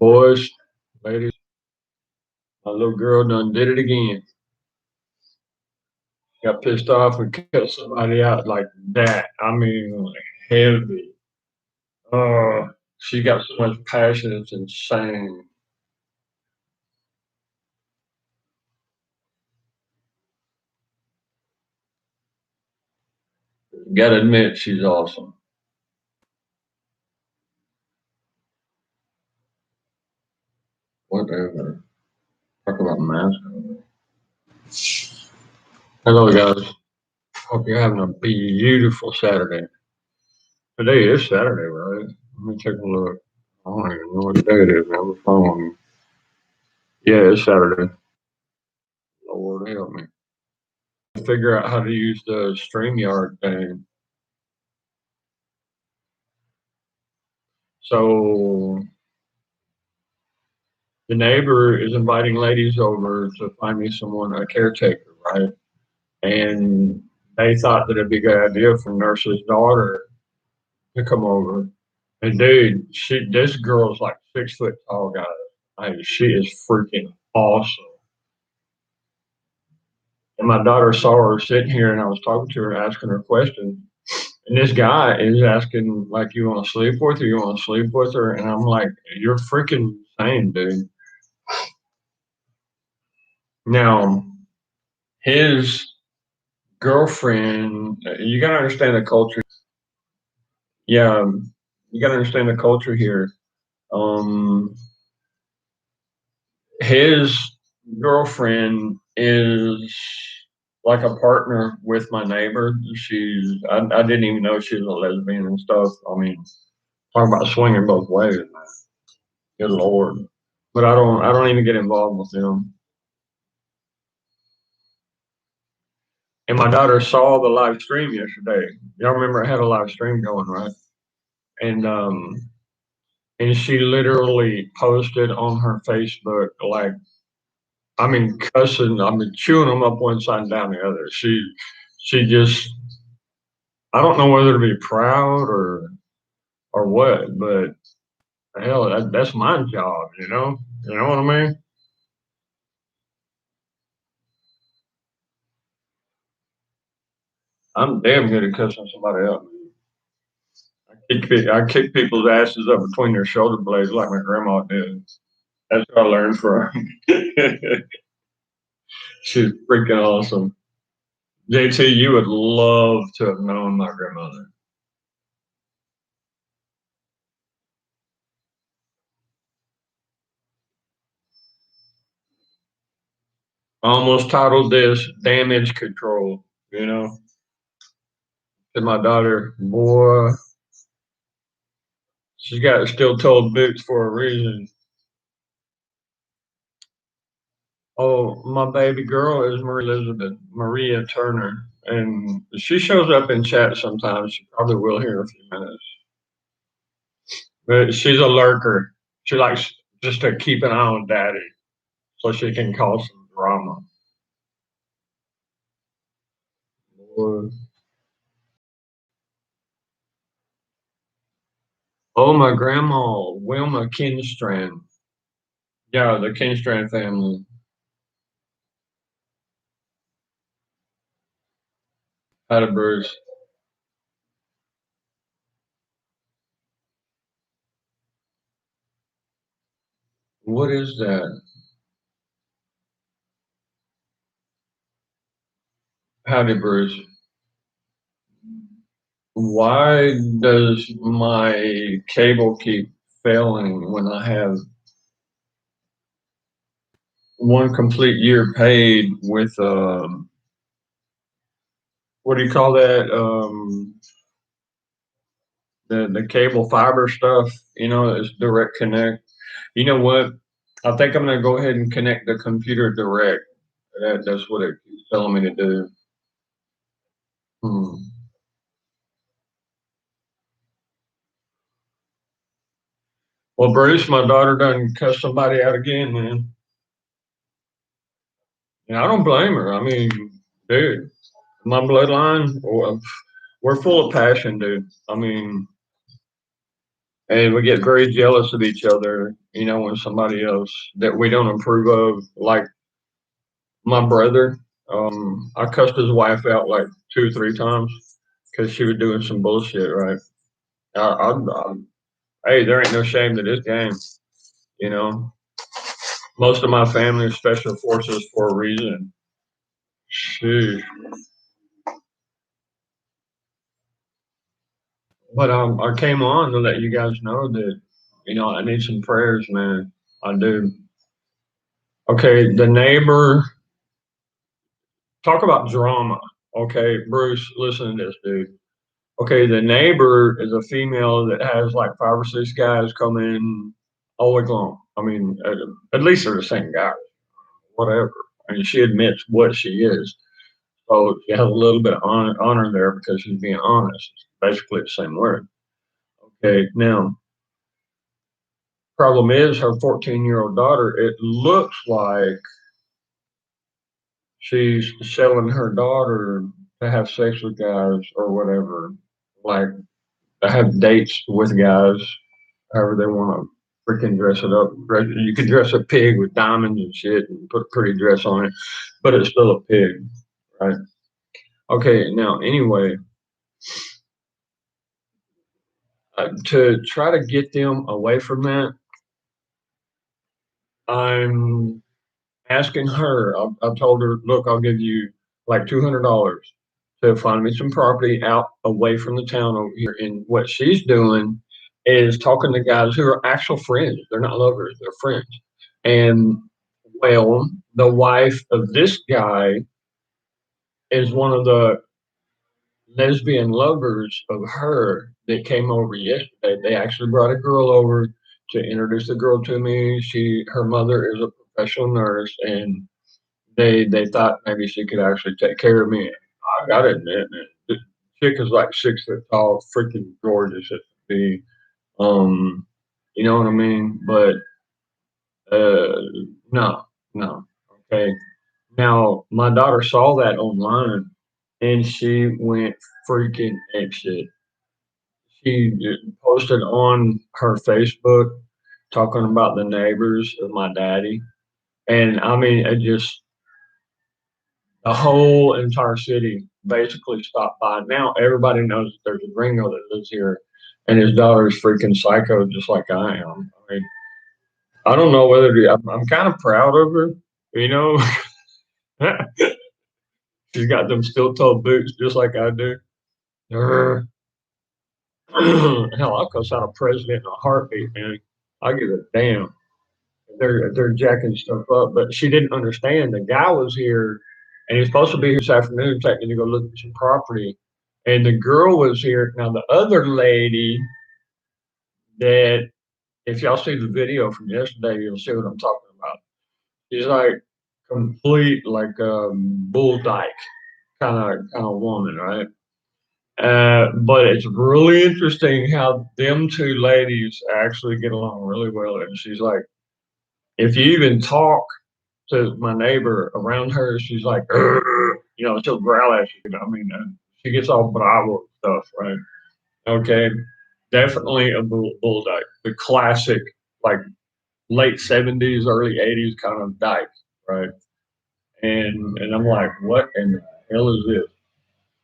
Boys, ladies, my little girl done did it again. Got pissed off and cut somebody out like that. I mean, like heavy. She got so much passion, it's insane. Gotta admit, she's awesome. Whatever. Talk about mascot. Hello, guys. Hope you're having a beautiful Saturday. Today is Saturday, right? Let me take a look. I don't even know what day it is. I have a phone on me. Yeah, it's Saturday. Lord help me. Figure out how to use the StreamYard thing. So the neighbor is inviting ladies over to find me someone, a caretaker, right? And they thought that it'd be a good idea for Nurse's daughter to come over. And dude, this girl's like 6 foot tall, guys. She is freaking awesome. And my daughter saw her sitting here, and I was talking to her, asking her questions. And this guy is asking, like, you want to sleep with her? You want to sleep with her? And I'm like, you're freaking insane, dude. Now, his girlfriend, you got to understand the culture. Yeah, you got to understand the culture here. Um, his girlfriend is like a partner with my neighbor. I didn't even know she was a lesbian and stuff. I mean, talking about swinging both ways, man. Good Lord. But I don't even get involved with them. And my daughter saw the live stream yesterday. Y'all remember I had a live stream going, right? And and she literally posted on her Facebook like, I mean, cussing, I mean, chewing them up one side and down the other. She just, I don't know whether to be proud or what, but hell, that's my job, you know. You know what I mean? I'm damn good at cussing somebody out. I kick people's asses up between their shoulder blades like my grandma did. That's what I learned from. She's freaking awesome. JT, you would love to have known my grandmother. I almost titled this Damage Control, you know, to my daughter, boy, she's got steel toed boots for a reason. Oh, my baby girl is Maria Turner, and she shows up in chat sometimes. She probably will here in a few minutes. But she's a lurker. She likes just to keep an eye on daddy so she can cause some drama. Oh, my grandma, Wilma Kinstrand. Yeah, the Kinstrand family. Had a Bruce. What is that? Howdy, Bruce. Why does my cable keep failing when I have one complete year paid with what do you call that? The cable fiber stuff. You know, it's direct connect. You know what? I think I'm gonna go ahead and connect the computer direct. That's what it keeps telling me to do. Hmm. Well, Bruce, my daughter done cussed somebody out again, man. And I don't blame her. I mean, dude, my bloodline, we're full of passion, dude. I mean, and we get very jealous of each other, when somebody else that we don't approve of, like my brother, I cussed his wife out like 2 or 3 times because she was doing some bullshit, right? Hey, there ain't no shame to this game, you know. Most of my family is special forces for a reason. Shoot. But I came on to let you guys know that, I need some prayers, man. I do. Okay, the neighbor, talk about drama. Okay, Bruce, listen to this, dude. Okay, the neighbor is a female that has like 5 or 6 guys come in all week long. I mean, at least they're the same guy, whatever. I mean, she admits what she is. So she has a little bit of honor there because she's being honest. It's basically the same word. Okay, now, problem is her 14-year-old daughter, it looks like she's selling her daughter to have sex with guys or whatever, like to have dates with guys, however they want to freaking dress it up. You could dress a pig with diamonds and shit and put a pretty dress on it, but it's still a pig, right? Okay, now anyway, to try to get them away from that, I'm asking her. I've told her, look, I'll give you like $200 to find me some property out away from the town over here. And what she's doing is talking to guys who are actual friends. They're not lovers, they're friends. And well, the wife of this guy is one of the lesbian lovers of her that came over yesterday. They actually brought a girl over to introduce the girl to me. Her mother is a professional nurse, and they thought maybe she could actually take care of me. I gotta admit, man, the chick is like 6 foot tall, freaking gorgeous as can be. Um, you know what I mean? But uh, no, no. Okay. Now my daughter saw that online, and she went freaking apeshit. She posted on her Facebook talking about the neighbors of my daddy, and I mean, it just the whole entire city basically stopped by. Now everybody knows that there's a gringo that lives here, and his daughter's freaking psycho, just like I am. I mean, I don't know whether I'm kind of proud of her, you know. She's got them steel-toed boots just like I do. Hell, I'll cuss out a president in a heartbeat, man. I give a damn. They're jacking stuff up. But she didn't understand. The guy was here, and he's supposed to be here this afternoon, taking to go look at some property. And the girl was here. Now the other lady that, if y'all see the video from yesterday, you'll see what I'm talking about. She's like complete, like bull dyke kind of woman, right? But it's really interesting how them two ladies actually get along really well. And she's like, if you even talk to my neighbor around her, she's like, she'll growl at you. I mean, she gets all bravo stuff, right? Okay, definitely a bull dyke, the classic, like late '70s, early '80s kind of dyke, right? And I'm like, what in the hell is this?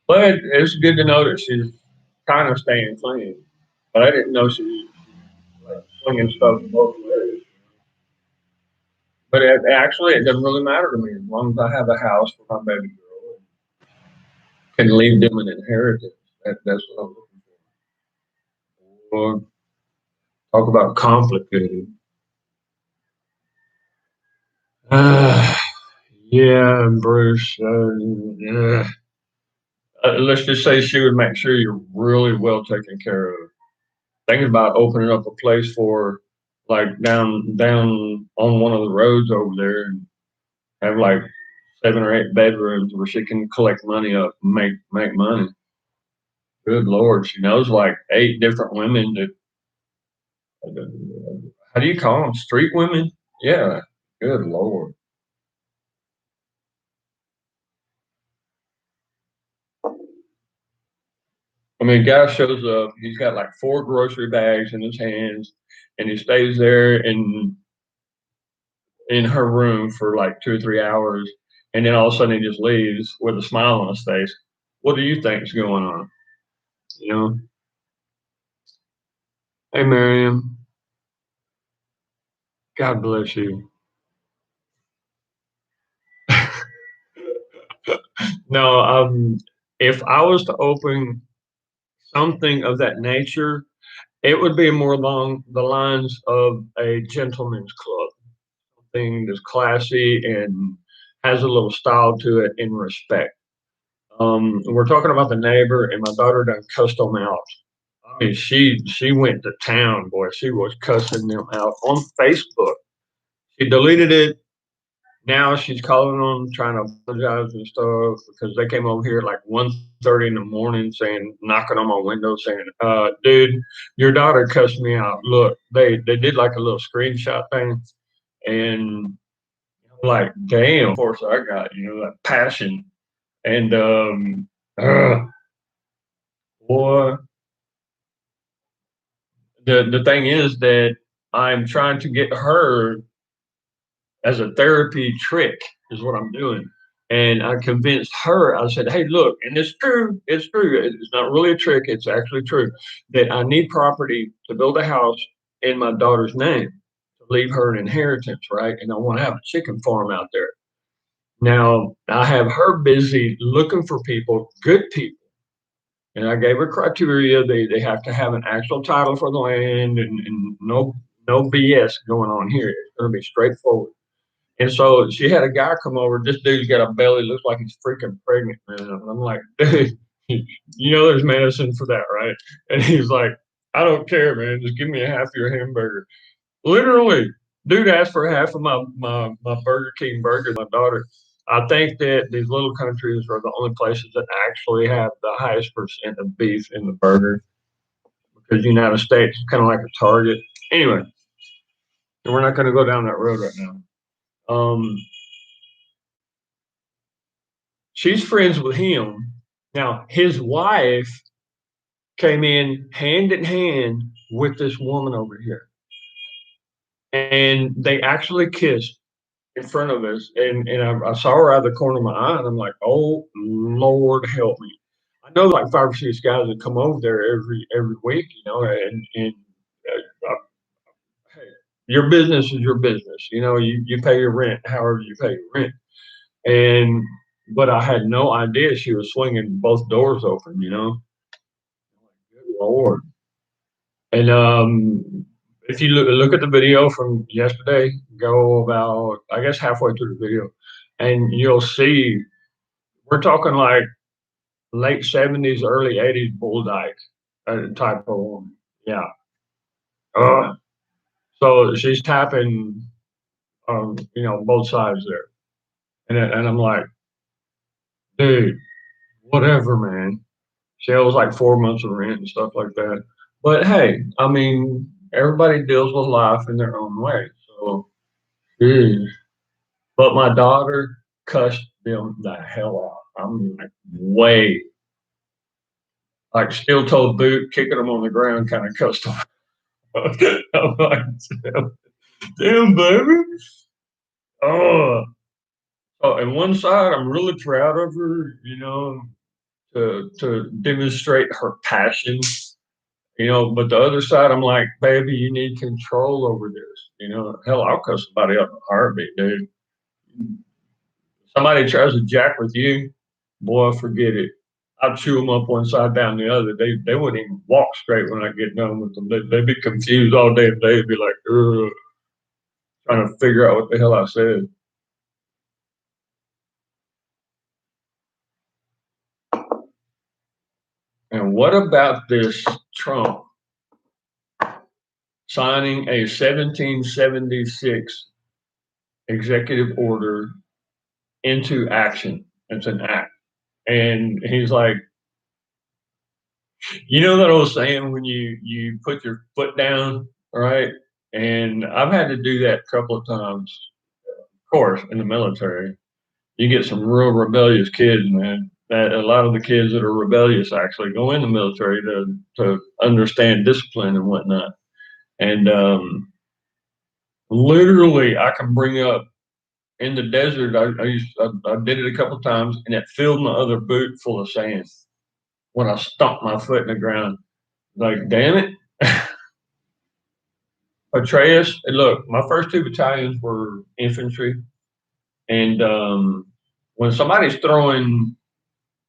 But it's good to know that she's kind of staying clean. But I didn't know she was like swinging stuff both ways. But it doesn't really matter to me as long as I have a house for my baby girl and can leave them an inheritance. That's what I'm looking for. Talk about complicated. Uh, yeah, Bruce. Yeah. Let's just say she would make sure you're really well taken care of. Thinking about opening up a place for like down on one of the roads over there and have like 7 or 8 bedrooms where she can collect money up and make money. Good Lord, she knows like 8 different women that how do you call them? Street women? Yeah. Good Lord. I mean, guy shows up. He's got like 4 grocery bags in his hands, and he stays there in her room for like 2 or 3 hours, and then all of a sudden he just leaves with a smile on his face. What do you think is going on? You know, hey Miriam, God bless you. No, if I was to open something of that nature, it would be more along the lines of a gentleman's club, something that's classy and has a little style to it and respect. We're talking about the neighbor, and my daughter done cussed them out. I mean, she went to town, boy. She was cussing them out on Facebook. She deleted it. Now she's calling them, trying to apologize and stuff because they came over here at like 1:30 in the morning, saying, knocking on my window, saying, "Dude, your daughter cussed me out. Look, they did like a little screenshot thing, and I'm like, damn." Of course, I got that passion, and boy, the thing is that I'm trying to get her as a therapy trick is what I'm doing. And I convinced her, I said, hey, look, and it's true. It's not really a trick, it's actually true that I need property to build a house in my daughter's name to leave her an inheritance, right? And I want to have a chicken farm out there. Now, I have her busy looking for people, good people. And I gave her criteria. They have to have an actual title for the land and no BS going on here. It's going to be straightforward. And so she had a guy come over. This dude's got a belly, looks like he's freaking pregnant, man. And I'm like, dude, there's medicine for that, right? And he's like, I don't care, man. Just give me a half of your hamburger. Literally, dude asked for half of my Burger King burger, my daughter. I think that these little countries are the only places that actually have the highest percent of beef in the burger because the United States is kind of like a target. Anyway, we're not going to go down that road right now. She's friends with him. Now, his wife came in hand with this woman over here, and they actually kissed in front of us. And I saw her out of the corner of my eye, and I'm like, oh, Lord, help me. I know like 5 or 6 guys that come over there every week, and hey, your business is your business. You pay your rent however you pay your rent. And but I had no idea she was swinging both doors open. Good Lord. And if you look at the video from yesterday, go about, I guess, halfway through the video, and you'll see we're talking like late 70s, early 80s bull dyke type of woman. Yeah. Uh, so she's tapping, both sides there. And I'm like, dude, whatever, man. She owes like 4 months of rent and stuff like that. But hey, I mean, everybody deals with life in their own way. So, geez. But my daughter cussed them the hell out. I'm like, way, like steel toed boot, kicking them on the ground, kind of cussed them. I'm like, damn, baby. Oh, oh, and one side, I'm really proud of her, to demonstrate her passion. But the other side, I'm like, baby, you need control over this. Hell, I'll cut somebody up in a heartbeat, dude. Somebody tries to jack with you, boy, forget it. I'd chew them up one side down the other. They wouldn't even walk straight when I get done with them. They'd be confused all day and they'd be like, ugh, trying to figure out what the hell I said. And what about this Trump signing a 1776 executive order into action? It's an act. And he's like, that old saying when you put your foot down, right? And I've had to do that a couple of times. Of course, in the military, you get some real rebellious kids, man. that a lot of the kids that are rebellious actually go in the military to understand discipline and whatnot. And literally, I can bring up in the desert. I did it a couple times, and it filled my other boot full of sand when I stomped my foot in the ground. Like, damn it. Atreus, and look, my first two battalions were infantry, and when somebody's throwing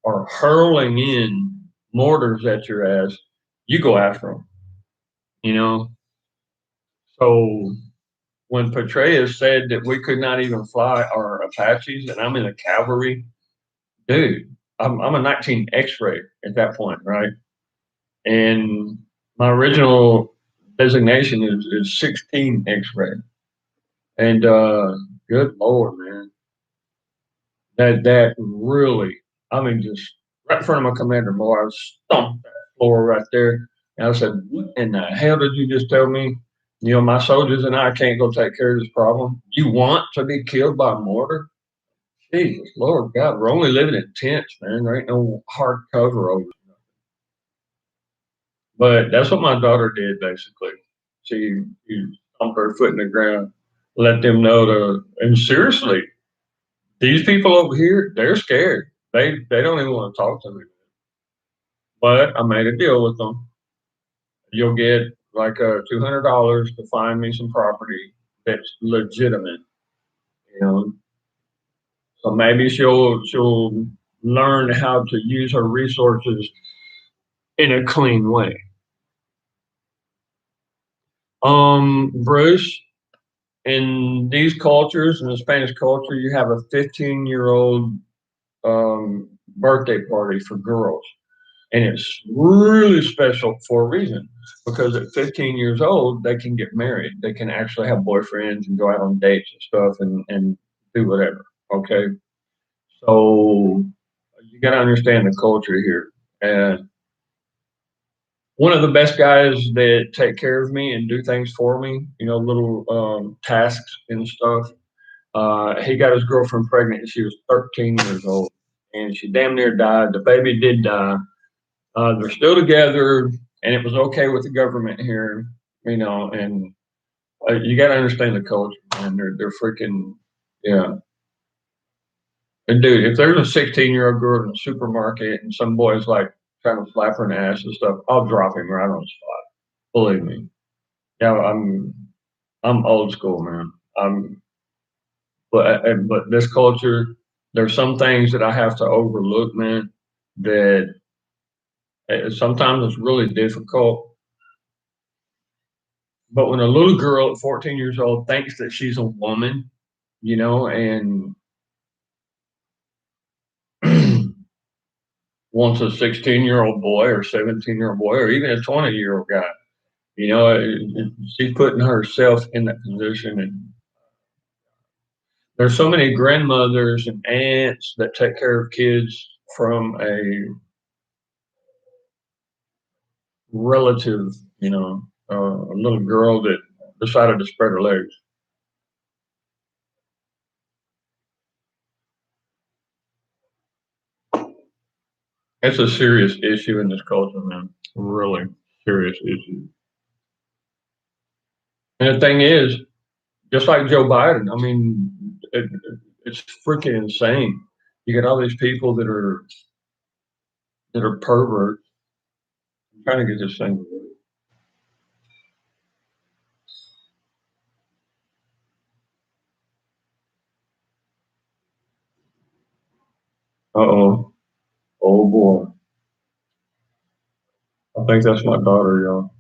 or hurling in mortars at your ass, you go after them, you know? So when Petraeus said that we could not even fly our Apaches, and I'm in the cavalry, dude, I'm a 19 X-ray at that point, right? And my original designation is 16 X-ray. And good Lord, man, that really, I mean, just right in front of my commander, boy, I stomped that floor right there. And I said, "What in the hell did you just tell me? You know, my soldiers and I can't go take care of this problem. You want to be killed by mortar? Jesus, Lord God, we're only living in tents, man. There ain't no hard cover over." But that's what my daughter did basically. She stomped her foot in the ground, let them know to, and seriously, these people over here, they're scared. They don't even want to talk to me. But I made a deal with them. You'll get like $200 to find me some property that's legitimate. You know, so maybe she'll learn how to use her resources in a clean way. Bruce, in these cultures, in the Spanish culture, you have a 15-year-old birthday party for girls. And it's really special for a reason because at 15 years old, they can get married. They can actually have boyfriends and go out on dates and stuff and do whatever. Okay. So you got to understand the culture here. And one of the best guys that take care of me and do things for me, you know, little tasks and stuff. He got his girlfriend pregnant and she was 13 years old and she damn near died. The baby did die. They're still together, and it was okay with the government here, you know. And you got to understand the culture, man. They're freaking yeah. And dude, if there's a 16-year-old girl in a supermarket and some boy's like trying to slap her in the ass and stuff, I'll drop him right on the spot. Believe me. Yeah, I'm old school, man. But this culture, there's some things that I have to overlook, man. That sometimes it's really difficult. But when a little girl at 14 years old thinks that she's a woman, you know, and wants a 16-year-old boy or 17-year-old boy or even a 20-year-old guy, you know, she's putting herself in that position. And there's so many grandmothers and aunts that take care of kids from a relative, you know, a little girl that decided to spread her legs. It's a serious issue in this culture, man. Really serious issue. And the thing is, just like Joe Biden, I mean, it's freaking insane. You got all these people that are perverts. I'm trying to get this thing. Uh oh. Oh boy. I think that's my daughter, y'all.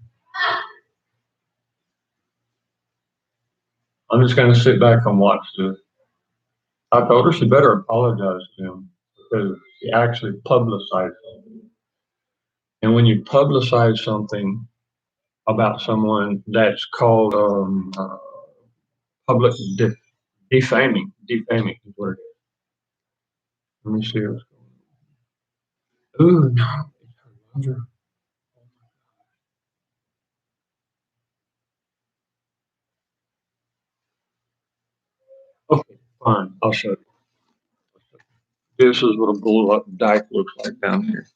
I'm just gonna sit back and watch this. I told her she better apologize to him because she actually publicized something. And when you publicize something about someone, that's called public defaming. Defaming is what it is. Let me see what's going on. Ooh, no. It's her mother. Okay, fine. I'll show you. This is what a bull up dike looks like down here.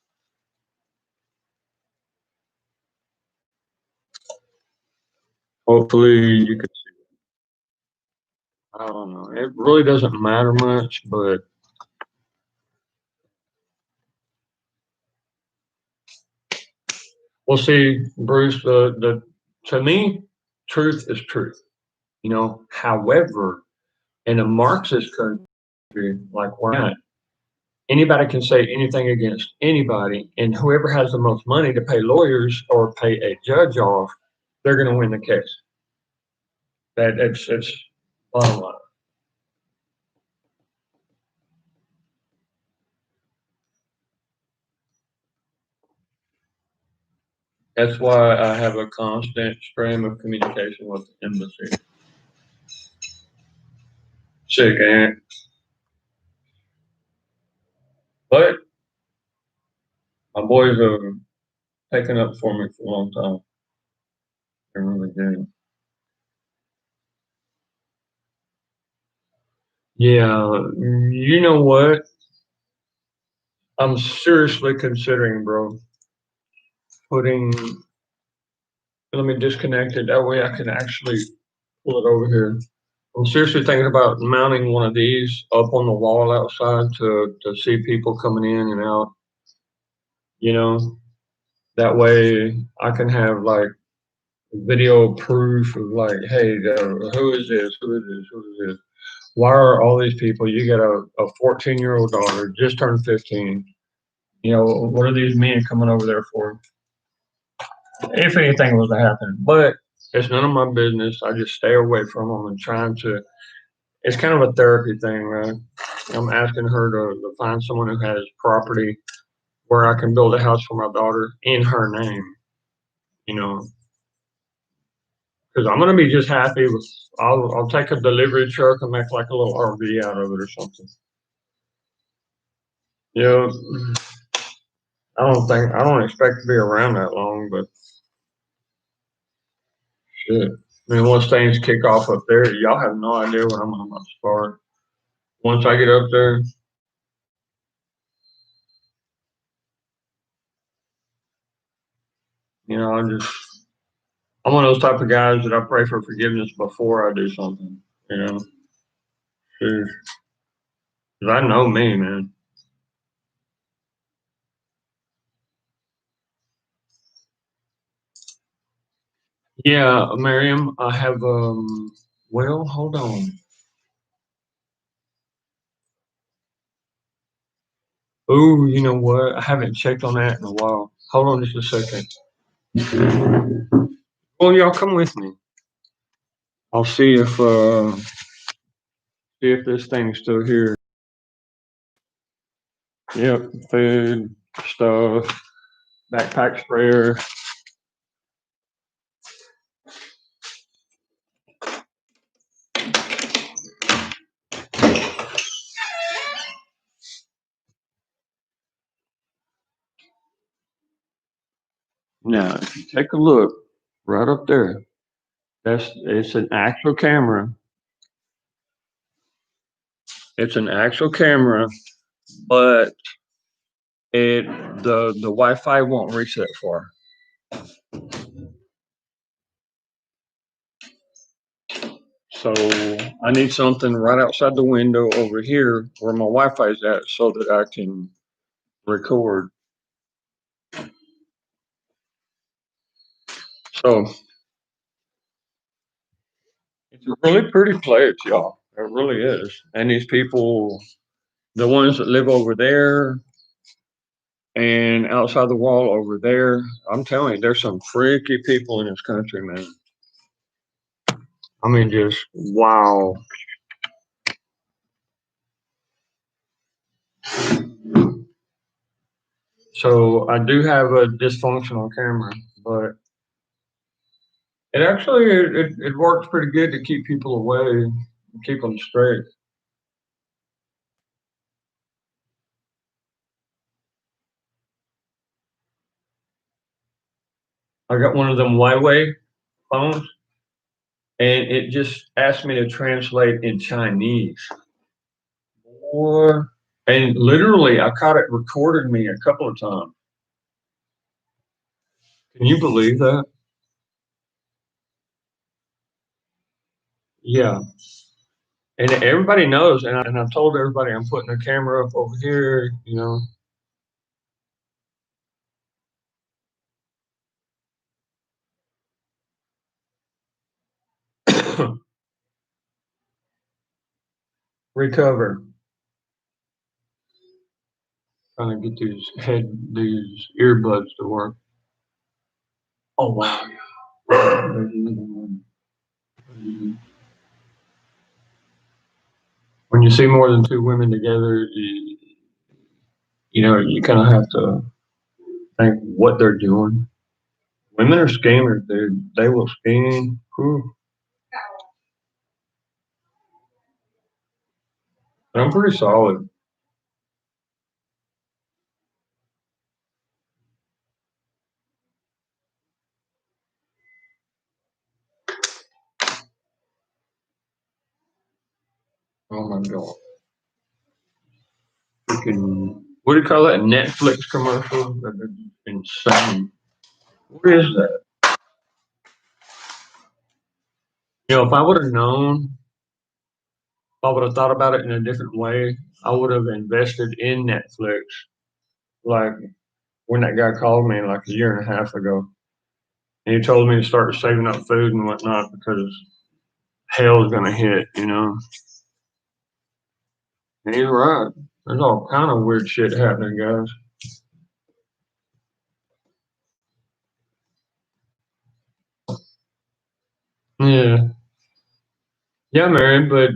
Hopefully you can see it. I don't know. It really doesn't matter much, but we'll see, Bruce. The to me, truth is truth. However, in a Marxist country like we're at, anybody can say anything against anybody, and whoever has the most money to pay lawyers or pay a judge off, they're going to win the case. It's bottom line. That's why I have a constant stream of communication with the embassy. Sick, ain't it? But my boys have taken up for me for a long time. They really do. Yeah, you know what? I'm seriously considering, bro, putting. Let me disconnect it. That way I can actually pull it over here. I'm seriously thinking about mounting one of these up on the wall outside to see people coming in and out. You know, that way I can have like video proof of like, hey, who is this? Who is this? Who is this? Why are all these people? You got a 14-year-old daughter, just turned 15. What are these men coming over there for? If anything was to happen, but it's none of my business. I just stay away from them and trying to. It's kind of a therapy thing, right? I'm asking her to find someone who has property where I can build a house for my daughter in her name, you know, because I'm gonna be just happy with. I'll take a delivery truck and make like a little RV out of it or something. You know, I don't expect to be around that long, but shit. I mean, once things kick off up there, y'all have no idea what I'm about to start. Once I get up there, I'm one of those type of guys that I pray for forgiveness before I do something, you know, because I know me, man. Yeah, Miriam, I have, well, hold on. Oh, you know what? I haven't checked on that in a while. Hold on just a second. Well, y'all come with me. I'll see if this thing's still here. Yep, food, stuff, backpack sprayer. Now, if you take a look right up there, it's an actual camera. It's an actual camera, but the Wi-Fi won't reset for. So I need something right outside the window over here where my Wi-Fi is at, so that I can record. So it's a really pretty place, y'all. It really is. And these people, the ones that live over there and outside the wall over there, I'm telling you, there's some freaky people in this country, man. I mean, just wow. So I do have a dysfunctional camera, but it works pretty good to keep people away, keep them straight. I got one of them Huawei phones, and it just asked me to translate in Chinese. Boy, And literally, I caught it recorded me a couple of times. Can you believe that? Yeah. And everybody knows, and I told everybody I'm putting a camera up over here, you know. Recover. Trying to get these earbuds to work. Oh wow. There's another one. When you see more than two women together, you know, you kind of have to think what they're doing. Women are schemers, dude. They will scheme. Whew. I'm pretty solid. Oh my god. Freaking, what do you call that? Netflix commercial? That's insane. What is that? You know, if I would have known, if I would have thought about it in a different way, I would have invested in Netflix. Like when that guy called me like a year and a half ago, and he told me to start saving up food and whatnot because hell's gonna hit, you know. And he's right. There's all kind of weird shit happening, guys. Yeah, yeah, man. But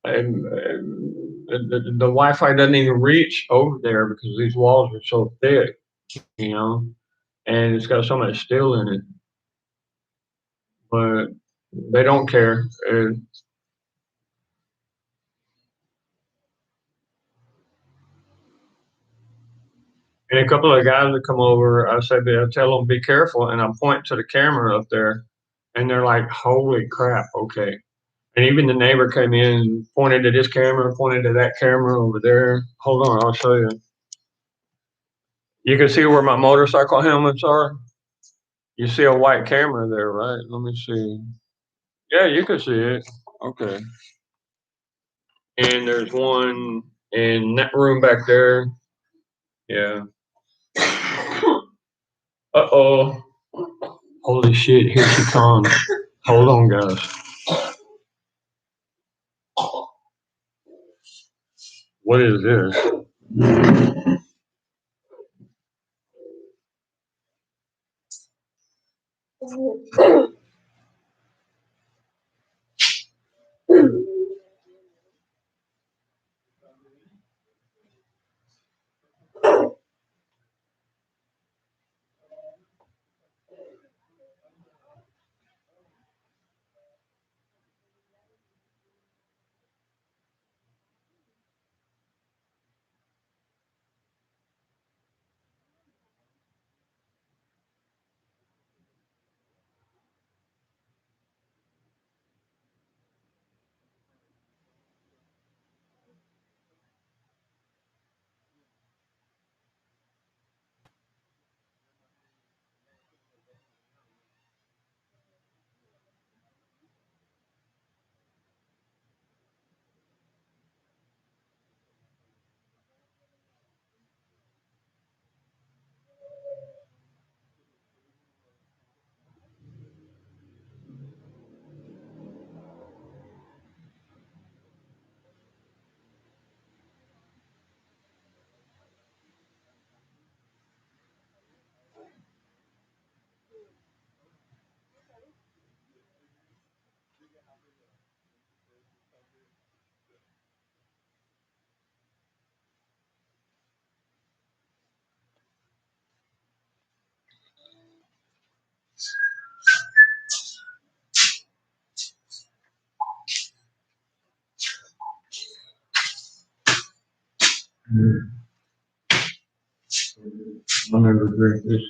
the Wi-Fi doesn't even reach over there because these walls are so thick, you know, and it's got so much steel in it. But they don't care. And a couple of guys that come over, I tell them be careful, and I point to the camera up there, and they're like, "Holy crap!" Okay. And even the neighbor came in and pointed to this camera, pointed to that camera over there. Hold on, I'll show you. You can see where my motorcycle helmets are. You see a white camera there, right? Let me see. Yeah, you can see it. Okay. And there's one in that room back there. Yeah. Uh-oh. Holy shit, here she comes. Hold on, guys. What is this? I'll never drink this.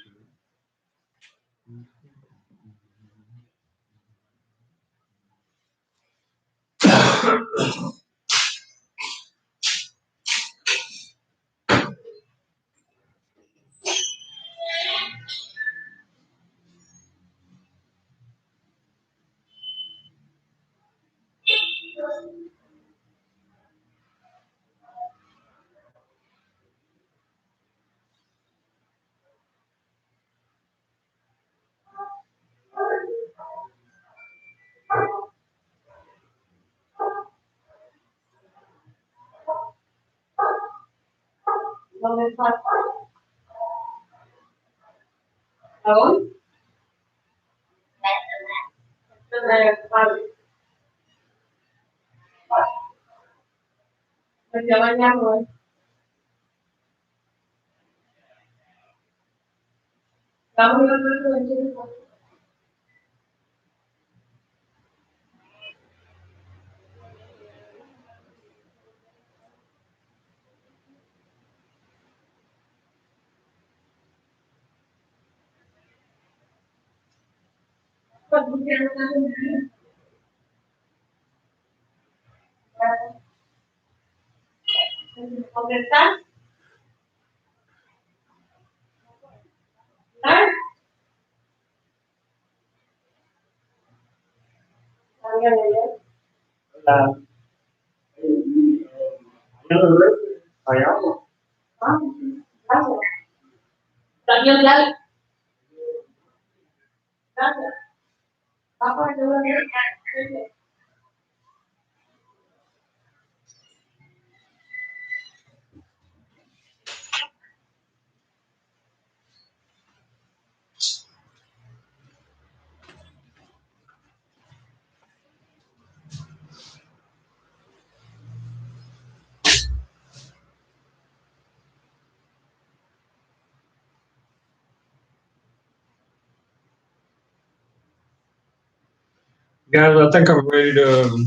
Guys, I think I'm ready to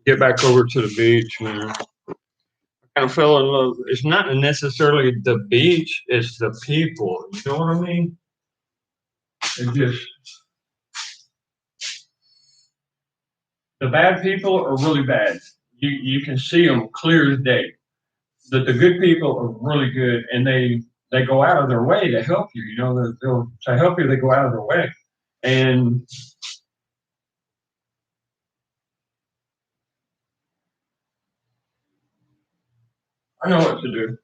get back over to the beach, man. I kind of fell in love. It's not necessarily the beach, it's the people. You know what I mean? It just, the bad people are really bad. You can see them clear as day. The good people are really good, and they go out of their way to help you. You know, they'll to help you. They go out of their way, and I know what to do.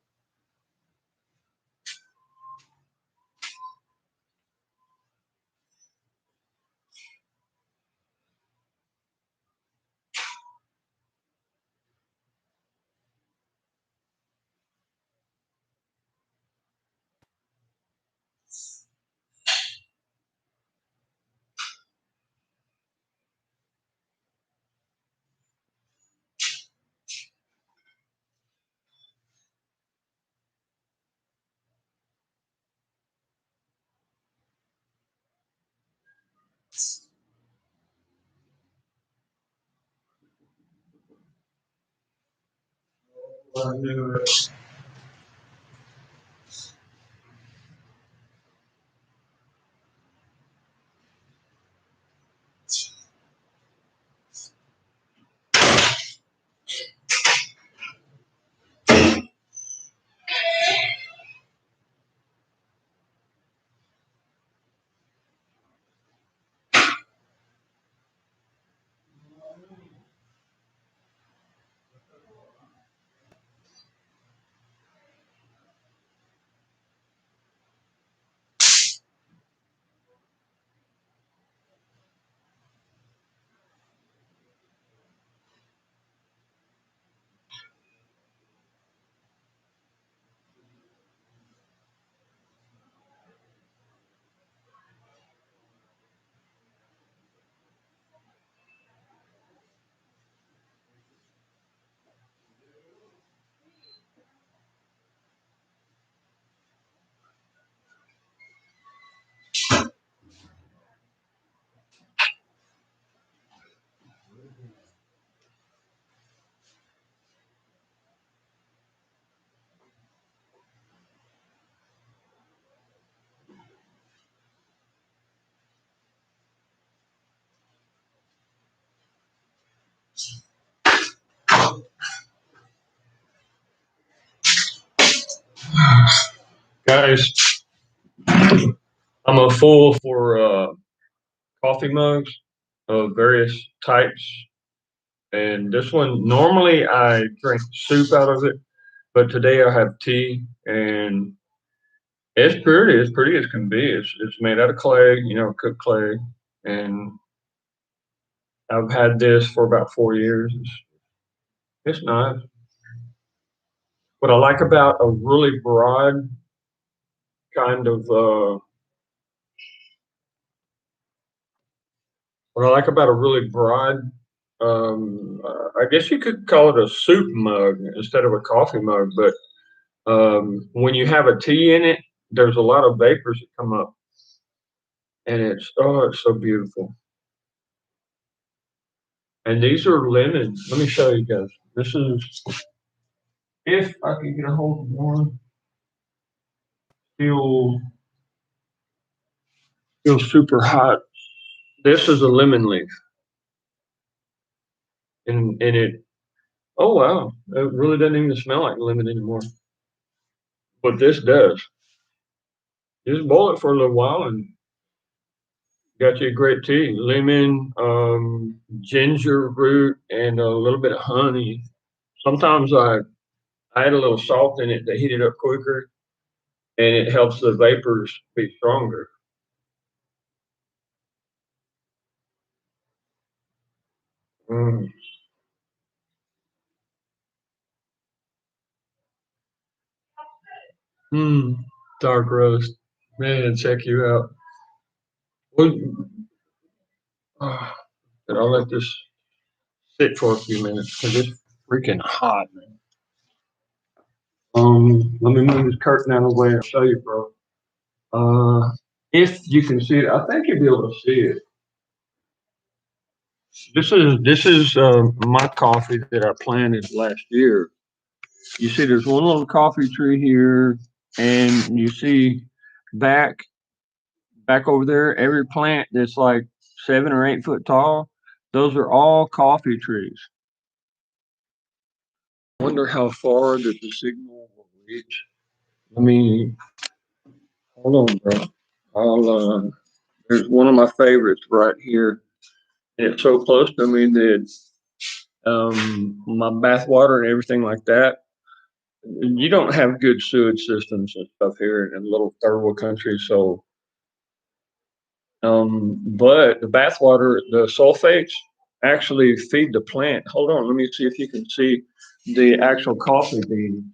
Guys, I'm a fool for coffee mugs of various types, and this one normally I drink soup out of it, but today I have tea, and it's pretty. It's pretty as can be. It's made out of clay, you know, cooked clay, and I've had this for about 4 years. It's nice. what I like about a really broad kind of what I like about a really broad, I guess you could call it a soup mug instead of a coffee mug, but when you have a tea in it, there's a lot of vapors that come up, and it's so beautiful. And these are lemons. Let me show you guys. This is if I can get a hold of one. Feel feels super hot. This is a lemon leaf, and it. Oh wow, it really doesn't even smell like lemon anymore. But this does. Just boil it for a little while and got you a great tea. Lemon, ginger root, and a little bit of honey. Sometimes I add a little salt in it to heat it up quicker, and it helps the vapors be stronger. Mm. Mm. Dark roast. Man, check you out. Well, but I'll let this sit for a few minutes because it's freaking hot, man. Let me move this curtain out of the way. I'll show you, bro. If you can see it, I think you'll be able to see it. This is my coffee that I planted last year. You see, there's one little coffee tree here, and you see back back over there, every plant that's like 7 or 8 foot tall. Those are all coffee trees. I wonder how far that the signal will reach. Let me hold on, bro. I'll there's one of my favorites right here. And it's so close to me that my bath water and everything like that. You don't have good sewage systems and stuff here in little third world countries. So, but the bath water, the sulfates actually feed the plant. Hold on, let me see if you can see the actual coffee bean.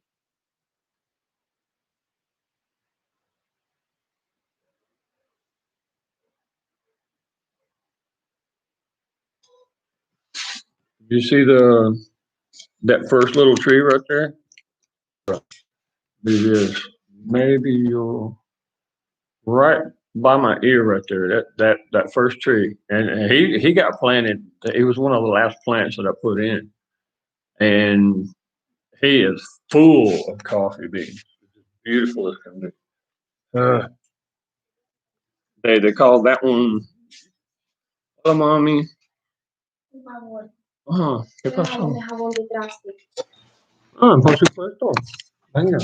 You see the that first little tree right there? It is. Maybe you'll right by my ear right there. That first tree, and he got planted. It was one of the last plants that I put in, and he is full of coffee beans. Beautiful as can be. Uh, they call that one. Hola, mami. Ah, ¿qué pasó? Ah, por supuesto. Venga.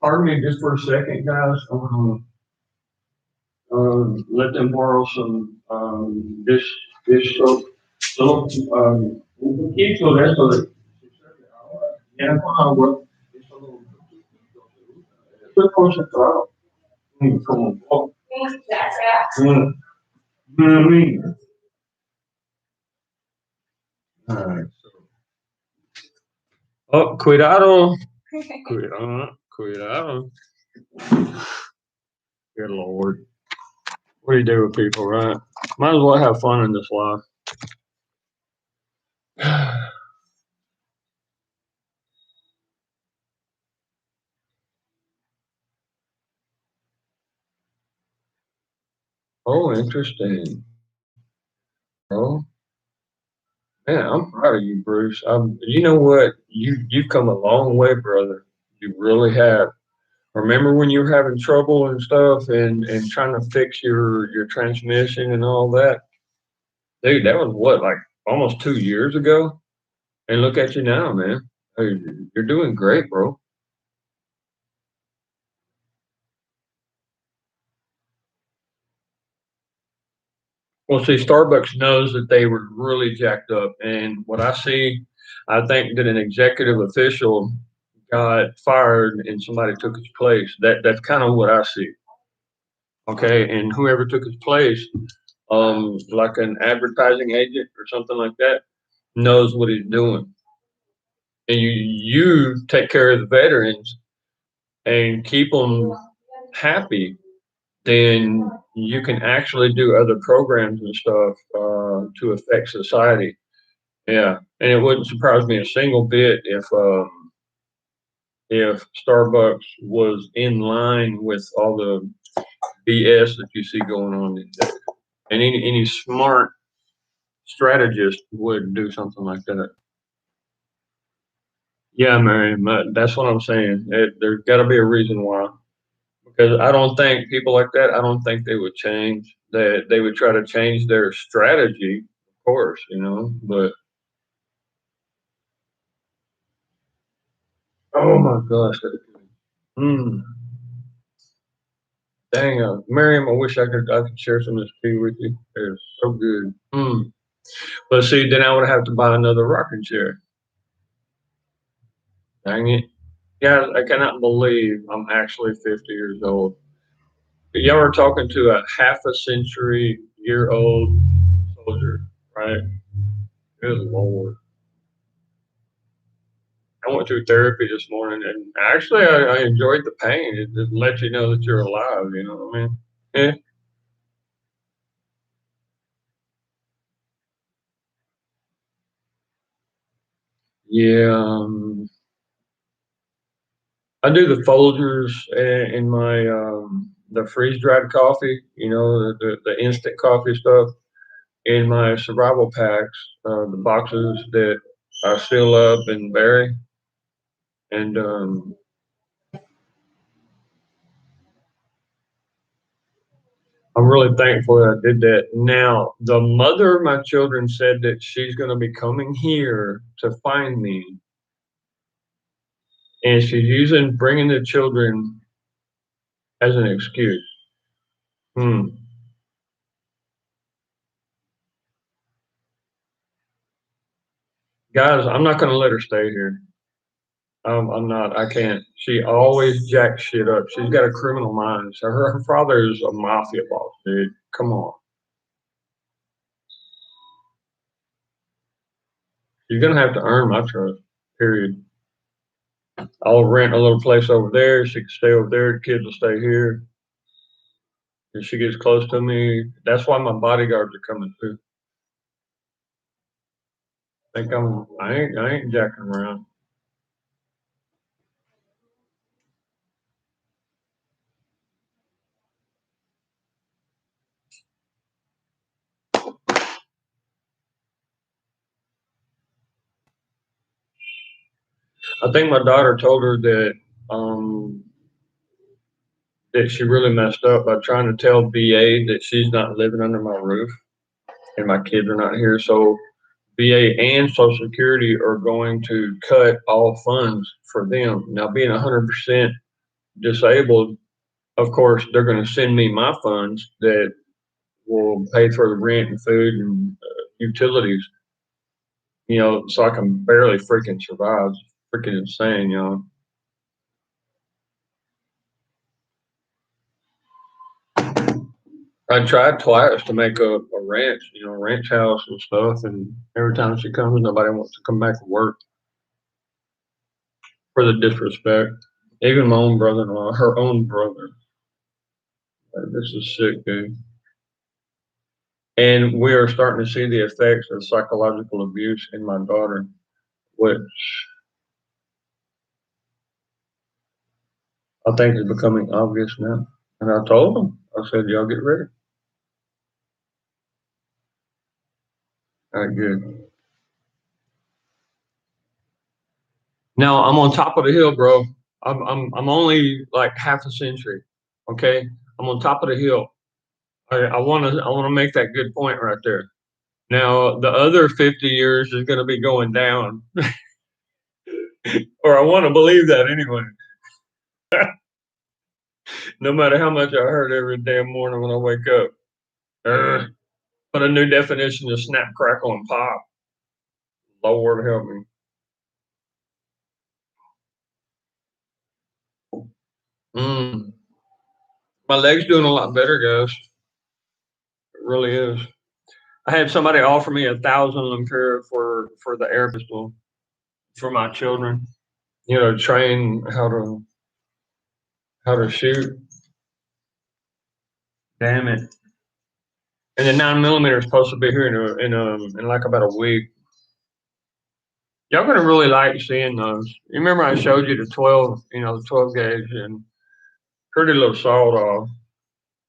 Pardon me just for a second, guys. Let them borrow some dish soap. So, un poquito de eso de ya con agua. Esto es concentrado. Como poco. Mm, mm. All right. Oh, cuidado. Cuidado. Cuidado. Good Lord. What do you do with people, right? Might as well have fun in this life. Oh, interesting. Oh, man, I'm proud of you, Bruce. You know what? You've come a long way, brother. You really have. Remember when you were having trouble and stuff, and trying to fix your transmission and all that, dude? That was what, like almost 2 years ago. And look at you now, man. Hey, you're doing great, bro. Well, see, Starbucks knows that they were really jacked up, and what I see, I think that an executive official got fired and somebody took his place. That's kind of what I see. Okay, and whoever took his place, like an advertising agent or something like that, knows what he's doing, and you take care of the veterans and keep them happy, then you can actually do other programs and stuff to affect society. Yeah, and it wouldn't surprise me a single bit if Starbucks was in line with all the BS that you see going on these days. And any smart strategist would do something like that. Yeah, Mary, that's what I'm saying. There's got to be a reason why. Because I don't think people like that, I don't think they would change. That they would try to change their strategy, of course, but oh my gosh. Mm, dang, Miriam, I wish I could share some of this tea with you. It's so good. But see, then I would have to buy another rocking chair. Dang it. Guys, I cannot believe I'm actually 50 years old. Y'all are talking to a half a century year old soldier, right? Good Lord. I went through therapy this morning and actually I enjoyed the pain. It just lets you know that you're alive, you know what I mean? Yeah. Yeah. I do the Folgers in my the freeze dried coffee, the instant coffee stuff in my survival packs, the boxes that I seal up and bury. And I'm really thankful that I did that. Now, the mother of my children said that she's going to be coming here to find me, and she's using bringing the children as an excuse. Hmm. Guys, I'm not going to let her stay here. I'm not. I can't. She always jacks shit up. She's got a criminal mind. So her father is a mafia boss, dude. Come on. She's going to have to earn my trust, period. I'll rent a little place over there. She can stay over there. The kids will stay here. If she gets close to me, that's why my bodyguards are coming too. I ain't jacking around. I think my daughter told her um that she really messed up by trying to tell BA that she's not living under my roof and my kids are not here. So VA and Social Security are going to cut all funds for them. Now, being 100% disabled, of course, they're going to send me my funds that will pay for the rent and food and utilities, so I can barely freaking survive. It's freaking insane, I tried twice to make a ranch, ranch house and stuff, and every time she comes, nobody wants to come back to work for the disrespect. Even my own brother-in-law, her own brother. Like, this is sick, dude. And we are starting to see the effects of psychological abuse in my daughter, which I think is becoming obvious now. And I told them, I said, y'all get ready. All right, good. Now I'm on top of the hill, bro. I'm only like half a century. Okay. I'm on top of the hill. I wanna make that good point right there. Now the other 50 years is gonna be going down. Or I want to believe that anyway. No matter how much I heard every damn morning when I wake up. But a new definition of snap, crackle, and pop. Lord help me. Mm. My leg's doing a lot better, guys. It really is. I had somebody offer me 1,000 Lempira for the air pistol for my children. You know, train how to shoot. Damn it! And the 9mm is supposed to be here in like about a week. Y'all gonna really like seeing those. You remember I showed you the 12, the 12 gauge and pretty little sawed off.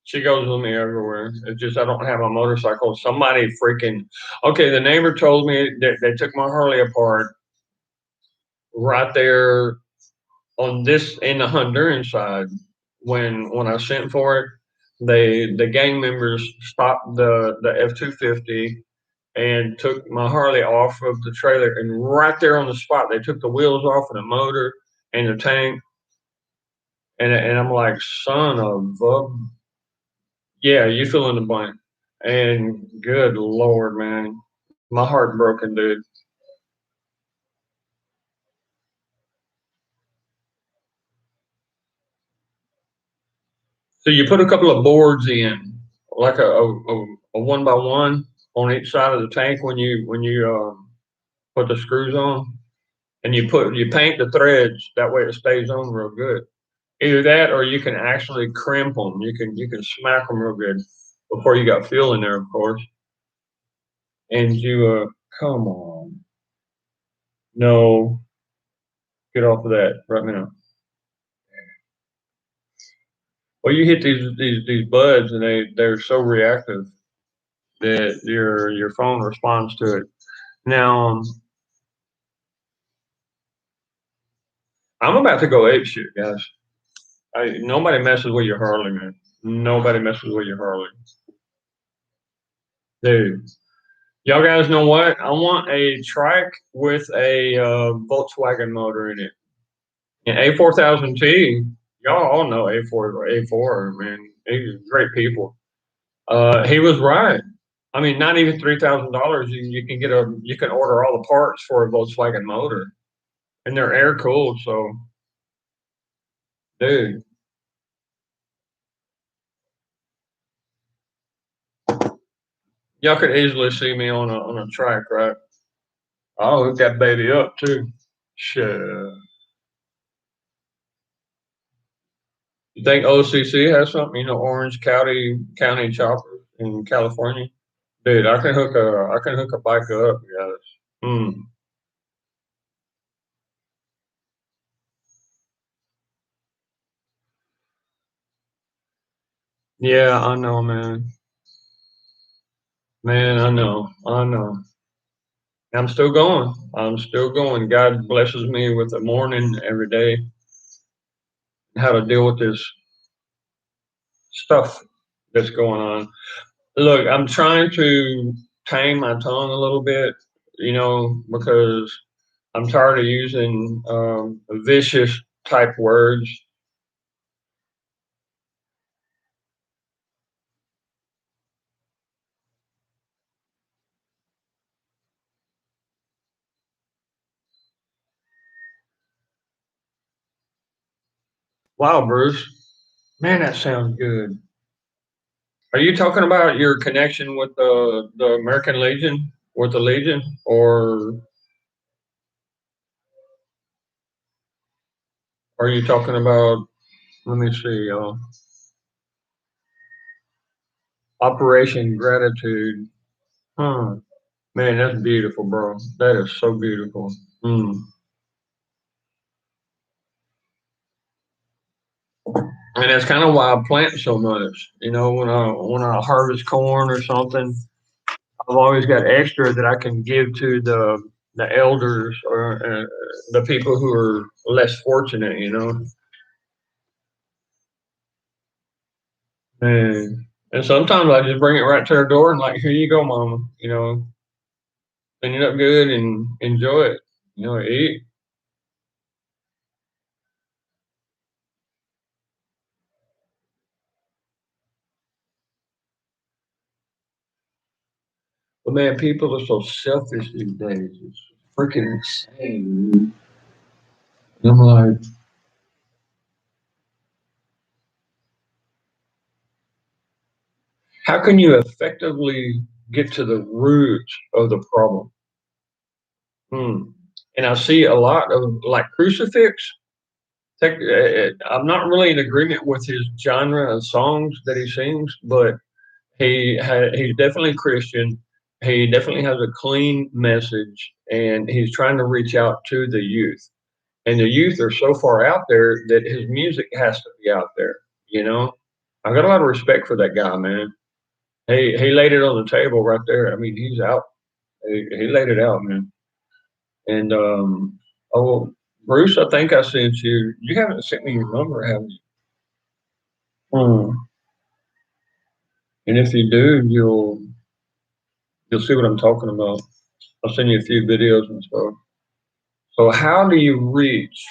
She goes with me everywhere. It's just I don't have a motorcycle. Somebody freaking okay. The neighbor told me that they took my Harley apart right there on this in the Honduran side. When I sent for it, the gang members stopped the F-250 and took my Harley off of the trailer, and right there on the spot they took the wheels off of the motor and the tank, and I'm like, son of a yeah, you fill in the blank. And good lord, man, my heart broken, dude. So you put a couple of boards in, like a one by one on each side of the tank when you put the screws on, and you paint the threads that way it stays on real good. Either that, or you can actually crimp them. You can smack them real good before you got fuel in there, of course. And come on, no, get off of that right now. Well, you hit these buds, and they're so reactive that your phone responds to it. Now, I'm about to go ape shit, guys. Nobody messes with your Harley, man. Nobody messes with your Harley, dude. Y'all guys know what? I want a trike with a Volkswagen motor in it. And A4000T, y'all all know A4, man. He's great people. He was right. I mean, not even $3,000. You can order all the parts for a Volkswagen motor, and they're air cooled. So, dude, y'all could easily see me on a track, right? I'll hook that baby up too. Sure. You think OCC has something? Orange County chopper in California. Dude, I can hook a bike up, guys. Mm. Yeah, I know, man. Man, I know. I'm still going. I'm still going. God blesses me with a morning every day, how to deal with this stuff that's going on. Look, I'm trying to tame my tongue a little bit, because I'm tired of using vicious type words. Wow, Bruce, man, that sounds good. Are you talking about your connection with the American Legion, with the Legion, or are you talking about? Let me see, Operation Gratitude. Huh. Man, that's beautiful, bro. That is so beautiful. Mm. And that's kind of why I plant so much. When I harvest corn or something, I've always got extra that I can give to the elders or the people who are less fortunate. And sometimes I just bring it right to their door and like, here you go, mama. Clean it up good and enjoy it. Eat. But man, people are so selfish these days. It's freaking insane. And I'm like, how can you effectively? get to the root of the problem. Hmm. And I see a lot of like Crucifix. I'm not really in agreement with his genre of songs that he sings, but he's definitely Christian. He definitely has a clean message, and he's trying to reach out to the youth. And the youth are so far out there that his music has to be out there. You know, I've got a lot of respect for that guy, man. He laid it on the table right there. I mean, he's out. He laid it out, man. And oh, Bruce, I think I sent you. You haven't sent me your number, have you? Hmm. And if you do, you'll see what I'm talking about. I'll send you a few videos and stuff. So how do you reach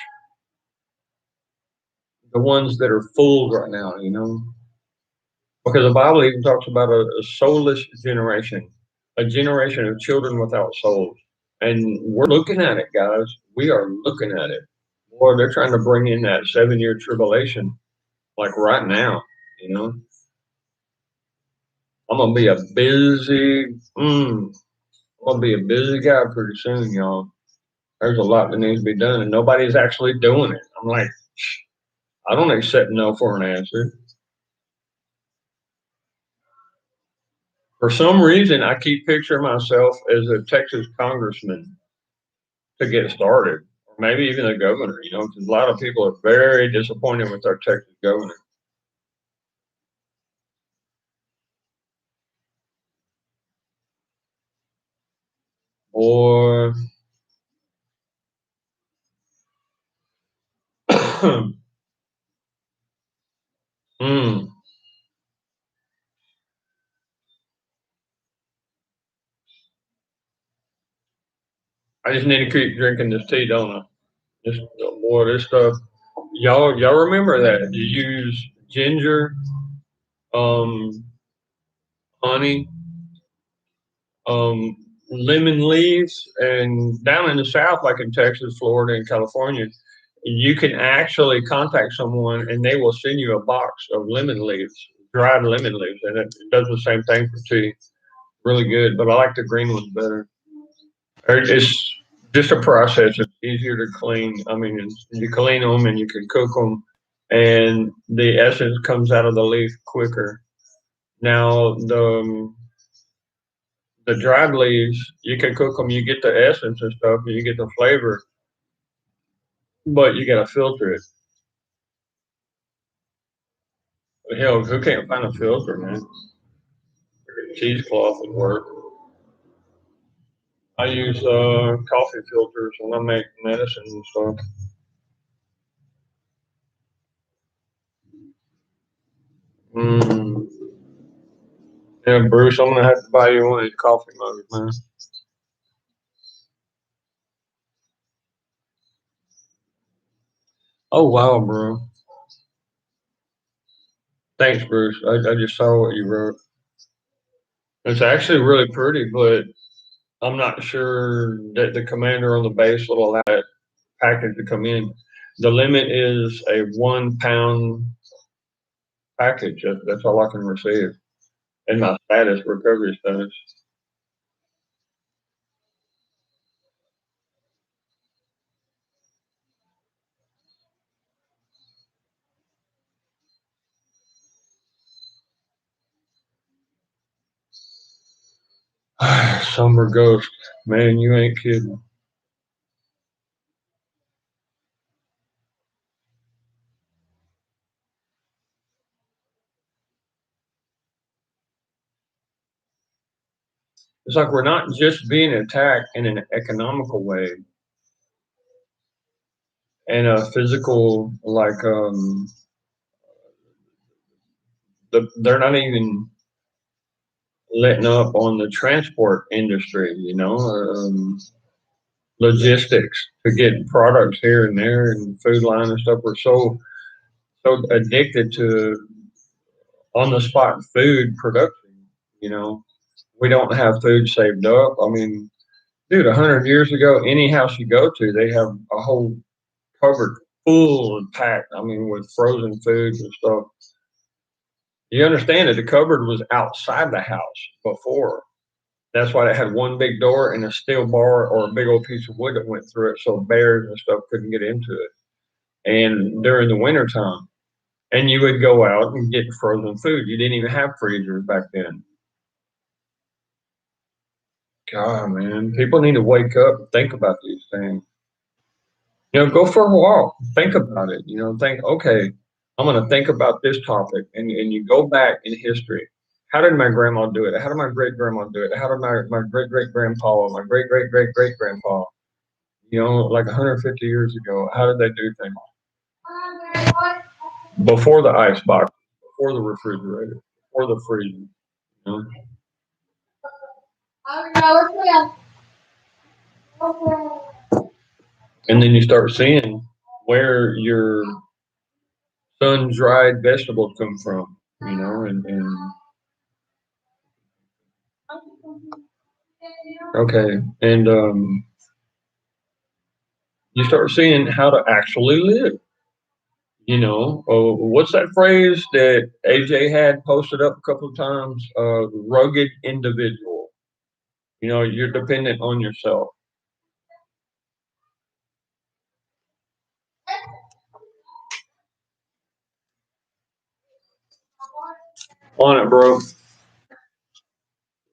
the ones that are fooled right now? You know, because the Bible even talks about a soulless generation, a generation of children without souls. And we're looking at it, guys. We are looking at it. Boy, they're trying to bring in that 7 year tribulation, like right now. You know, I'm gonna be a I'm gonna be a busy guy pretty soon, y'all. There's a lot that needs to be done, and nobody's actually doing it. I'm like, I don't accept no for an answer. For some reason, I keep picturing myself as a Texas congressman to get started, or maybe even a governor. You know, because a lot of people are very disappointed with our Texas governor. Or, mm, I just need to keep drinking this tea, don't I? Just boy, this stuff. Y'all remember that? You use ginger, um, honey, um, lemon leaves, and down in the South, like in Texas, Florida, and California, you can actually contact someone and they will send you a box of lemon leaves, dried lemon leaves, and it does the same thing for tea. Really good, but I like the green ones better. It's just a process. It's easier to clean. I mean, you clean them and you can cook them, and the essence comes out of the leaf quicker. Now, the dried leaves, you can cook them. You get the essence and stuff, and you get the flavor, but you got to filter it. Hell, who can't find a filter, man? Cheesecloth would work. I use coffee filters when I make medicine and stuff. Mm. Yeah, Bruce, I'm gonna have to buy you one of these coffee mugs, man. Oh wow, bro. Thanks, Bruce. I just saw what you wrote. It's actually really pretty, but I'm not sure that the commander on the base will allow that package to come in. The limit is a 1 pound package. That's all I can receive in my status, recovery status. Summer ghost. Man, you ain't kidding. It's like we're not just being attacked in an economical way and a physical, like, they're not even letting up on the transport industry, you know, logistics to get products here and there and food line and stuff. We're so addicted to on the spot food production, you know. We don't have food saved up. I mean, dude, 100 years ago, any house you go to, they have a whole cupboard full and packed. I mean, with frozen foods and stuff. You understand that the cupboard was outside the house before. That's why they had one big door and a steel bar or a big old piece of wood that went through it, so bears and stuff couldn't get into it. And during the wintertime, and you would go out and get frozen food. You didn't even have freezers back then. God, man, people need to wake up and think about these things. Go for a walk. Think about it. Think, okay, I'm going to think about this topic. And you go back in history. How did my grandma do it? How did my great grandma do it? How did my great great grandpa, my great great great great grandpa, like 150 years ago, how did they do things? Before the ice box, before the refrigerator, before the freezer. You And then you start seeing where your sun-dried vegetables come from, and okay, and you start seeing how to actually live. What's that phrase that AJ had posted up a couple of times? Rugged individual. You're dependent on yourself. On it, bro.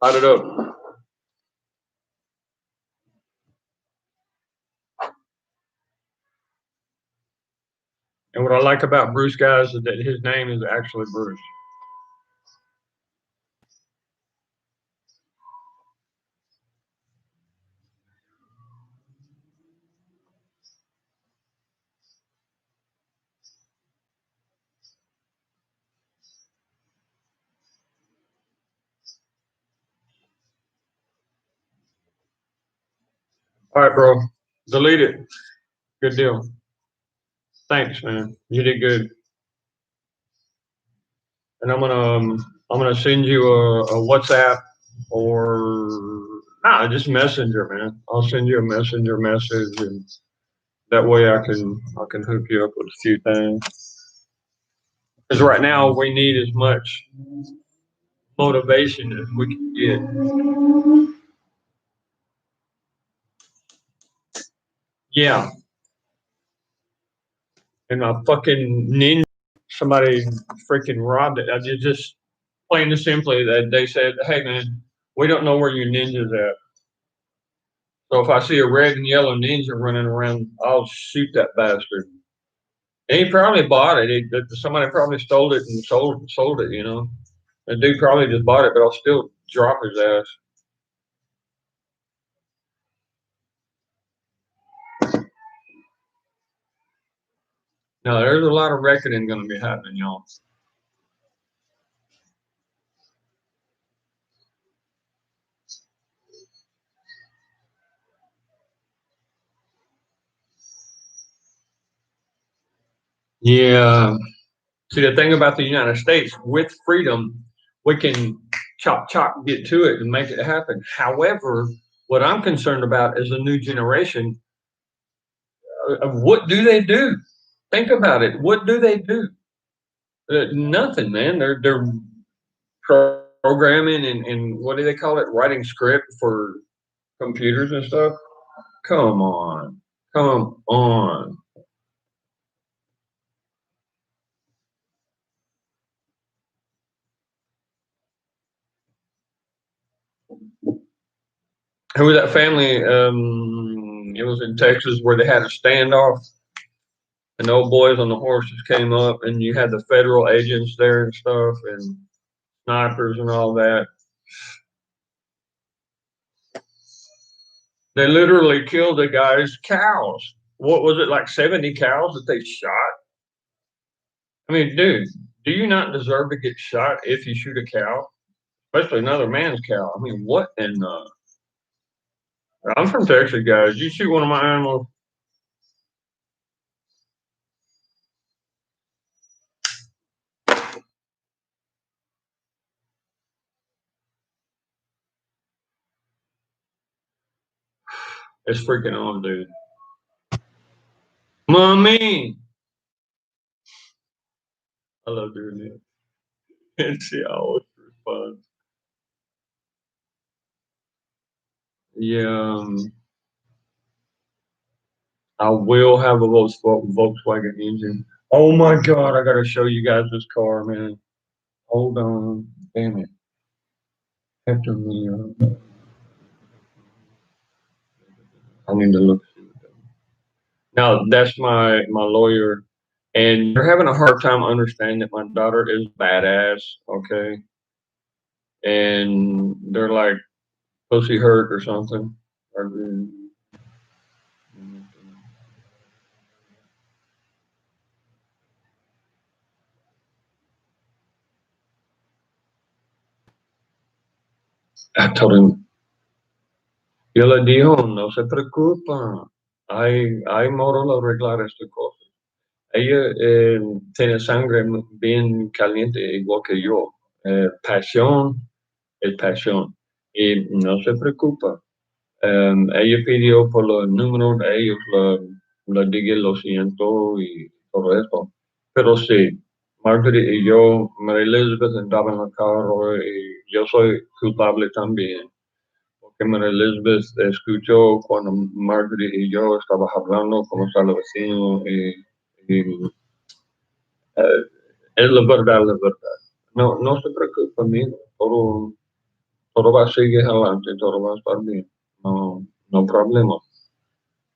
Light it up. And what I like about Bruce, guys, is that his name is actually Bruce. All right, bro. Delete it. Good deal. Thanks, man. You did good. And I'm gonna send you a WhatsApp or nah, just Messenger, man. I'll send you a Messenger message, and that way I can hook you up with a few things. Because right now we need as much motivation as we can get. Yeah, and my fucking ninja, somebody freaking robbed it. I just plain and simply that they said, "Hey man, we don't know where your ninja's at. So if I see a red and yellow ninja running around, I'll shoot that bastard." And he probably bought it. Somebody probably stole it and sold it. The dude probably just bought it, but I'll still drop his ass. No, there's a lot of reckoning going to be happening, y'all. Yeah. See, the thing about the United States, with freedom, we can chop, chop, get to it and make it happen. However, what I'm concerned about is the new generation. What do they do? Think about it. What do they do? Nothing, man. They're programming and what do they call it? Writing script for computers and stuff. Come on, come on. Who was that family? It was in Texas where they had a standoff, and the old boys on the horses came up, and you had the federal agents there and stuff, and snipers and all that. They literally killed a guy's cows. What was it, like 70 cows that they shot? I mean, dude, do you not deserve to get shot if you shoot a cow, especially another man's cow? I mean, what in the? I'm from Texas, guys. You shoot one of my animals, it's freaking on, dude. Mommy, I love doing it. And she always responds. Yeah, I will have a Volkswagen engine. Oh my God, I gotta show you guys this car, man. Hold on. Damn it. Hector Miller. I need to look. Now, that's my lawyer, and they're having a hard time understanding that my daughter is badass, okay? And they're like, pussy hurt or something. Or, I told him, yo le dijo, no se preocupa. Hay modo de arreglar esta cosa. Ella tiene sangre bien caliente, igual que yo. Pasión es pasión. Y no se preocupa. Ella pidió por los números de ellos, le dije lo siento y todo eso. Pero sí, Margaret y yo, María Elizabeth andaba en el carro y yo soy culpable también. Porque María Elizabeth escuchó cuando Margaret y yo estábamos hablando como está el vecino y eh, es la verdad. No, no se preocupe, amigo. Todo va a seguir adelante, todo va a estar bien. No, no problema.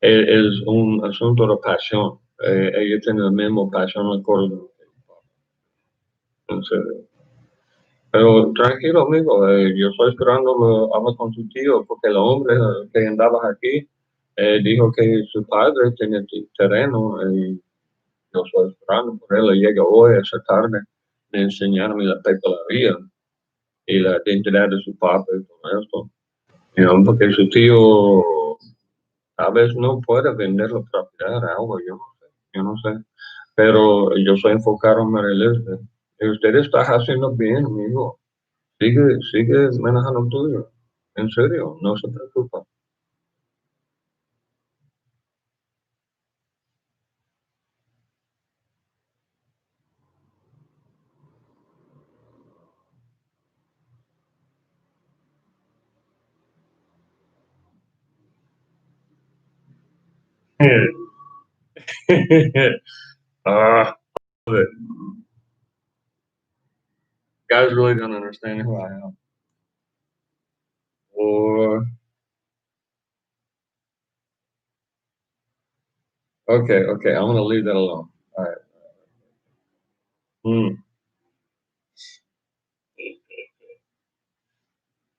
Es un asunto de pasión. Ella tiene la misma pasión por en serio. Pero tranquilo, amigo, yo estoy esperando hablar con su tío, porque el hombre que andaba aquí dijo que su padre tiene terreno y yo estoy esperando por él. Él llega hoy, esa tarde, de enseñarme la papelería y la identidad de su papá y todo esto. You know, porque su tío a veces no puede vender la propiedad, algo, yo no sé. Pero yo soy enfocado en María Elizabeth. Y usted está haciendo bien, amigo. Sigue manejando tuyo. En serio, no se preocupa. Ah, guys really don't understand who I am. Or okay, I'm gonna leave that alone. All right. Hmm.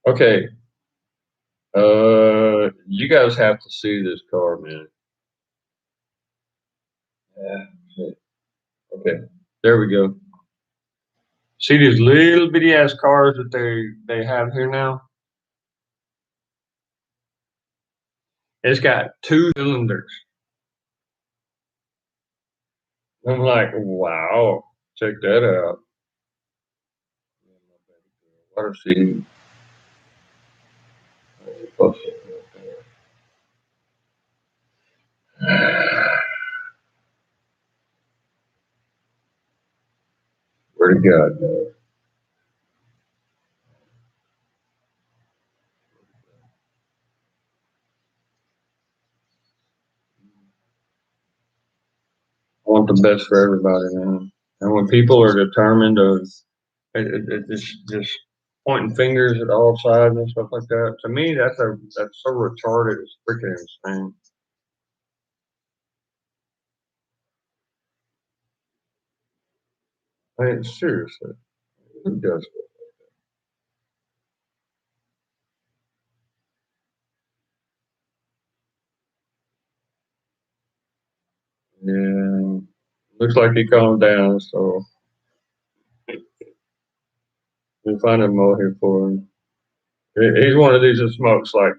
Okay. You guys have to see this car, man. Yeah. Okay. There we go. See these little bitty ass cars that they have here now? It's got two cylinders. I'm like, wow, check that out. Water seat. Where to God? I want the best for everybody, man. And when people are determined of just pointing fingers at all sides and stuff like that, to me that's so retarded. It's freaking insane. I mean, seriously, who does it? Yeah, looks like he calmed down, so we find a more here for him. He's one of these that smokes like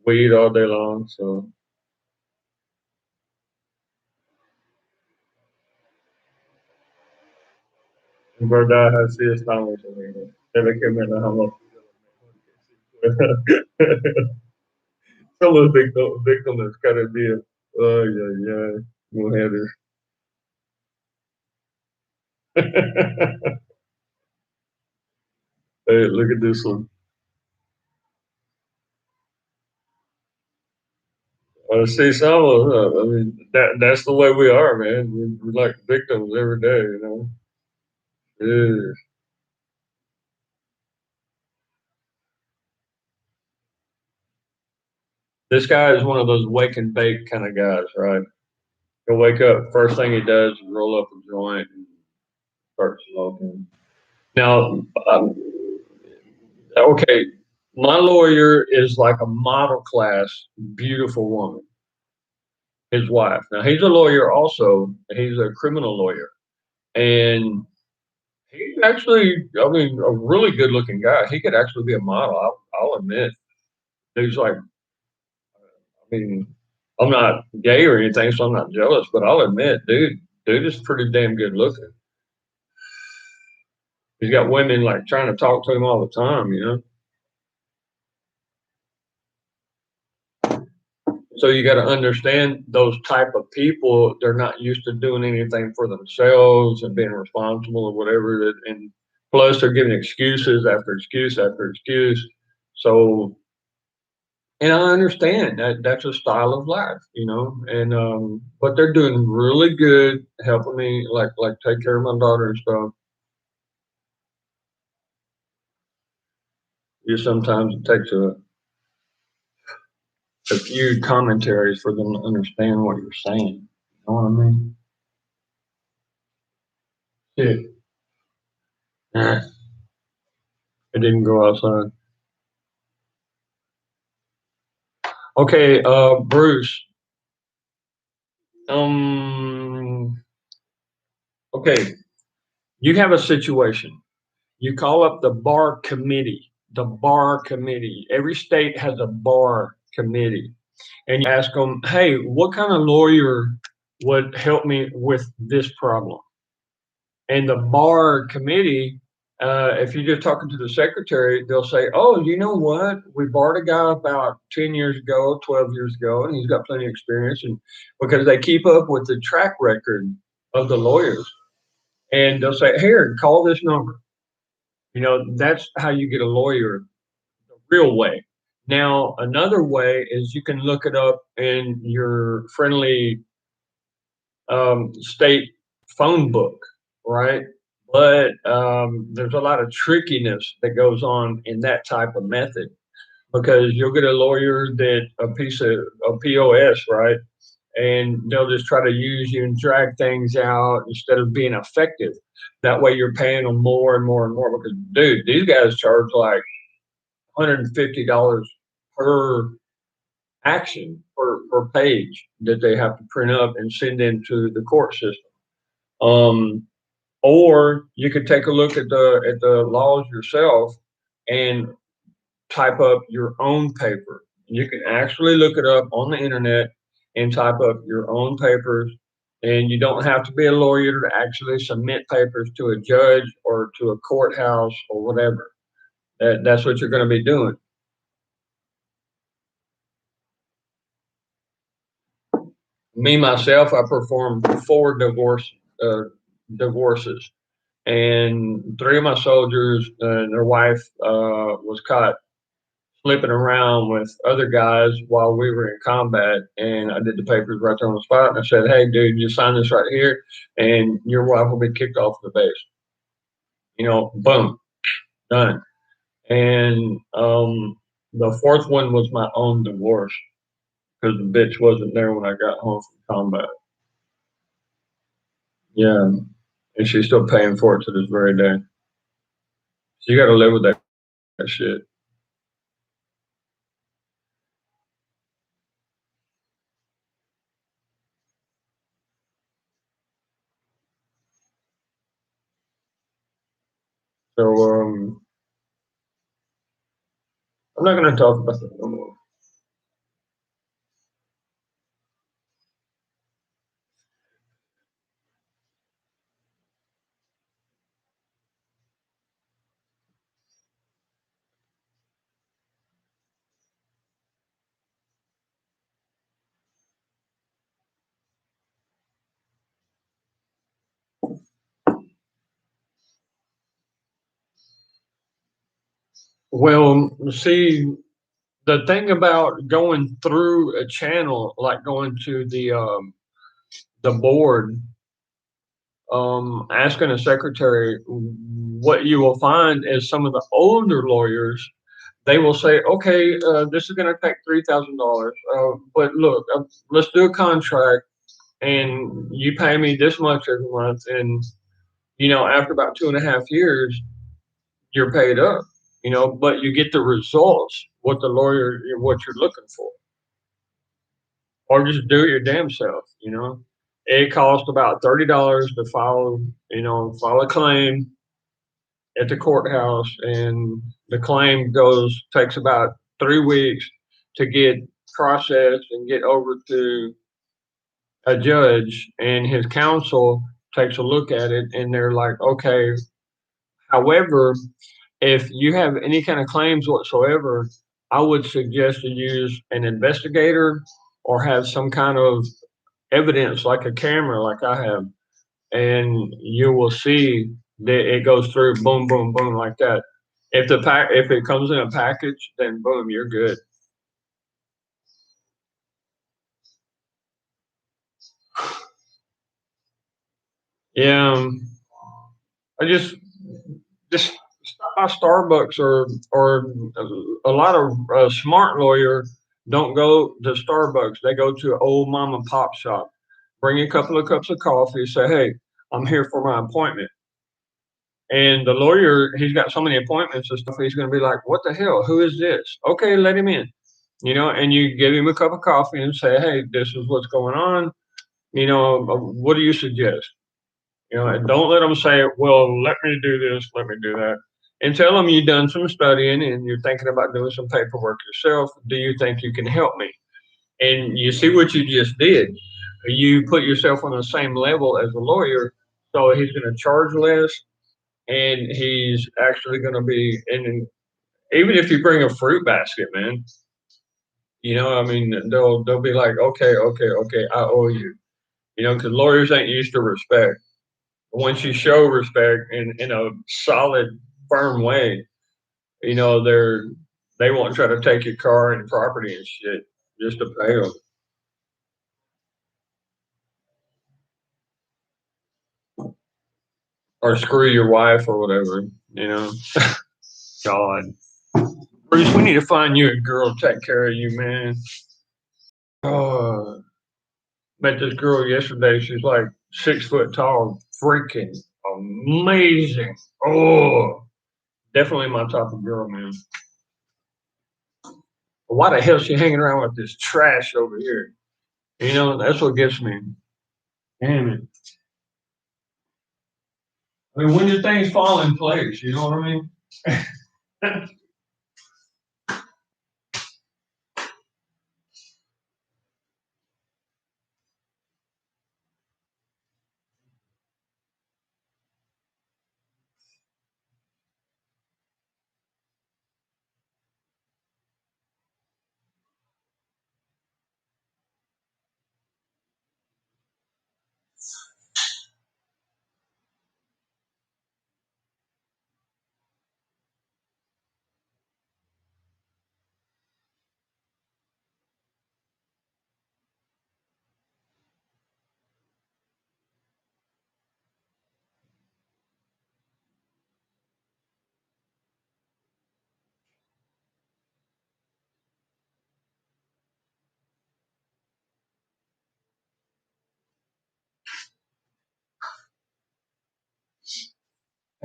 weed all day long, so en verdad así estamos, amigos. Debe que me dejamos. Somos víctimas cada día. Ay, ay, ay, mujeres. Hey, look at this one. See, some of us, I mean, that's the way we are, man. We're like victims every day, you know. Yeah. This guy is one of those wake and bake kind of guys, right? He'll wake up, first thing he does is roll up a joint and start smoking. Now, okay, my lawyer is like a model class, beautiful woman, his wife. Now, he's a lawyer also, he's a criminal lawyer. And he's actually, I mean, a really good looking guy. He could actually be a model, I'll admit. He's like, I mean, I'm not gay or anything, so I'm not jealous, but I'll admit, dude is pretty damn good looking. He's got women like trying to talk to him all the time, you know. So you got to understand those type of people. They're not used to doing anything for themselves and being responsible or whatever. And plus, they're giving excuses after excuse after excuse. So, and I understand that that's a style of life, you know. And but they're doing really good helping me, like take care of my daughter and stuff. You sometimes it takes a few commentaries for them to understand what you're saying. You know what I mean? Yeah. Nah, it didn't go outside. Okay, Bruce. Um, okay, you have a situation. You call up the bar committee. The bar committee. Every state has a bar committee, and you ask them, "Hey, what kind of lawyer would help me with this problem?" And the bar committee, if you're just talking to the secretary, they'll say, "Oh, you know what? We barred a guy about 10 years ago, 12 years ago, and he's got plenty of experience." And because they keep up with the track record of the lawyers, and they'll say, "Here, call this number." You know, that's how you get a lawyer the real way. Now, another way is you can look it up in your friendly state phone book, right? But there's a lot of trickiness that goes on in that type of method because you'll get a lawyer that a piece of a POS, right? And they'll just try to use you and drag things out instead of being effective. That way you're paying them more and more and more because, dude, these guys charge like $150 per action per page that they have to print up and send into the court system. Um, or you could take a look at the laws yourself and type up your own paper. You can actually look it up on the internet and type up your own papers. And you don't have to be a lawyer to actually submit papers to a judge or to a courthouse or whatever. That's what you're going to be doing. Me myself, I performed four uh, divorces, and three of my soldiers and their wife was caught flipping around with other guys while we were in combat. And I did the papers right there on the spot. And I said, "Hey, dude, you sign this right here, and your wife will be kicked off the base." You know, boom, done. And the fourth one was my own divorce because the bitch wasn't there when I got home from combat. Yeah, and she's still paying for it to this very day. So you got to live with that shit. So I'm not going to talk about that no more. Well, see, the thing about going through a channel, like going to the board, asking a secretary, what you will find is some of the older lawyers, they will say, okay, this is going to take $3,000, but look, let's do a contract, and you pay me this much every month, and after about 2.5 years, you're paid up. But you get the results, what you're looking for, or just do it your damn self. It costs about $30 to file a claim at the courthouse, and the claim takes about 3 weeks to get processed and get over to a judge, and his counsel takes a look at it, and they're like, okay. However, if you have any kind of claims whatsoever, I would suggest to use an investigator or have some kind of evidence like a camera, like I have, and you will see that it goes through boom, boom, boom like that. If it comes in a package, then boom, you're good. Yeah, I just stop by Starbucks, or a lot of smart lawyers don't go to Starbucks. They go to an old mom and pop shop, bring a couple of cups of coffee, say, "Hey, I'm here for my appointment." And the lawyer, he's got so many appointments and stuff. He's going to be like, "What the hell? Who is this?" Okay, let him in. And you give him a cup of coffee and say, "Hey, this is what's going on. What do you suggest?" And don't let them say, well, let me do this, let me do that. And tell them you've done some studying and you're thinking about doing some paperwork yourself. Do you think you can help me? And you see what you just did. You put yourself on the same level as a lawyer, so he's going to charge less, and he's actually going to be, and even if you bring a fruit basket, man, I mean, they'll be like, okay, okay, okay, I owe you, because lawyers ain't used to respect. Once you show respect in a solid, firm way, they won't try to take your car and property and shit just to pay them. Or screw your wife or whatever, you know. God. Bruce, we need to find you a girl to take care of you, man. Oh, met this girl yesterday. She's like 6 foot tall, freaking amazing. Oh, definitely my type of girl, man. Why the hell is she hanging around with this trash over here? That's what gets me. Damn it. I mean, when do things fall in place? You know what I mean?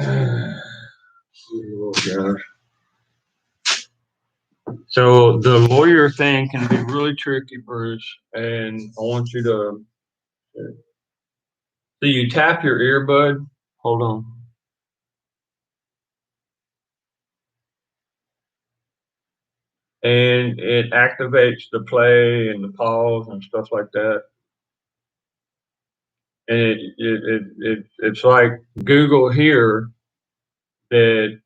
Oh, gosh. So the lawyer thing can be really tricky, Bruce, and I want you to. So you tap your earbud. Hold on. And it activates the play and the pause and stuff like that. And it's like Google here that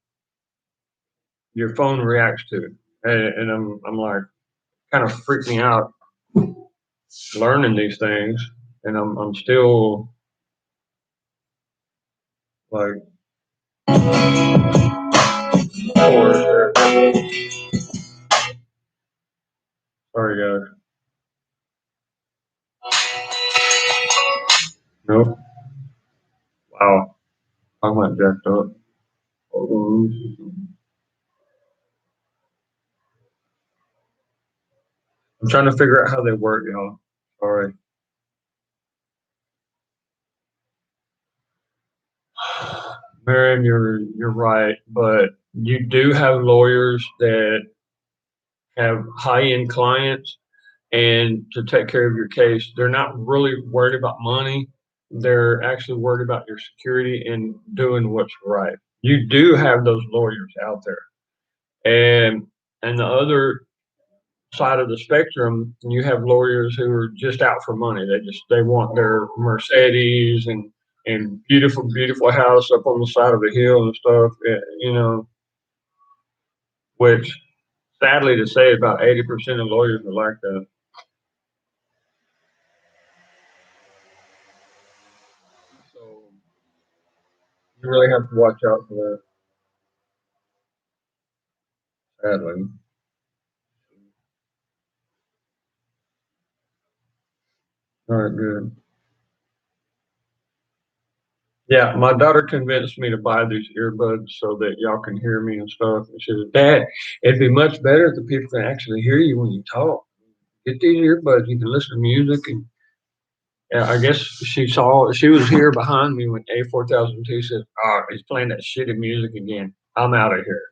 your phone reacts to it. And I'm like, kind of freaked me out learning these things, and I'm still like, Sorry, guys. Nope. Wow. I went jacked up. Oh, I'm trying to figure out how they work, y'all. Sorry. Miriam, you're right, but you do have lawyers that have high end clients, and to take care of your case, they're not really worried about money. They're actually worried about your security and doing what's right. You do have those lawyers out there, and the other side of the spectrum, you have lawyers who are just out for money. They want their Mercedes and beautiful house up on the side of a hill and stuff. You know, which sadly to say, about 80% of lawyers are like that. So you really have to watch out for that. Sadly. All right, good. Yeah, my daughter convinced me to buy these earbuds so that y'all can hear me and stuff. And she said, "Dad, it'd be much better if the people can actually hear you when you talk. Get these earbuds, you can listen to music." And yeah, I guess she was here behind me when A4002 said, "Oh, he's playing that shitty music again. I'm out of here."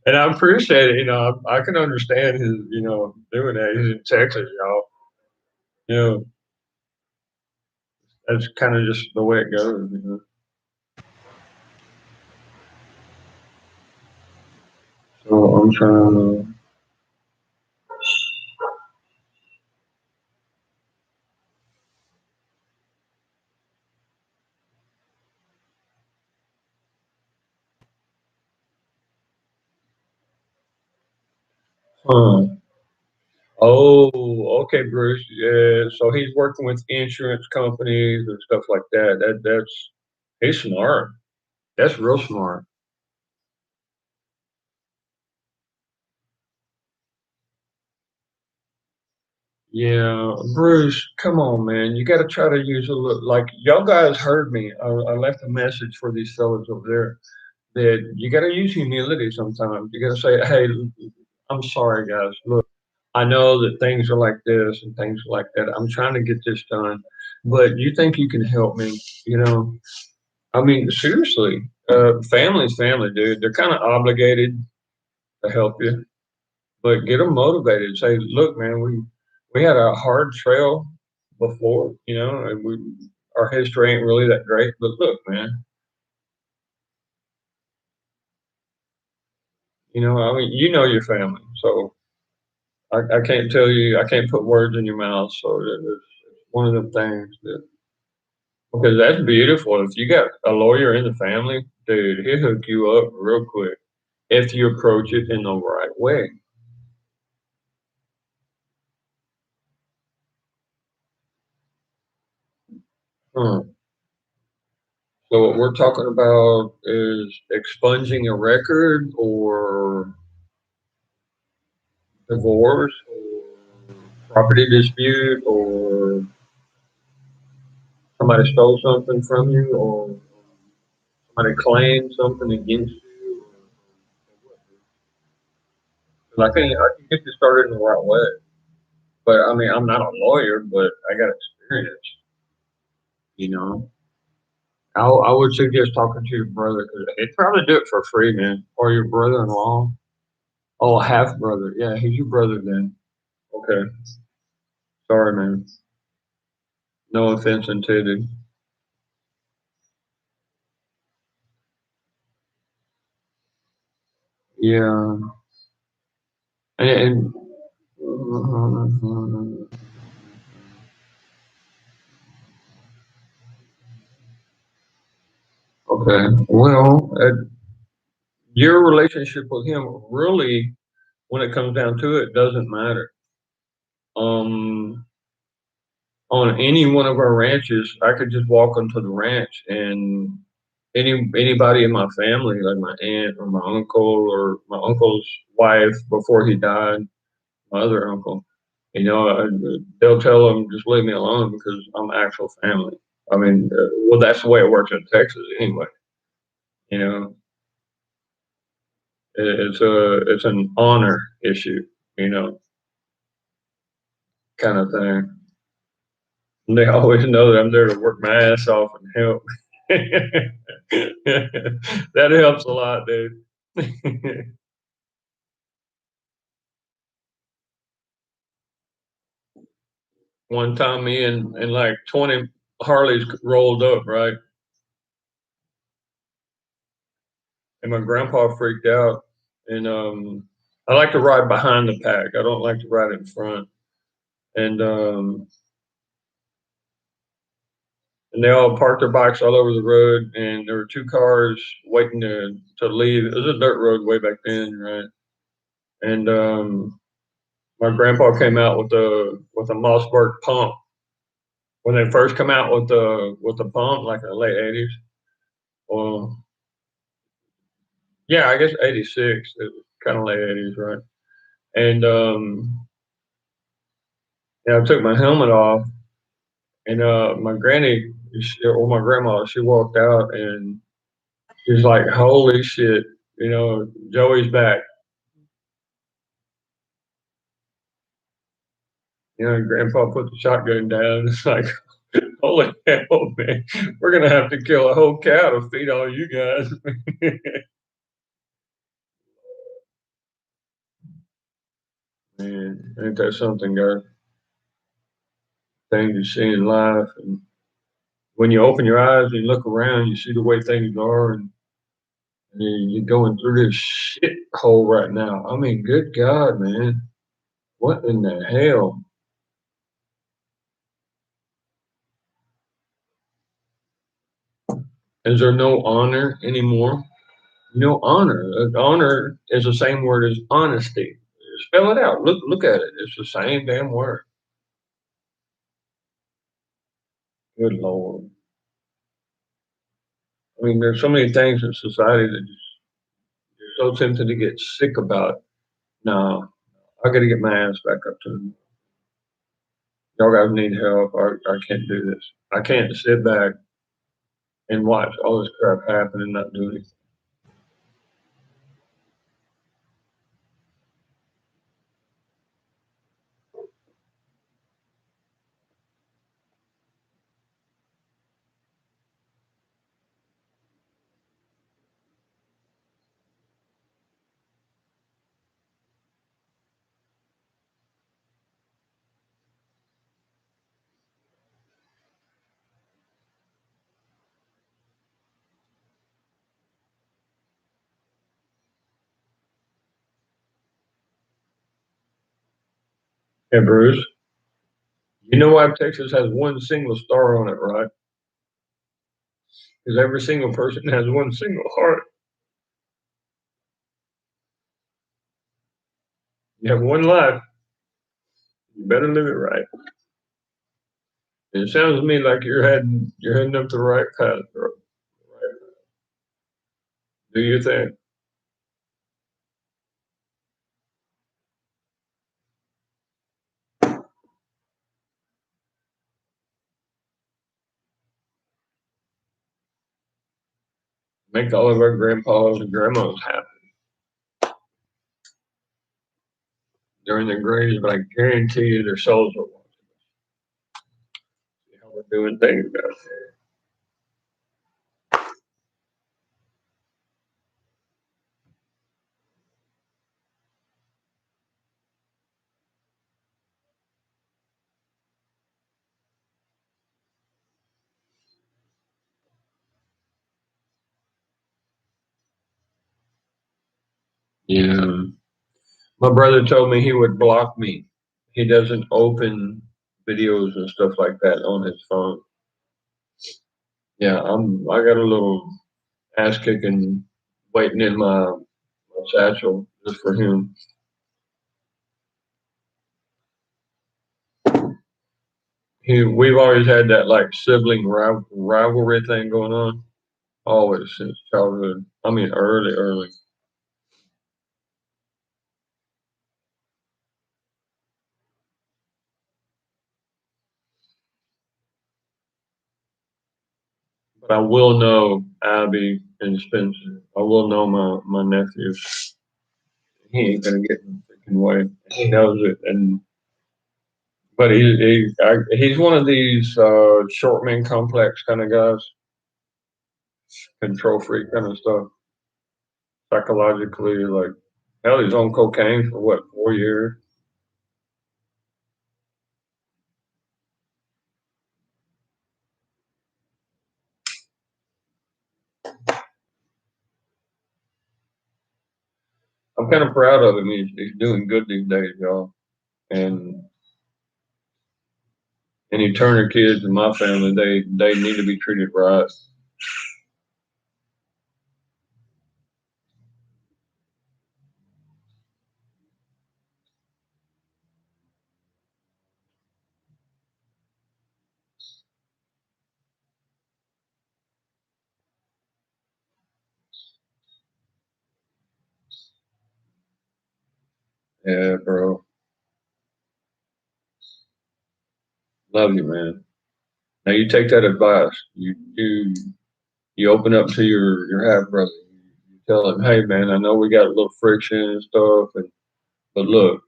And I appreciate it. I can understand his, doing that. He's in Texas, y'all. You know, that's kind of just the way it goes. So I'm trying to. Huh. Oh, okay, Bruce. Yeah, so he's working with insurance companies and stuff like that. That's he's smart. That's real smart. Yeah, Bruce, come on, man. You got to try to use a little. Like y'all guys heard me. I left a message for these fellas over there that you got to use humility sometimes. You got to say, "Hey, I'm sorry, guys. Look, I know that things are like this and things are like that. I'm trying to get this done, but you think you can help me? You know, I mean, seriously, family's family, dude. They're kind of obligated to help you, but get them motivated. Say, look, man, we had a hard trail before, and our history ain't really that great. But look, man, I mean, you know your family, so I can't tell you, I can't put words in your mouth. So it's one of the things that because that's beautiful. If you got a lawyer in the family, dude, he'll hook you up real quick if you approach it in the right way. Hmm. So what we're talking about is expunging a record or divorce or property dispute or somebody stole something from you or somebody claimed something against you. 'Cause I can get you started in the right way. But I mean, I'm not a lawyer, but I got experience, you know. I would suggest talking to your brother because he'd probably do it for free, man. Or your brother-in-law. Oh, half brother. Yeah, he's your brother then. Okay. Sorry, man. No offense intended. Yeah. And okay. Well, your relationship with him really, when it comes down to it, doesn't matter. Um, on any one of our ranches, I could just walk onto the ranch and anybody in my family, like my aunt or my uncle or my uncle's wife before he died, my other uncle, they'll tell them just leave me alone because I'm actual family. I mean, well, that's the way it works in Texas anyway. You know, it's an honor issue, kind of thing. And they always know that I'm there to work my ass off and help. That helps a lot, dude. One time, me and like 20 Harleys rolled up, right? And my grandpa freaked out. And I like to ride behind the pack. I don't like to ride in front. And and they all parked their bikes all over the road, and there were two cars waiting to leave. It was a dirt road way back then, right? And my grandpa came out with a Mossberg pump when they first come out with the pump, like in the late '80s. Well, yeah, I guess '86, kind of late '80s, right? And yeah, I took my helmet off, and my granny or my grandma, she walked out, and she's like, "Holy shit, Joey's back." Grandpa put the shotgun down. It's like, holy hell, man, we're gonna have to kill a whole cow to feed all you guys. Man, ain't that something, guys? Things you see in life, and when you open your eyes and you look around, you see the way things are, and you're going through this shit hole right now. I mean, good God, man, what in the hell? Is there no honor anymore? No honor. Honor is the same word as honesty. Spell it out. Look at it. It's the same damn word. Good Lord. I mean, there's so many things in society that you're so tempted to get sick about. No, I got to get my ass back up to them. Y'all guys need help. I can't do this. I can't sit back and watch all this crap happen and not do anything. Hey, Bruce, you know why Texas has one single star on it, right? Because every single person has one single heart. You have one life. You better live it right. And it sounds to me like you're heading up the right path, bro. Right. Do your thing. Make all of our grandpas and grandmas happy during their graves, but I guarantee you their souls are watching how we're doing things out there. Yeah. My brother told me he would block me. He doesn't open videos and stuff like that on his phone. Yeah, I got a little ass kicking waiting in my satchel just for him. We've always had that like sibling rivalry thing going on. always since childhood. I mean, early, early. But I will know Abby and Spencer. I will know my nephews. He ain't gonna get in the freaking way. He knows it, and but he's one of these short man complex kind of guys, control freak kind of stuff. Psychologically, like hell, he's on cocaine for what 4 years. I'm kind of proud of him. He's doing good these days, y'all. And any Turner kids in my family, they need to be treated right. Yeah, bro. Love you, man. Now you take that advice. You open up to your half brother. You tell him, hey man, I know we got a little friction and stuff, but look,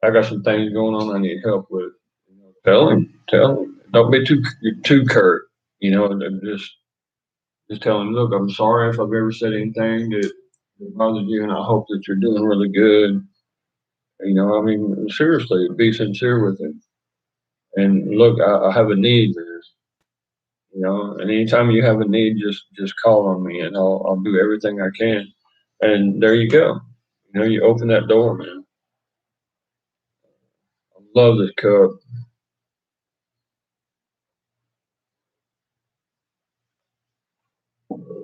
I got some things going on I need help with. Tell him. Don't be too curt. And just tell him, look, I'm sorry if I've ever said anything that bothered you, and I hope that you're doing really good. I mean, seriously, be sincere with him. And look, I have a need, man. And anytime you have a need, just call on me, and I'll do everything I can. And there you go. You open that door, man. I love this cup.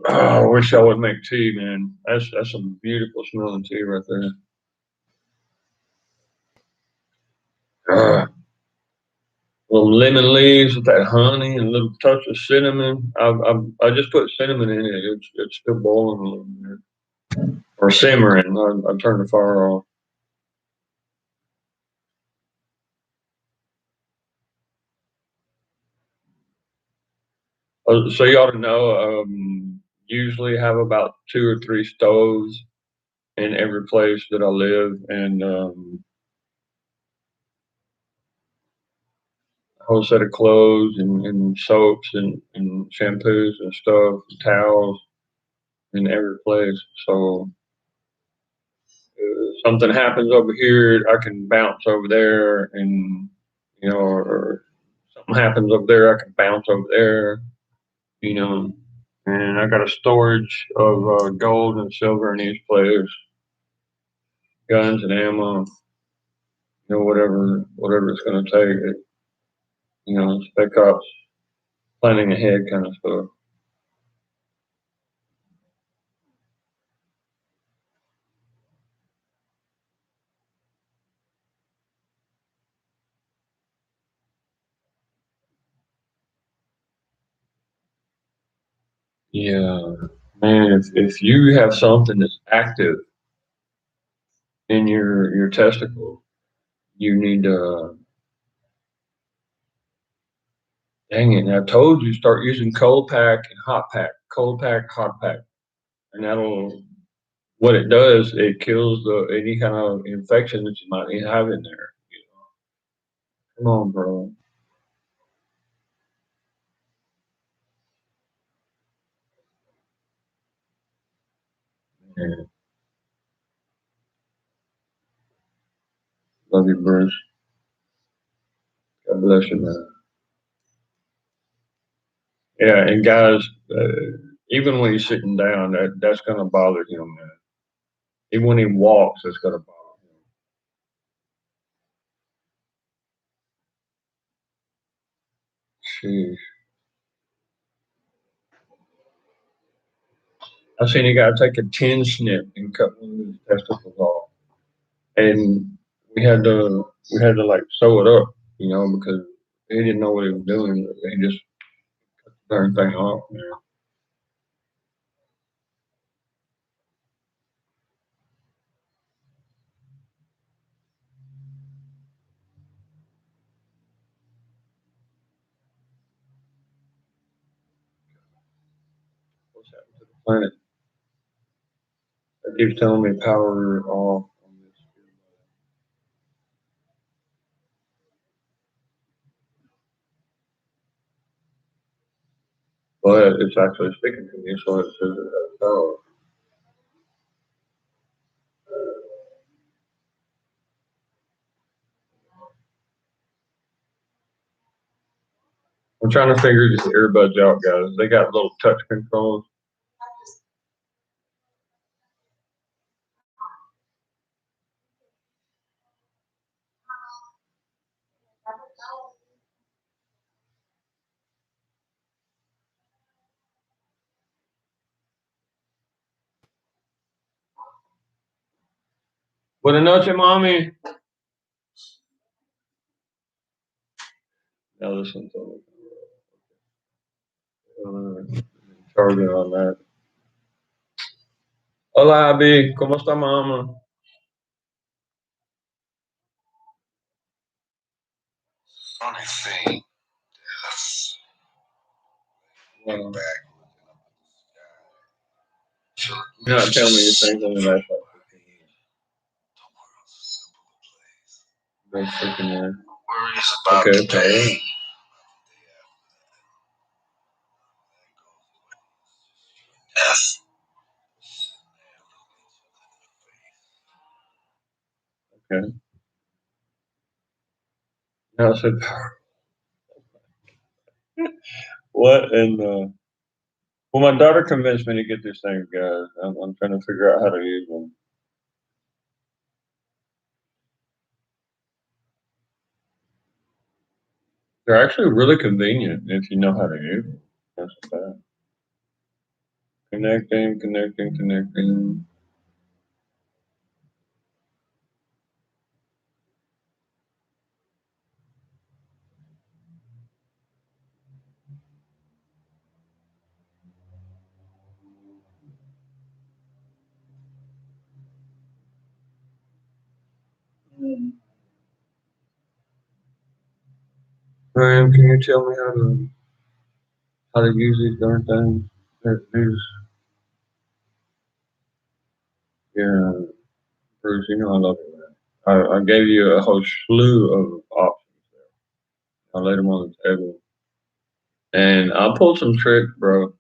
Oh, I wish I would make tea, man. That's some beautiful smelling tea right there. Ah, little lemon leaves with that honey and a little touch of cinnamon. I just put cinnamon in it. It's still boiling a little bit or simmering. I turned the fire off. So you ought to know. Usually have about 2 or 3 stoves in every place that I live, and a whole set of clothes and soaps and shampoos and stuff, and towels in every place. So something happens over here, I can bounce over there, and or something happens over there, I can bounce over there. You know, and I got a storage of gold and silver in each place, guns and ammo, whatever it's going to take. Spec ops, planning ahead kind of stuff. Yeah, man. If you have something that's active in your testicle, you need to. Dang it! I told you start using cold pack and hot pack. Cold pack, hot pack, and that'll. What it does, it kills any kind of infection that you might have in there. Come on, bro. Yeah, love you, Bruce. God bless you, man. Yeah, and guys, even when he's sitting down, that's gonna bother him, man. Even when he walks, it's gonna bother him. Jeez. I seen a guy take a tin snip and cut one of his testicles off, and we had to like sew it up, because he didn't know what he was doing. He just cut the darn thing off. what's happened to the planet. It keeps telling me power off on this. But it's actually speaking to me, so it says it has power. I'm trying to figure these earbuds out, guys. They got little touch controls. Buenas noches, mommy. Now listen to me. Charging on that. Hola, Abby. ¿Cómo está, mama? Funny thing. Yes. Wow. Back. You're not telling me these things on the last like 15 minutes. That's freaking weird. Worries about Okay, today. Death. Okay. Now I said power. What in the? Well, my daughter convinced me to get these things, guys. I'm trying to figure out how to use them. They're actually really convenient if you know how to use them. That's bad. Connecting. Graham, can you tell me how to use these darn things? These, yeah, Bruce, you know I love you, man. I gave you a whole slew of options there. I laid them on the table, and I pulled some tricks, bro,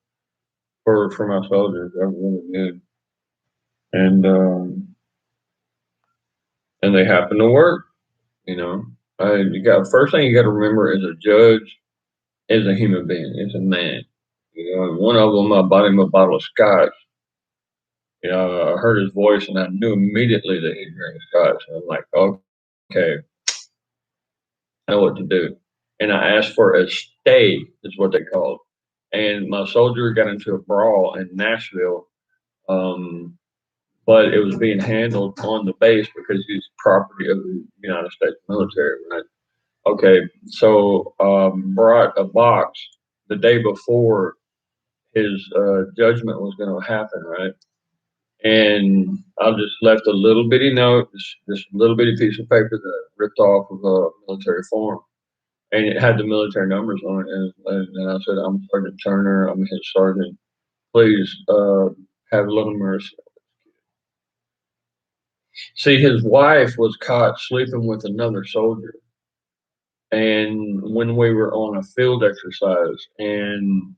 for my soldiers. I really did, and and they happen to work. You know, you got first thing you got to remember is a judge is a human being. It's a man. You know, one of them, I bought him a bottle of scotch. You know, I heard his voice and I knew immediately that he drank scotch. And I'm like, okay, I know what to do. And I asked for a stay, is what they called. And my soldier got into a brawl in Nashville, um, but it was being handled on the base because he's property of the United States military, right? Okay, so brought a box the day before his judgment was going to happen, right? And I just left a little bitty note, just a little bitty piece of paper that I ripped off of a military form, and it had the military numbers on it. And I said, "I'm Sergeant Turner. I'm his sergeant. Please have a little mercy." See, his wife was caught sleeping with another soldier, and when we were on a field exercise, and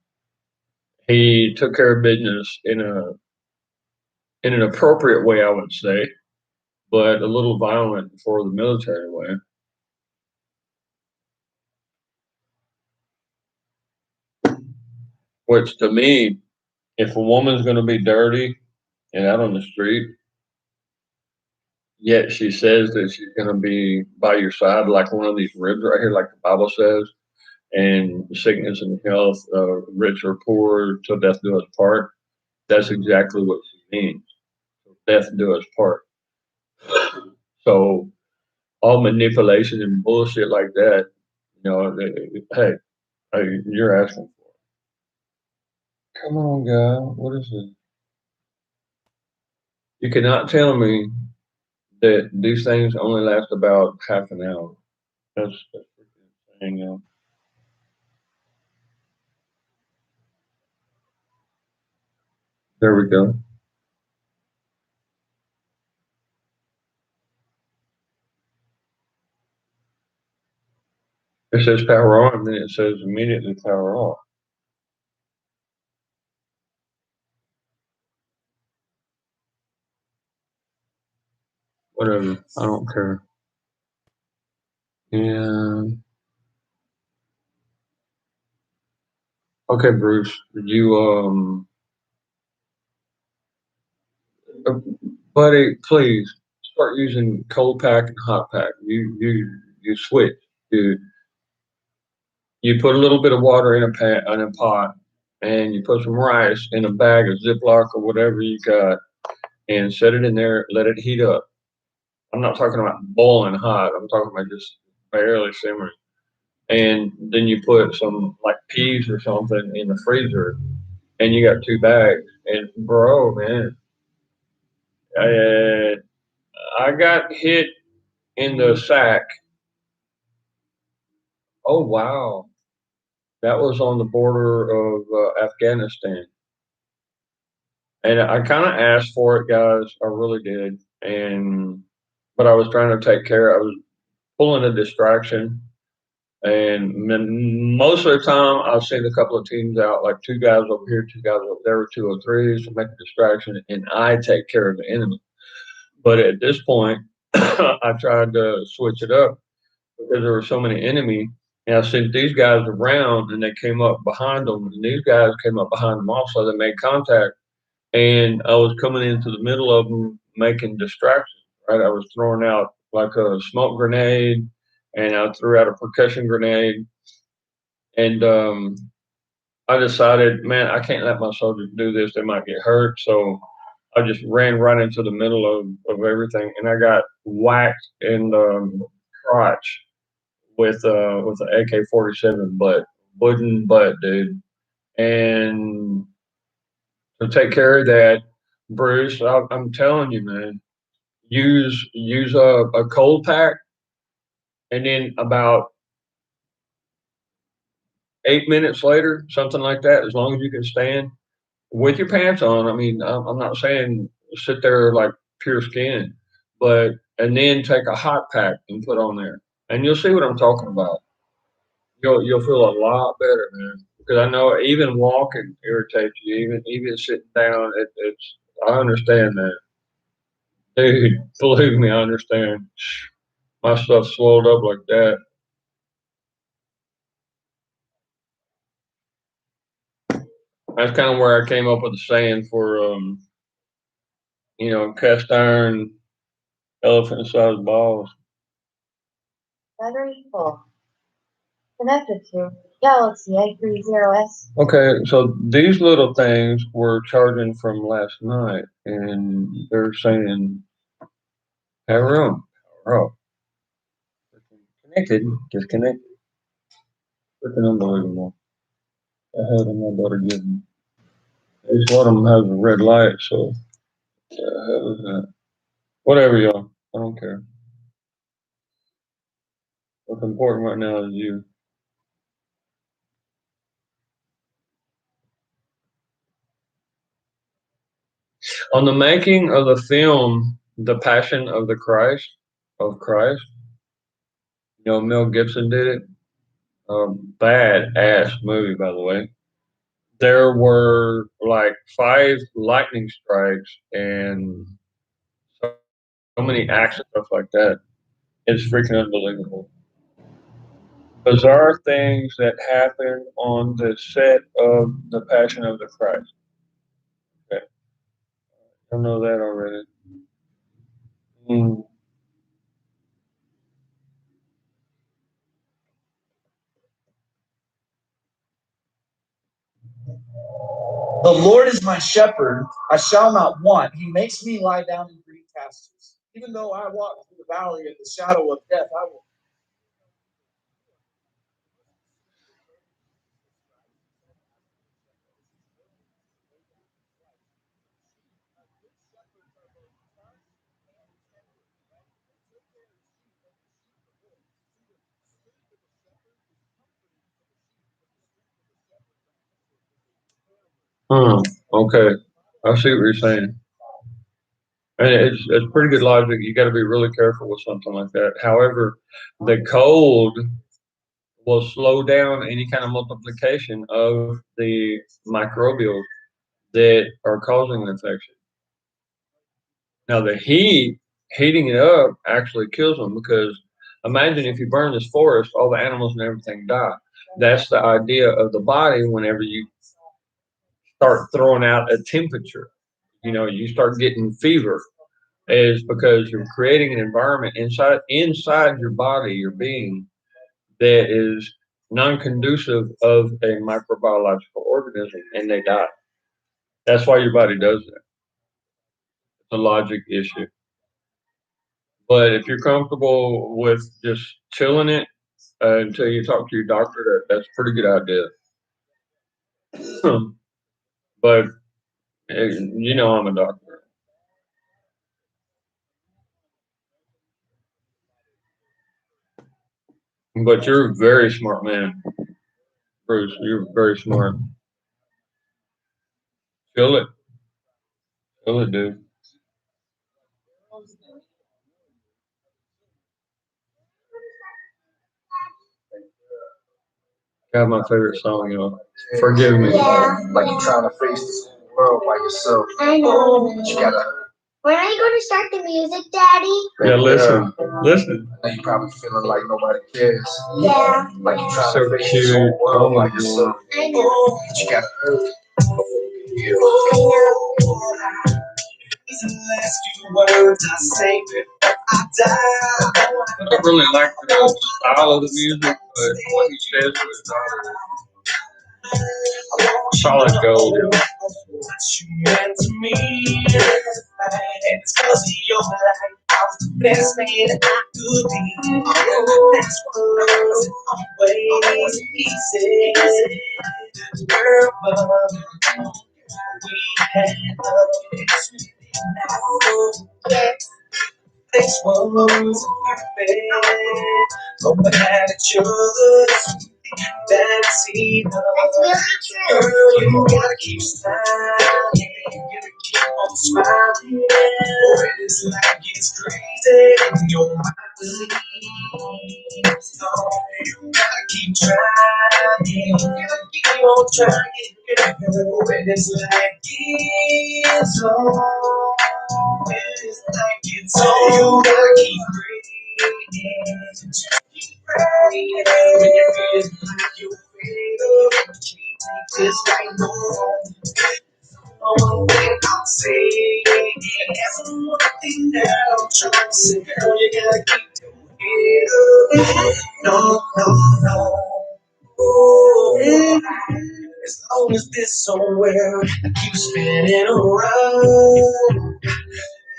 he took care of business in an appropriate way, I would say, but a little violent for the military way. Which to me, if a woman's going to be dirty and out on the street, yet she says that she's going to be by your side, like one of these ribs right here, like the Bible says, and sickness and health, rich or poor, till death do us part. That's exactly what she means. Death do us part. So all manipulation and bullshit like that, you know, hey, you're asking for it. Come on, guy. What is it? You cannot tell me that these things only last about half an hour. That's freaking insane, you know. There we go. It says power on, and then it says immediately power off. Whatever. I don't care. And okay, Bruce, buddy, please start using cold pack and hot pack. You switch. You you put a little bit of water in a pot, and you put some rice in a bag of Ziploc or whatever you got, and set it in there. Let it heat up. I'm not talking about boiling hot. I'm talking about just barely simmering. And then you put some like peas or something in the freezer, and you got 2 bags. And bro, man, I got hit in the sack. Oh wow, that was on the border of Afghanistan, and I kind of asked for it, guys. I really did, and but I was trying to take care. I was pulling a distraction. And most of the time, I've seen a couple of teams out, like 2 guys over here, 2 guys over there, 2 or 3s to make a distraction, and I take care of the enemy. But at this point, I tried to switch it up because there were so many enemy. And I sent these guys around, and they came up behind them, and these guys came up behind them also. They made contact, and I was coming into the middle of them, making distractions. Right, I was throwing out like a smoke grenade, and I threw out a percussion grenade, and I decided, man, I can't let my soldiers do this. They might get hurt. So I just ran right into the middle of everything, and I got whacked in the crotch with an AK-47 butt, wooden butt, dude. And to take care of that, Bruce, I'm telling you, man, use a cold pack, and then about 8 minutes later, something like that, as long as you can stand, with your pants on. I mean, I'm not saying sit there like pure skin, but and then take a hot pack and put on there, and you'll see what I'm talking about. You'll feel a lot better, man. Because I know even walking irritates you, even sitting down. It's I understand that, dude. Believe me, I understand. My stuff swelled up like that. That's kind of where I came up with the saying for cast iron elephant-sized balls. Battery full. Connected to Galaxy A30s. Okay, so these little things were charging from last night, and they're saying power on, power off, connected, disconnected. Freaking unbelievable. I had my daughter give me. At least one of them has a red light, so yeah, that was that. Whatever, y'all. I don't care. What's important right now is you. On the making of the film, The Passion of Christ, Mel Gibson did it. Bad ass movie, by the way. There were like 5 lightning strikes and so many acts and stuff like that. It's freaking unbelievable. Bizarre things that happen on the set of The Passion of the Christ. Okay, I know that already. Mm. The Lord is my shepherd, I shall not want. He makes me lie down in green pastures. Even though I walk through the valley of the shadow of death, I will. Okay. I see what you're saying. And it's pretty good logic. You got to be really careful with something like that. However, the cold will slow down any kind of multiplication of the microbials that are causing an infection. Now, the heating it up actually kills them because imagine if you burn this forest, all the animals and everything die. That's the idea of the body whenever you start throwing out a temperature. You start getting fever is because you're creating an environment inside your body, your being, that is non-conducive of a microbiological organism, and they die. That's why your body does that. It's a logic issue. But if you're comfortable with just chilling it until you talk to your doctor, that's a pretty good idea. But I'm a doctor. But you're a very smart man, Bruce. You're very smart. Chill it, dude. Got my favorite song, Forgive Me. Yeah. Like you're trying to face this whole world by yourself. I know. You gotta. When are you going to start the music, Daddy? Yeah, listen. Now you probably feeling like nobody cares. Yeah. Like you're trying So to face cute. this whole Oh world my by yourself. I know. But you gotta hurry. I know. Last few words I say before I die. I don't really like the style of the music, but what he says was solid gold. What you meant to me, and it's 'cause of your life I was the best man I could be. That's what love's always easy, girl. But we had love now. This one's perfect. But at each other's that's enough. That's really true. Girl, you gotta keep smiling. You gotta keep on smiling. Boy, it's like it's crazy in your mind. No, you gotta keep trying. You gotta keep on trying. Girl, when it's like it's on. When it's like it's on. You gotta keep breathing. Just keep breathing. When you feel like you feel, can't take this right no more. One thing I'm saying, there's one thing that I'm trying to say, girl, you gotta keep your head up. No, no, no. Ooh, as long as this somewhere I keep spinning around,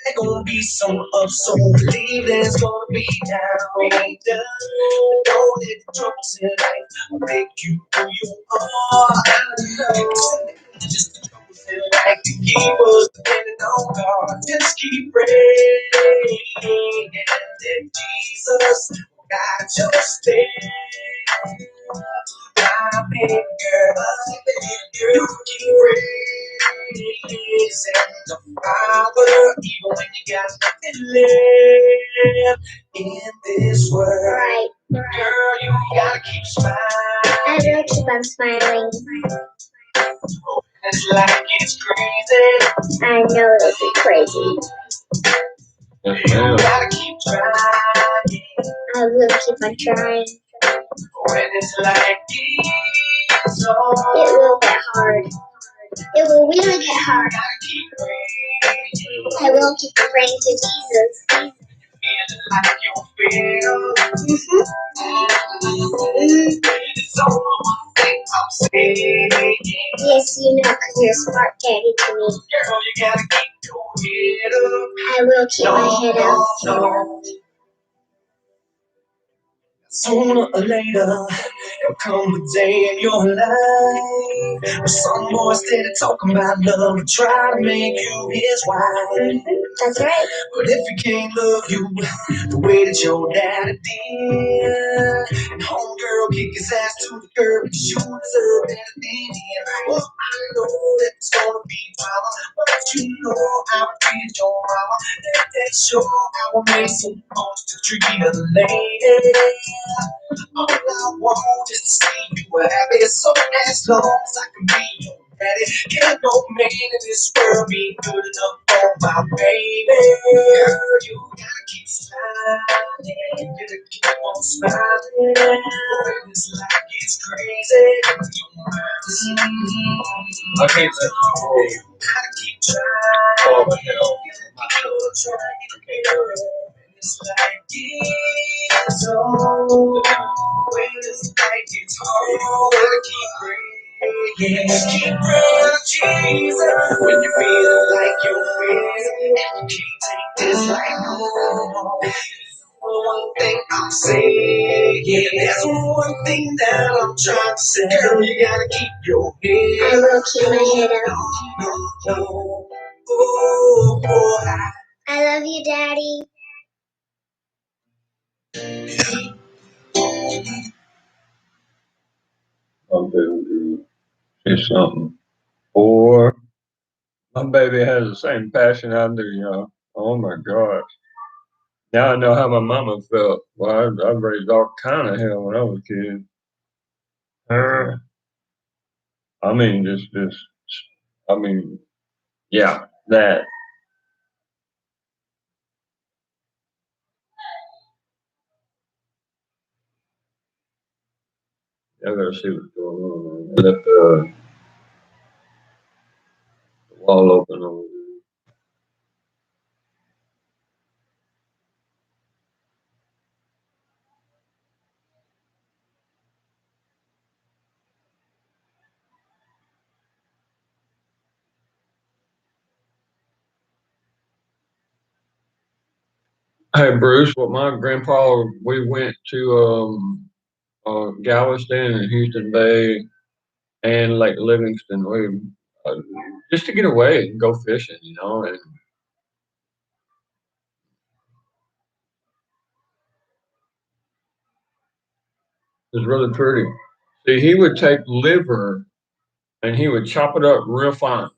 there's gonna be some up, some believe there's gonna be down, ain't done. Don't let the troubles in life make you who you are. I know just the troubles in life to keep us depending on God. Just keep praying and Jesus got your step. My big girl, you keep raising the Father, even when you got nothing left in this world. Right. Girl, you gotta keep smiling. I will keep on smiling. It's like it's crazy. I know it'll be crazy. Yes, You ma'am. gotta keep trying. I will keep on trying. When it's like it's on. It will get hard. It will really get hard. Gotta keep praying. I will keep praying to Jesus. Feeling like you feel. It's all one thing I'm saying. Yes, you know, 'cause you're a smart daddy to me. Girl, you gotta keep your head up. I will keep my head up. No. Sooner or later, there'll come a day in your life where some boy instead of talking about love will try to make you his wife. That's right. But if he can't love you the way that your daddy did, and homegirl kick his ass to the curb, because you deserve better than him. Well, I know that it's gonna be drama, but you know I feed your mama. That's sure I will make some moves to treat a lady. All I want is to see you happy. So as long as I can be your daddy, can't no man in this world be good enough for my baby. Girl, you gotta keep smiling, you gotta keep on smiling. When this life gets crazy, your mind is I can't let you go. you gotta keep trying. Oh, but hell. Keep trying. When this life gets old, when this life gets hard, gotta keep praying. Keep praying, Jesus. When you feel like you're winning and you can't take this life no more. One thing I'm saying, yeah, there's one thing that I'm trying to say. Girl, you gotta keep your head. I will keep my head up. No. Oh, boy. I love you, Daddy. I'm going to say something. Or my baby has the same passion I do, y'all. Oh my gosh. Now I know how my mama felt. Well, I raised all kind of hell when I was a kid. Her, I mean, I mean, yeah, that. I gotta see what's going on. I left the wall open over there. Hey, Bruce, with my grandpa, we went to Galveston and Houston Bay and Lake Livingston. We just to get away and go fishing, and it was really pretty. See, he would take liver and he would chop it up real fine,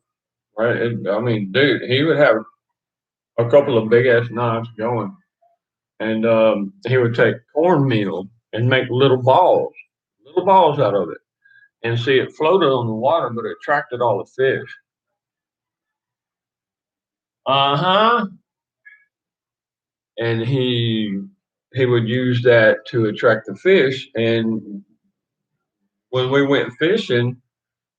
right? I mean, dude, he would have a couple of big ass knives going, and he would take cornmeal and make little balls out of it, and see it floated on the water, but it attracted all the fish. Uh huh. And he would use that to attract the fish. And when we went fishing,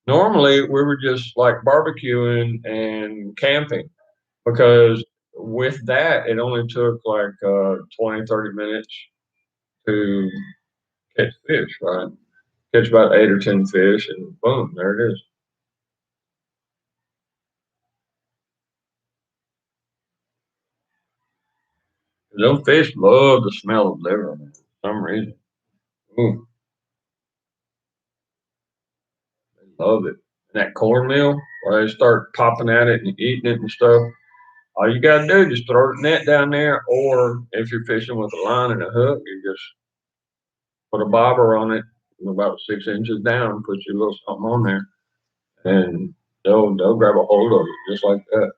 normally we were just like barbecuing and camping because with that it only took like 20-30 minutes to catch fish, right? Catch about 8 or 10 fish and boom, there it is. Those fish love the smell of liver, man, for some reason. Ooh, they love it. And that cornmeal, where they start popping at it and eating it and stuff. All you gotta do is just throw the net down there, or if you're fishing with a line and a hook, you just put a bobber on it about 6 inches down, put your little something on there, and they'll grab a hold of it just like that.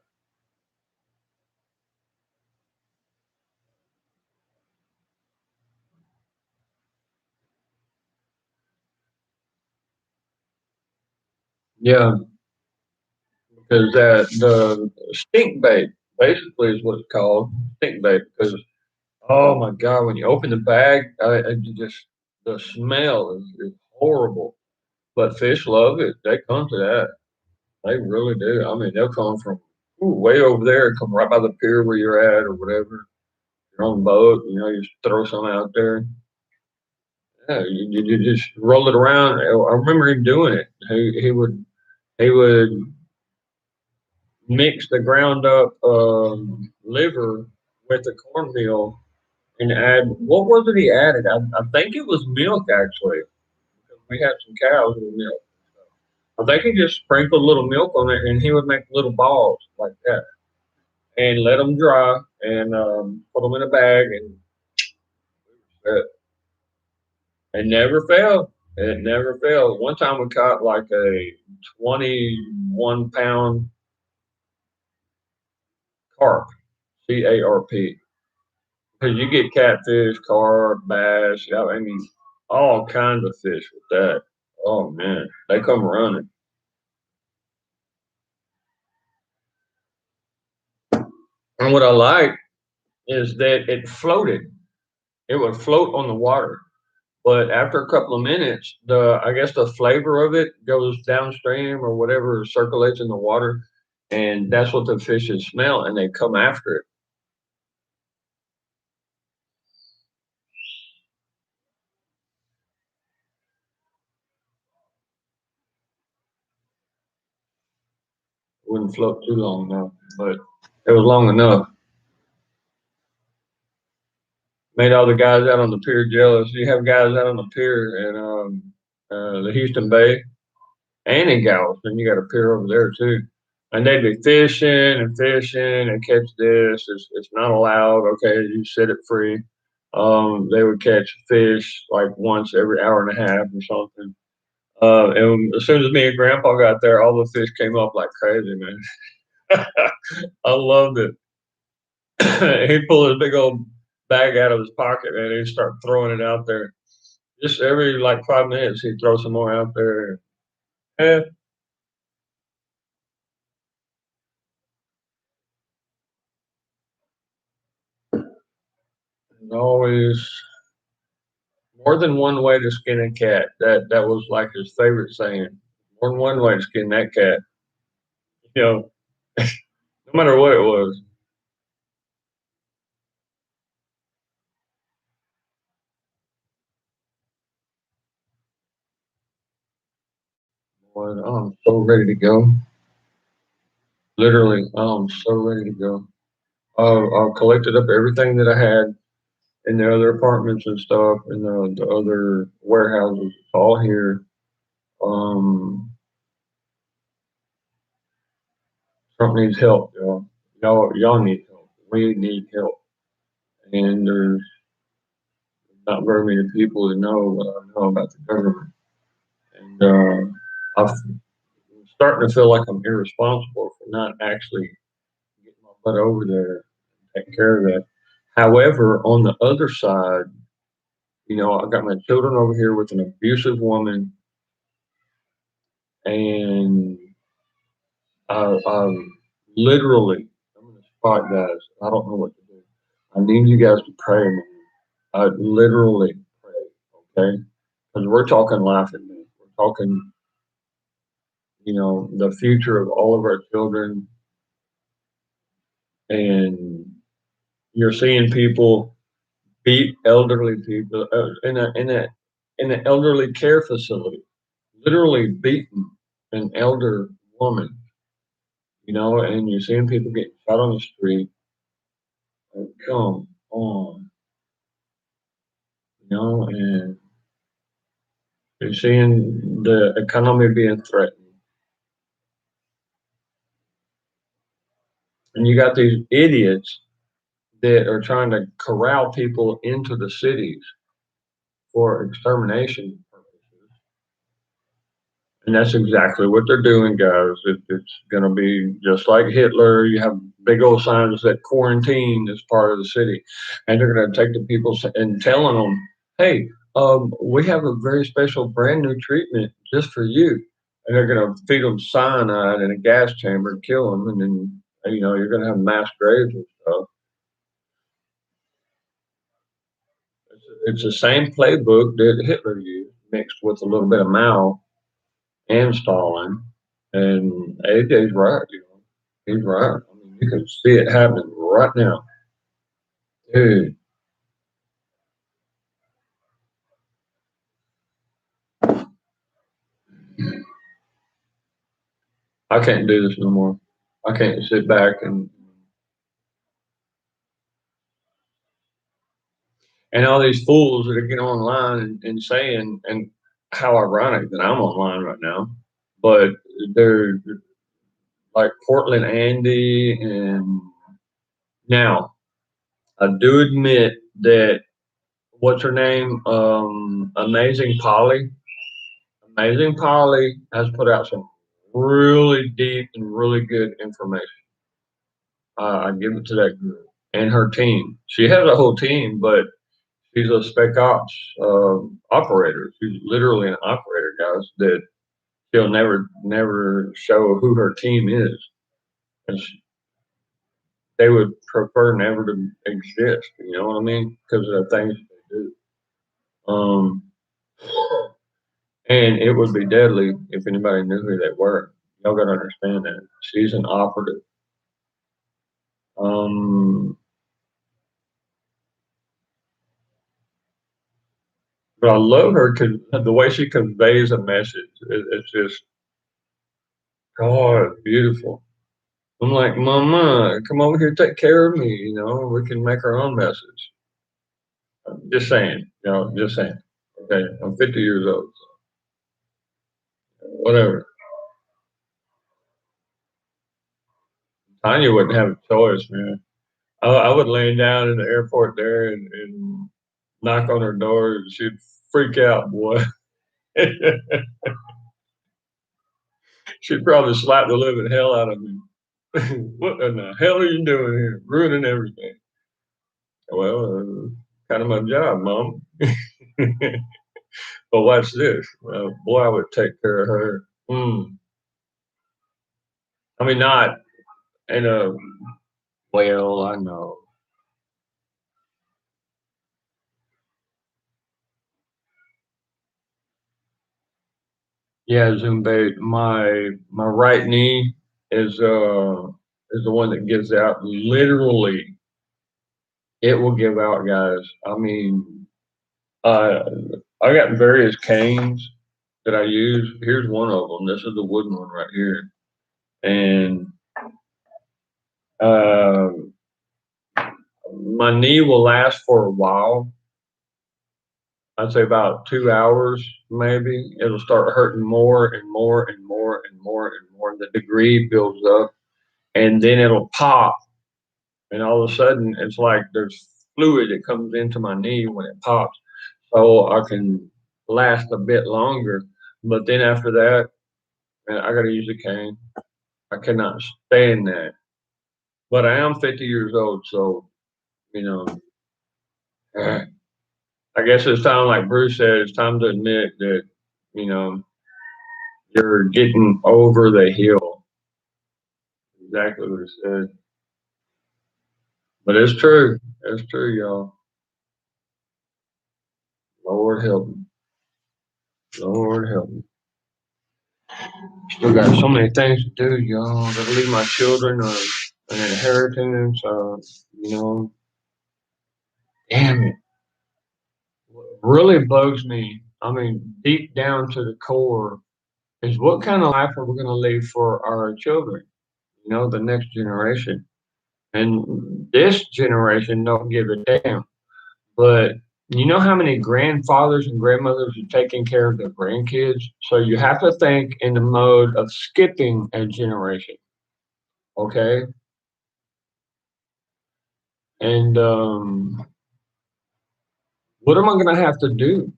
Yeah, because the stink bait basically is what it's called, stink bait. Because oh my god, when you open the bag, you just the smell is horrible. But fish love it. They come to that. They really do. I mean, they'll come from way over there and come right by the pier where you're at or whatever. You're on the boat, you just throw some out there. Yeah, you just roll it around. I remember him doing it. He would mix the ground up liver with the cornmeal and add what was it he added? I think it was milk actually. We had some cows with milk. I think he just sprinkled a little milk on it and he would make little balls like that and let them dry and put them in a bag and it, it never failed. It never failed. One time we caught like a 21 pound carp, C-A-R-P. Because you get catfish, carp, bass, I mean, all kinds of fish with that. Oh man, they come running. And what I like is that it floated. It would float on the water. But after a couple of minutes, I guess the flavor of it goes downstream or whatever circulates in the water, and that's what the fishes smell, and they come after it. Wouldn't float too long now, but it was long enough. Made all the guys out on the pier jealous. You have guys out on the pier in the Houston Bay and in Galveston. You got a pier over there too. And they'd be fishing and fishing and catch this. It's not allowed. Okay, you set it free. They would catch fish like once every hour and a half or something. And as soon as me and Grandpa got there, all the fish came up like crazy, man. I loved it. He'd pull his big old bag out of his pocket and he'd start throwing it out there. Just every like 5 minutes, he'd throw some more out there. Yeah. There's always more than one way to skin a cat. That was like his favorite saying. More than one way to skin that cat. You know, no matter what it was. Boy, I'm so ready to go. Literally, I'm so ready to go. I collected up everything that I had in the other apartments and stuff, and the other warehouses. It's all here. Um, Trump needs help, y'all. Y'all need help. We need help. And there's not very many people that know what I know about the government. And I'm starting to feel like I'm irresponsible for not actually getting my butt over there and taking care of that. However, on the other side, I got my children over here with an abusive woman, and I'm literally, I'm in the spot, guys. I don't know what to do. I need you guys to pray, man. I literally pray, okay? Because we're talking life and death. We're talking, the future of all of our children, and you're seeing people beat elderly people in an elderly care facility, literally beating an elder woman, and you're seeing people getting shot on the street. Like, come on, and you're seeing the economy being threatened. And you got these idiots that are trying to corral people into the cities for extermination purposes. And that's exactly what they're doing, guys. It's going to be just like Hitler. You have big old signs that quarantine is part of the city. And they're going to take the people and telling them, hey, we have a very special brand new treatment just for you. And they're going to feed them cyanide in a gas chamber and kill them. And then, you're going to have mass graves and stuff. It's the same playbook that Hitler used, mixed with a little bit of Mao and Stalin. And AJ's right, He's right. I mean, you can see it happening right now. Dude. I can't do this no more. I can't sit back and all these fools that are getting online and saying, and how ironic that I'm online right now, but they're like Portland Andy, and now I do admit that what's her name? Amazing Polly. Amazing Polly has put out some really deep and really good information. I give it to that girl and her team. She has a whole team, but she's a spec ops operator. She's literally an operator, guys. That she'll never show who her team is, and they would prefer never to exist. You know what I mean? Because of the things they do. And it would be deadly if anybody knew who they were. Y'all gotta understand that. She's an operative. Um, but I love her because the way she conveys a message, it's just, God, beautiful. I'm like, Mama, come over here, take care of me. You know, we can make our own message. Just saying, just saying. Okay, I'm 50 years old, so whatever. Tanya wouldn't have a choice, man. I would lay down in the airport there and knock on her door, and she'd freak out, boy. She'd probably slap the living hell out of me. What in the hell are you doing here? Ruining everything. Well, kind of my job, Mom. But watch this. Well, boy, I would take care of her. I mean, not in a, well, I know. Yeah, Zumba. My right knee is the one that gives out. Literally, it will give out, guys. I mean, uh, I got various canes that I use. Here's one of them. This is the wooden one right here, and um, my knee will last for a while. I'd say about 2 hours, maybe. It'll start hurting more and more and more and more and more. The degree builds up, and then it'll pop, and all of a sudden, it's like there's fluid that comes into my knee when it pops, so I can last a bit longer. But then after that, man, I got to use a cane. I cannot stand that. But I am 50 years old, so you know, eh, I guess it's time, like Bruce said, it's time to admit that you know you're getting over the hill. Exactly what it said. But it's true. It's true, y'all. Lord help me. Lord help me. Still got so many things to do, y'all. Gotta leave my children an inheritance. You know, damn it. What really bugs me, I mean, deep down to the core, is what kind of life are we going to leave for our children? You know, the next generation. And this generation don't give a damn. But you know how many grandfathers and grandmothers are taking care of their grandkids? So you have to think in the mode of skipping a generation. Okay. And what am I going to have to do?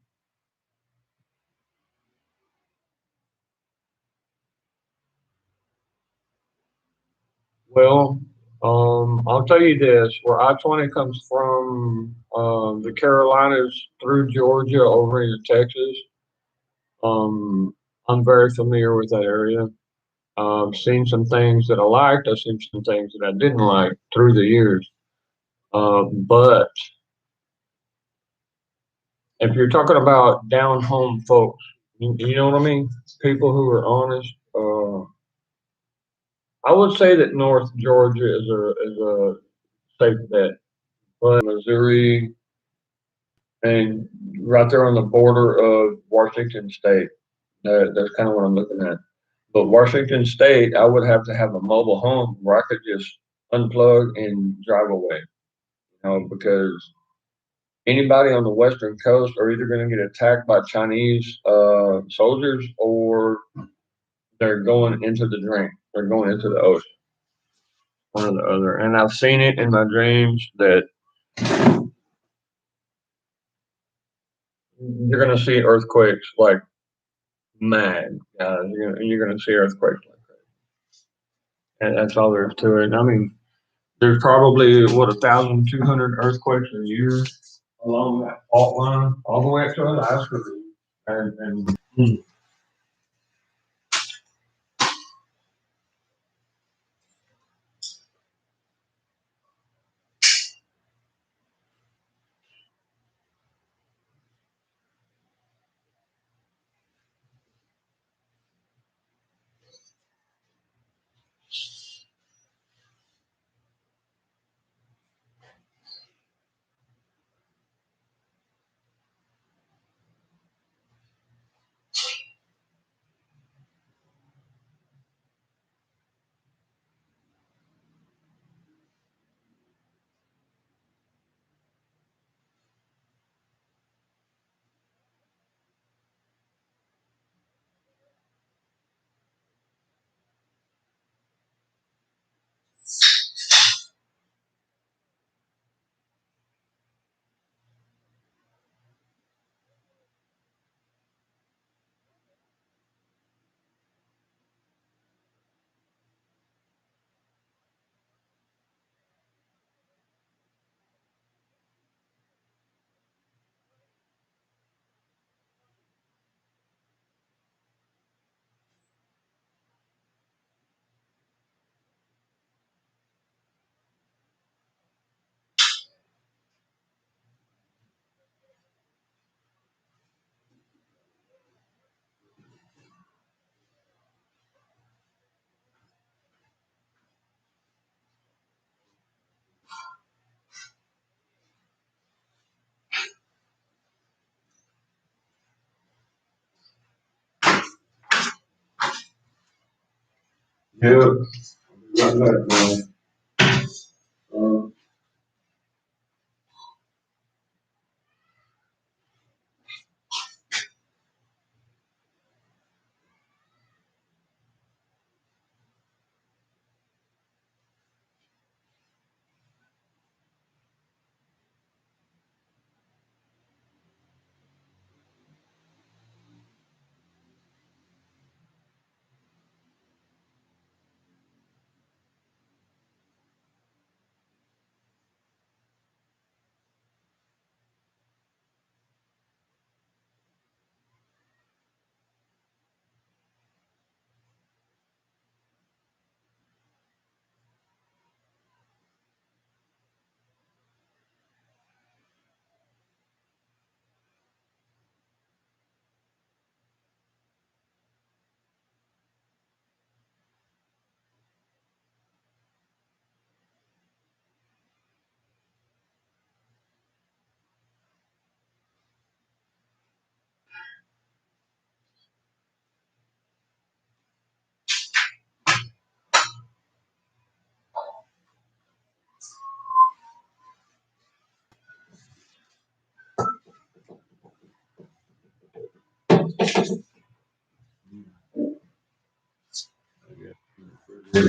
Well, I'll tell you this: where I-20 comes from, the Carolinas through Georgia over into Texas. I'm very familiar with that area. I've seen some things that I liked. I've seen some things that I didn't like through the years. But if you're talking about down home folks, you know what I mean? People who are honest. I would say that North Georgia is a safe bet, but Missouri and right there on the border of Washington State, that's kind of what I'm looking at. But Washington State, I would have to have a mobile home where I could just unplug and drive away, because anybody on the western coast are either going to get attacked by Chinese soldiers, or they're going into the drink. They're going into the ocean, one or the other. And I've seen it in my dreams that you're going to see earthquakes like mad, guys. You're going to see earthquakes like that. And that's all there is to it. I mean, there's probably, what, 1,200 earthquakes a year along that fault line, all the way up to Alaska. And yeah, not that,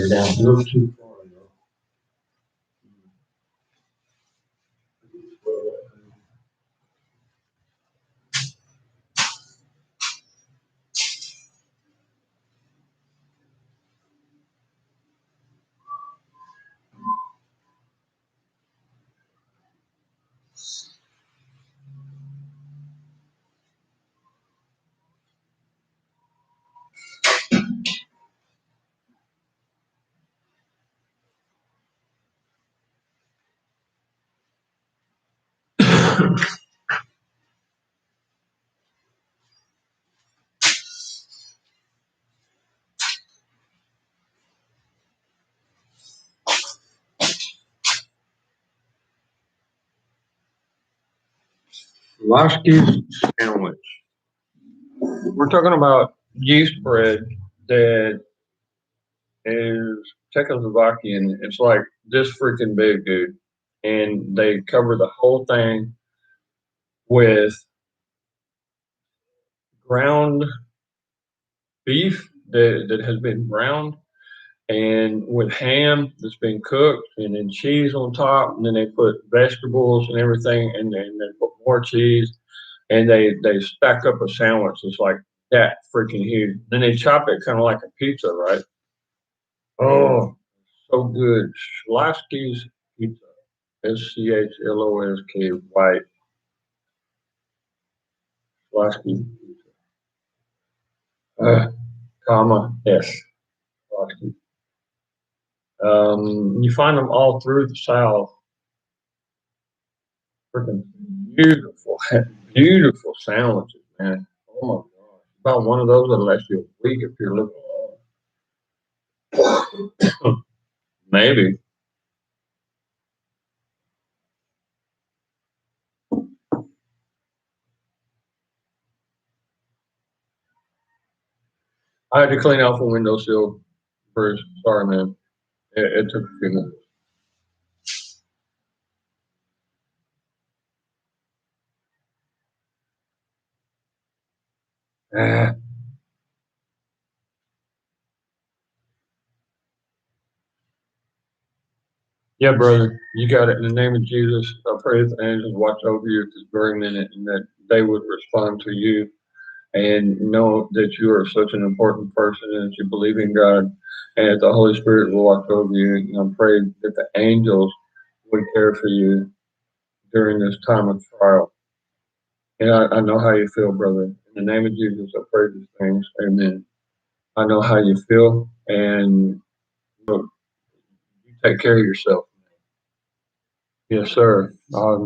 down a little too far, Lasky's sandwich. We're talking about yeast bread that is Czechoslovakian. It's like this freaking big, dude. And they cover the whole thing with ground beef that has been ground and with ham that's been cooked and then cheese on top. And then they put vegetables and everything and then they put more cheese and they stack up a sandwich. It's like that freaking huge. Then they chop it kind of like a pizza, right? Oh, so so good. Schlossky's Pizza. SCHLOSK White. Schlossky Pizza. Comma S. Schlossky. You find them all through the South. Freaking beautiful, beautiful sandwiches, man. Oh my gosh. About one of those that'll last you a week if you're looking. Maybe. I had to clean off a windowsill first. Sorry, man. It took a few minutes. Ah. Yeah, brother, you got it. In the name of Jesus, I pray that the angels watch over you at this very minute and that they would respond to you and know that you are such an important person and that you believe in God and that the Holy Spirit will watch over you. And I pray that the angels would care for you during this time of trial. And I know how you feel, brother. In the name of Jesus, I pray these things. Amen. I know how you feel, and look, you take care of yourself. Yes, sir. I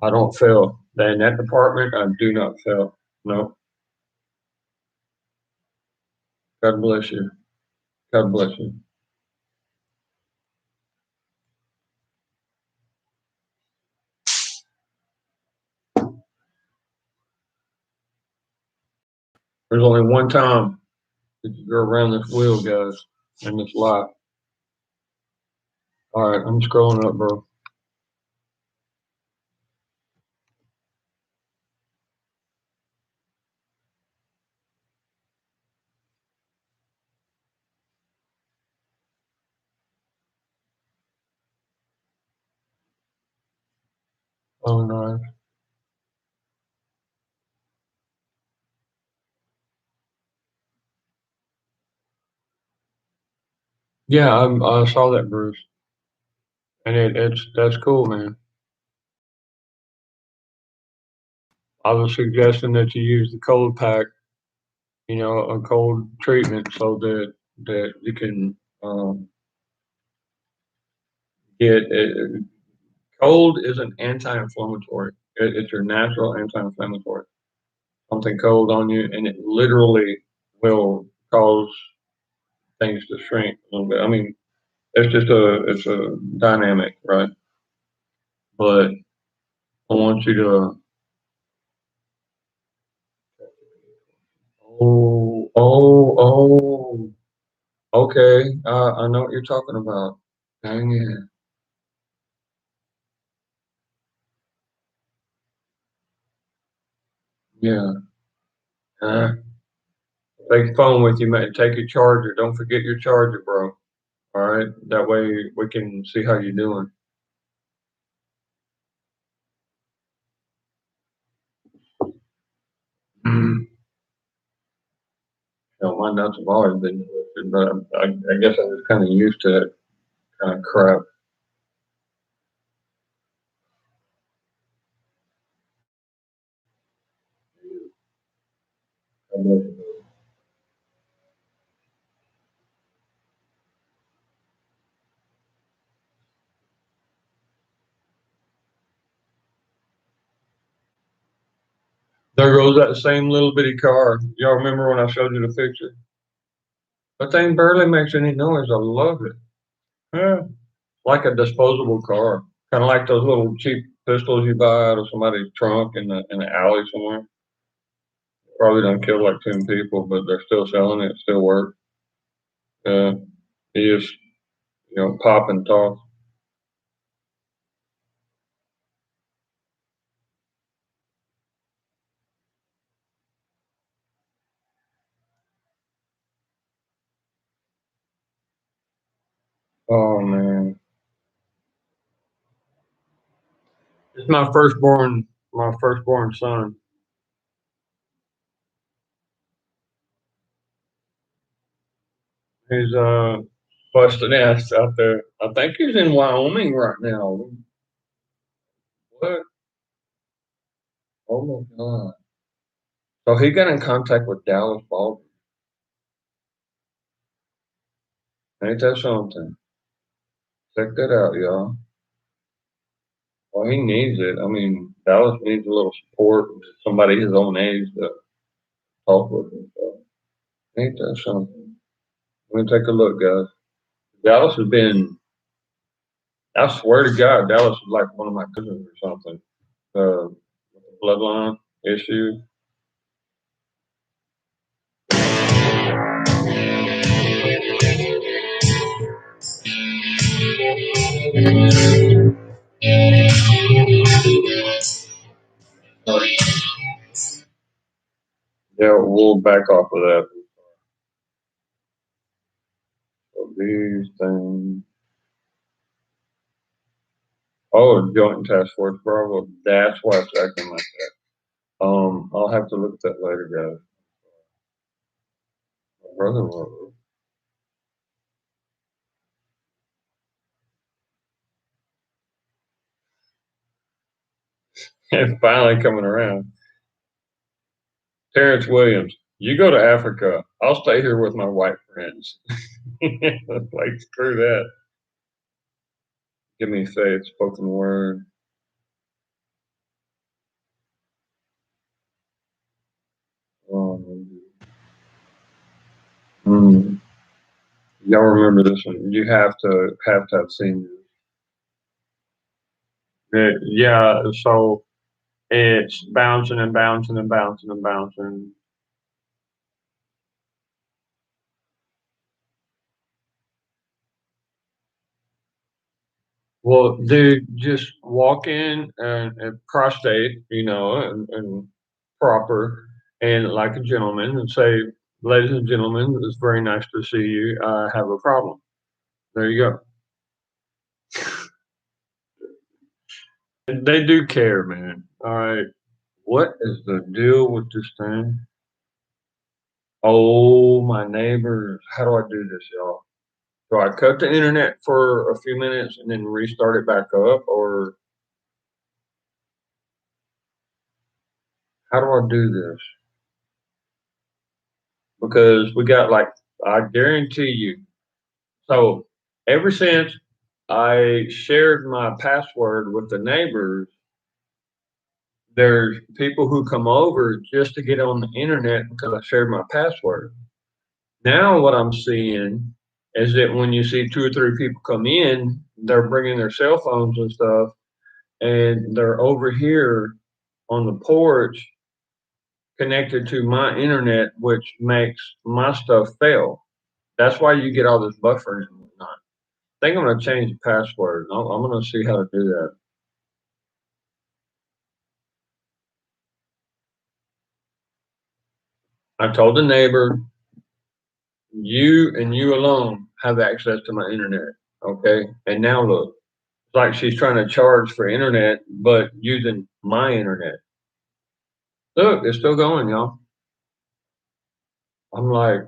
don't fail. In that department, I do not fail. No. God bless you. God bless you. There's only one time that you go around this wheel, guys, in this life. All right, I'm scrolling up, bro. Oh, no. Yeah, I saw that, Bruce, and that's cool, man. I was suggesting that you use the cold pack, a cold treatment, so that you can get it. Cold is an anti-inflammatory. It's your natural anti-inflammatory. Something cold on you, and it literally will cause things to shrink a little bit. I mean, it's a dynamic, right? But I want you to. Oh. Okay, I know what you're talking about. Dang it. Yeah. Uh, Take your phone with you, man. Take your charger. Don't forget your charger, bro. All right. That way we can see how you're doing. Mm. My nuts have always been twisted, but I guess I was kind of used to that kind of crap. There goes that same little bitty car. Y'all remember when I showed you the picture? That thing barely makes any noise. I love it. Yeah. Like a disposable car. Kind of like those little cheap pistols you buy out of somebody's trunk in the alley somewhere. Probably don't kill like 10 people, but they're still selling it. It still works. Yeah. You just, pop and toss. Oh man. It's my firstborn son. He's busting ass out there. I think he's in Wyoming right now. What? Oh my God. So he got in contact with Dallas Baldwin. Ain't that something? Check that out, y'all. Well, he needs it. I mean, Dallas needs a little support, somebody his own age to talk with him. So, ain't that something? Let me take a look, guys. Dallas has been, I swear to God, Dallas is like one of my cousins or something. Bloodline issue. Yeah, we'll back off of that. So these things. Oh, Joint Task Force Bravo. That's why it's acting like that. I'll have to look at that later, guys. My brother will. It's finally coming around. Terrence Williams, you go to Africa. I'll stay here with my white friends. Like, screw that. Give me faith, spoken word. Hmm. Y'all remember this one? You have to have seen it. Yeah, so it's bouncing and bouncing and bouncing and bouncing. Well, dude, just walk in and prostate, and proper, and like a gentleman, and say, "Ladies and gentlemen, it's very nice to see you. I have a problem." There you go. They do care, man. All right. What is the deal with this thing? Oh, my neighbors. How do I do this, y'all? Do I cut the internet for a few minutes and then restart it back up? Or how do I do this? Because we got like, I guarantee you. So ever since I shared my password with the neighbors, there's people who come over just to get on the internet because I shared my password. Now what I'm seeing is that when you see two or three people come in, they're bringing their cell phones and stuff, and they're over here on the porch connected to my internet, which makes my stuff fail. That's why you get all this buffering and whatnot. I think I'm gonna change the password. I'm gonna see how to do that. I told the neighbor, you and you alone have access to my internet. Okay. And now look, it's like she's trying to charge for internet, but using my internet. Look, it's still going, y'all. I'm like,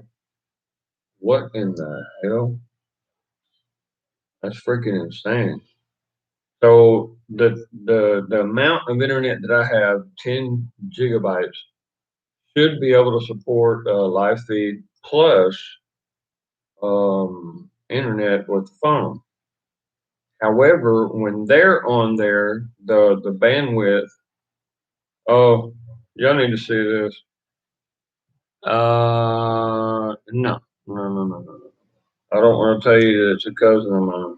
what in the hell? That's freaking insane. So the amount of internet that I have, 10 gigabytes, should be able to support live feed plus internet with the phone. However, when they're on there, the bandwidth. Oh, y'all need to see this. No, no. I don't want to tell you that it's a cousin of mine.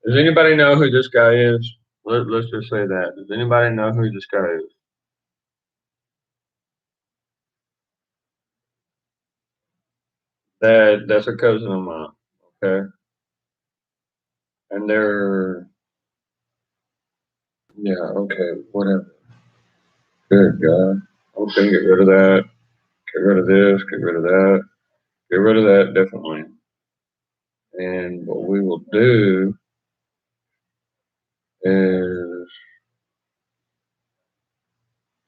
Does anybody know who this guy is? Let's just say that. Does anybody know who this guy is? That's a cousin of mine. Okay, and they're yeah. Okay, whatever. Good God. Okay, get rid of that. Get rid of this. Get rid of that. Get rid of that definitely. And what we will do is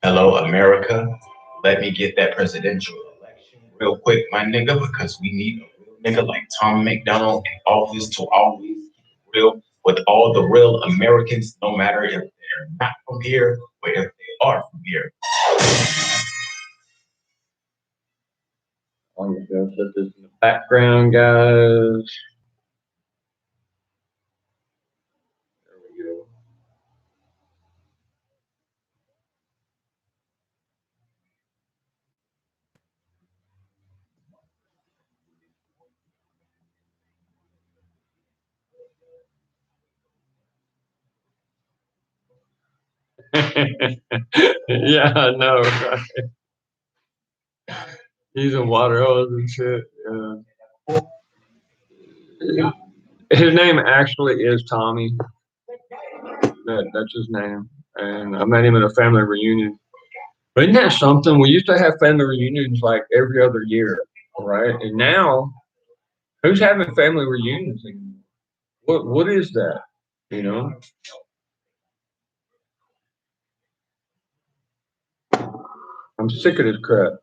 Hello, America. Let me get that presidential election real quick, my nigga, because we need a real nigga like Tom McDonald in office to always keep real with all the real Americans, no matter if they're not from here or if they are from here. I'm just gonna put this in the background, guys. There we go. Yeah, I know, right? He's in water hose and shit. Yeah. His name actually is Tommy. That's his name. And I met him at a family reunion. But isn't that something? We used to have family reunions like every other year, right? And now, who's having family reunions anymore? What is that? You know? I'm sick of this crap.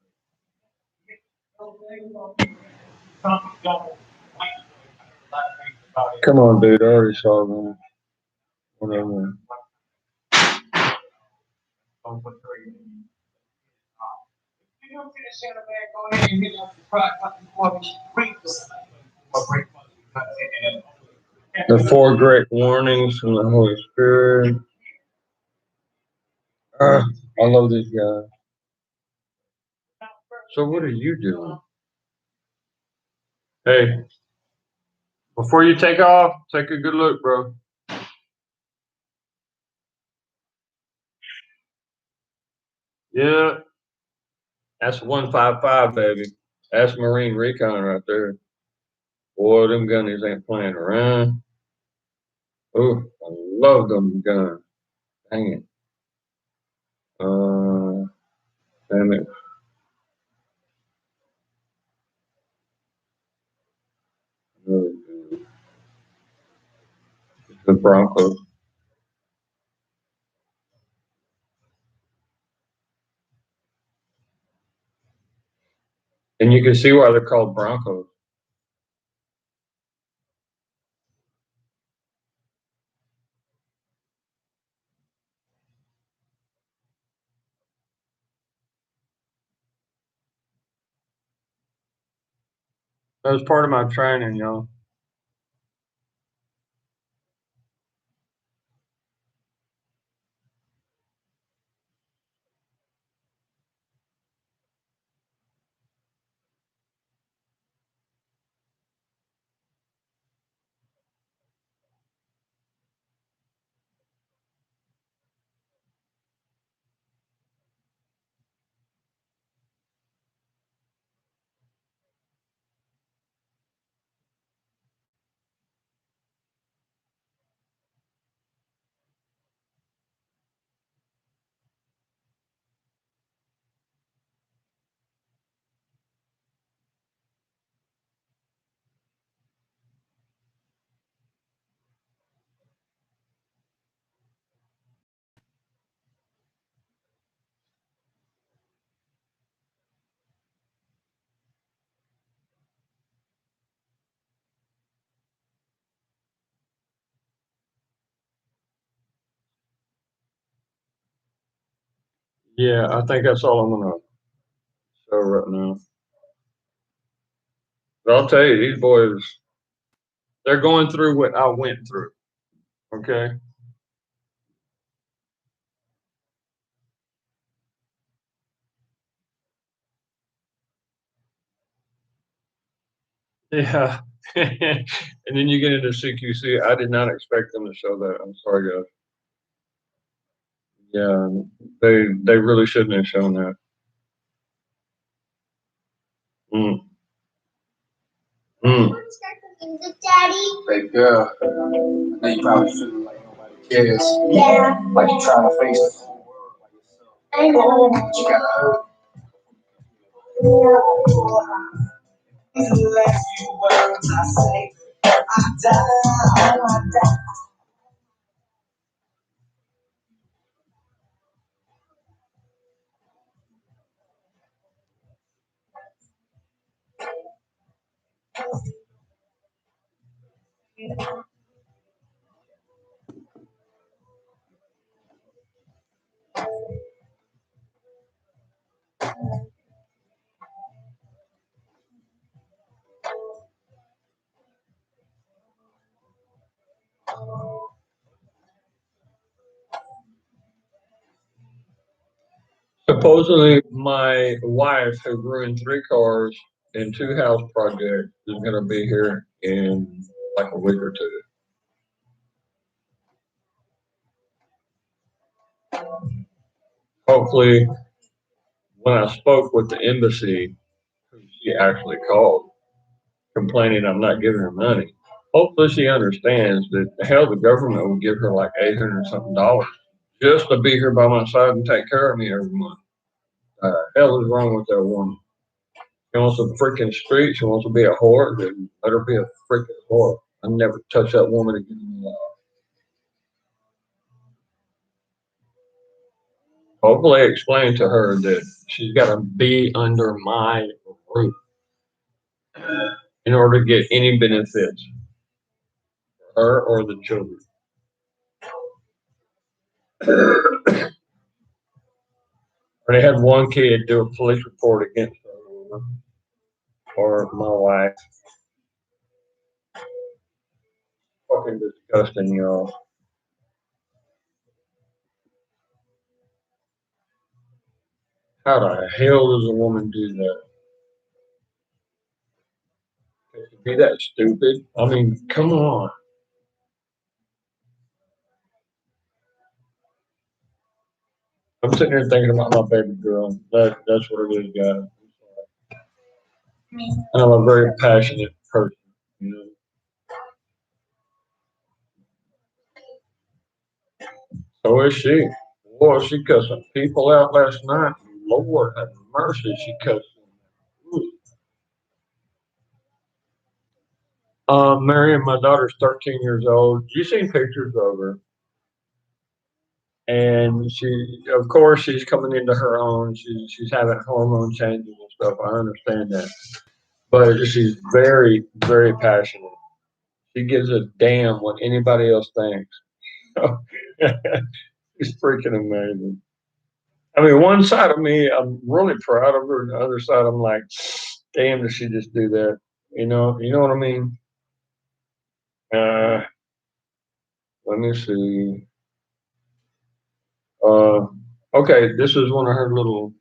Come on, dude. I already saw that. Whatever. The four great warnings from the Holy Spirit. I love this guy. So what are you doing? Hey, before you take off, take a good look, bro. Yeah, that's 155, baby. That's Marine Recon right there. Boy, them gunnies ain't playing around. Oh, I love them guns. Dang it. Damn it. Really good. The Broncos. And you can see why they're called Broncos. That was part of my training, y'all. Yeah, I think that's all I'm gonna show right now. But I'll tell you, these boys, they're going through what I went through. Okay. Yeah. And then you get into CQC. I did not expect them to show that. I'm sorry, guys. Yeah, they really shouldn't have shown that. Mm. Mm. Start the music, Daddy. Baby girl, I know you probably feel like nobody cares. Yeah. Like you're trying to face the whole world by yourself. I know. But you gotta hurt. These are the last few words I say. I die, I die. Supposedly, my wife, who ruined 3 cars and 2 house projects, is going to be here in like a week or 2. Hopefully, when I spoke with the embassy, who she actually called, complaining I'm not giving her money. Hopefully, she understands that hell, the government will give her like $800 something just to be here by my side and take care of me every month. Hell is wrong with that woman? She wants a freaking street. She wants to be a whore. Then let her be a freaking whore. I never touch that woman again in my life. Hopefully, explain to her that she's got to be under my roof in order to get any benefits, her or the children. Or they had one kid do a police report against her or my wife. Fucking disgusting, y'all. How the hell does a woman do that? To be that stupid? I mean, come on. I'm sitting here thinking about my baby girl. That's what it is, guys. And I'm a very passionate person, you know. So is she. Boy, she cussed some people out last night. Lord have mercy, she cussed them. Marion, my daughter's 13 years old. You seen pictures of her. And she, of course, she's coming into her own. She's having hormone changes and stuff. I understand that. But she's very, very passionate. She gives a damn what anybody else thinks. She's freaking amazing. I mean, one side of me, I'm really proud of her, and the other side, I'm like, damn, did she just do that? You know what I mean? Uh, Let me see. Uh, okay, this is one of her little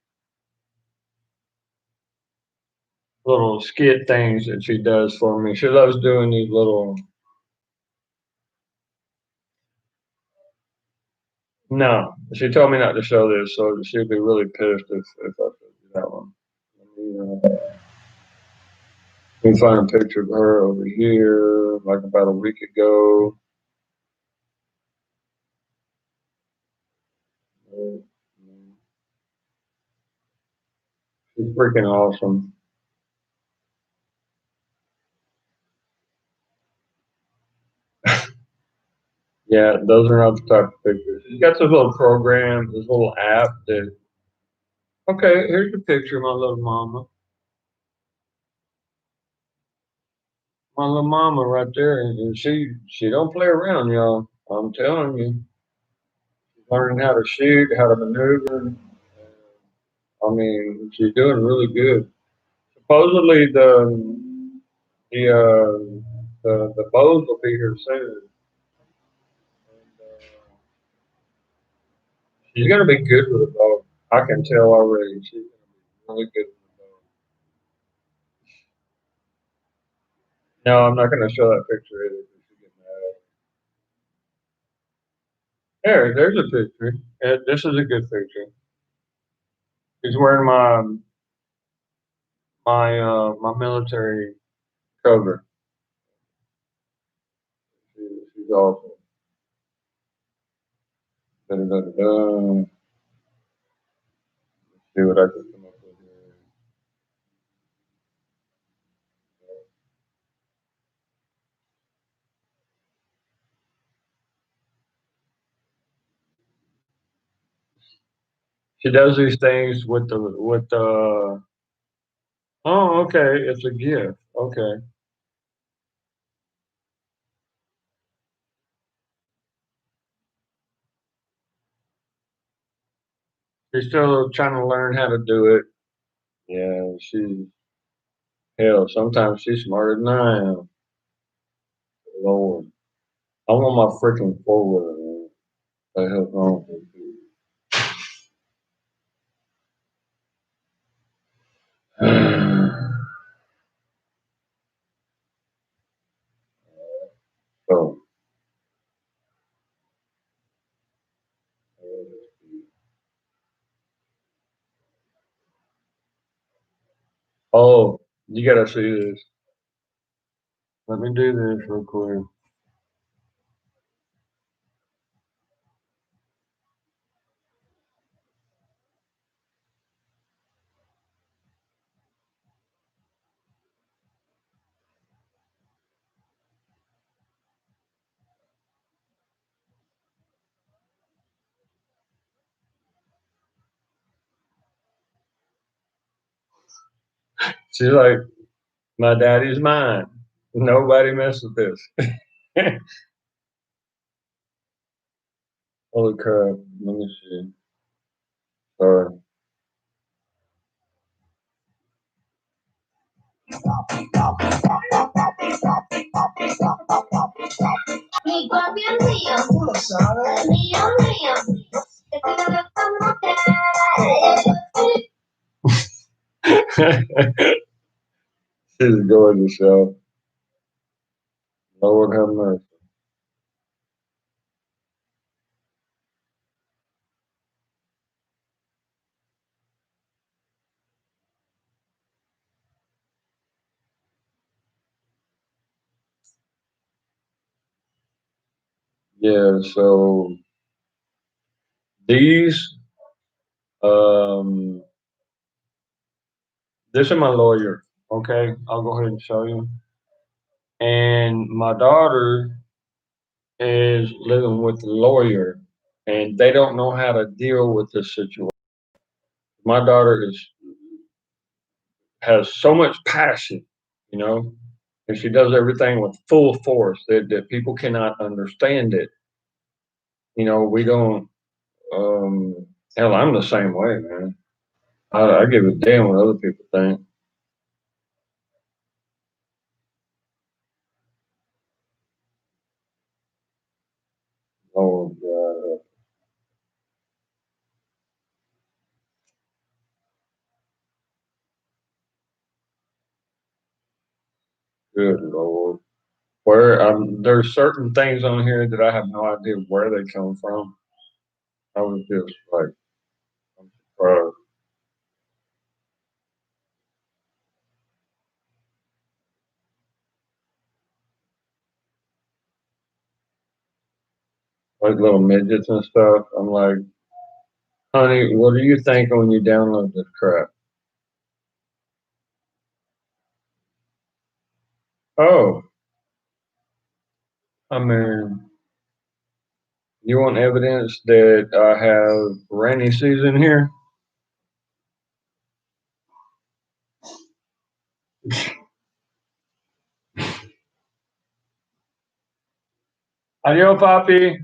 skit things that she does for me. She loves doing these little. No, she told me not to show this, so she'd be really pissed if I showed you that one. Let me find a picture of her over here, like about a week ago. She's freaking awesome. Yeah, those are not the type of pictures. She's got this little program, this little app that. Okay, here's the picture of my little mama. My little mama right there, and she don't play around, y'all. I'm telling you, she's learning how to shoot, how to maneuver. I mean, she's doing really good. Supposedly the bows will be here soon. And, she's gonna be good with a bow. I can tell already. She's gonna be really good with a bow. No, I'm not gonna show that picture either. She get mad. There's a picture. This is a good picture. She's wearing my military cover. She's awesome. Da, da, da, da, da. See what I can come up with here. She does these things with the. Oh, okay. It's a gift. Okay. She's still trying to learn how to do it. Yeah, hell, sometimes she's smarter than I am. Lord. I want my freaking four-wheeler, man. What the hell's wrong with you? So, oh, you gotta see this. Let me do this real quick. She's like, my daddy's mine. Nobody mess with this. Holy crap. Let me see. Sorry. She's gorgeous, y'all. Lord have mercy. Yeah, so these, um, this is my lawyer. Okay, I'll go ahead and show you. And my daughter is living with the lawyer, and they don't know how to deal with this situation. My daughter has so much passion, you know, and she does everything with full force that people cannot understand it. You know, we don't. Um, hell, I'm the same way, man. I give a damn what other people think. Oh God, good Lord. Where there's certain things on here that I have no idea where they come from. I was just like, I'm surprised. Like little midgets and stuff. I'm like, honey, what do you think when you download this crap? Oh, I mean, you want evidence that I have rainy season here? Adiós, papi.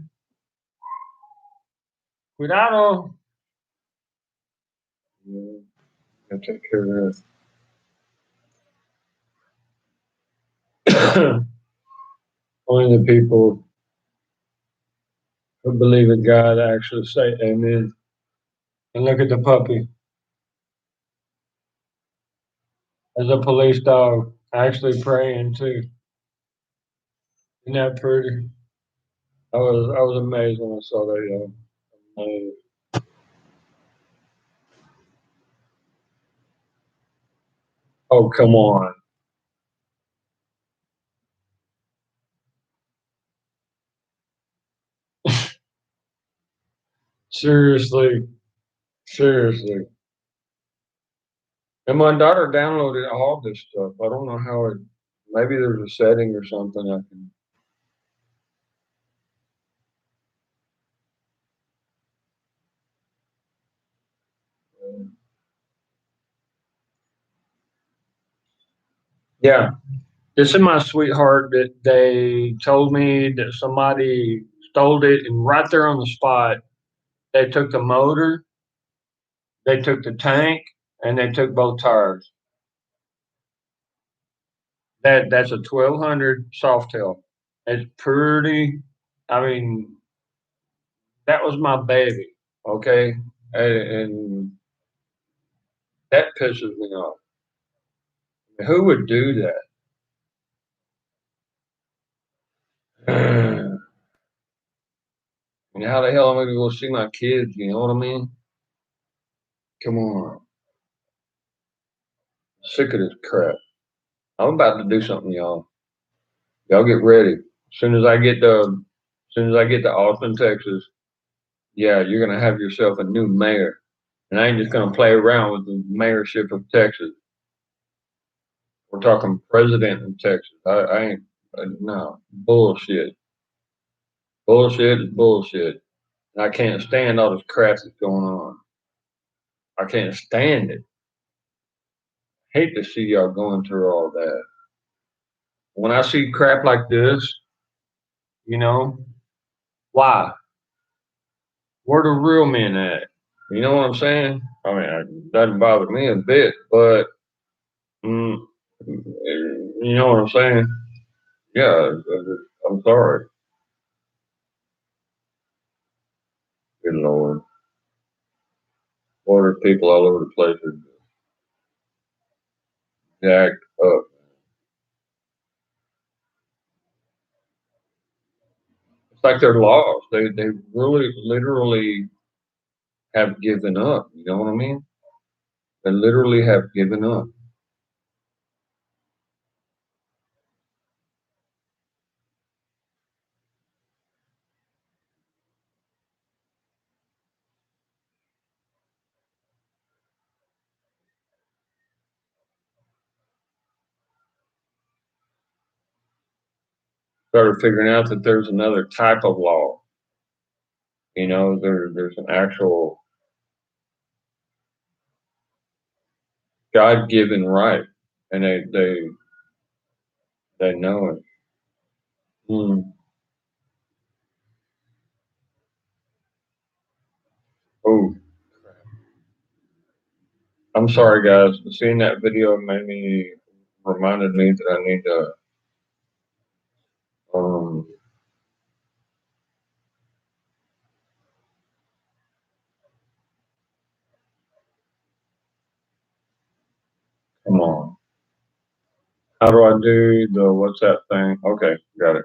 Cuidado. Yeah, I take care of that. Only the people who believe in God actually say amen. And look at the puppy. As a police dog, actually praying too. Isn't that pretty? I was amazed when I saw that, y'all. Amazed. Oh, come on. Seriously. Seriously. And my daughter downloaded all this stuff. I don't know how it, maybe there's a setting or something I can. Yeah. This is my sweetheart that they told me that somebody stole it, and right there on the spot, they took the motor They took the tank and they took both tires. That's a 1200 Softail. It's pretty. I mean, that was my baby. Okay, and that pisses me off. Who would do that? And how the hell am I gonna go see my kids? You know what I mean? Come on, sick of this crap. I'm about to do something, y'all. Y'all get ready. As soon as I get to Austin, Texas, yeah, you're gonna have yourself a new mayor. And I ain't just gonna play around with the mayorship of Texas. We're talking president of Texas. I ain't no bullshit. Bullshit is bullshit. And I can't stand all this crap that's going on. I can't stand it. Hate to see y'all going through all that. When I see crap like this, you know, why? Where the real men at? You know what I'm saying? I mean, it doesn't bother me a bit, but mm, you know what I'm saying? Yeah, I'm sorry. Good Lord. Order people all over the place are jacked up. It's like they're lost. They really literally have given up. You know what I mean? They literally have given up. Started figuring out that there's another type of law. You know, there's an actual God given right. And they know it. Hmm. Oh, I'm sorry guys. Seeing that video reminded me that I need to um come on. How do I do the what's that thing? Okay, got it.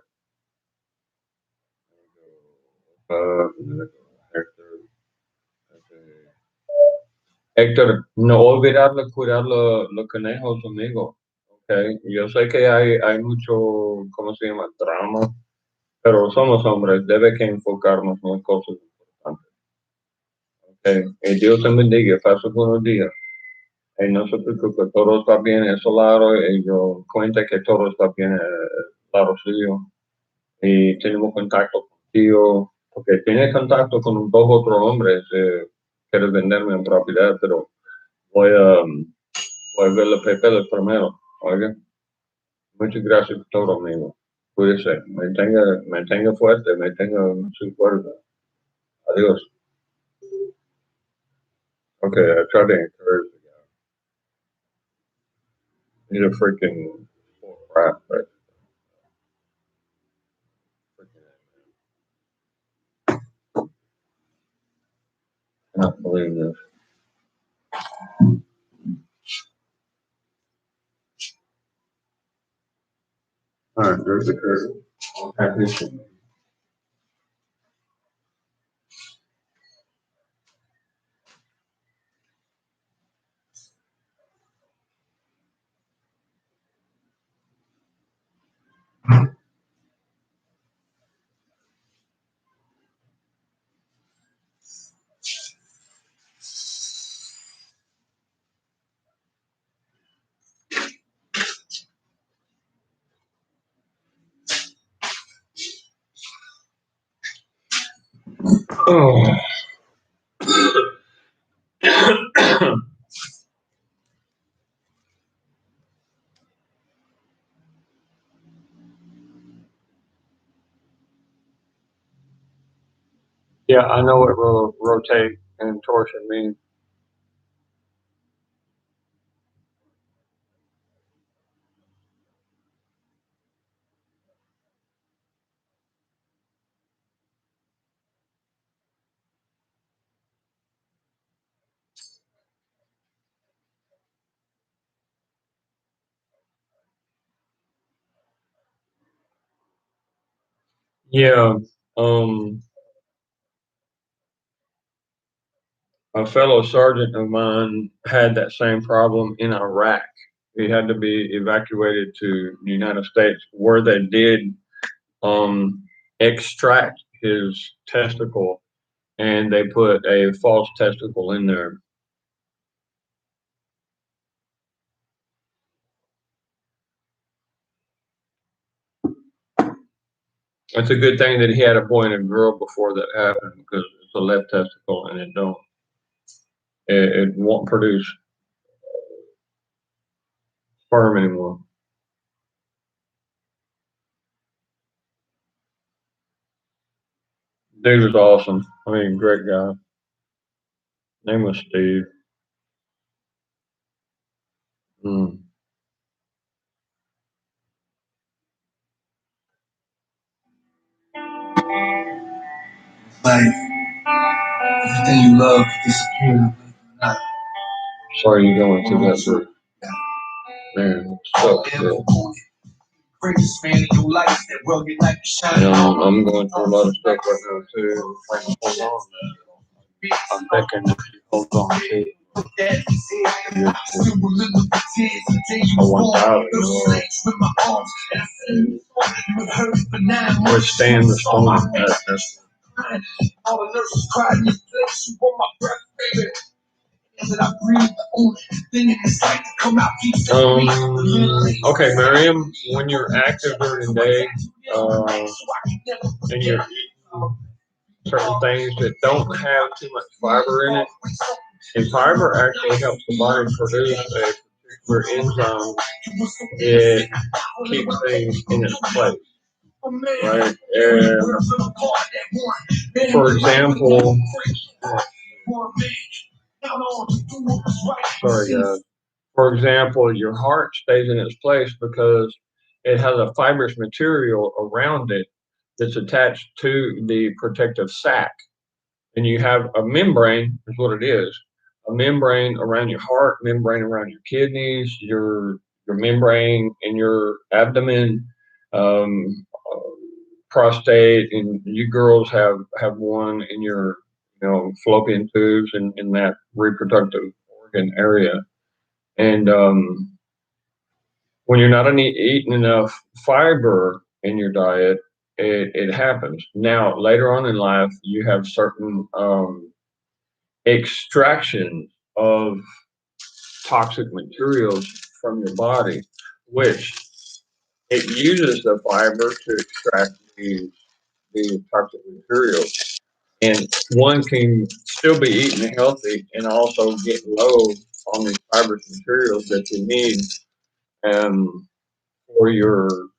Héctor, Héctor, no olvidar de cuidar los conejos, amigo. Okay. Yo sé que hay mucho, ¿cómo se llama? Drama, pero somos hombres, debe que enfocarnos en las cosas importantes. Okay. Y Dios te bendiga, pasa buenos días. Y no se preocupe, todo está bien en ese lado, y yo cuenta que todo está bien en el lado suyo. Y tenemos contacto contigo, porque tiene contacto con dos otros hombres, quiere venderme en propiedad, pero voy a ver los papeles primero, oiga. Muchas gracias por todo, amigo. Cuídese, mantenga fuerte, mantenga su fuerza. Adiós. Okay, I tried to encourage the guy. He's a freaking crap, but I cannot believe this. All right, there's the curse. Have his shit. Oh. Yeah, I know what rotate and torsion means. Yeah. A fellow sergeant of mine had that same problem in Iraq. He had to be evacuated to the United States, where they did extract his testicle, and they put a false testicle in there. It's a good thing that he had a boy and a girl before that happened, because it's a left testicle and it won't produce sperm anymore. Dude was awesome. I mean, great guy. Name was Steve. Mm. Like everything you love disappears. Sorry you're going through that, bro. Man, so good. Greatest man in your life, that rugged like you shine. And I'm going through a lot of stuff right now too. I'm trying to hold on. I'm thinking if you hold on to withstand the storm. That's all the nurses cried in this place. You want my breath, baby. That I breathe, the only thing in this life to come out keeps okay, Miriam, when you're active during the day, and you're eating certain things that don't have too much fiber in it, and fiber actually helps the body produce a particular enzyme that keeps things in its place. Right? For example, sorry guys. For example, your heart stays in its place because it has a fibrous material around it that's attached to the protective sac. And you have a membrane, is what it is. A membrane around your heart, membrane around your kidneys, your membrane in your abdomen, um, prostate, and you girls have one in your fallopian tubes and in that reproductive organ area. And when you're not eating enough fiber in your diet, it happens. Now, later on in life, you have certain extraction of toxic materials from your body, which it uses the fiber to extract these toxic materials. And one can still be eating healthy and also get low on these fibrous materials that you need for your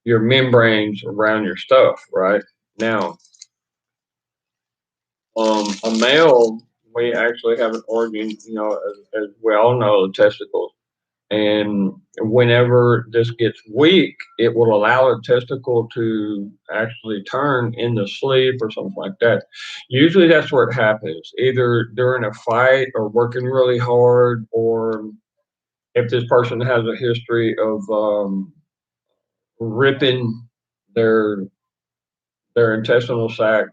membranes around your stuff, right? Now, a male, we actually have an organ, as we all know, the testicles. And whenever this gets weak, it will allow a testicle to actually turn into sleep or something like that. Usually that's where it happens, either during a fight or working really hard, or if this person has a history of ripping their intestinal sac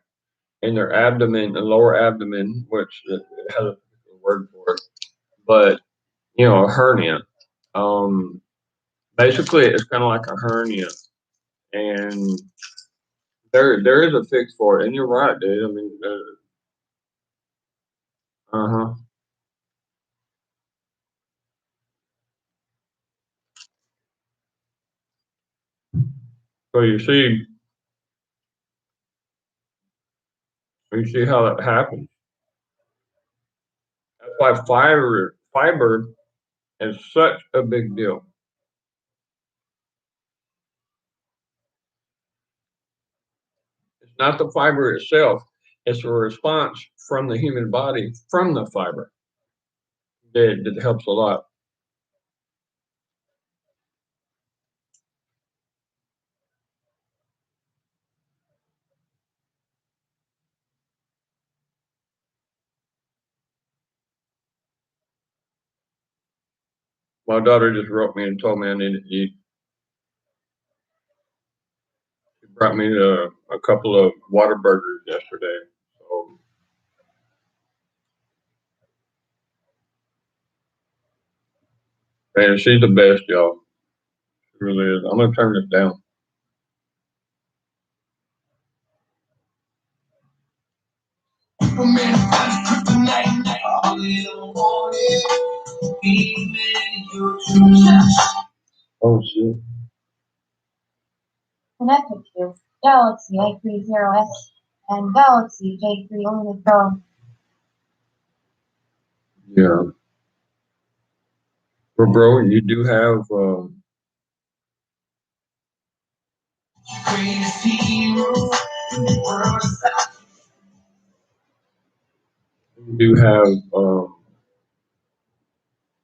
in their abdomen, the lower abdomen, which it has a particular word for it, but a hernia. Basically, it's kind of like a hernia, and there is a fix for it. And you're right, dude. I mean, huh. So you see how that happens. That's why fiber is such a big deal. It's not the fiber itself; it's a response from the human body from the fiber that helps a lot. My daughter just wrote me and told me I needed to eat. She brought me a couple of Whataburgers yesterday. So, man, she's the best, y'all. She really is. I'm gonna turn this down. Oh shit. Connected to Galaxy A30S and Galaxy J3 Limited Pro. Yeah. Well, bro, you do have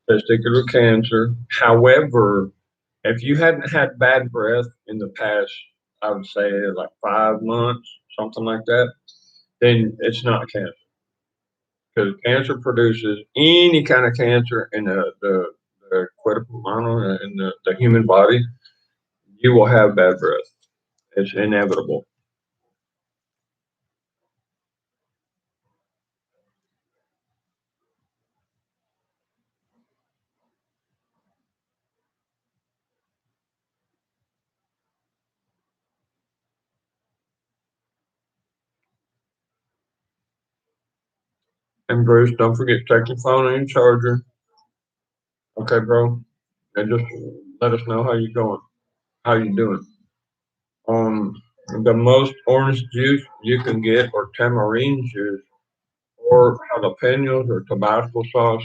testicular cancer. However, if you hadn't had bad breath in the past, I would say like 5 months, something like that, then it's not cancer. Because cancer produces any kind of cancer in the cortical, I don't know, in the human body, you will have bad breath. It's inevitable. And Bruce, don't forget, take your phone and your charger. Okay, bro? And just let us know how you're going, how you doing. The most orange juice you can get, or tamarind juice, or jalapenos, or Tabasco sauce,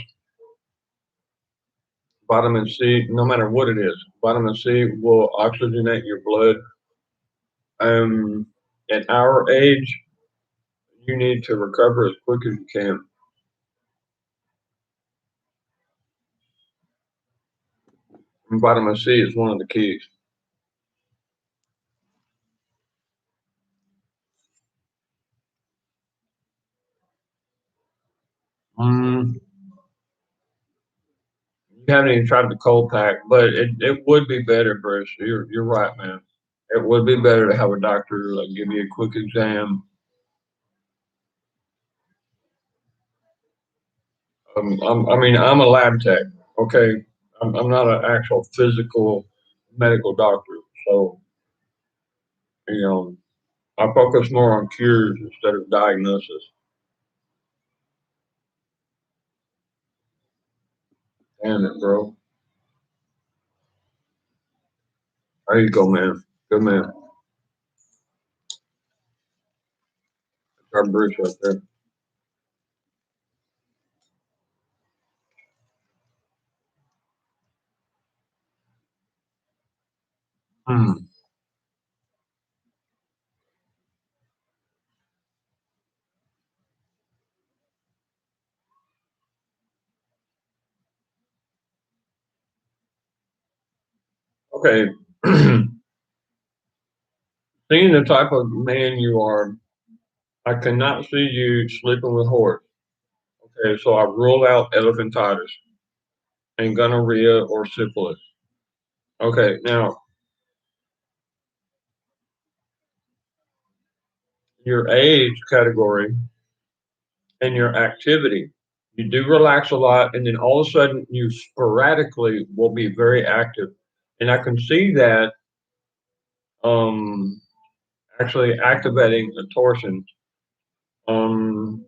vitamin C, no matter what it is, vitamin C will oxygenate your blood. Um, at our age, you need to recover as quick as you can. And vitamin C is one of the keys. Mm, you haven't even tried the cold pack, but it would be better, Bruce. You're right, man. It would be better to have a doctor like give you a quick exam. I mean, I'm a lab tech. Okay, I'm not an actual physical medical doctor, so you know I focus more on cures instead of diagnosis. Damn it, bro. There you go, man. Good man. That's our Bruce right there. Hmm. Okay. Seeing the type of man you are, I cannot see you sleeping with horse. Okay, so I rule out elephantitis and gonorrhea or syphilis. Okay, now your age category and your activity. You do relax a lot, and then all of a sudden you sporadically will be very active. And I can see that um, actually activating the torsion. Um,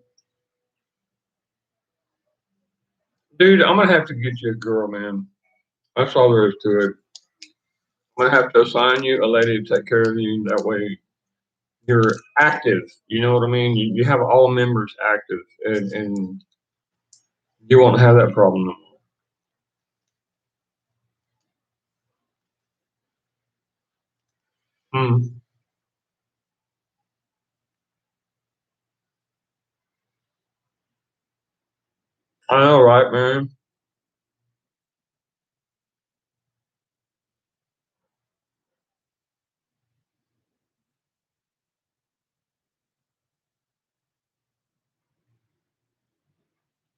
Dude, I'm gonna have to get you a girl, man. That's all there is to it. I'm gonna have to assign you a lady to take care of you. That way you're active. You know what I mean? You have all members active, and you won't have that problem no more. I know, right, man?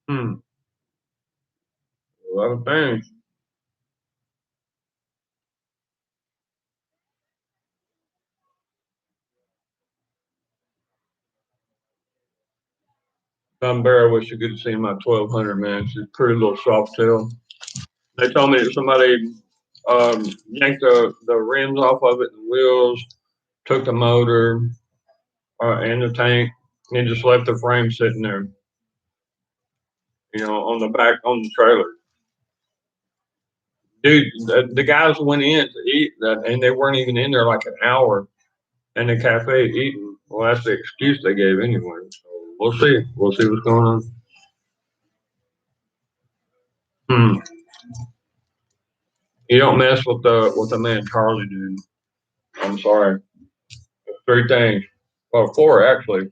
Hmm. A lot of things. Bear, I wish you could have seen my 1200, man. She's a pretty little soft tail. They told me that somebody yanked the rims off of it, the wheels, took the motor and the tank, and just left the frame sitting there, on the back on the trailer. Dude, the guys went in to eat that, and they weren't even in there like an hour in the cafe eating. Well, that's the excuse they gave anyway. So we'll see. We'll see what's going on. Hmm. You don't mess with the man Charlie, dude. I'm sorry. Three things. Well, four actually.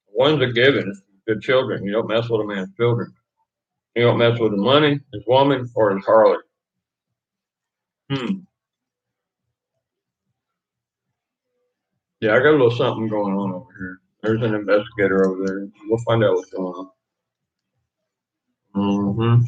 One's a given. The children. You don't mess with a man's children. You don't mess with his money, his woman, or his Harley. Hmm. Yeah, I got a little something going on over here. There's an investigator over there. We'll find out what's going on. Mm-hmm.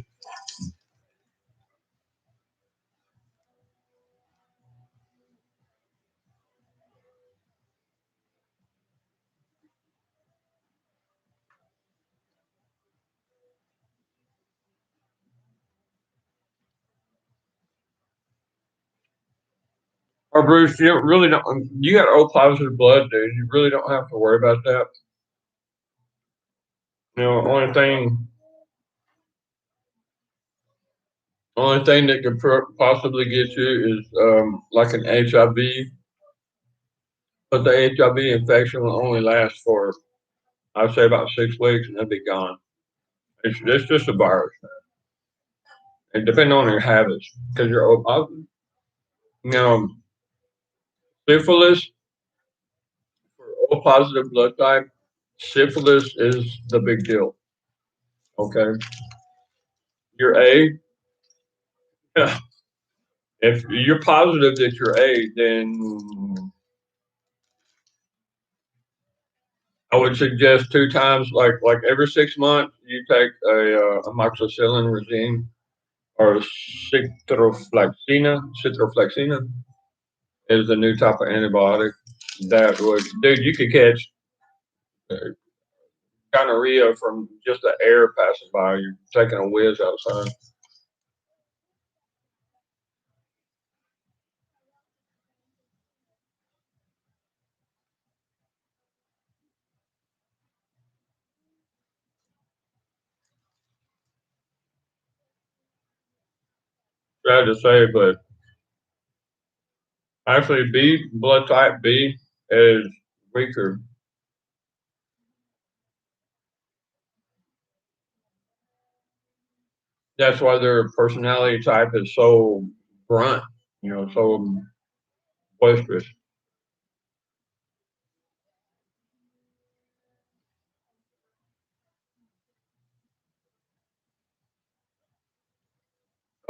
Or Bruce, you really don't. You got O positive blood, dude. You really don't have to worry about that. Only thing that could possibly get you is like an HIV, but the HIV infection will only last for, I'd say, about 6 weeks, and it'll be gone. It's just a virus, and depending on your habits, because you're O positive. You know, syphilis for O positive blood type, syphilis is the big deal. Okay, you're A. If you're positive that you're A, then I would suggest 2 times, like every 6 months, you take a amoxicillin regime or citrofloxacin. Citrofloxacin is a new type of antibiotic that would, dude, you could catch uh, gonorrhea from just the air passing by. You're taking a whiz outside. Sad to say, but actually, blood type B is weaker. That's why their personality type is so brunt, so boisterous.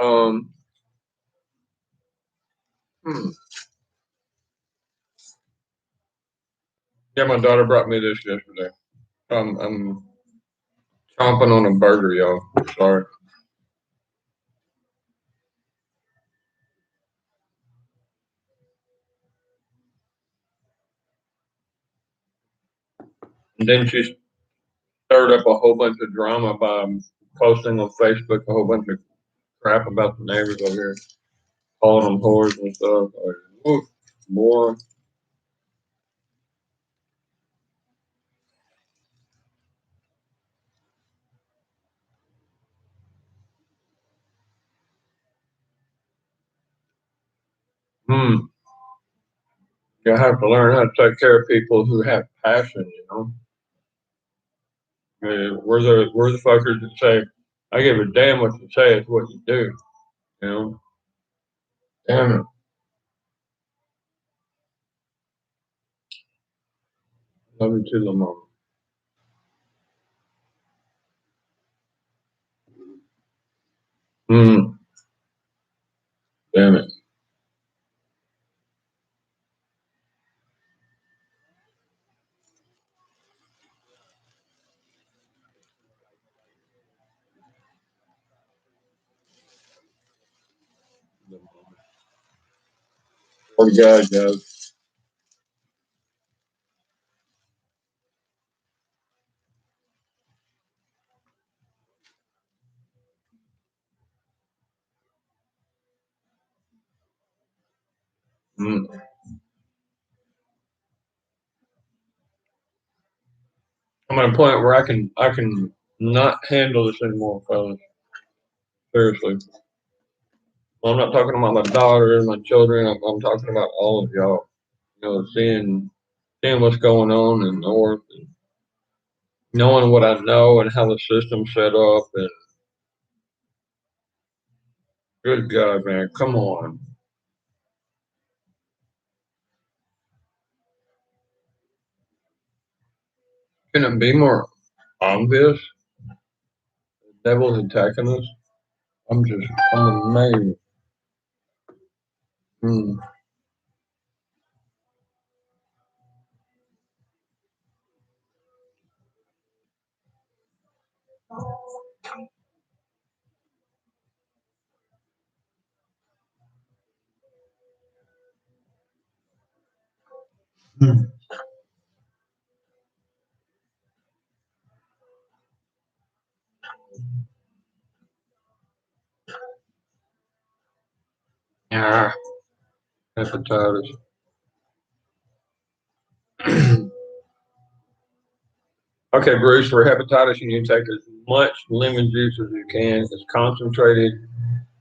Um, hmm. Yeah, my daughter brought me this yesterday. I'm chomping on a burger, y'all. Sorry. And then she stirred up a whole bunch of drama by posting on Facebook a whole bunch of crap about the neighbors over here, calling them whores and stuff. Like, oof, boy. Hmm. You have to learn how to take care of people who have passion. We're the fuckers that say, I give a damn what you say, it's what you do, you know? Damn it. Love you too, Lamar. Hmm. Damn it. What to God, guys. Mm. I'm at a point where I can not handle this anymore, fellas. Seriously. I'm not talking about my daughter and my children. I'm talking about all of y'all. You know, seeing what's going on in North, and knowing what I know and how the system's set up, and good God, man, come on. Can it be more obvious? The devil's attacking us. I'm amazed. Mm. Yeah, hepatitis. Okay, Bruce, for hepatitis, you need to take as much lemon juice as you can, as concentrated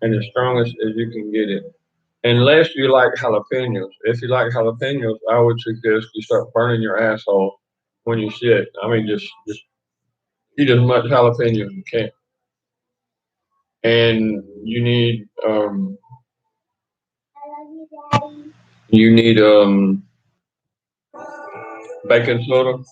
and as strong as you can get it. Unless you like jalapenos. If you like jalapenos, I would suggest you start burning your asshole when you shit. I mean, just eat as much jalapeno as you can. And you need baking soda.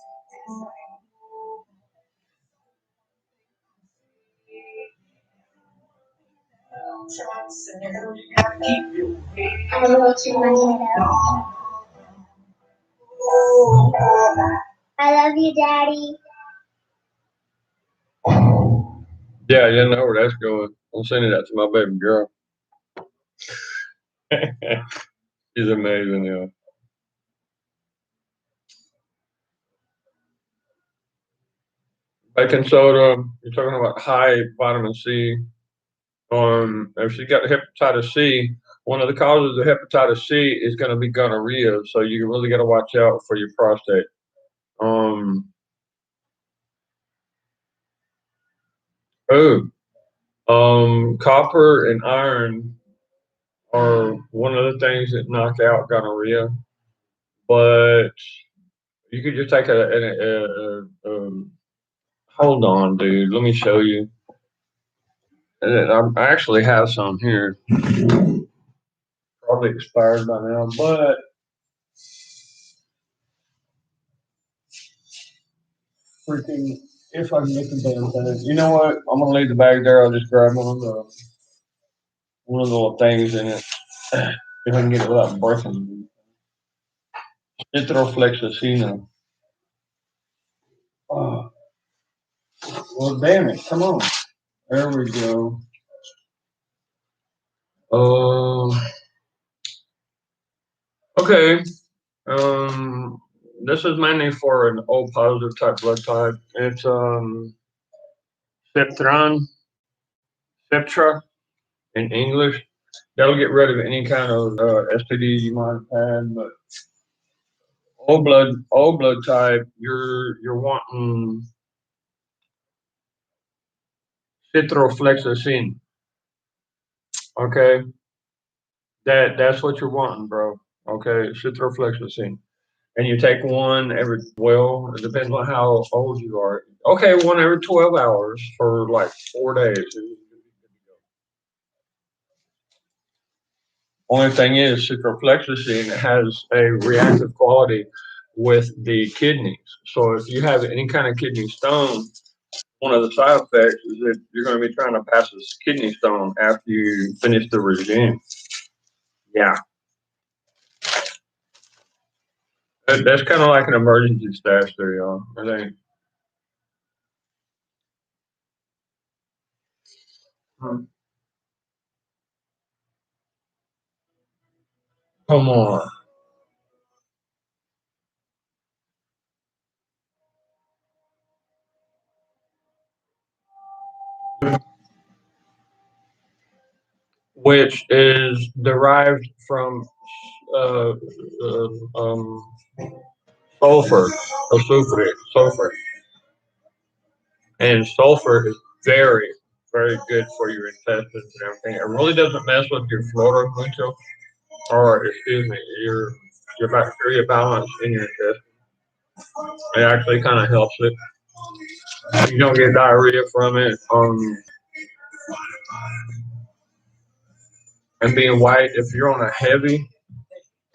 I'm a little too much out. I love you, Daddy. Yeah, you know where that's going. I'm sending that to my baby girl. She's amazing, yeah. Baking soda, you're talking about high vitamin C. If she got hepatitis C, one of the causes of hepatitis C is going to be gonorrhea. So you really got to watch out for your prostate. Um, oh, Copper and iron are one of the things that knock out gonorrhea. But you could just take hold on, dude. Let me show you. I actually have some here. Probably expired by now, but freaking if I can get the damn thing. You know what? I'm gonna leave the bag there. I'll just grab one of the little things in it. If I can get it without breaking. Citroflexacino. Oh, well, damn it! Come on. There we go. Um. Okay. Um. This is mainly for an O positive type blood type. It's Septran, Septra in English. That'll get rid of any kind of STD you might have had, but O blood type, you're wanting citroflexacin. Okay, that's what you're wanting, bro. Okay, citroflexacin, and you take one every. Well, it depends on how old you are. Okay, one every 12 hours for like 4 days. Only thing is, citroflexacin has a reactive quality with the kidneys. So if you have any kind of kidney stone, one of the side effects is that you're going to be trying to pass this kidney stone after you finish the regime. Yeah, that's kind of like an emergency stash there, y'all. I think. Come on. which is derived from uh, uh, um, sulfur or sulfur. And sulfur is very, very good for your intestines and everything. It really doesn't mess with your flora mucho, or excuse me, your bacteria balance in your intestines. It actually kind of helps it. You don't get diarrhea from it. And being white, if you're on a heavy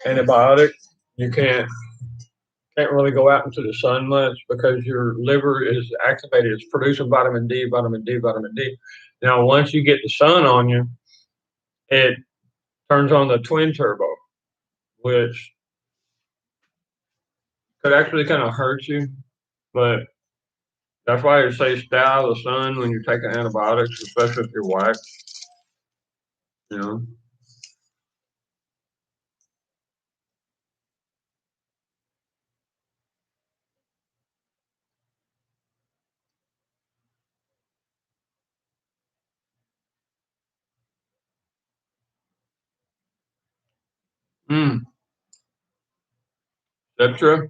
antibiotic, you can't really go out into the sun much because your liver is activated. It's producing vitamin D, vitamin D, vitamin D. Now, once you get the sun on you, it turns on the twin turbo, which could actually kind of hurt you. But that's why I say stay out of the sun when you're taking antibiotics, especially if you're white. You know. Mm. Citra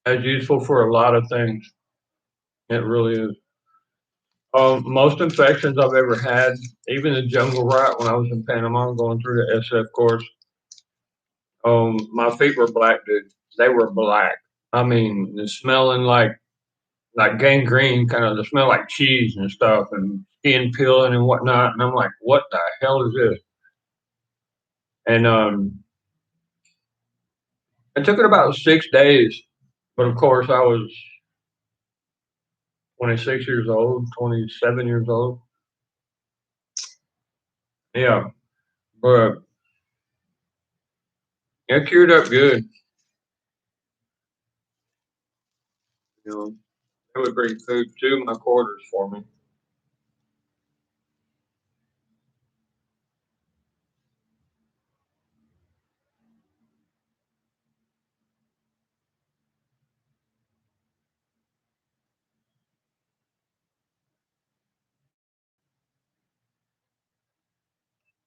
is useful for a lot of things. It really is. Most infections I've ever had, even the jungle rat when I was in Panama going through the SF course, my feet were black, dude. They were black. I mean, it's smelling like gangrene, kind of the smell like cheese and stuff, and skin peeling and whatnot. And I'm like, what the hell is this? And it took it about 6 days, but of course I was 26 years old, 27 years old. Yeah, but it cured up good. You know, they would bring food to my quarters for me.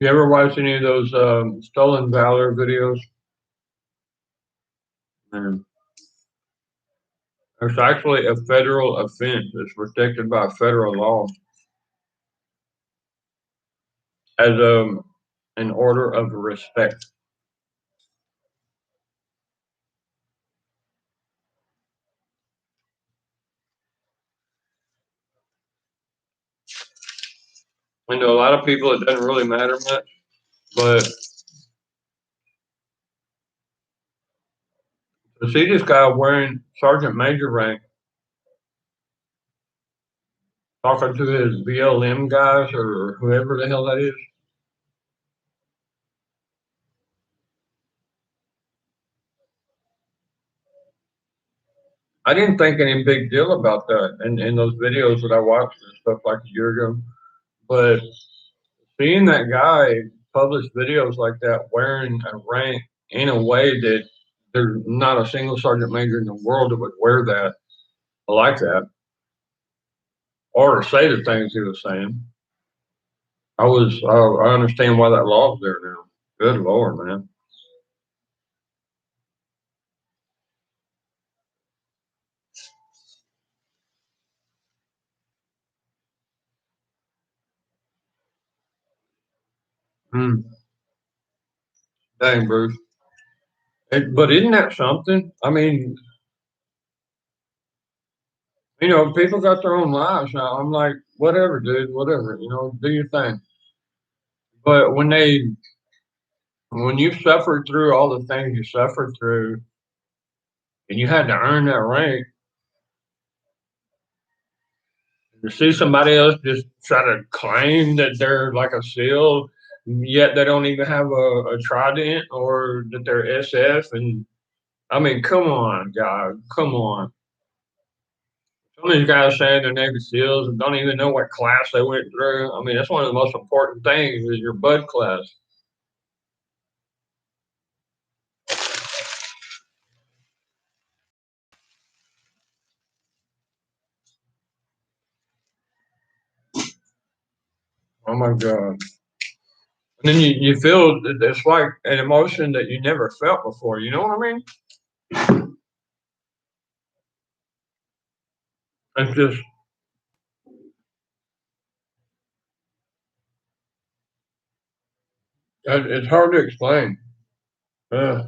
You ever watch any of those stolen valor videos? Man, it's actually a federal offense. It's protected by federal law as an order of respect. I know a lot of people it doesn't really matter much, but to see this guy wearing sergeant major rank talking to his BLM guys or whoever the hell that is, I didn't think any big deal about that in those videos that I watched and stuff like a year ago. But seeing that guy publish videos like that wearing a rank in a way that there's not a single sergeant major in the world that would wear that like that or say the things he was saying. I understand why that law's there now. Good Lord, man. Mm, dang, Bruce. But isn't that something? I mean, people got their own lives now. I'm like, whatever, dude, whatever, do your thing. But when you've suffered through all the things you suffered through and you had to earn that rank, to see somebody else just try to claim that they're like a SEAL, yet they don't even have a trident or that they're SF. And I mean, come on, God, come on. Some of these guys saying they're Navy SEALs and don't even know what class they went through. I mean, that's one of the most important things is your bud class. Oh my God. And then you feel it's like an emotion that you never felt before. You know what I mean? It's just, it's hard to explain. Uh,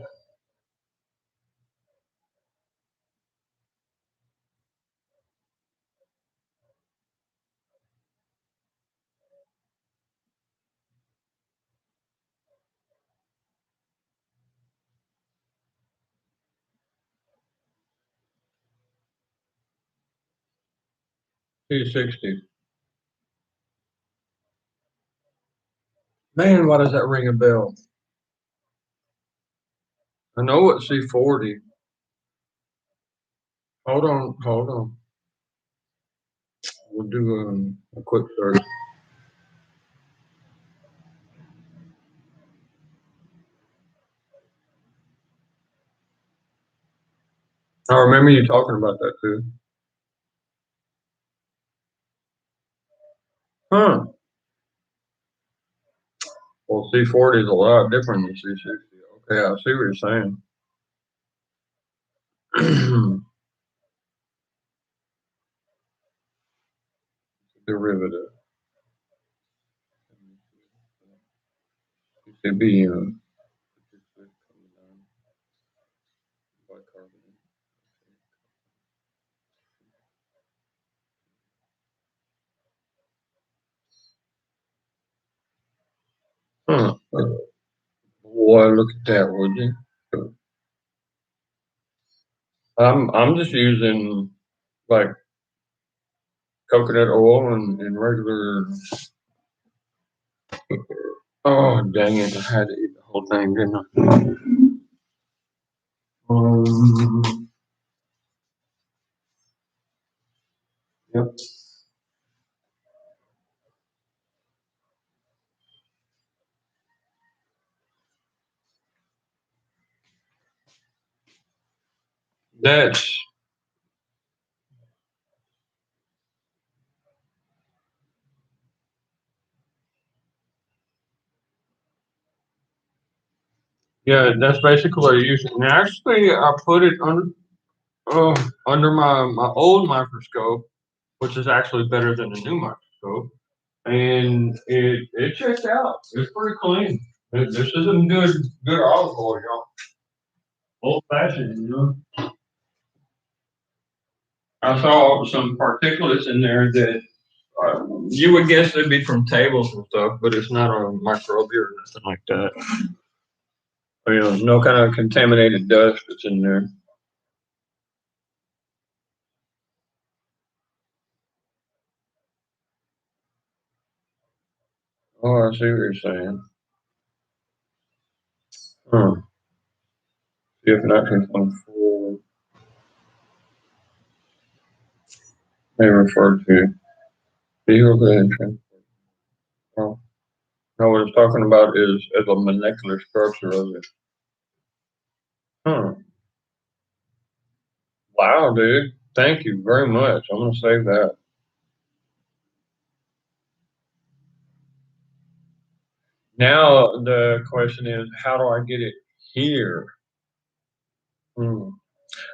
C60. Man, why does that ring a bell? I know it's C40. Hold on, hold on. We'll do a quick search. I remember you talking about that too. Huh. Well, C40 is a lot different than C60. Okay, I see what you're saying. Derivative. PCB. Huh. Boy, look at that, would you? I'm just using like coconut oil and regular. Oh dang it! I had to eat the whole thing, didn't I? Yep. That's yeah. That's basically what I use. And actually, I put it under my old microscope, which is actually better than the new microscope, and it checked out. It's pretty clean. This isn't good olive oil, y'all. Old fashioned, you know. I saw some particulates in there that you would guess they'd be from tables and stuff, but it's not a microbial or nothing like that. You know, no kind of contaminated dust that's in there. Oh, I see what you're saying. Huh. See if nitrogen comes forward. They refer to field and transport. Oh, no, what it's talking about is the molecular structure of it. Huh. Wow, dude. Thank you very much. I'm gonna save that. Now the question is, how do I get it here? Hmm.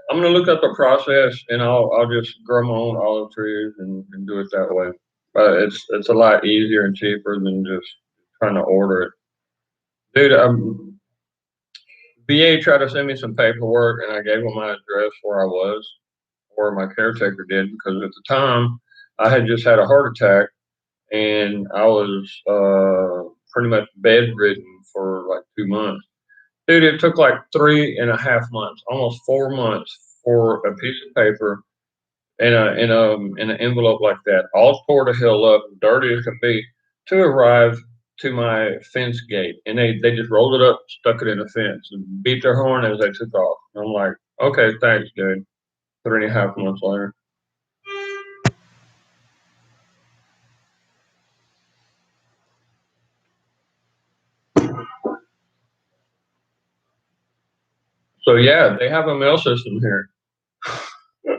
I'm gonna look up the process and I'll just grow my own olive trees and do it that way. But it's a lot easier and cheaper than just trying to order it. Dude, VA tried to send me some paperwork and I gave them my address where I was, or my caretaker did, because at the time I had just had a heart attack and I was pretty much bedridden for like 2 months. Dude, it took like 3.5 months, almost 4 months, for a piece of paper in an envelope like that, all tore to hell up, dirty as can be, to arrive to my fence gate. And they just rolled it up, stuck it in the fence, and beat their horn as they took off. And I'm like, okay, thanks, dude. 3.5 months later. So yeah, they have a mail system here. You're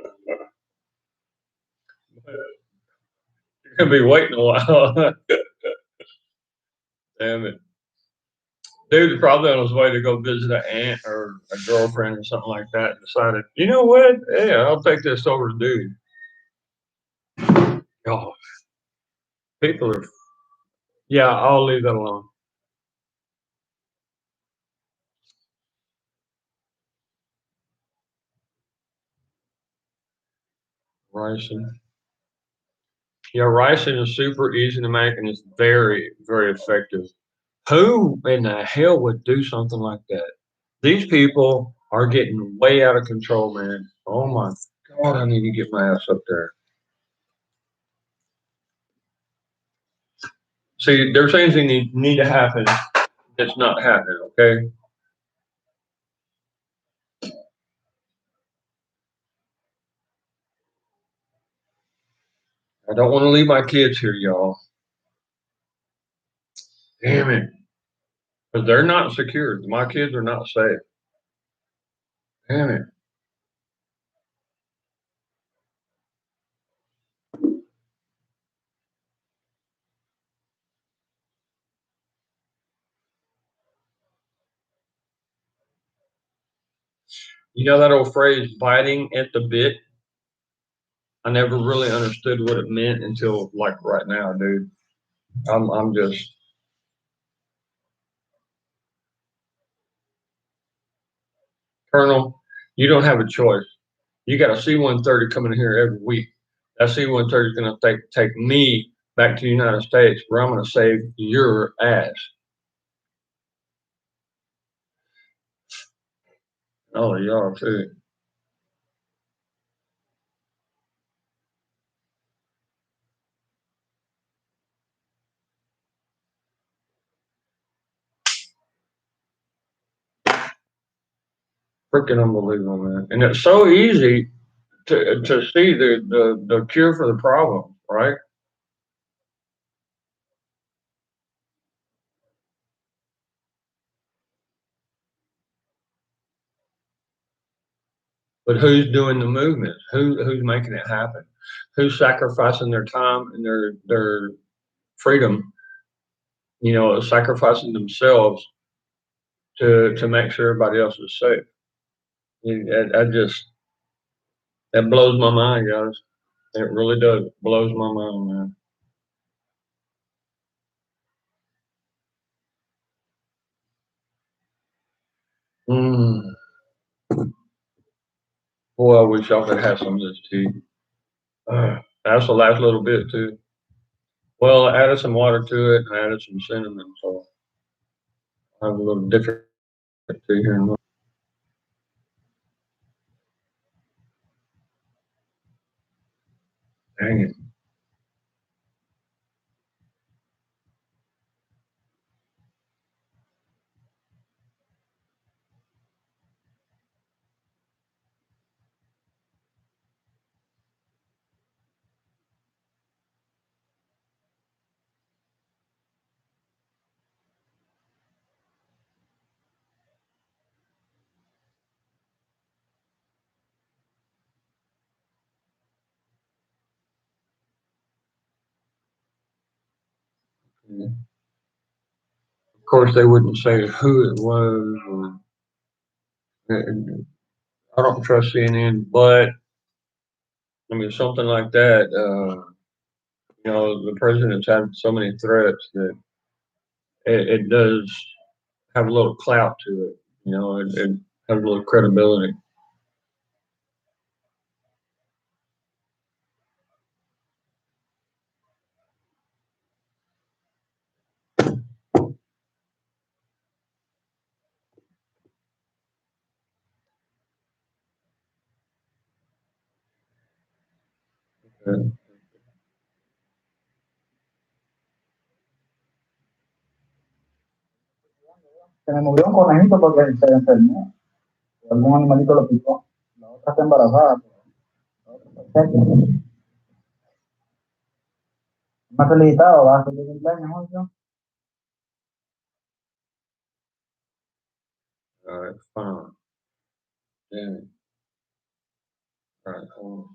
gonna be waiting a while. Damn it. Dude's probably on his way to go visit an aunt or a girlfriend or something like that and decided, you know what? Yeah, I'll take this over to dude. Oh, people are, yeah, I'll leave that alone. Ricin. Yeah, ricin is super easy to make and it's very, very effective. Who in the hell would do something like that? These people are getting way out of control, man. Oh my God, I need to get my ass up there. See, there's things that need to happen that's not happening, okay? I don't want to leave my kids here, y'all. Damn it. Because they're not secure. My kids are not safe. Damn it. You know that old phrase, biting at the bit? I never really understood what it meant until like right now, dude. I'm just Colonel, you don't have a choice. You got a C-130 coming here every week. That C-130 is going to take me back to the United States where I'm going to save your ass. Oh, y'all too. Freaking unbelievable, man. And it's so easy to see the cure for the problem, right? But who's doing the movement? Who's making it happen? Who's sacrificing their time and their freedom? You know, sacrificing themselves to make sure everybody else is safe. I just that blows my mind, guys. It really does. It blows my mind, man. Mm. Boy, I wish y'all could have some of this tea. That's the last little bit too. Well, I added some water to it and I added some cinnamon, so I have a little different tea here. Dang it. Of course, they wouldn't say who it was. I don't trust CNN, but I mean something like that. You know, the president's had so many threats that it does have a little clout to it. You know, it has a little credibility. Uh, Se me murió un conejito porque se enfermó. Algún animalito lo picó. La otra está embarazada. La otra está seca. Me ha felicitado, va a hacer cumpleaños hoy yo. all right, fine. Damn it. All right, hold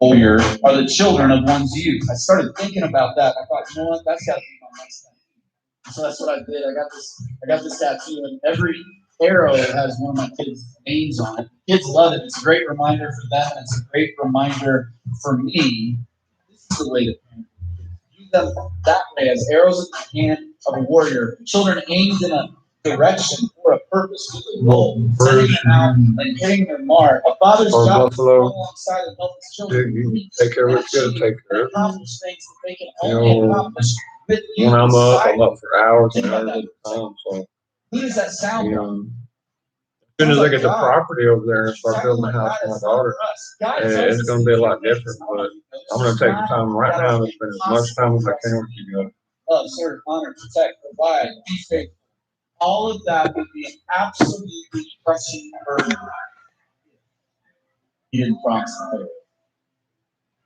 warrior are the children of one's youth. I started thinking about that. I thought, you know what, that's got to be my next tattoo. So that's what I did. I got this tattoo, and every arrow has one of my kids' names on it. Kids love it. It's a great reminder for them. It's a great reminder for me. This is the way to use them that way as arrows in the hand of a warrior. Children aimed in a direction for a purpose with a goal, sending them out and hitting their mark. A father's Or job is to buffalo. come alongside and help his children You take care of what you gotta take care of. accomplish things that they can You only know, accomplish with you. When I'm beside up for hours and Think about hours at a time, so, who does that sound you like? know. As soon as I get the property over there and start building a house for my daughter, it's gonna be a lot different, but I'm gonna take the time right now to spend as much time as I can with you guys. Love, serve, honor, protect, provide, be faithful. All of that would be an absolutely crushing burden. He didn't promise to pay.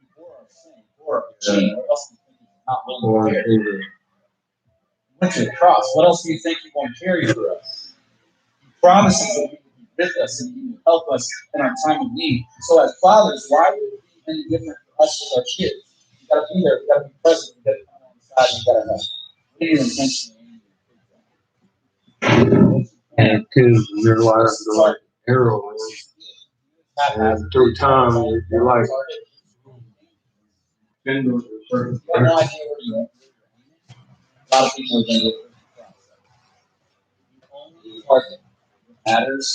Before our sin, before our shame, what else do you think he's not willing to carry? He went to the cross. What else do you think he won't carry for us? He promises that he will be with us and he will help us in our time of need. So as fathers, why would it be any different for us with our kids? You gotta be there, you gotta be present, you gotta come alongside, you gotta have clear intention. And kids, your life is like arrows. And through time, you're like, I have no idea where you are. A lot of people are going to go through the process. The only part that matters.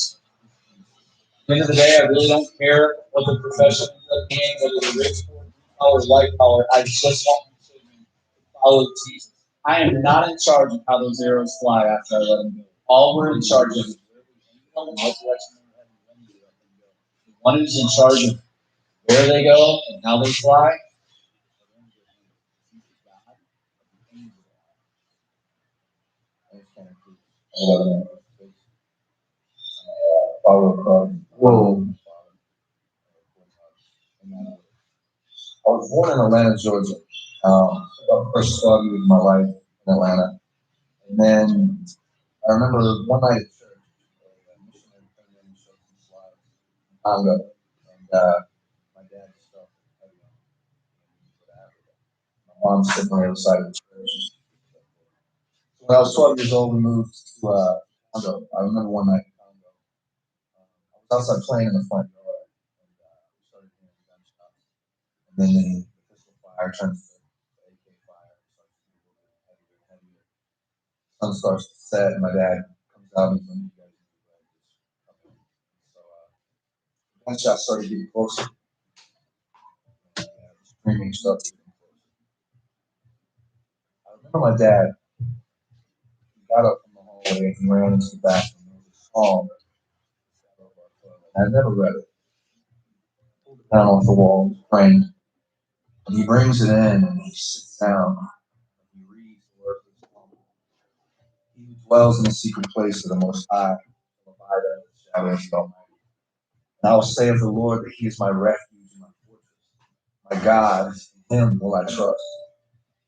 At the end of the day, I really don't care what the profession ends up being, whether they're rich, poor, blue collar, white collar. I just want my children to follow Jesus. I am not in charge of how those arrows fly after I let them go. All we're in charge of is where we go and what direction we're heading when we let them go. The one who's in charge of where they go and how they fly. Whoa. I was born in Atlanta, Georgia. The first 12 years of my life in Atlanta. And then I remember one night at church, a missionary came in and showed some slides in Congo. And my dad just felt heavy on me. My mom sitting on the other side of the church. So when I was 12 years old, we moved to Congo. I remember one night in Congo. I was outside playing in the front yard. And we started hearing gunshots. And then the pistol fire turns to AK fire. Starts to get a little bit heavier and heavier. The sun starts to set, and my dad comes out and he's like, "You guys need to come in." So the gunshots started getting closer. And the screaming started getting closer. I remember my dad. He got up from the hallway and he ran into the bathroom. There was a psalm. I never read it. Pulled it down off the wall, praying. And he brings it in and he sits down. He reads the word of his Father. He who dwells in the secret place of the Most High will abide under the shadow of the Almighty. And I will say of the Lord that He is my refuge and my fortress. My God, in Him will I trust.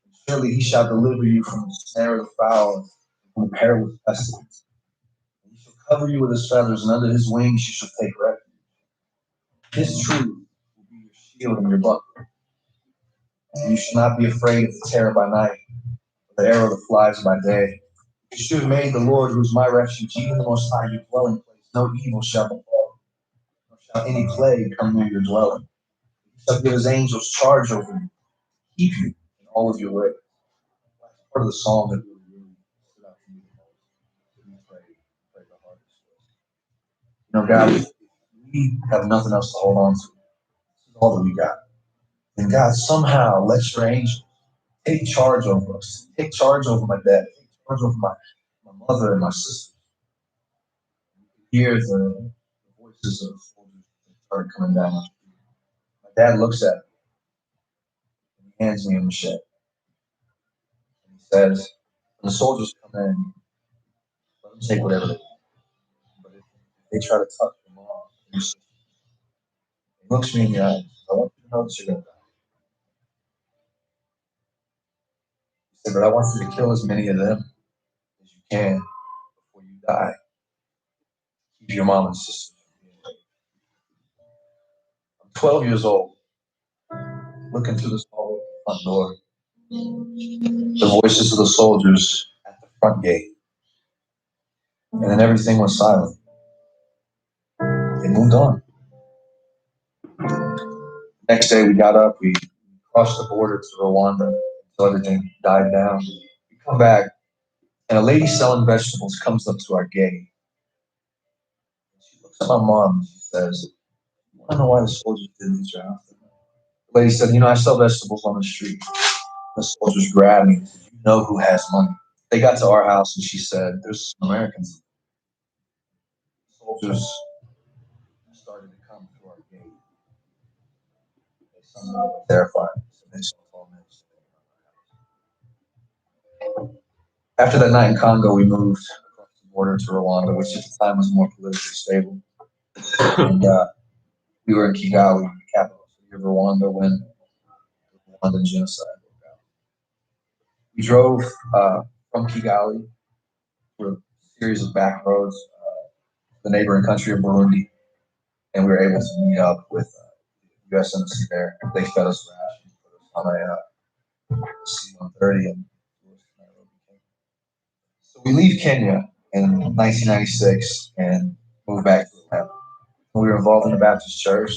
And surely He shall deliver you from the snare of the fowler and from the perilous pestilence. And He shall cover you with His feathers, and under His wings you shall take refuge. His truth will be your shield and your buckler. And you shall not be afraid of the terror by night, or the arrow that flies by day. You should have made the Lord, who is my refuge, even the Most High, your dwelling place. No evil shall befall, nor shall any plague come near your dwelling. He shall give His angels charge over you, keep you in all of your ways. That's part of the psalm that really stood out to me the most. We pray the hardest. You know, God, if we have nothing else to hold on to, this is all that we got. And God, somehow let your angels take charge over us. Take charge over my dad. Take charge over my mother and my sister. Hear the voices of soldiers that start coming down the street. My dad looks at me and he hands me a machete. And he says, when the soldiers come in, let them take whatever they want. But if they try to touch your mom, your sister, he looks me in the eyes. I want you to know that you're going to die. He said, but I want you to kill as many of them as you can before you die. Keep your mom and sister. I'm 12 years old. looking through this hallway at the front door. The voices of the soldiers at the front gate. And then everything was silent. They moved on. Next day we got up, we crossed the border to Rwanda until everything died down. We come back, and a lady selling vegetables comes up to our gate. She looks at my mom and she says, I don't know why the soldiers did this your house. The lady said, I sell vegetables on the street. The soldiers grabbed me and said, you know who has money. They got to our house and she said, there's some Americans. Soldiers started to come to our gate. They somehow were terrified. So they saw all men standing around our house. After that night in Congo, we moved across the border to Rwanda, which at the time was more politically stable. And we were in Kigali, the capital city of Rwanda, when the Rwandan genocide broke out. We drove from Kigali through a series of back roads, the neighboring country of Burundi, and we were able to meet up with the U.S. Embassy there. They fed us rations, put us on a C-130, and so we leave Kenya in 1996 and move back to Atlanta. We were involved in the Baptist church.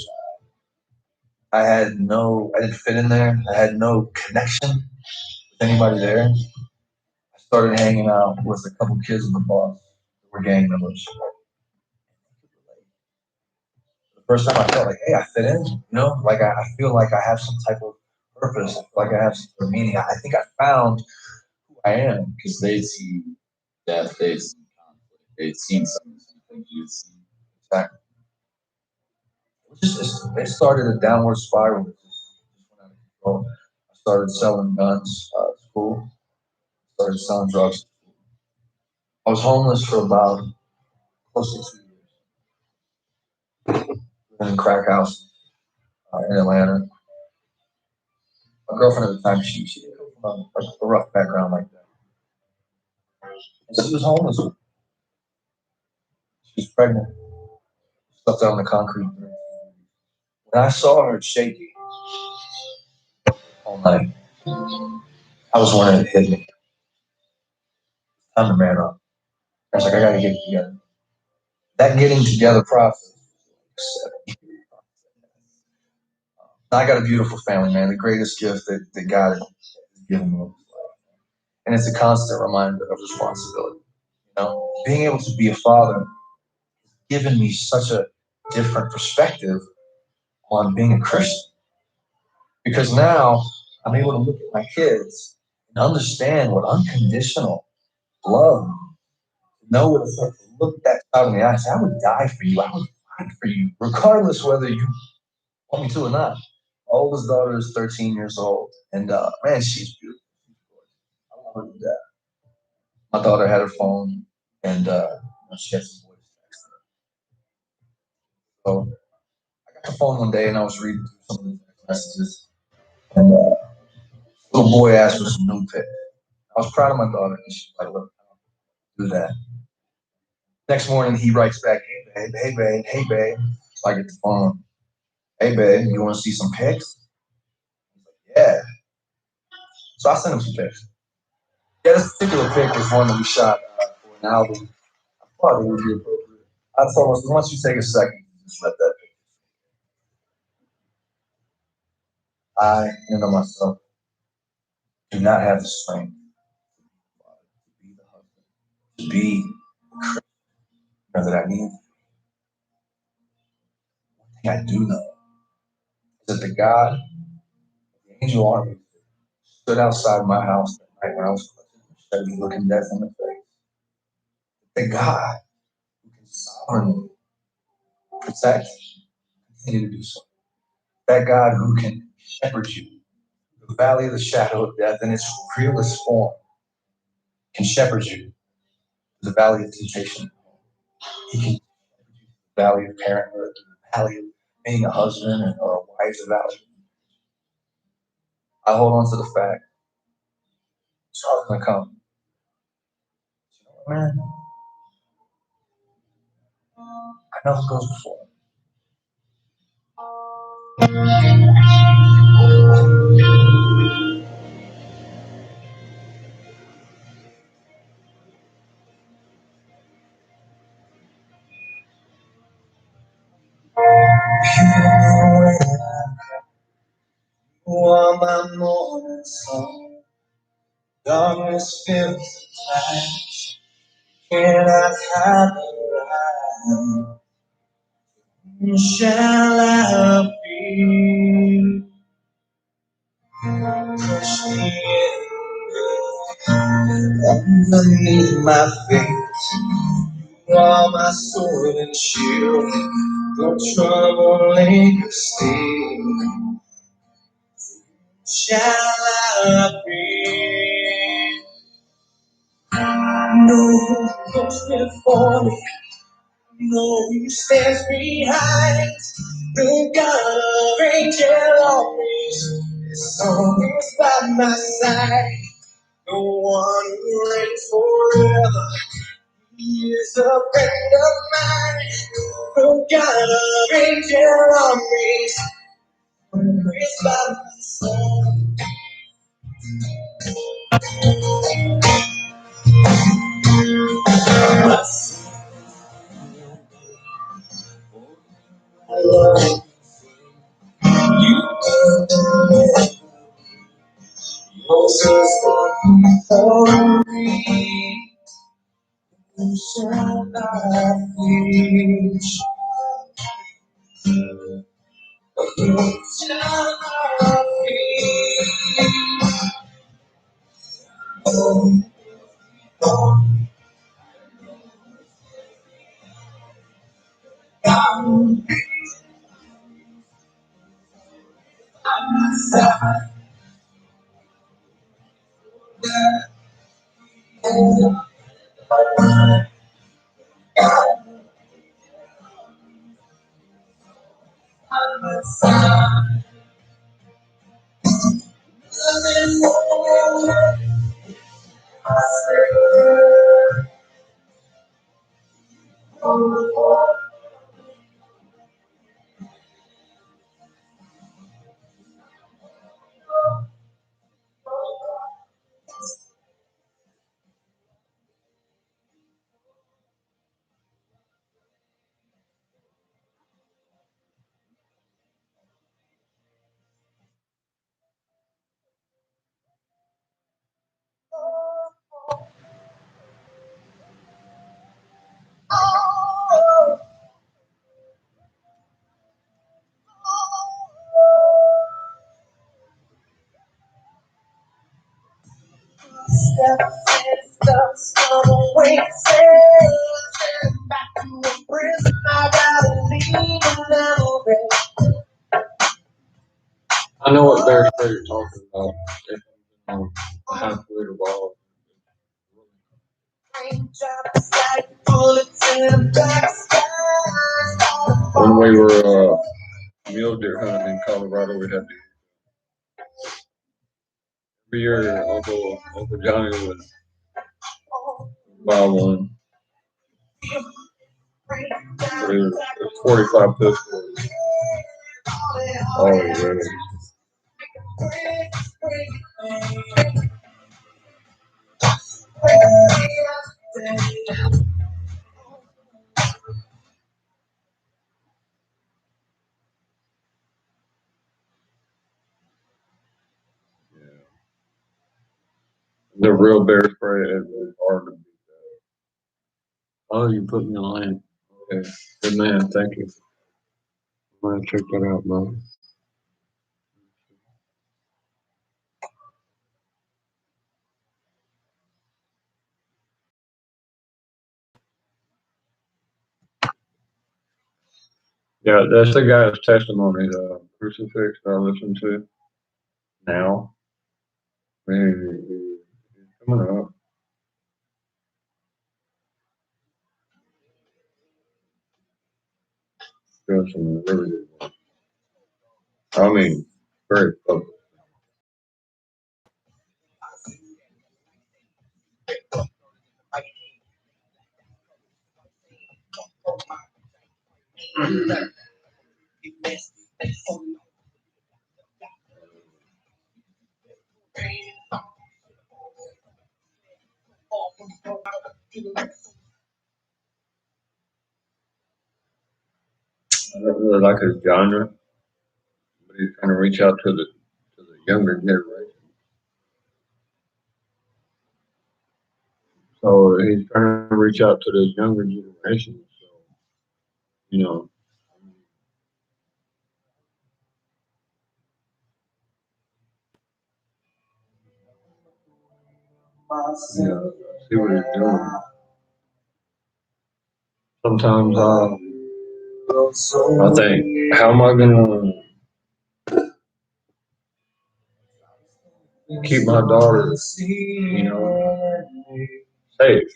I didn't fit in there. I had no connection with anybody there. I started hanging out with a couple kids in the bus who were gang members. The first time I felt like, hey, I fit in, like I feel like I have some type of purpose. I feel like I have some sort of meaning. I think I found who I am. Because they'd seen death, they'd seen conflict, they'd seen some of the same things you'd seen. Exactly. It started a downward spiral. It just went out of control. I started selling guns at school. Started selling drugs at school. I was homeless for about close to 2 years. Living in crack house in Atlanta. My girlfriend at the time, she didn't come from a rough background like that. And she was homeless. She was pregnant. Slept out on the concrete. When I saw her shaky all night, I was wondering if it hit me. Time to man up. I was like, I gotta get it together. That getting together process. I got a beautiful family, man. The greatest gift that God has given me. And it's a constant reminder of responsibility. Being able to be a father has given me such a different perspective on being a Christian. Because now I'm able to look at my kids and understand what unconditional love, know what it's like to look that child in the eyes. I would die for you. I would fight for you, regardless whether you want me to or not. My oldest daughter is 13 years old, and man, she's beautiful. I love her to death. My daughter had her phone, and she had some voice text. So I got the phone one day, and I was reading through some of the text messages, and a little boy asked for some new pics. I was proud of my daughter, and she's like, "Look, I don't do that." Next morning, he writes back, "Hey babe, hey babe, hey babe." So I get the phone. "Hey babe, you want to see some pics?" He's like, "Yeah." So I sent him some pics. Yeah, this particular pic is one that we shot for an album. I thought it would be appropriate. I told him, once you take a second, just let that pic. I, in and of myself, do not have the strength to be the husband, to be the Christian that I need. One thing I do know is that the God, the angel army, stood outside my house that night when I was clutching, looking death in the face. The God who can sovereignly protect, continue to do so. That God who can shepherd you through the valley of the shadow of death in its realest form, can shepherd you through the valley of temptation. He can shepherd you through the valley of parenthood, through the valley of being a husband or a wife, the valley. I hold on to the fact Charles gonna come. Man, I know who goes before. You are my morning sun. Darkness fills the night. Cannot hide the light. Whom shall I be? Push me in underneath my feet. You are my sword and shield. The trouble lingers still. Shall I be? No who goes before me, no who stands behind. No God of angel armies is always by my side. No one who reigns forever, he is a friend of mine. No God of angel armies is by my side. I love you. Moses for me. Who shall not reach? Who shall not reach? I know what Bear Spray you're talking about. It's, a half liter bottle. When we were mule deer hunting in Colorado, we had to every year Uncle Johnny would buy one. But it was 45 pistols. Always ready. The real Bear Spray is hard to beat that. Oh, you put me on land. Okay. Good man, thank you. I'm gonna check that out, bro. Yeah, that's the guy's testimony, the crucifix that I listen to now. Man, he's coming up. Doing some really good work. I mean, very focused. I don't really like his genre, but he's trying to reach out to the younger generation. So he's trying to reach out to this younger generation. So, you know, see what he's doing. Sometimes I think, how am I gonna keep my daughter, safe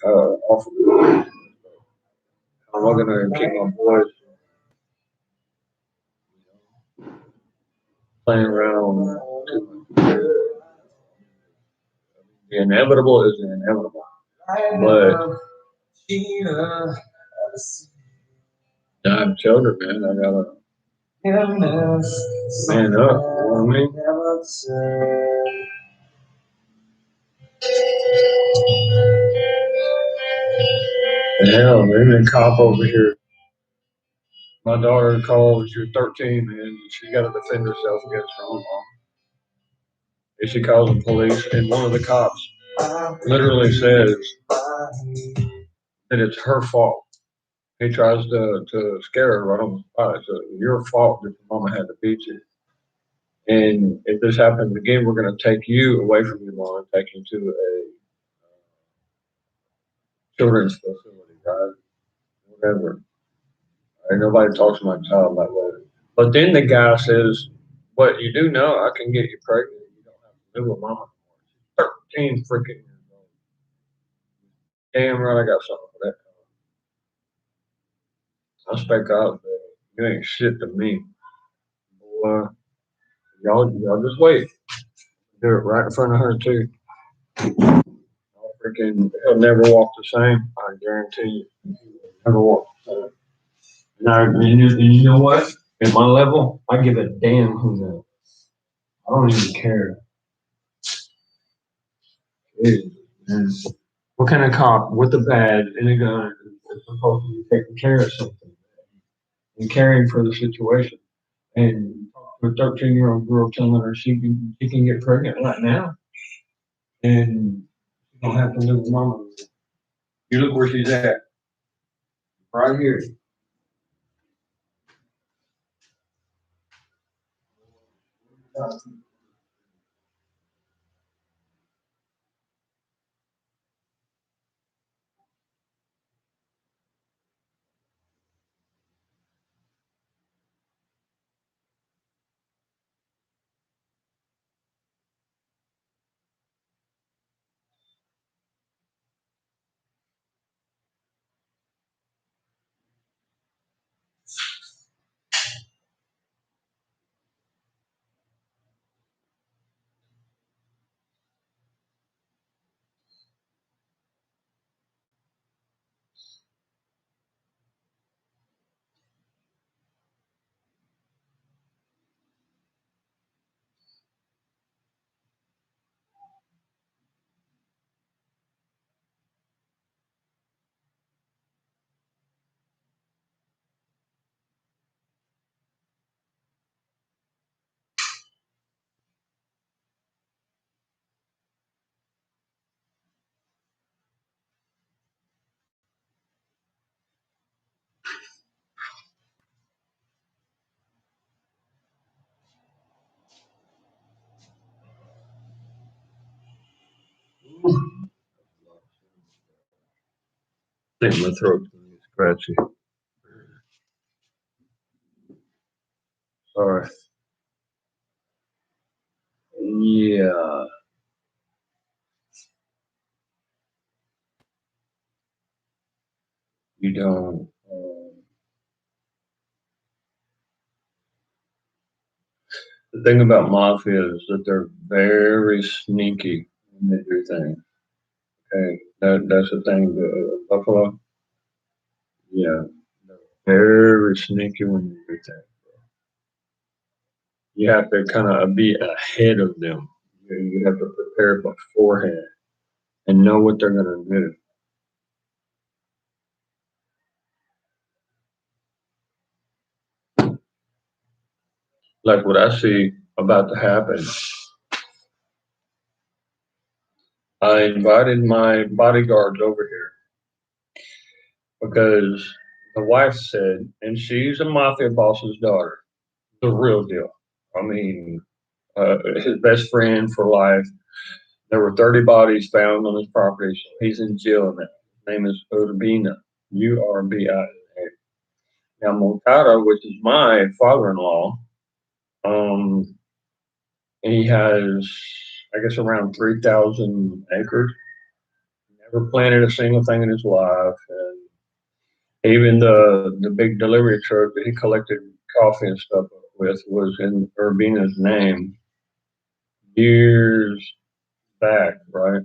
off of it? How am I gonna keep my boys playing around too much? The inevitable is the inevitable, but I have children, man. I gotta man up. You know what I mean? Hell, there's a cop over here. My daughter called. She was 13, and she got to defend herself against her own mom. And she calls the police, and one of the cops literally says that it's her fault. He tries to scare her right on the spot. So your fault that your mama had to beat you. And if this happens again, we're going to take you away from your mom and take you to a children's facility, right? Whatever. Ain't nobody talks to my child that way. But then the guy says, "What you do know? I can get you pregnant. You don't have to live with mama anymore." She's 13 freaking years old. Damn right, I got something for that. I speak out, man. You ain't shit to me. Boy, y'all just wait. Do it right in front of her too. Freaking, he'll never walk the same. I guarantee you. Never walk the same. And you know what? At my level, I give a damn who knows. I don't even care. Jeez, man. What kind of cop with a badge and a gun is supposed to be taking care of something and caring for the situation? And a 13-year-old girl telling her she can get pregnant right now and she don't have to live with mama. You look where she's at. Right here. I think my throat's gonna get scratchy. Sorry. Yeah. You don't. The thing about mafia is that they're very sneaky when they do things. Okay, that's the thing. Buffalo, yeah, they're very sneaky when they do things. You have to kind of be ahead of them. You have to prepare beforehand and know what they're going to do. Like what I see about to happen I invited my bodyguards over here because the wife said, and she's a mafia boss's daughter, the real deal. I mean, his best friend for life. There were 30 bodies found on his property, so he's in jail now. His name is Urbina, Urbina. Now, Moncada, which is my father-in-law, um, he has, I guess, around 3,000 acres. Never planted a single thing in his life. And even the big delivery truck that he collected coffee and stuff with was in Urbina's name years back, right?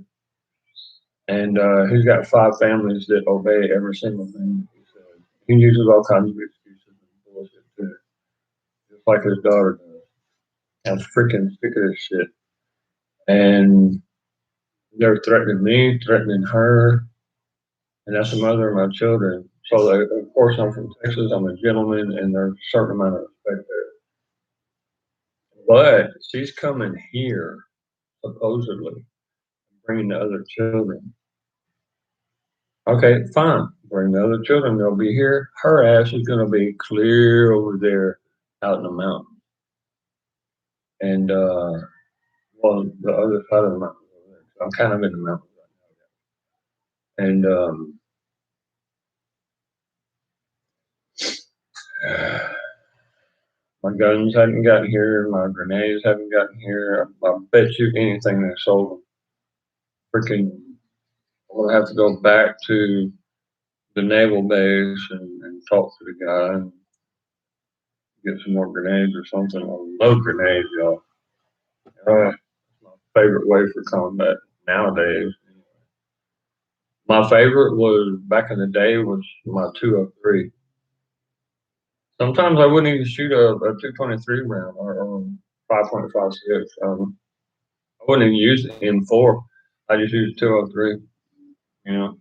And he's got 5 families that obey every single thing he says. He uses all kinds of excuses and bullshit too, just like his daughter does. I'm freaking sick of this shit. And they're threatening me, threatening her, and that's the mother of my children. So, of course, I'm from Texas. I'm a gentleman, and there's a certain amount of respect there. But she's coming here, supposedly, bringing the other children. Okay, fine. Bring the other children. They'll be here. Her ass is going to be clear over there out in the mountains. And, well, the other side of the mountains over there. So I'm kind of in the mountains right now. And, my guns haven't gotten here. My grenades haven't gotten here. I bet you anything they sold them. Freaking, we'll have to go back to the naval base and talk to the guy and get some more grenades or something. Or load grenades, y'all. My favorite way for combat nowadays. My favorite was back in the day was my 203. Sometimes I wouldn't even shoot a 223 round or 5.56. I wouldn't even use the M4. I just use 203. You know.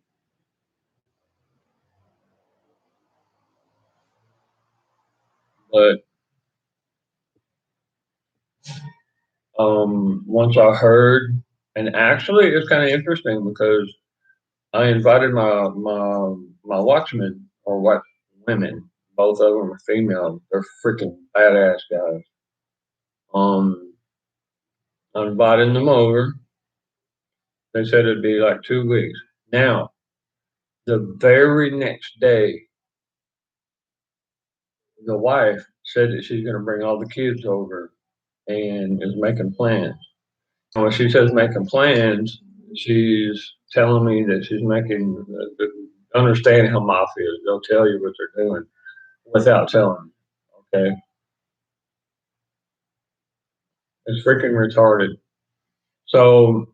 But once I heard, and actually it's kind of interesting because I invited my watchmen or watch women, both of them are female. They're freaking badass guys. Um, I invited them over. They said it'd be like 2 weeks. Now, the very next day, the wife said that she's going to bring all the kids over and is making plans. And when she says making plans, she's telling me that she's making, understand how mafia is. They'll tell you what they're doing without telling you. Okay. It's freaking retarded. So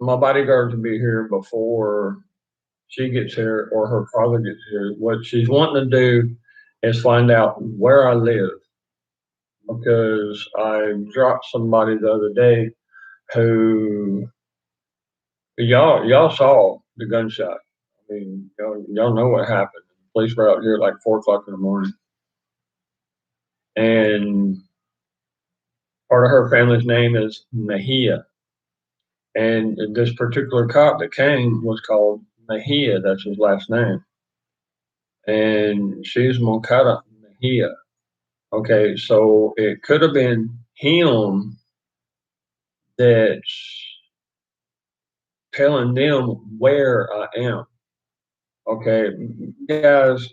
my bodyguards will be here before she gets here or her father gets here. What she's wanting to do is find out where I live because I dropped somebody the other day who y'all saw the gunshot. I mean, y'all know what happened. The police were out here at like 4 o'clock in the morning, and part of her family's name is Mejia, and this particular cop that came was called Mejia. That's his last name, and she's Moncada Mejia. Okay, so it could have been him that's telling them where I am. Okay, guys,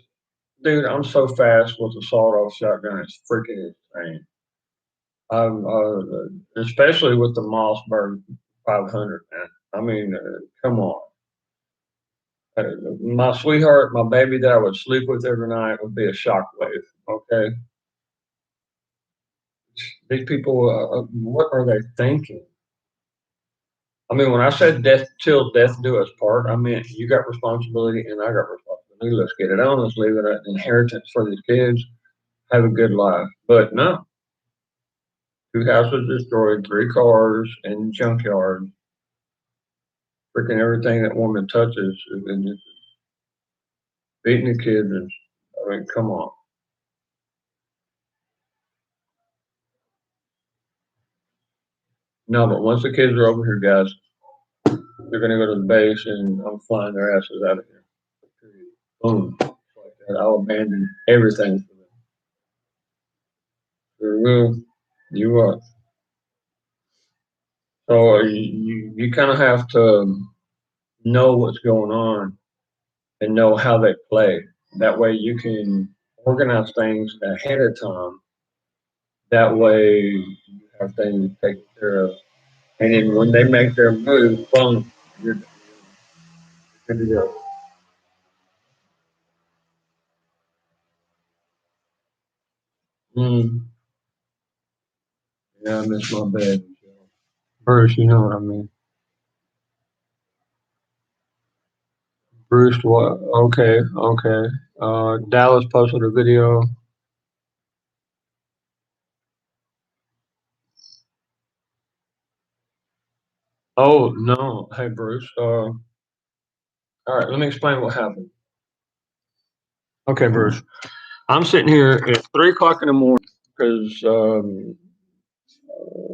dude, I'm so fast with the sawed-off shotgun. It's freaking insane. Especially with the Mossberg 500, man. I mean, come on. My sweetheart, my baby that I would sleep with every night would be a shockwave. Okay, these people, what are they thinking? I mean, when I said death till death do us part, I meant you got responsibility and I got responsibility. Let's get it on. Let's leave it an inheritance for these kids. Have a good life. But no, 2 houses destroyed, 3 cars in junkyard. Freaking everything that woman touches and just beating the kids. And, I mean, come on. No, but once the kids are over here, guys, They're gonna go to the base, and I'm flying their asses out of here. Boom. Like that. I'll abandon everything for them. Sure will. You are. So you kind of have to know what's going on and know how they play. That way you can organize things ahead of time. That way you have things taken care of. And then when they make their move, boom, you're good to go. Mm, yeah, I miss my bed. Bruce, you know what I mean. Bruce, what? Okay, okay. Dallas posted a video. Oh no, hey Bruce. All right, let me explain what happened. Okay, Bruce. I'm sitting here at 3 o'clock in the morning because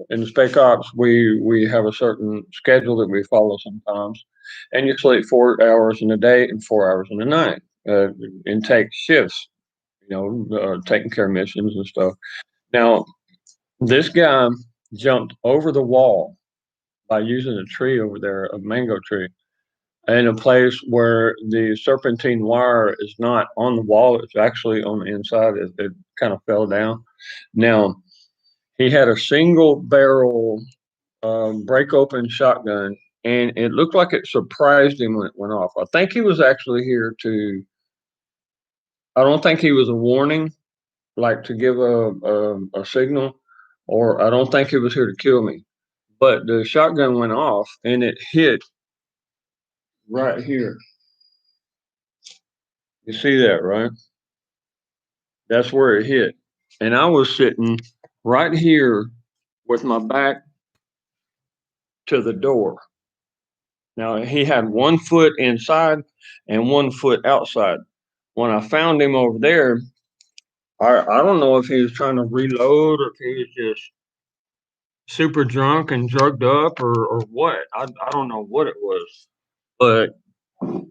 in the Spec Ops we have a certain schedule that we follow sometimes, and you sleep 4 hours in the day and 4 hours in the night, and take shifts. Taking care of missions and stuff. Now, this guy jumped over the wall by using a tree over there, a mango tree, in a place where the serpentine wire is not on the wall, it's actually on the inside. It kind of fell down. Now, he had a single barrel break open shotgun, and it looked like it surprised him when it went off. I think he was actually here to, I don't think he was a warning, like to give a signal, or I don't think he was here to kill me. But the shotgun went off and it hit right here. You see that, right? That's where it hit. And I was sitting right here with my back to the door. Now, he had 1 foot inside and 1 foot outside. When I found him over there, I don't know if he was trying to reload or if he was just super drunk and drugged up or what. I don't know what it was. But I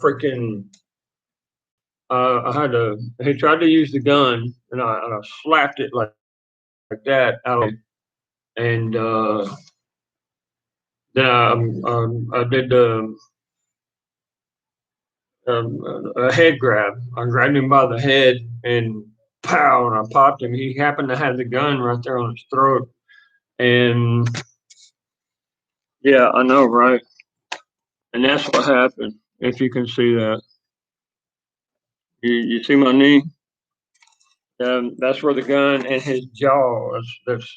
freaking I had to. He tried to use the gun, and I slapped it like that out, and then I did a head grab. I grabbed him by the head and pow, and I popped him. He happened to have the gun right there on his throat, and yeah, I know, right? And that's what happened. If you can see that, you see my knee. That's where the gun and his jaw. That's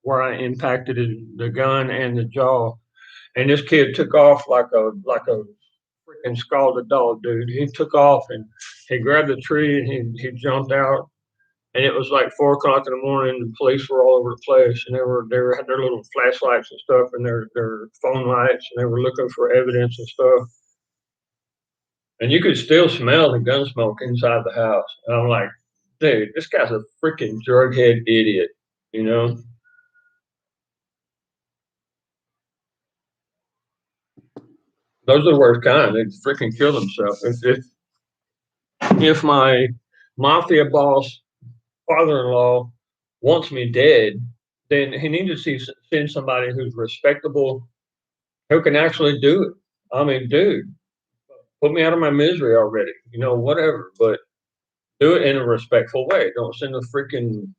where I impacted the gun and the jaw. And this kid took off like a freaking scalded dog, dude. He took off and he grabbed the tree and he jumped out. And it was like 4 o'clock in the morning. The police were all over the place, and they had their little flashlights and stuff, and their phone lights, and they were looking for evidence and stuff. And you could still smell the gun smoke inside the house. And I'm like, dude, this guy's a freaking drug head idiot, you know? Those are the worst kind. They freaking kill themselves. If my mafia boss father-in-law wants me dead, then he needs to send somebody who's respectable, who can actually do it. I mean, dude, put me out of my misery already, whatever, but do it in a respectful way. Don't send a freaking,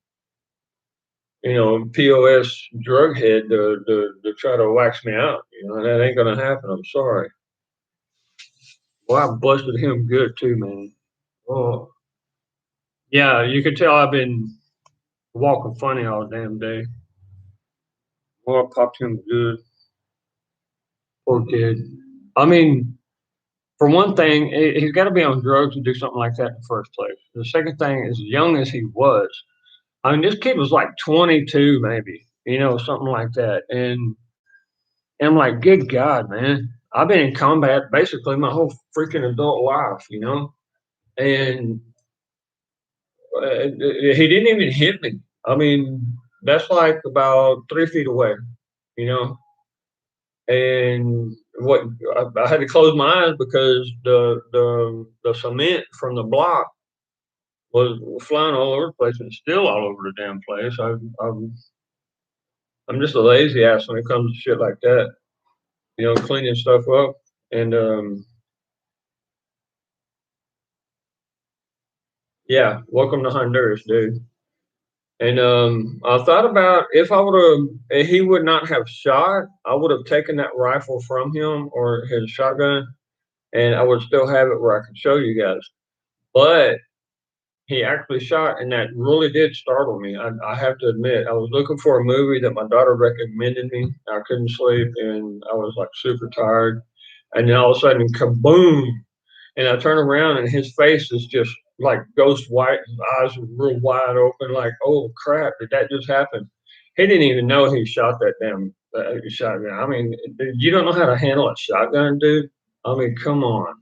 POS drug head to try to wax me out. That ain't gonna happen. I'm sorry. Well, I busted him good too, man. Oh, yeah, you can tell I've been walking funny all damn day. Well, I popped him good. Poor kid. I mean, for one thing, he's got to be on drugs to do something like that in the first place. The second thing, as young as he was, I mean, this kid was like 22, maybe, something like that. And I'm like, good God, man. I've been in combat basically my whole freaking adult life, and he didn't even hit me. I mean, that's like about 3 feet away, you know. And what I had to close my eyes because the cement from the block was flying all over the place and still all over the damn place. I'm just a lazy ass when it comes to shit like that, you know, cleaning stuff up. And yeah, welcome to Honduras, dude. And I thought about if I would have, if he would not have shot, I would have taken that rifle from him or his shotgun, and I would still have it where I could show you guys. But he actually shot, and that really did startle me. I have to admit, I was looking for a movie that my daughter recommended me. I couldn't sleep, and I was like super tired. And then all of a sudden, kaboom! And I turn around, and his face is just like ghost white. His eyes are real wide open, like, "Oh crap! Did that just happen?" He didn't even know he shot that damn shotgun. I mean, dude, you don't know how to handle a shotgun, dude. I mean, come on.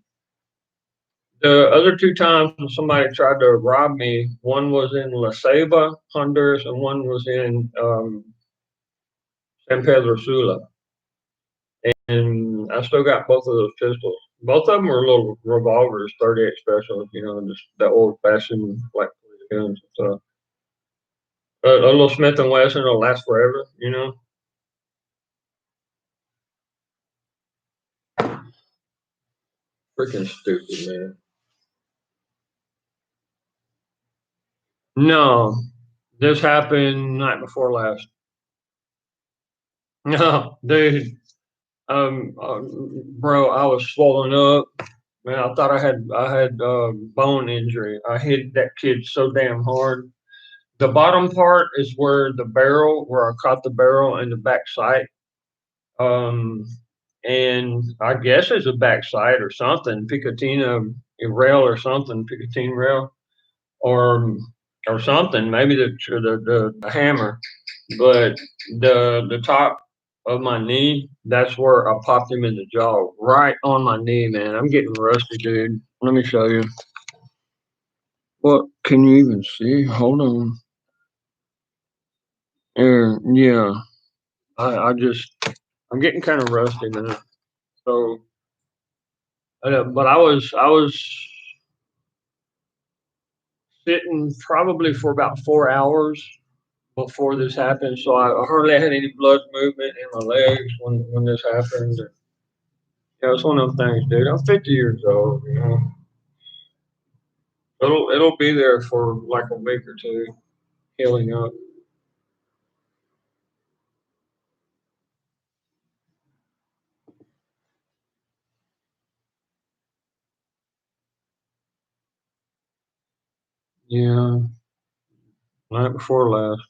The other two times when somebody tried to rob me, one was in La Ceiba, Honduras, and one was in San Pedro Sula. And I still got both of those pistols. Both of them were little revolvers, 38 specials, you know, just the old fashioned like guns and stuff. A little Smith and Wesson will last forever, you know. Freaking stupid, man. No, this happened night before last. No, dude. Bro, I was swollen up. Man, I thought I had bone injury. I hit that kid so damn hard. The bottom part is where the barrel, where I caught the barrel in the back sight. Um, and I guess it's a back sight or something, Picatinny rail or something, Picatinny rail or or something. Maybe the hammer, but the top of my knee, that's where I popped him in the jaw, right on my knee, man. I'm getting rusty, dude. Let me show you. What can you even see? Hold on. Yeah. I'm getting kind of rusty now. So, but I was sitting probably for about 4 hours before this happened. So I hardly had any blood movement in my legs when this happened. Yeah, it's one of those things, dude. I'm 50 years old. You know, it'll be there for like a week or two, healing up. Yeah, night before last.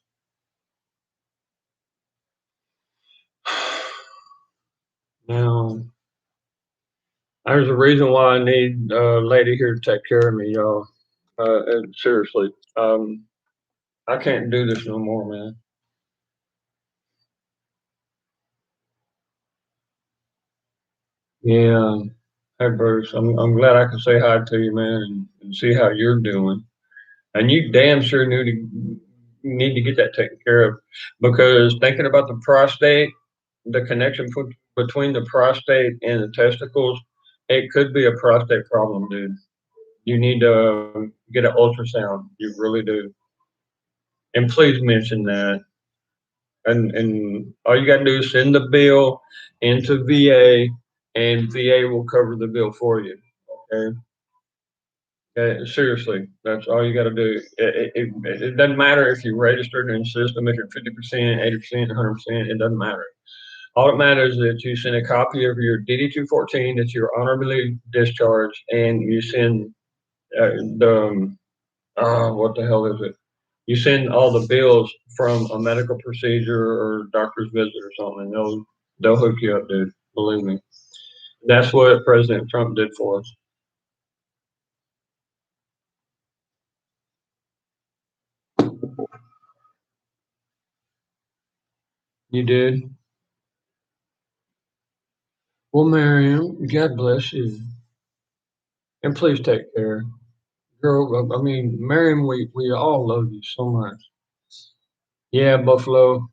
Now, there's a reason why I need a lady here to take care of me, y'all. And seriously, I can't do this no more, man. Yeah. Hey, Bruce, I'm glad I could say hi to you, man, and see how you're doing. And you damn sure need to get that taken care of because thinking about the prostate, the connection between the prostate and the testicles, it could be a prostate problem, dude. You need to get an ultrasound. You really do. And please mention that. And all you got to do is send the bill into VA, and VA will cover the bill for you. Okay. Seriously, that's all you got to do. It doesn't matter if you're registered in the system, if you're 50%, 80%, 100%, it doesn't matter. All that matters is that you send a copy of your DD-214 that you're honorably discharged, and you send what the hell is it? You send all the bills from a medical procedure or doctor's visit or something, and they'll hook you up, dude. Believe me. That's what President Trump did for us. You did. Well, Miriam, God bless you. And please take care. Girl, I mean, Miriam, we all love you so much. Yeah, Buffalo.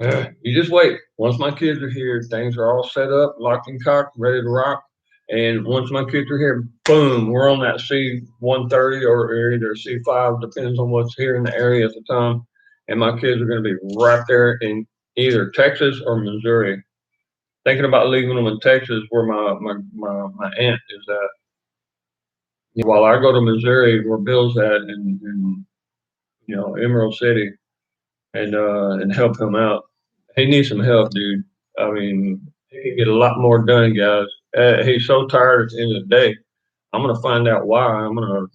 You just wait. Once my kids are here, things are all set up, locked and cocked, ready to rock. And once my kids are here, boom, we're on that C-130 or either C-5, depends on what's here in the area at the time. And my kids are going to be right there in either Texas or Missouri. Thinking about leaving them in Texas, where my aunt is at. While I go to Missouri, where Bill's at, in Emerald City, and help him out. He needs some help, dude. I mean, he can get a lot more done, guys. He's so tired at the end of the day. I'm gonna find out why. I'm gonna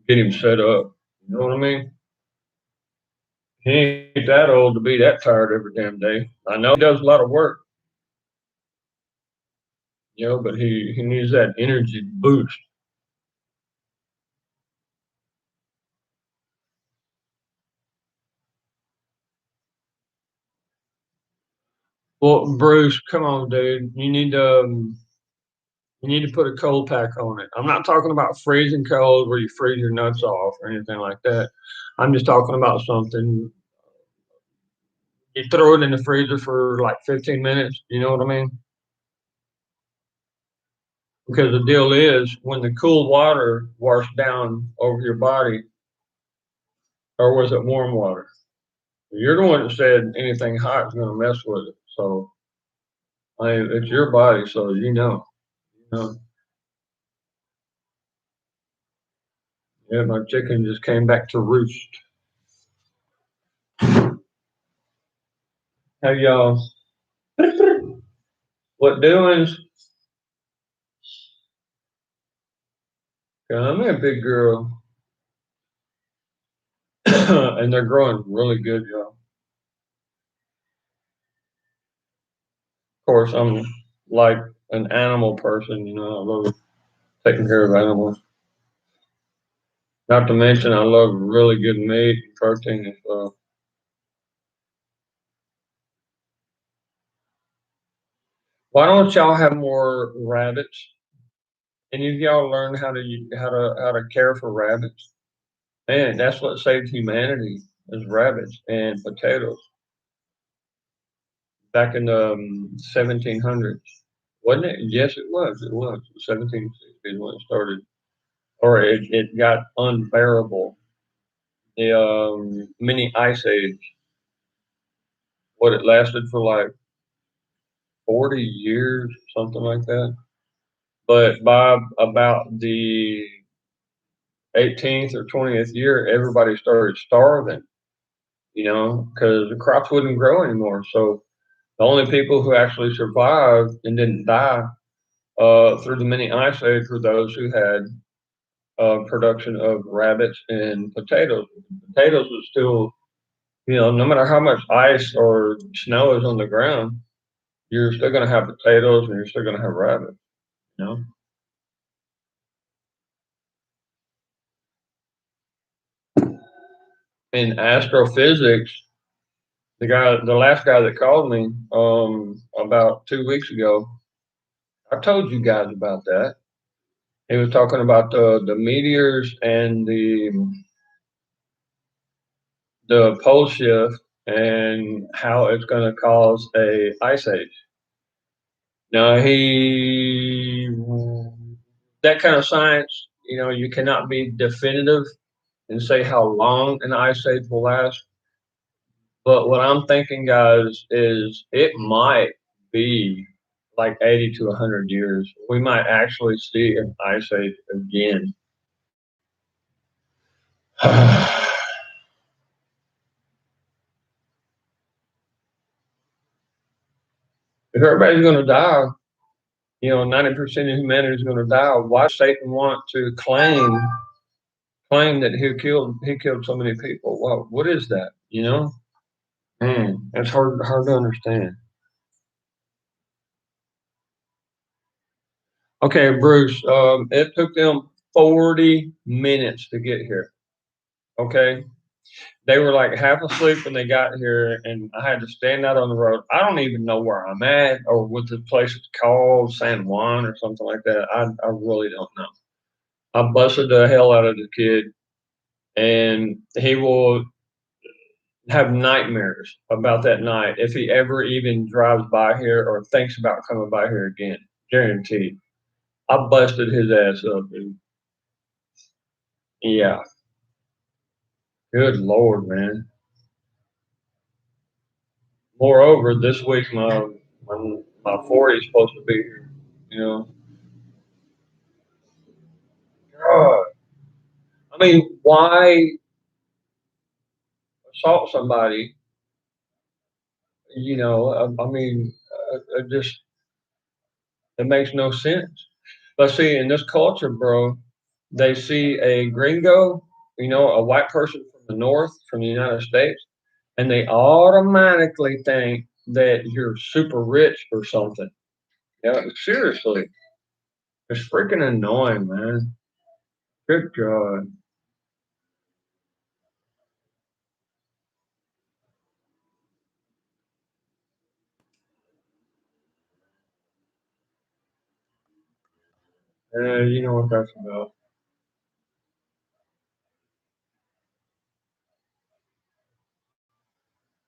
get him set up. You know what I mean? He ain't that old to be that tired every damn day. I know he does a lot of work, but he needs that energy boost. Well, Bruce, come on, dude. You need to put a cold pack on it. I'm not talking about freezing cold where you freeze your nuts off or anything like that. I'm just talking about something. You throw it in the freezer for like 15 minutes. You know what I mean? Because the deal is when the cool water washes down over your body, or was it warm water? You're the one that said anything hot is going to mess with it. So it's your body, so you know. Yeah, my chicken just came back to roost. Hey y'all, what doings? I'm a big girl, and they're growing really good, y'all. Of course, I'm like an animal person, I love taking care of animals. Not to mention, I love really good meat and protein and stuff. Why don't y'all have more rabbits? Any of y'all learn how to care for rabbits? Man, that's what saved humanity is rabbits and potatoes back in the 1700s. Wasn't it? Yes, it was. It was 1760s when it started, or it got unbearable. The mini ice age. What it lasted for like 40 years, something like that. But by about the 18th or 20th year, everybody started starving. Because the crops wouldn't grow anymore. So the only people who actually survived and didn't die through the mini ice age were those who had production of rabbits and potatoes. Potatoes was still, no matter how much ice or snow is on the ground, you're still going to have potatoes and you're still going to have rabbits. You know. In astrophysics, the last guy that called me about 2 weeks ago, I told you guys about that. He was talking about the meteors and the pole shift and how it's going to cause a ice age. Now that kind of science, you cannot be definitive and say how long an ice age will last. But what I'm thinking, guys, is it might be like 80 to 100 years. We might actually see an ice age again. If everybody's going to die, 90% of humanity is going to die. Why does Satan want to claim that he killed so many people? Well, what is that? Man, that's hard to understand. Okay, Bruce. It took them 40 minutes to get here. Okay, they were like half asleep when they got here, and I had to stand out on the road. I don't even know where I'm at or what the place is called, San Juan or something like that. I really don't know. I busted the hell out of the kid, and he will, have nightmares about that night if he ever even drives by here or thinks about coming by here again. Guaranteed. I busted his ass up, dude. Yeah. Good Lord, man. Moreover, this week my 40 is supposed to be here. You know, God. I mean, why assault somebody? You know, I mean, just it makes no sense. But see, in this culture, bro, they see a gringo, you know, a white person from the north, from the United States, and they automatically think that you're super rich or something. Yeah, seriously, it's freaking annoying, man. Good God. You know what that's about.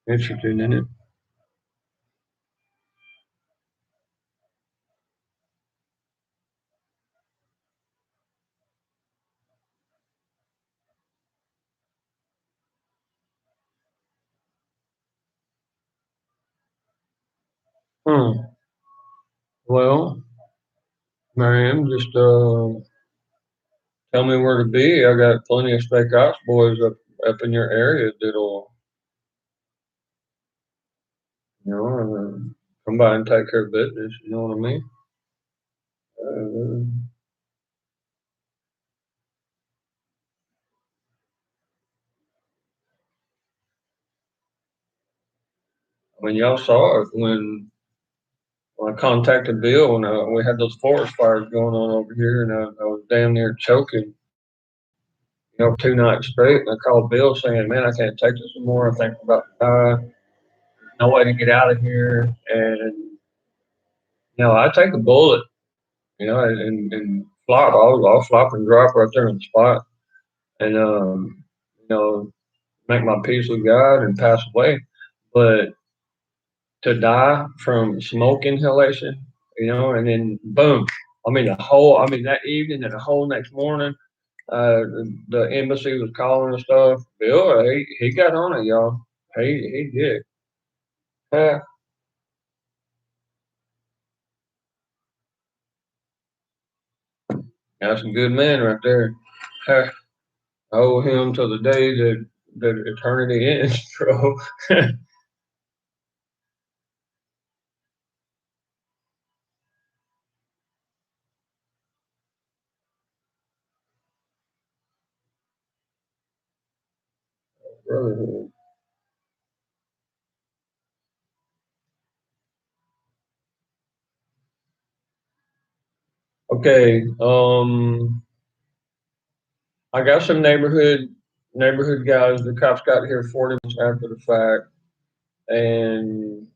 Interesting, isn't it? Hmm. Well, Mariam, just tell me where to be. I got plenty of steakhouse boys up in your area that'll, you know, come by and take care of business. You know what I mean? Uh, I mean, y'all saw it when I contacted Bill and we had those forest fires going on over here, and I was damn near choking, you know, 2 nights straight. And I called Bill saying, "Man, I can't take this anymore. I think I'm about to die. No way to get out of here." And you know, I take a bullet, you know, and flop. I'll flop and drop right there on the spot, and you know, make my peace with God and pass away. But to die from smoke inhalation, you know, and then boom. I mean, that evening and the whole next morning, uh, the embassy was calling and stuff. Bill, he got on it, y'all. He did. Yeah, that's a good man right there. I owe him till the day that eternity ends, bro. Brotherhood. Okay, I got some neighborhood guys. The cops got here 40 minutes after the fact, and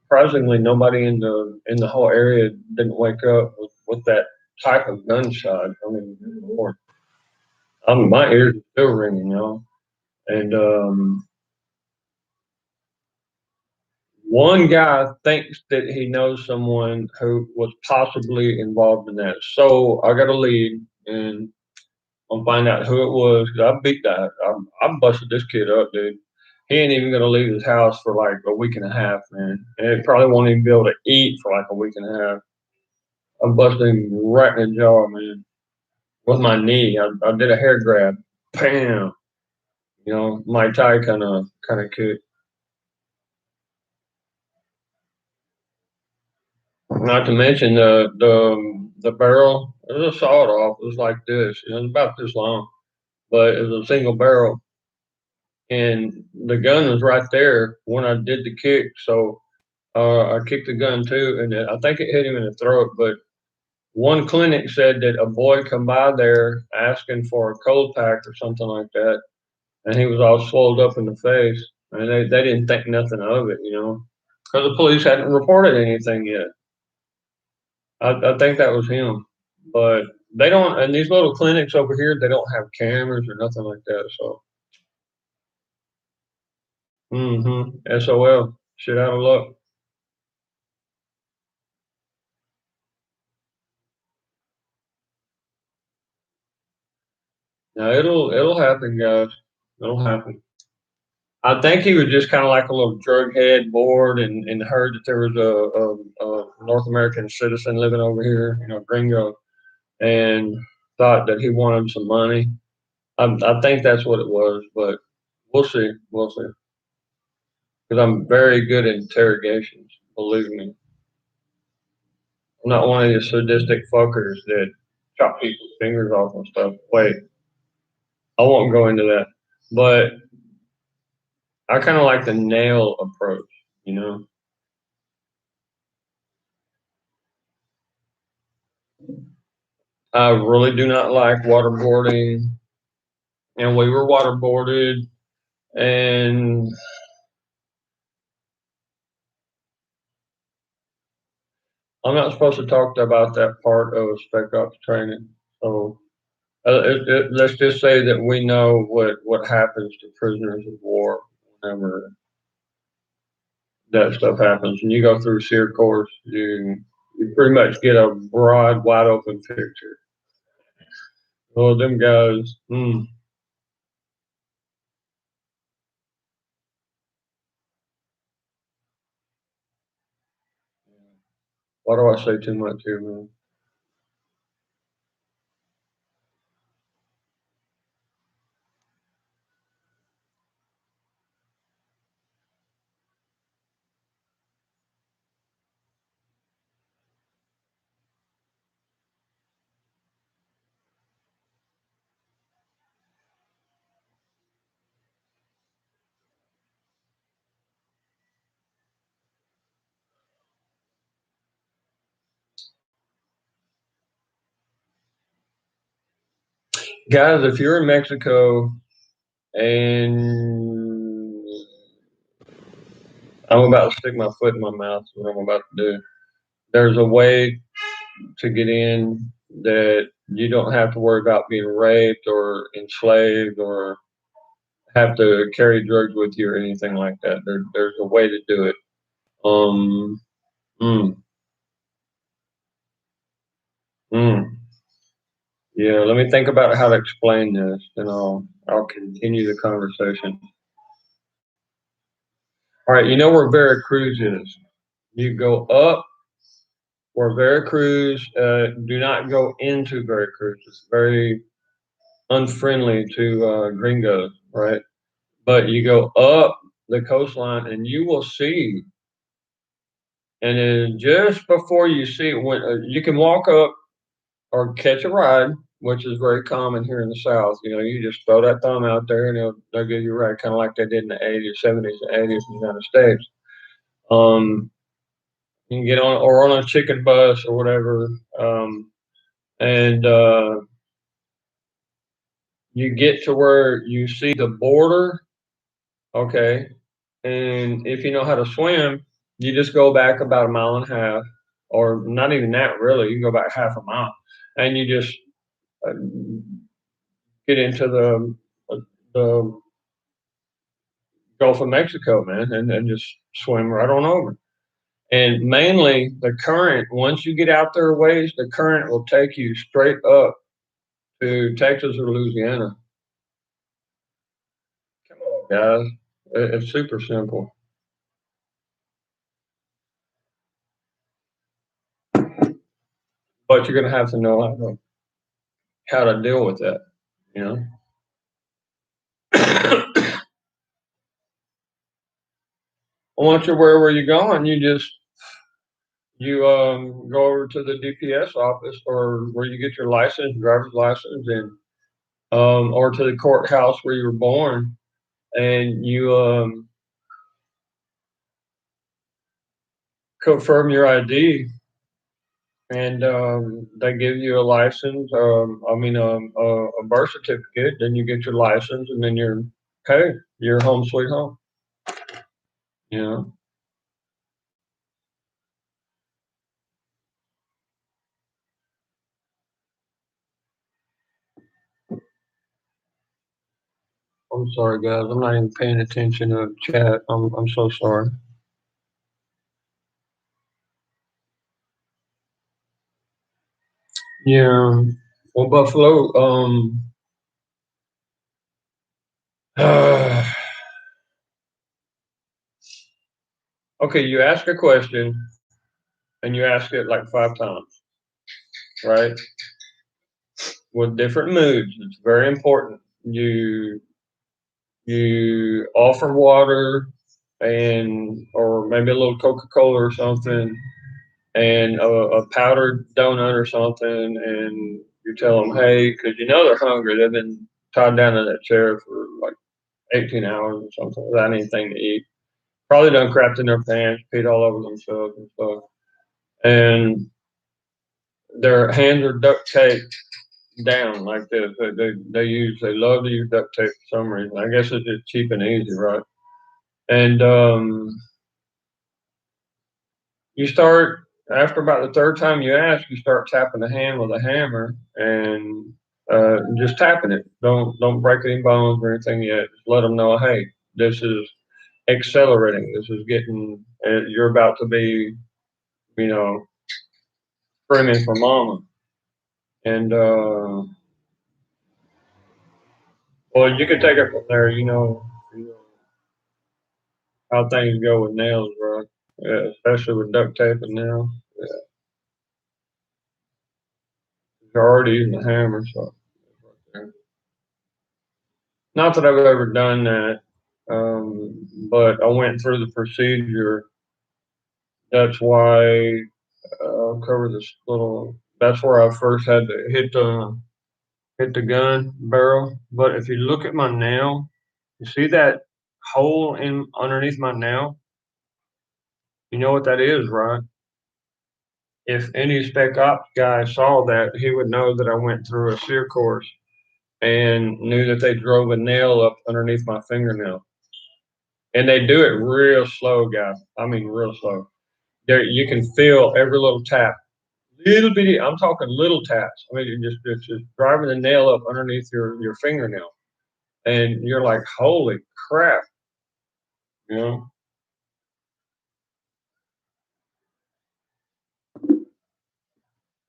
surprisingly, nobody in the whole area didn't wake up with that type of gunshot. I mean, good Lord. My ears are still ringing, y'all. And one guy thinks that he knows someone who was possibly involved in that. So I got a lead, and I'll find out who it was. 'Cause I beat that. I busted this kid up, dude. He ain't even gonna leave his house for like a week and a half, man. And he probably won't even be able to eat for like a week and a half. I busted him right in the jaw, man, with my knee. I did a hair grab, bam. You know, my tie kind of kick. Not to mention the barrel. It was a sawed off. It was like this. It was about this long, but it was a single barrel, and the gun was right there when I did the kick. So I kicked the gun too, and I think it hit him in the throat. But one clinic said that a boy come by there asking for a cold pack or something like that, and he was all swelled up in the face, and they didn't think nothing of it, you know, because the police hadn't reported anything yet. I think that was him, but they don't. And these little clinics over here, they don't have cameras or nothing like that. So SOL. Shit out of luck. Now it'll happen, guys. It'll happen. I think he was just kind of like a little drug head, bored, and heard that there was a North American citizen living over here, gringo, and thought that he wanted some money. I think that's what it was, but we'll see. We'll see. Because I'm very good at interrogations, believe me. I'm not one of these sadistic fuckers that chop people's fingers off and stuff. Wait, I won't go into that. But I kind of like the nail approach, you know? I really do not like waterboarding. And we were waterboarded, and I'm not supposed to talk about that part of spec ops training. So let's just say that we know what happens to prisoners of war whenever that stuff happens. And you go through SEER course, you pretty much get a broad, wide open picture. Well, them guys, why do I say too much here, man? Guys, if you're in Mexico and I'm about to stick my foot in my mouth, is what I'm about to do. There's a way to get in that you don't have to worry about being raped or enslaved or have to carry drugs with you or anything like that. There's a way to do it. Um, mm, mm. Yeah, let me think about how to explain this, and I'll continue the conversation. All right, you know where Veracruz is. You go up where Veracruz. Do not go into Veracruz. It's very unfriendly to gringos, right? But you go up the coastline and you will see, and then just before you see it, when you can walk up or catch a ride, which is very common here in the South. You just throw that thumb out there and they'll give you a ride, kind of like they did in the 80s, 70s, and 80s in the United States. You can get on or on a chicken bus or whatever, and you get to where you see the border. Okay, and if you know how to swim, you just go back about a mile and a half, or not even that really. You can go back half a mile, and you just uh, get into the Gulf of Mexico, man, and just swim right on over. And mainly the current, once you get out there a ways, the current will take you straight up to Texas or Louisiana. Come on, guys. It's super simple. But you're gonna have to know how to deal with that, you know. Once you're wherever you're going, you go over to the DPS office or where you get your license, driver's license, and or to the courthouse where you were born, and you confirm your ID, and they give you a license. A birth certificate. Then you get your license, and then you're home sweet home. You know. I'm sorry, guys. I'm not even paying attention to chat. I'm so sorry. Yeah. Well, Buffalo, okay, you ask a question and you ask it like 5 times, right? With different moods. It's very important. You offer water and or maybe a little Coca-Cola or something and a powdered donut or something, and you tell them, hey, because you know they're hungry. They've been tied down in that chair for like 18 hours or something without anything to eat. Probably done crapped in their pants, peed all over themselves and stuff. And their hands are duct taped down like this. They love to use duct tape for some reason. I guess it's just cheap and easy, right? And you start after about the third time you ask, you start tapping the hand with a hammer and just tapping it. Don't break any bones or anything yet. Just let them know, hey, this is accelerating. This is getting. You're about to be, you know, screaming for mama. And well, you can take it from there. You know how things go with nails, right? Yeah, especially with duct tape and nails. Yeah, you're already using a hammer, so. Not that I've ever done that, but I went through the procedure. That's why I'll cover this little. That's where I first had to hit the gun barrel. But if you look at my nail, you see that hole in underneath my nail. You know what that is, right? If any spec ops guy saw that, he would know that I went through a sear course and knew that they drove a nail up underneath my fingernail. And they do it real slow, guys. I mean, real slow. There, you can feel every little tap, little bitty. I'm talking little taps. I mean, it's just driving the nail up underneath your fingernail, and you're like, holy crap, you know?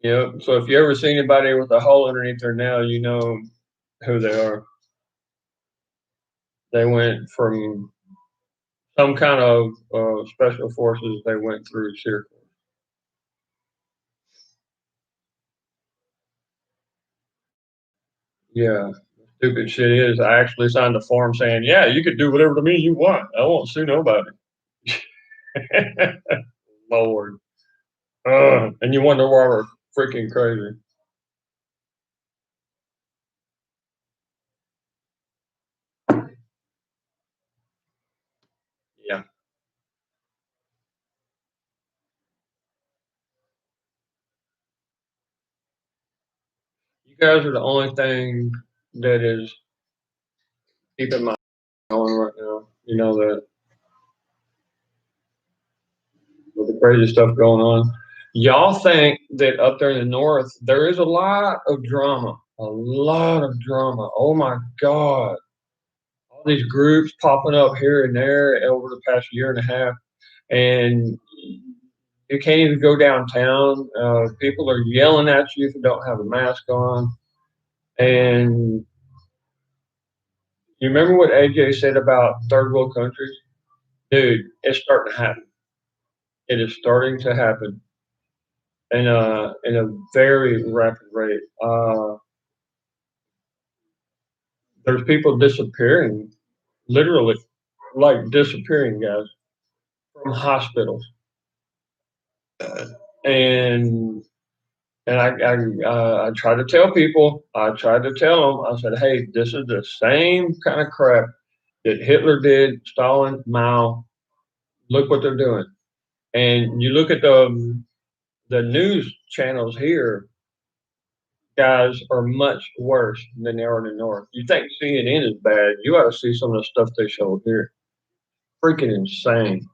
Yeah. So if you ever see anybody with a hole underneath their nail, you know who they are. They went from some kind of special forces. They went through Syracuse. Yeah. Stupid shit is, I actually signed a form saying, yeah, you could do whatever to me you want. I won't sue nobody. Lord. And you wonder why we're freaking crazy. Yeah. You guys are the only thing that is keeping my going right now. You know that with the crazy stuff going on. Y'all think that up there in the north there is a lot of drama. A lot of drama. Oh my God. All these groups popping up here and there over the past year and a half. And you can't even go downtown. People are yelling at you if you don't have a mask on. And you remember what AJ said about third world countries? Dude, it's starting to happen. It is starting to happen in a very rapid rate. There's people disappearing, literally, like disappearing, guys, from hospitals. And I try to tell people, I tried to tell them, I said, hey, this is the same kind of crap that Hitler did, Stalin, Mao. Look what they're doing. And you look at the news channels here, guys, are much worse than they are in the north. You think CNN is bad? You ought to see some of the stuff they show here. Freaking insane.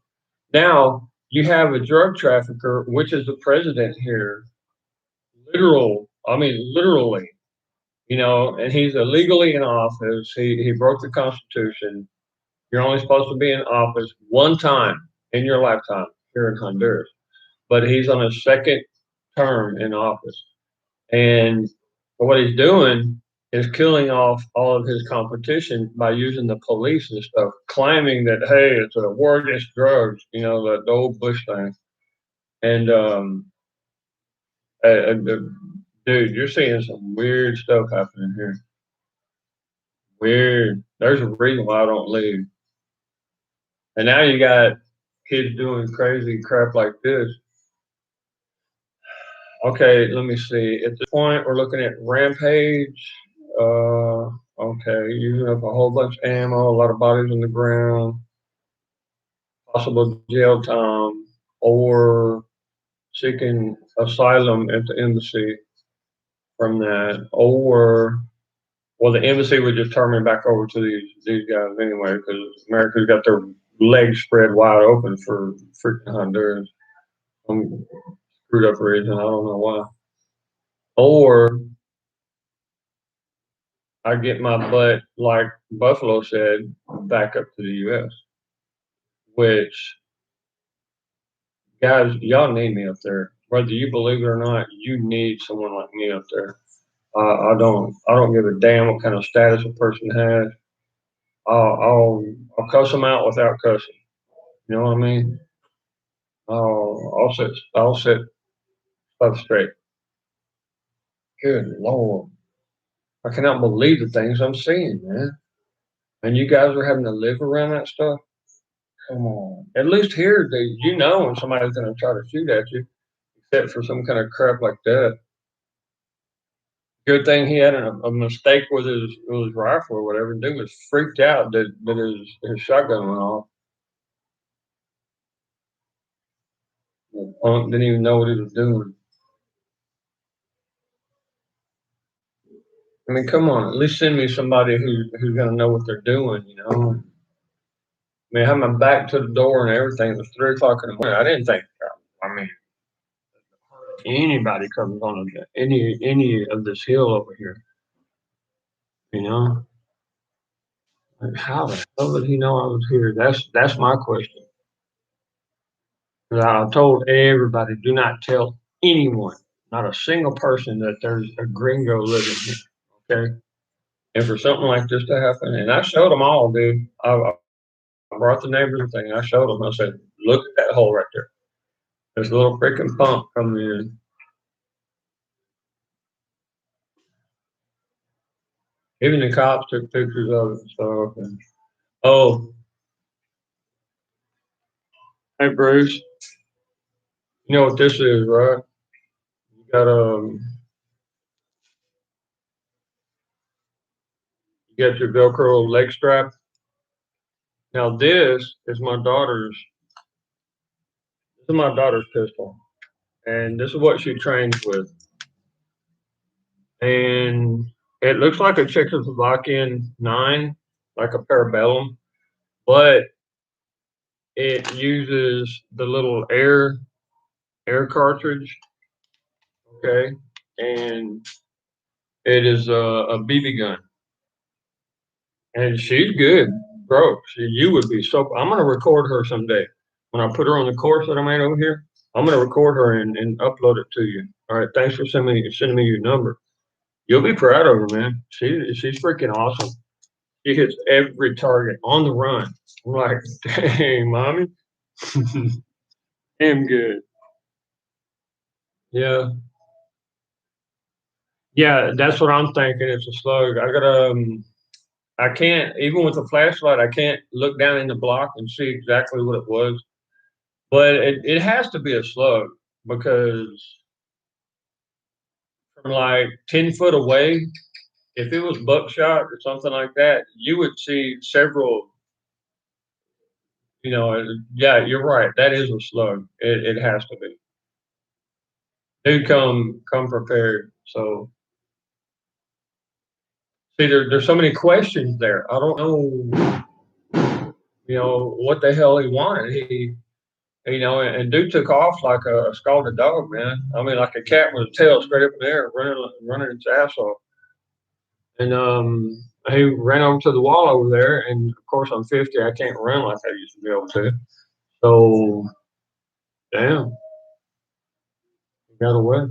Now you have a drug trafficker, which is the president here. Literal, I mean, literally You know, and he's illegally in office. He broke the Constitution. You're only supposed to be in office one time in your lifetime here in Honduras. But he's on his second term in office. And what he's doing is killing off all of his competition by using the police and stuff, claiming that, hey, it's a war against drugs, you know, the old Bush thing. And, dude, you're seeing some weird stuff happening here. Weird. There's a reason why I don't leave. And now you got kids doing crazy crap like this. Okay, let me see. At this point, we're looking at Rampage. Okay, using up a whole bunch of ammo, a lot of bodies on the ground, possible jail time, or seeking asylum at the embassy from that, or well, the embassy would just turn me back over to these guys anyway, because America's got their legs spread wide open for freaking Honduras. Some screwed up reason, I don't know why. Or I get my butt, like Buffalo said, back up to the U.S. Which, guys, y'all need me up there. Whether you believe it or not, you need someone like me up there. I don't give a damn what kind of status a person has. I'll cuss them out without cussing. You know what I mean? I'll set stuff straight. Good Lord, I cannot believe the things I'm seeing, man. And you guys are having to live around that stuff. Come on. At least here, you know when somebody's going to try to shoot at you, except for some kind of crap like that. Good thing he had a mistake with his rifle or whatever. Dude was freaked out that his shotgun went off. The punk didn't even know what he was doing. I mean, come on. At least send me somebody who's going to know what they're doing, you know? I mean, I had my back to the door and everything. It was 3 o'clock in the morning. I didn't think, I mean, anybody comes on any of this hill over here, you know? Like, how the hell did he know I was here? That's my question. 'Cause I told everybody, do not tell anyone, not a single person, that there's a gringo living here. Okay. And for something like this to happen, and I showed them all, dude. I brought the neighbors and everything. I showed them. I said, look at that hole right there. There's a little freaking pump coming in. Even the cops took pictures of it and stuff. And oh, hey Bruce, you know what this is, right? You got you got your Velcro leg strap. Now this is my daughter's. This is my daughter's pistol, and this is what she trains with. And it looks like a Czechoslovakian 9, like a Parabellum, but it uses the little air cartridge. Okay, and it is a BB gun, and she's good, bro. You would be so. I'm gonna record her someday when I put her on the course that I made over here. I'm gonna record her and upload it to you. All right, thanks for sending me your number. You'll be proud of her, man. She's freaking awesome. She hits every target on the run. I'm like, dang, mommy. Damn good. Yeah. Yeah, that's what I'm thinking. It's a slug. I can't, even with a flashlight, I can't look down in the block and see exactly what it was. But it has to be a slug because from like 10 foot away, if it was buckshot or something like that, you would see several, you know, yeah, you're right. That is a slug. It has to be. Do come prepared. So see, there's so many questions there. I don't know, you know, what the hell he wanted. You know, and dude took off like a scalded dog, man. I mean, like a cat with a tail straight up in the air, running its ass off. And he ran over to the wall over there, and of course I'm 50, I can't run like I used to be able to. So damn, he got away.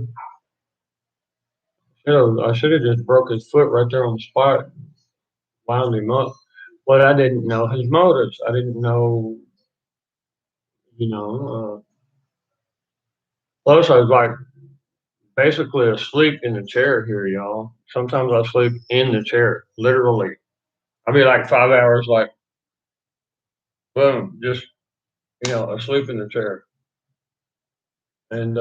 I should have just broke his foot right there on the spot, wound him up. But I didn't know his motives. I didn't know, you know. Plus, I was like basically asleep in the chair here, y'all. Sometimes I sleep in the chair, literally. I'll be like 5 hours, like boom, just asleep in the chair. And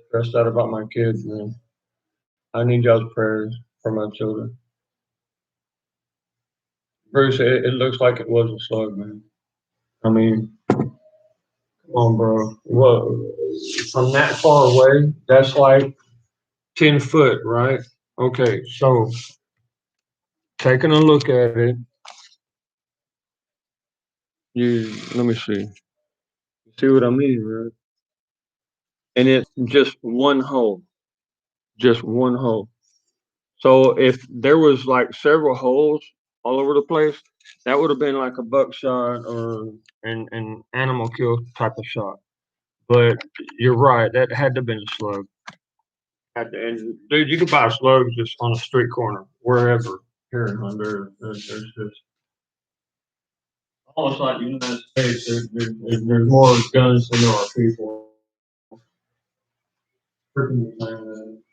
stressed out about my kids, man. I need y'all's prayers for my children. Bruce, it looks like it was a slug, man. I mean, come on, bro. Well, from that far away, that's like 10 foot, right? Okay, so taking a look at it, let me see. See what I mean, right? And it's just one hole, just one hole. So if there was like several holes all over the place, that would have been like a buckshot or an animal kill type of shot. But you're right, that had to have been a slug. And dude, you could buy slugs just on a street corner, wherever here in Honduras. There's just almost like the United States. There's more guns than there are people. Freaking insane.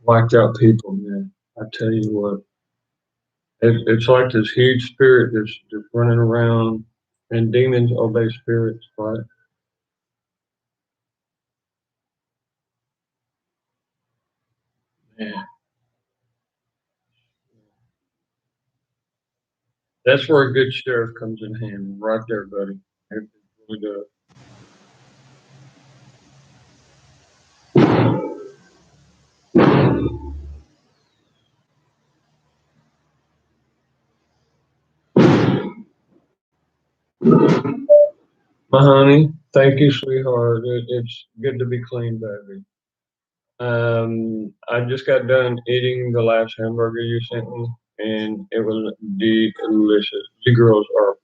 Wiped out people, man. I tell you what, it's like this huge spirit just running around, and demons obey spirits, right? That's where a good sheriff comes in handy, right there, buddy. It really does. My honey, thank you, sweetheart. It's good to be clean, baby. I just got done eating the last hamburger you sent me, and it was delicious. You girls are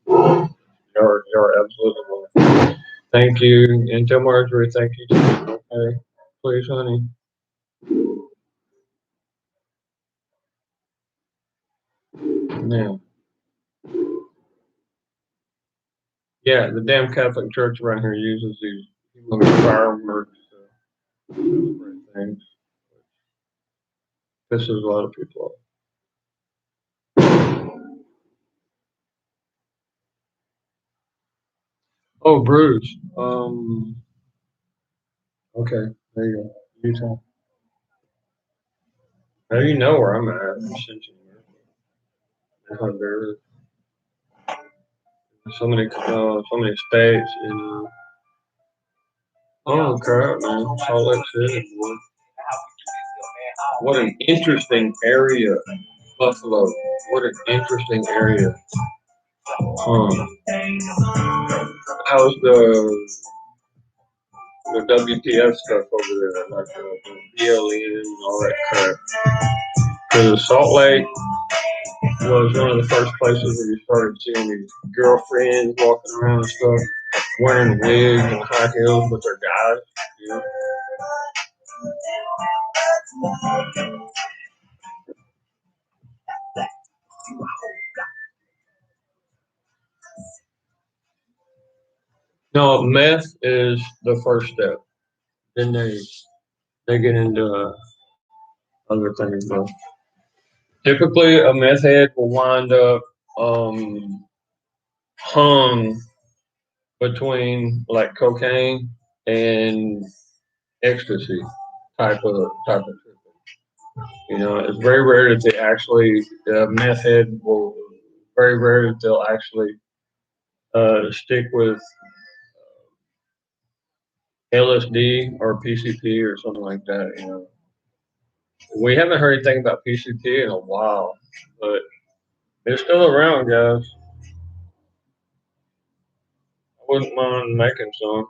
absolutely wonderful. Thank you, and tell Marjorie thank you too. Okay, please, honey. Now, yeah, the damn Catholic Church around here uses these humongous fireworks to celebrate things. Pisses a lot of people off. Oh, Bruce. Okay, there you go. Utah. Now you know where I'm at. I'm Central America. Honduras. So many states. And oh crap, man! Salt Lake City. Boy. What an interesting area, Buffalo. What an interesting area. How's the WTF stuff over there, like the BLN and all that crap? Because Salt Lake was one of the first places where you started seeing these girlfriends walking around and stuff, wearing wigs and high heels with their guys. You know? No, meth is the first step. Then they get into other things. But typically, a meth head will wind up hung between like cocaine and ecstasy type of treatment. You know, it's very rare that they actually meth head will very rare that they'll actually stick with LSD or PCP or something like that. You know, we haven't heard anything about PCP in a while, but it's still around, guys. I wouldn't mind making some.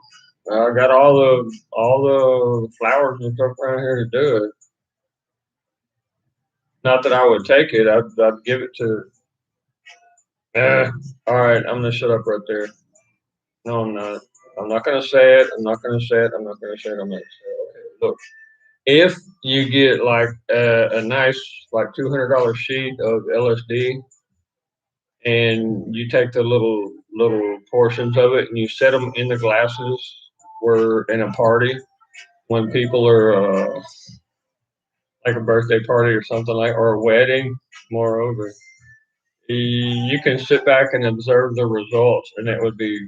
I got all the flowers and stuff around here to do it. Not that I would take it. I'd give it to. All right. I'm gonna shut up right there. No, I'm not. I'm not gonna say it. I'm not gonna say it. I'm not gonna say it. I'm not gonna say it. Okay. Look, if you get like a nice like $200 sheet of LSD and you take the little portions of it and you set them in the glasses where in a party when people are like a birthday party or something like or a wedding, moreover, you can sit back and observe the results, and it would be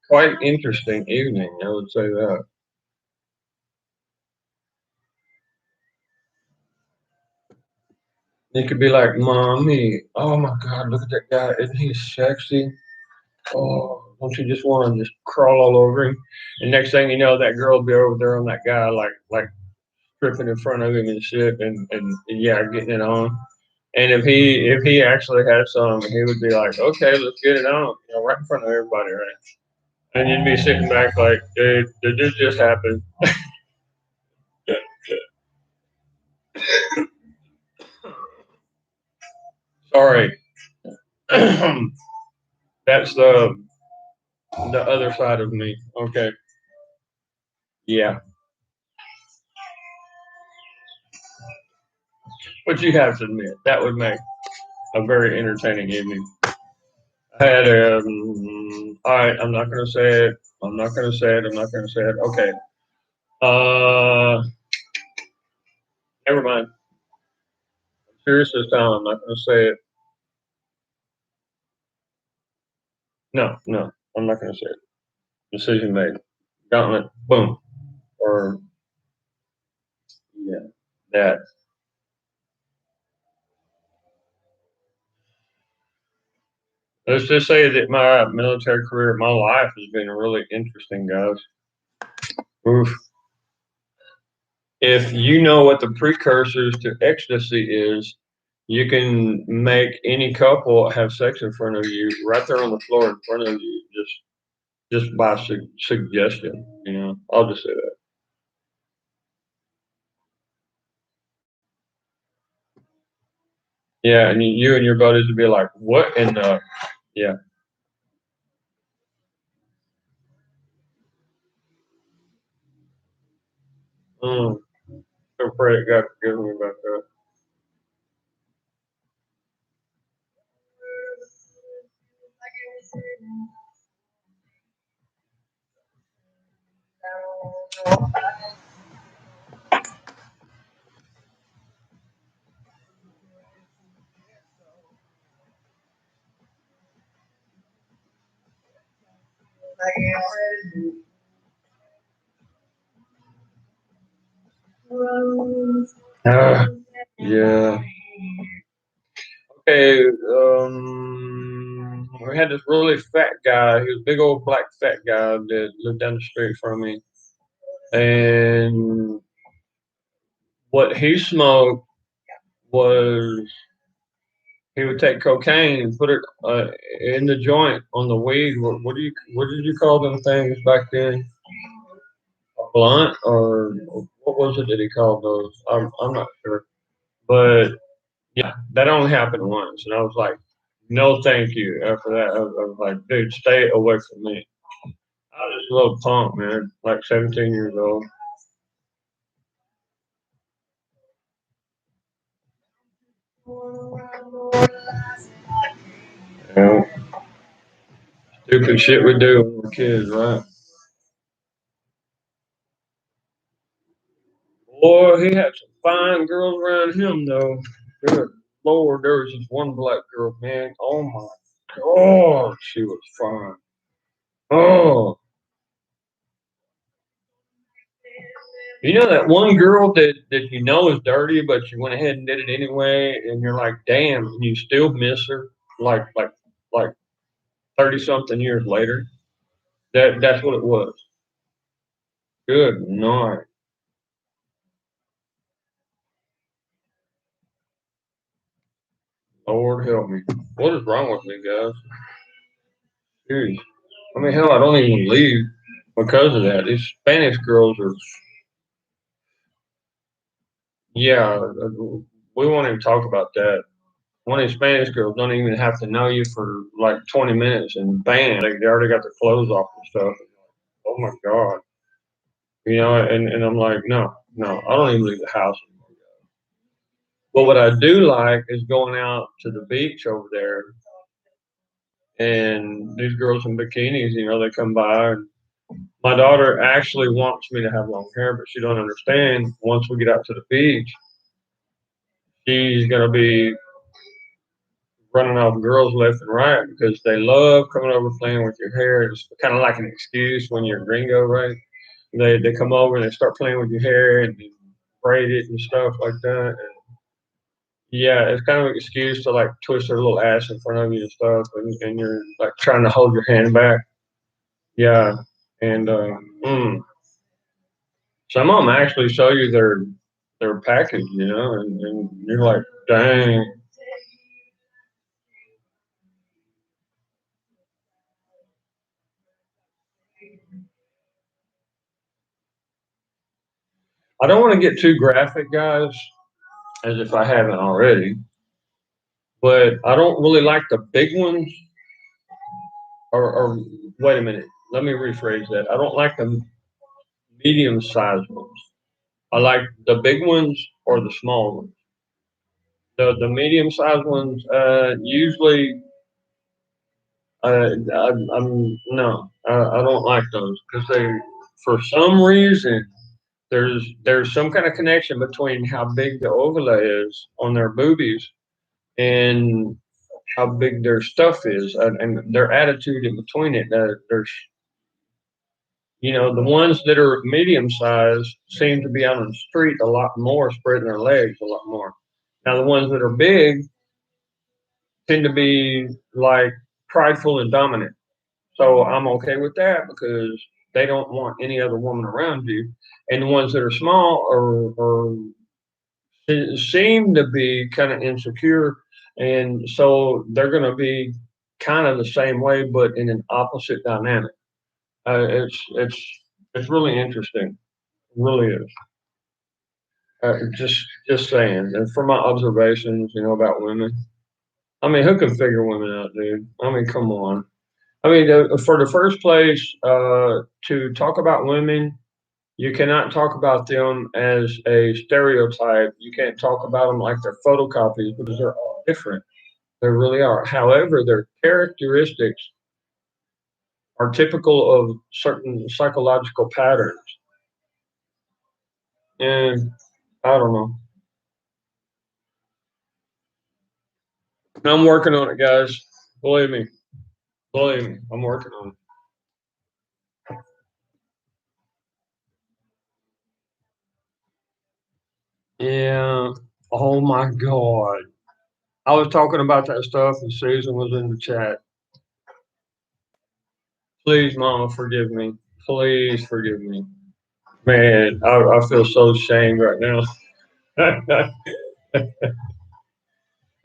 quite interesting evening. I would say that. You could be like, "Mommy, oh my God, look at that guy! Isn't he sexy? Oh, don't you just want to just crawl all over him?" And next thing you know, that girl will be over there on that guy, like stripping in front of him and shit, and yeah, getting it on. And if he actually had some, he would be like, "Okay, let's get it on," you know, right in front of everybody, right? And you'd be sitting back like, "Dude, did this just happen?" Sorry, that's the other side of me. Okay, yeah, but you have to admit that would make a very entertaining evening. I had all right, I'm not gonna say it. I'm not gonna say it. I'm not gonna say it. Okay. Never mind. I'm serious this time. I'm not gonna say it. No, no, I'm not gonna say it. Decision made. Gauntlet. Boom. Or yeah, that. Let's just say that my military career, my life has been really interesting, guys. Oof. If you know what the precursors to ecstasy is, you can make any couple have sex in front of you, right there on the floor in front of you, just by suggestion. You know, I'll just say that. Yeah, and you and your buddies would be like, "What in the?" Yeah. Mm, I'm afraid God forgive me about that. Yeah. Okay. We had this really fat guy. He was a big old black fat guy that lived down the street from me, and what he smoked was he would take cocaine and put it in the joint on the weed. What did you call them things back then? A blunt or what was it that he called those? I'm not sure, but yeah, that only happened once, and I was like, no, thank you. After that, I was like, dude, stay away from me. I was just a little punk, man, like 17 years old. Yeah, stupid shit we do when we're kids, right? Boy, he had some fine girls around him, though. Good Lord, there was this one black girl, man. Oh my God, she was fine. Oh, you know that one girl that you know is dirty, but you went ahead and did it anyway, and you're like, damn, and you still miss her, like 30 something years later. That's what it was. Good night. Lord help me. What is wrong with me, guys? Jeez. I mean, hell, I don't even leave because of that. These Spanish girls are, yeah, we won't even talk about that. One of these Spanish girls don't even have to know you for like 20 minutes, and bam, they already got their clothes off and stuff. Oh my God. You know, and I'm like, no, no, I don't even leave the house anymore. But what I do like is going out to the beach over there, and these girls in bikinis, you know, they come by, and my daughter actually wants me to have long hair, but she don't understand. Once we get out to the beach, she's gonna be running off girls left and right because they love coming over playing with your hair. It's kind of like an excuse when you're a gringo, right? They come over and they start playing with your hair and braid it and stuff like that. And yeah, it's kind of an excuse to like twist their little ass in front of you and stuff, and you're like trying to hold your hand back. Yeah, and some of them actually show you their package, you know, and you're like, dang. I don't want to get too graphic, guys, as if I haven't already, but I don't really like the big ones. Or wait a minute, let me rephrase that. I don't like the medium-sized ones. I like the big ones or the small ones. The medium-sized ones usually I'm no, I don't like those because they for some reason there's some kind of connection between how big the ovula is on their boobies and how big their stuff is and their attitude in between it. There's you know the ones that are medium sized seem to be out on the street a lot more, spreading their legs a lot more. Now the ones that are big tend to be like prideful and dominant. So I'm okay with that because they don't want any other woman around you. And the ones that are small seem to be kind of insecure, and so they're going to be kind of the same way, but in an opposite dynamic. It's really interesting. It really is. Just saying, and from my observations, about women. I mean, who can figure women out, dude? I mean, come on. I mean, for the first place, to talk about women, you cannot talk about them as a stereotype. You can't talk about them like they're photocopies because they're all different. They really are. However, their characteristics are typical of certain psychological patterns. And I don't know. I'm working on it, guys. Believe me. Believe me. I'm working on it. Yeah. Oh my God. I was talking about that stuff and Susan was in the chat. Please, Mama, forgive me. Please forgive me. Man, I feel so ashamed right now.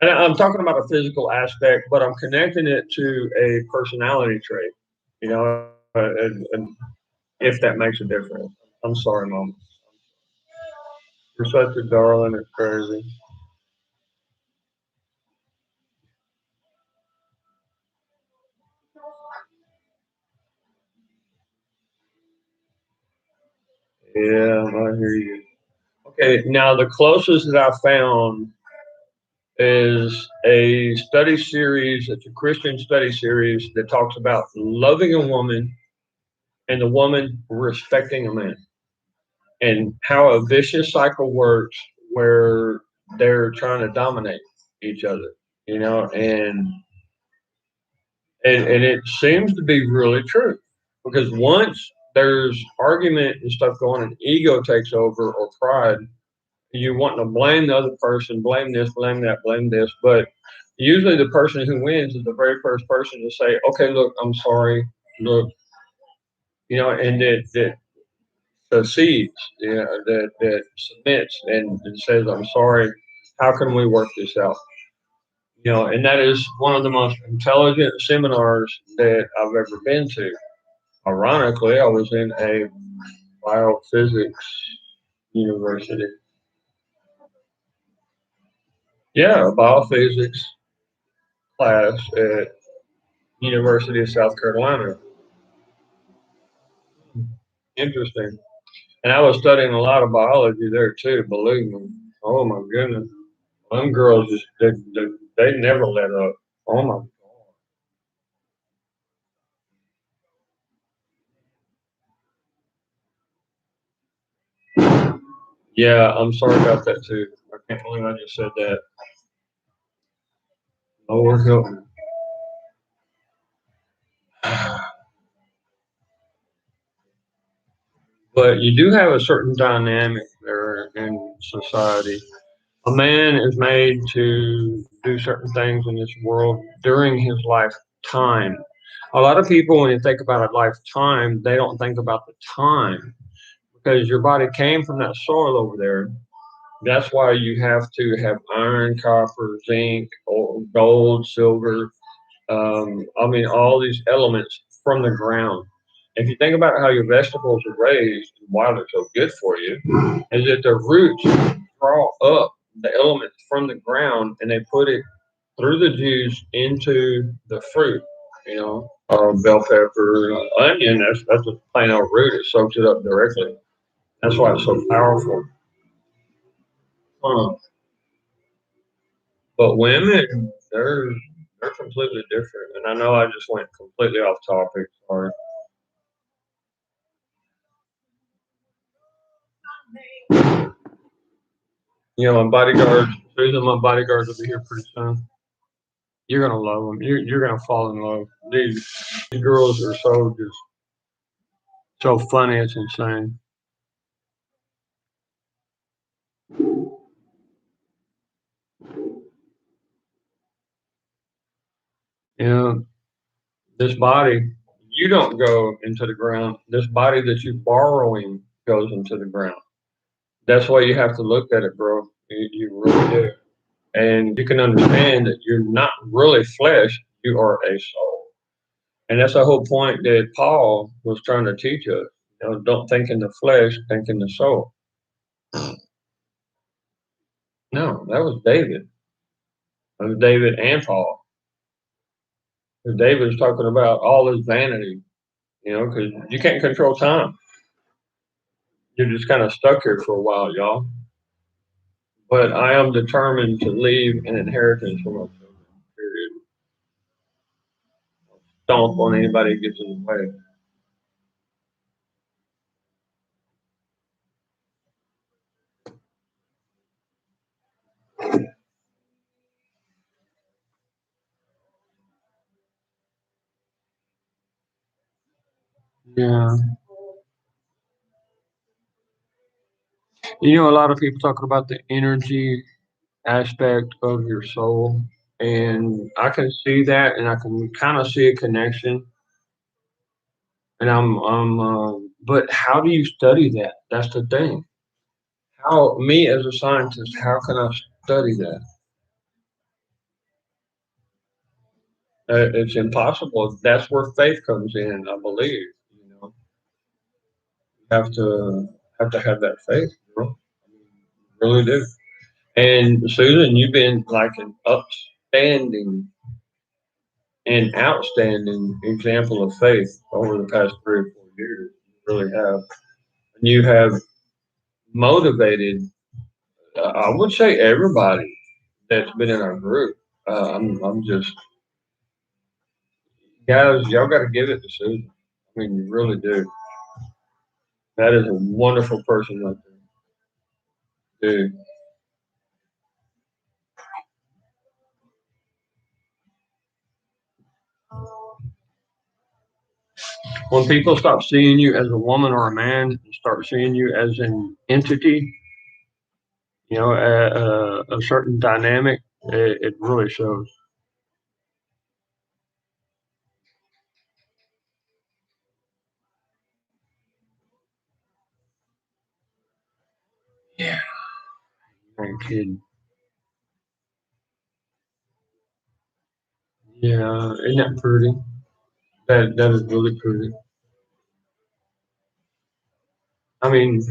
And I'm talking about a physical aspect, but I'm connecting it to a personality trait, and if that makes a difference. I'm sorry, Mom. You're such a darling. It's crazy. Yeah, I hear you. Okay, now the closest that I found is a study series. It's a Christian study series that talks about loving a woman and the woman respecting a man, and how a vicious cycle works where they're trying to dominate each other, and it seems to be really true because once there's argument and stuff going and ego takes over or pride, you want to blame the other person, blame this, blame that, blame this, but usually the person who wins is the very first person to say, okay, look, I'm sorry, look, and that cedes, that submits and says, I'm sorry, how can we work this out? And that is one of the most intelligent seminars that I've ever been to. Ironically, I was in a biophysics university. Yeah, a biophysics class at University of South Carolina. Interesting. And I was studying a lot of biology there too, believe me. Oh my goodness. Them girls just they never let up. Oh my. Yeah, I'm sorry about that too. I can't believe I just said that. Lord help me. But you do have a certain dynamic there in society. A man is made to do certain things in this world during his lifetime. A lot of people, when you think about a lifetime, they don't think about the time because your body came from that soil over there. That's why you have to have iron, copper, zinc, gold, silver. I mean, all these elements from the ground. If you think about how your vegetables are raised and why they're so good for you, is that the roots draw up the elements from the ground and they put it through the juice into the fruit. Bell pepper, onion. That's a plain old root. It soaks it up directly. That's why it's so powerful. Huh. But women, they're completely different. And I know I just went completely off topic. Sorry. My bodyguards, Susan, my bodyguards will be here pretty soon. You're gonna love them. You're gonna fall in love. These girls are so funny. It's insane. Yeah. This body, you don't go into the ground. This body that you're borrowing goes into the ground. That's why you have to look at it, bro. You really do. And you can understand that you're not really flesh, you are a soul. And that's the whole point that Paul was trying to teach us. You know, don't think in the flesh, think in the soul. No, that was David. That was David and Paul. David was talking about all his vanity, you know, because you can't control time. You're just kind of stuck here for a while, y'all. But I am determined to leave an inheritance for my children, period. Stomp on anybody who gets in the way. Yeah. You know, a lot of people talking about the energy aspect of your soul. And I can see that, and I can kind of see a connection. And but how do you study that? That's the thing. How, me as a scientist, how can I study that? It's impossible. That's where faith comes in, I believe. You know, you have to have that faith, bro. You really do. And Susan, you've been like an upstanding and outstanding example of faith over the past 3 or 4 years. You really have. And you have motivated, I would say, everybody that's been in our group. I'm just, guys, y'all got to give it to Susan. I mean, you really do. That is a wonderful person right there, dude. When people stop seeing you as a woman or a man and start seeing you as an entity, you know, a certain dynamic, it really shows. Yeah, I ain't kidding. Yeah, isn't that pretty? That is really pretty. I mean,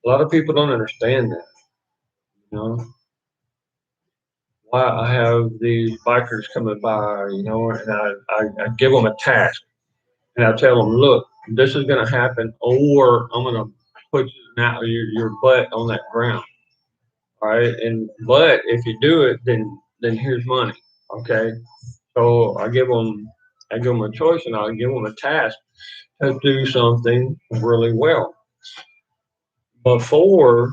a lot of people don't understand that. You know, why I have these bikers coming by, you know, and I give them a task and I tell them, look, this is going to happen, or I'm going to put your butt on that ground. All right. And, but if you do it, then here's money. Okay. So I give them a choice and I give them a task to do something really well. Before,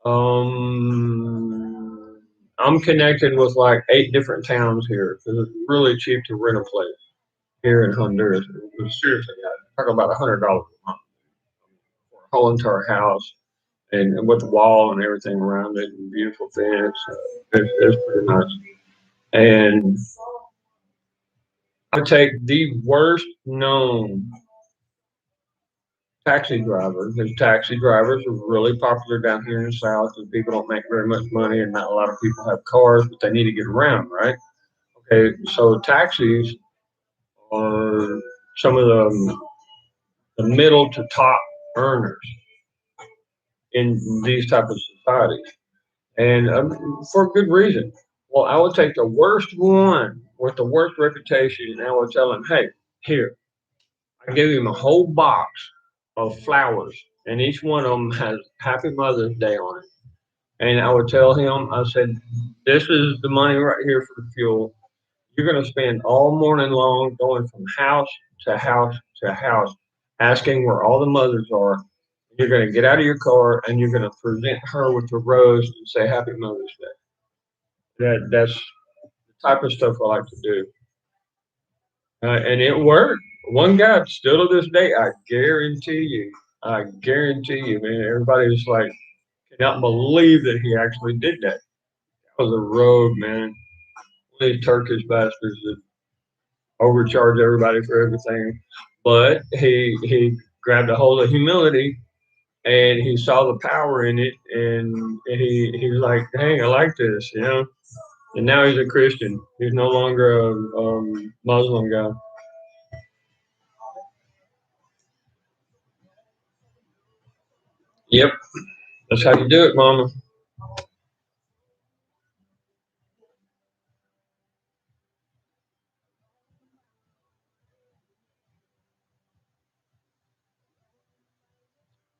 I'm connected with like 8 different towns here because it's really cheap to rent a place here in Honduras. It was seriously, I talk about $100 a month for a whole entire house and with the wall and everything around it and beautiful fence. It's pretty nice. And I take the worst known taxi driver, because taxi drivers are really popular down here in the South, and people don't make very much money, and not a lot of people have cars, but they need to get around, right? Okay, so taxis are some of the middle to top earners in these type of societies, and for good reason. Well, I would take the worst one with the worst reputation, and I would tell him, "Hey, here, I give him a whole box of flowers, and each one of them has Happy Mother's Day on it." And I would tell him, I said, "This is the money right here for the fuel. You're going to spend all morning long going from house to house to house, asking where all the mothers are. You're going to get out of your car and you're going to present her with a rose and say Happy Mother's Day." That's the type of stuff I like to do, and it worked. One guy, still to this day, I guarantee you, man. Everybody's like, cannot believe that he actually did that. That was a rogue, man. One of these Turkish bastards that overcharge everybody for everything. But he grabbed a hold of humility and he saw the power in it, and he was like, "Hey, I like this," you know. And now he's a Christian. He's no longer a Muslim guy. Yep, that's how you do it, Mama.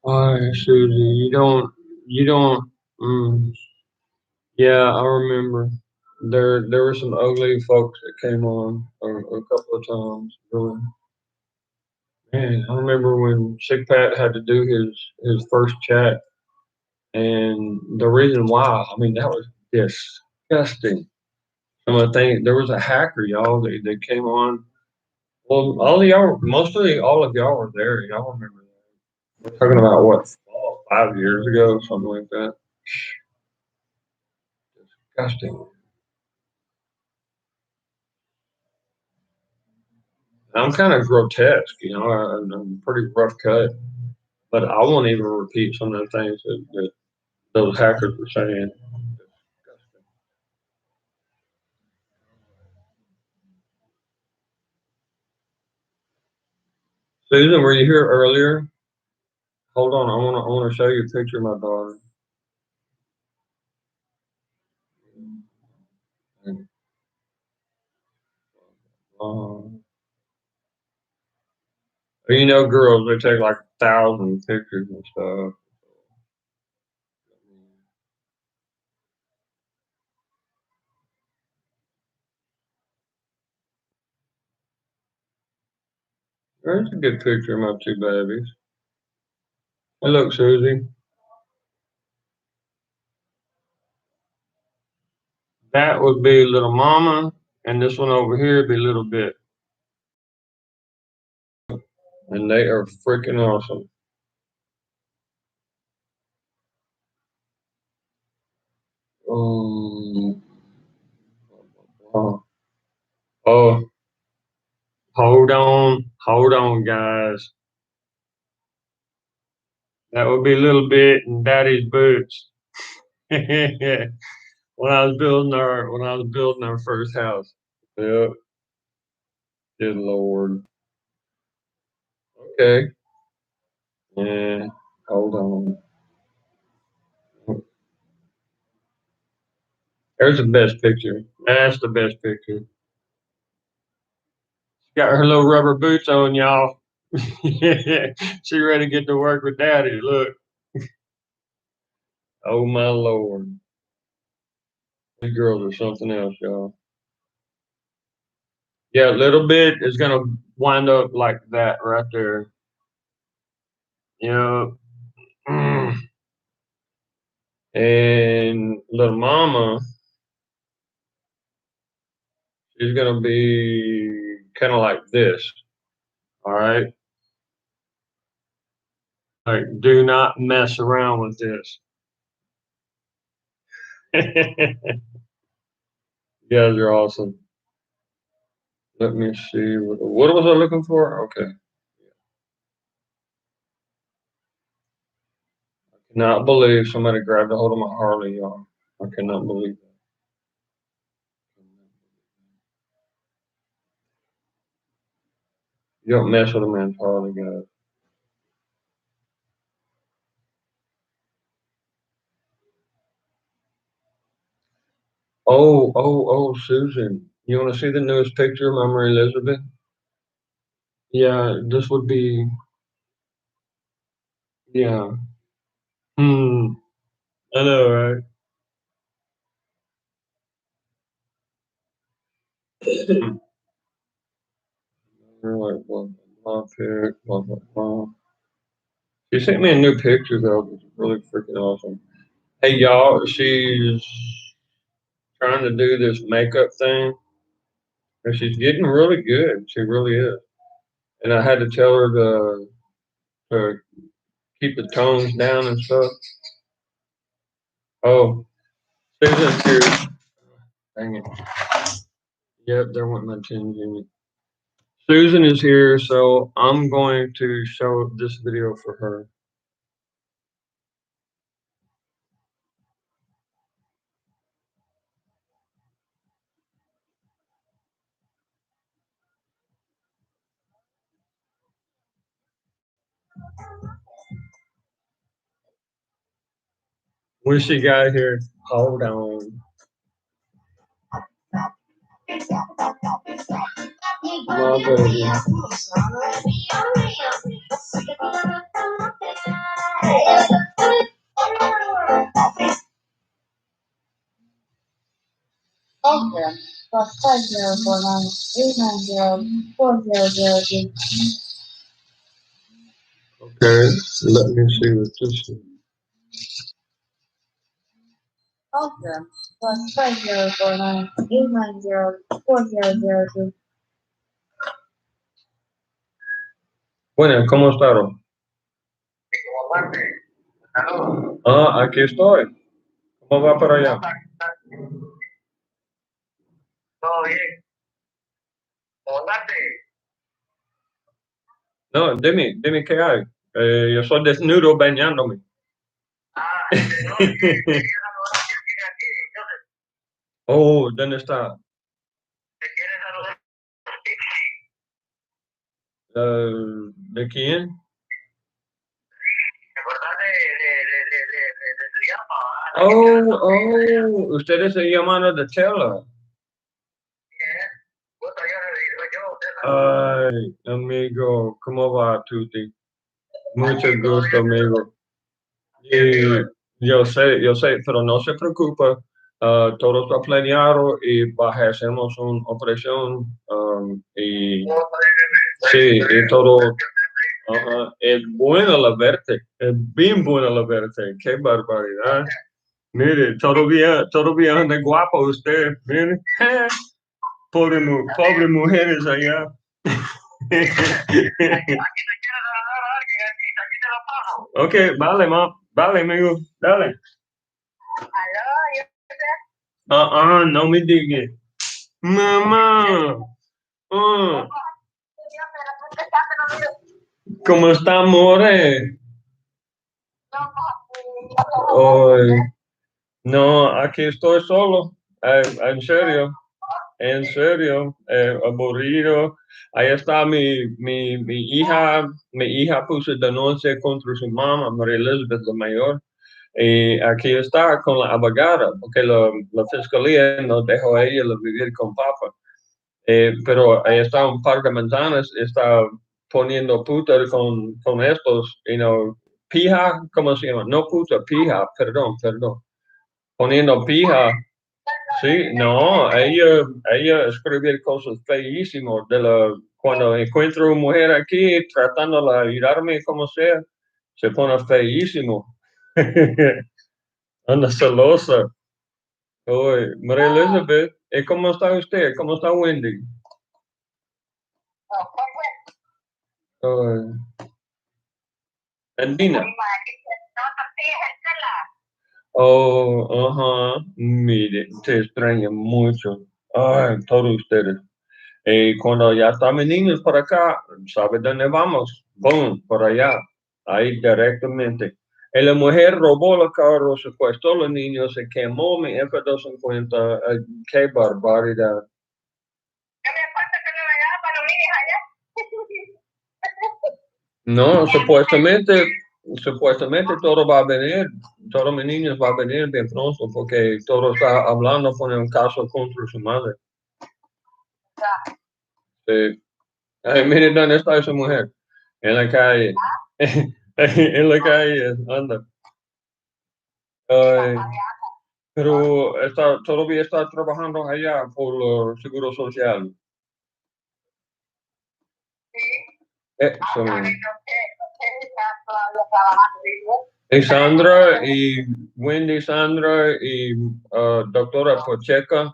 All right, Susie, you don't. Mm, yeah, I remember. There were some ugly folks that came on a couple of times. Really, man, I remember when Sick Pat had to do his first chat, and the reason why, I mean, that was disgusting. Some of the things, there was a hacker, y'all. They came on. Well, all of y'all, mostly all of y'all were there. Y'all remember that? We're talking about what, 5 years ago, something like that. Disgusting. I'm kind of grotesque, you know. I'm pretty rough cut, but I won't even repeat some of the things that those hackers were saying. Susan, were you here earlier? Hold on, I wanna show you a picture of my daughter. You know, girls, they take like 1,000 pictures and stuff. There's a good picture of my two babies. Hey, look, Susie. That would be little mama, and this one over here would be little bit. And they are freaking awesome. Um, oh, hold on, guys. That would be little bit in Daddy's boots. when I was building our first house. Yep. Good Lord. Okay. Yeah. Hold on. There's the best picture. That's the best picture. Got her little rubber boots on, y'all. She ready to get to work with Daddy. Look. Oh my Lord. These girls are something else, y'all. Yeah, a little bit is gonna wind up like that right there. You know. And little mama, she's gonna be kind of like this. All right. Like, do not mess around with this. You guys are awesome. Let me see. What was I looking for? Okay. I cannot believe somebody grabbed a hold of my Harley, y'all. I cannot believe that. You don't mess with a man's Harley, guys. Oh, Susan. You want to see the newest picture of my Mary Elizabeth? Yeah, this would be, yeah. I know, right? You're like, blah, blah, pic, blah, blah, blah. She sent me a new picture, though. It's really freaking awesome. Hey, y'all, she's trying to do this makeup thing, and she's getting really good. She really is. And I had to tell her to keep the tones down and stuff. Oh, Susan's here. Dang it. Yep, there went my 10 unit. Susan is here, so I'm going to show this video for her. When she got here, hold on. My baby. Okay. Plus 5049-890-4002. Okay, let me see what this is. Okay. Plus 5049-890-4002. Bueno, ¿cómo están? Ah, aquí estoy. ¿Cómo va para allá? Todo bien. ¿Cómo No, dime qué hay. Yo soy desnudo bañándome. Oh, ¿dónde está? ¿De quién? Oh, ustedes se llaman de Tela. Ay, amigo, ¿cómo va, Tuti? Mucho gusto, amigo. Y yo sé, pero no se preocupe. Todo está planeado y hacemos una operación y sí, y todo. Ajá, es bueno la verte, es bien bueno la verte, qué barbaridad. Mire, todavía anda guapo usted, mire. Pobre mujeres allá. Ok, vale, vale, amigo, dale. No me digas. Mamá, ah, ¿cómo está, more? Ay, no, aquí estoy solo, en serio, aburrido. Ahí está mi hija puso denuncia contra su mamá, María Elizabeth, la mayor. Y aquí está con la abogada, porque la fiscalía no dejó a ella vivir con papá. Pero ahí está un par de manzanas, está poniendo puta con estos, pija, ¿cómo se llama? No puta, pija, perdón. Poniendo pija. Sí, no, ella escribe cosas feísimas cuando encuentro una mujer aquí tratando de ayudarme como sea, se pone feísimo. Anda celosa. Oye, María Elizabeth, ¿cómo está usted? ¿Cómo está Wendy? Oye, Andina. Oh, ajá, mire, te extraño mucho. Ay, todos ustedes. Cuando ya estamos niños por acá, ¿sabe dónde vamos? Boom, por allá, ahí directamente. Y la mujer robó los carros, secuestró a los niños, se quemó mi F-250. Qué barbaridad. No, supuestamente todo va a venir, todos mis niños van a venir bien pronto, porque todo está hablando con un caso contra su madre. Sí. Ay, mire dónde está esa mujer. En la calle. En la calle, anda. Ay, pero todavía está trabajando allá por el Seguro Social. Eso. Y Sandra y Wendy, Sandra y doctora Pocheca.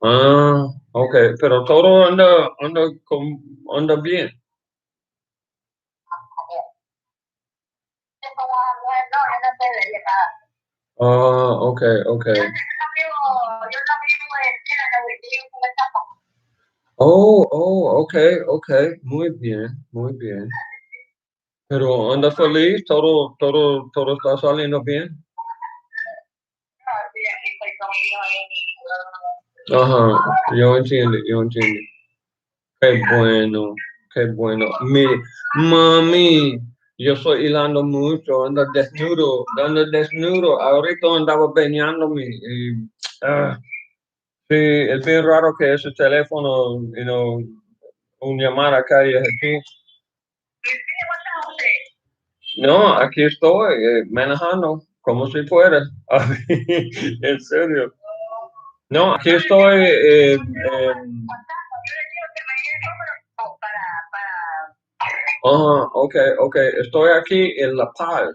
Ah, ok, pero todo anda bien. Okay, okay. Oh, okay, okay. Muy bien, muy bien. Pero anda feliz, todo está saliendo bien. Ajá, yo entiendo, yo entiendo. Qué bueno, qué bueno. Mami, yo estoy hilando mucho, ando desnudo. Ahorita andaba bañándome. Sí, es bien raro que ese teléfono, un llamada acá y aquí. No, aquí estoy, manejando, como si fuera. En serio. No, aquí estoy. Okay, okay. Estoy aquí en La Paz,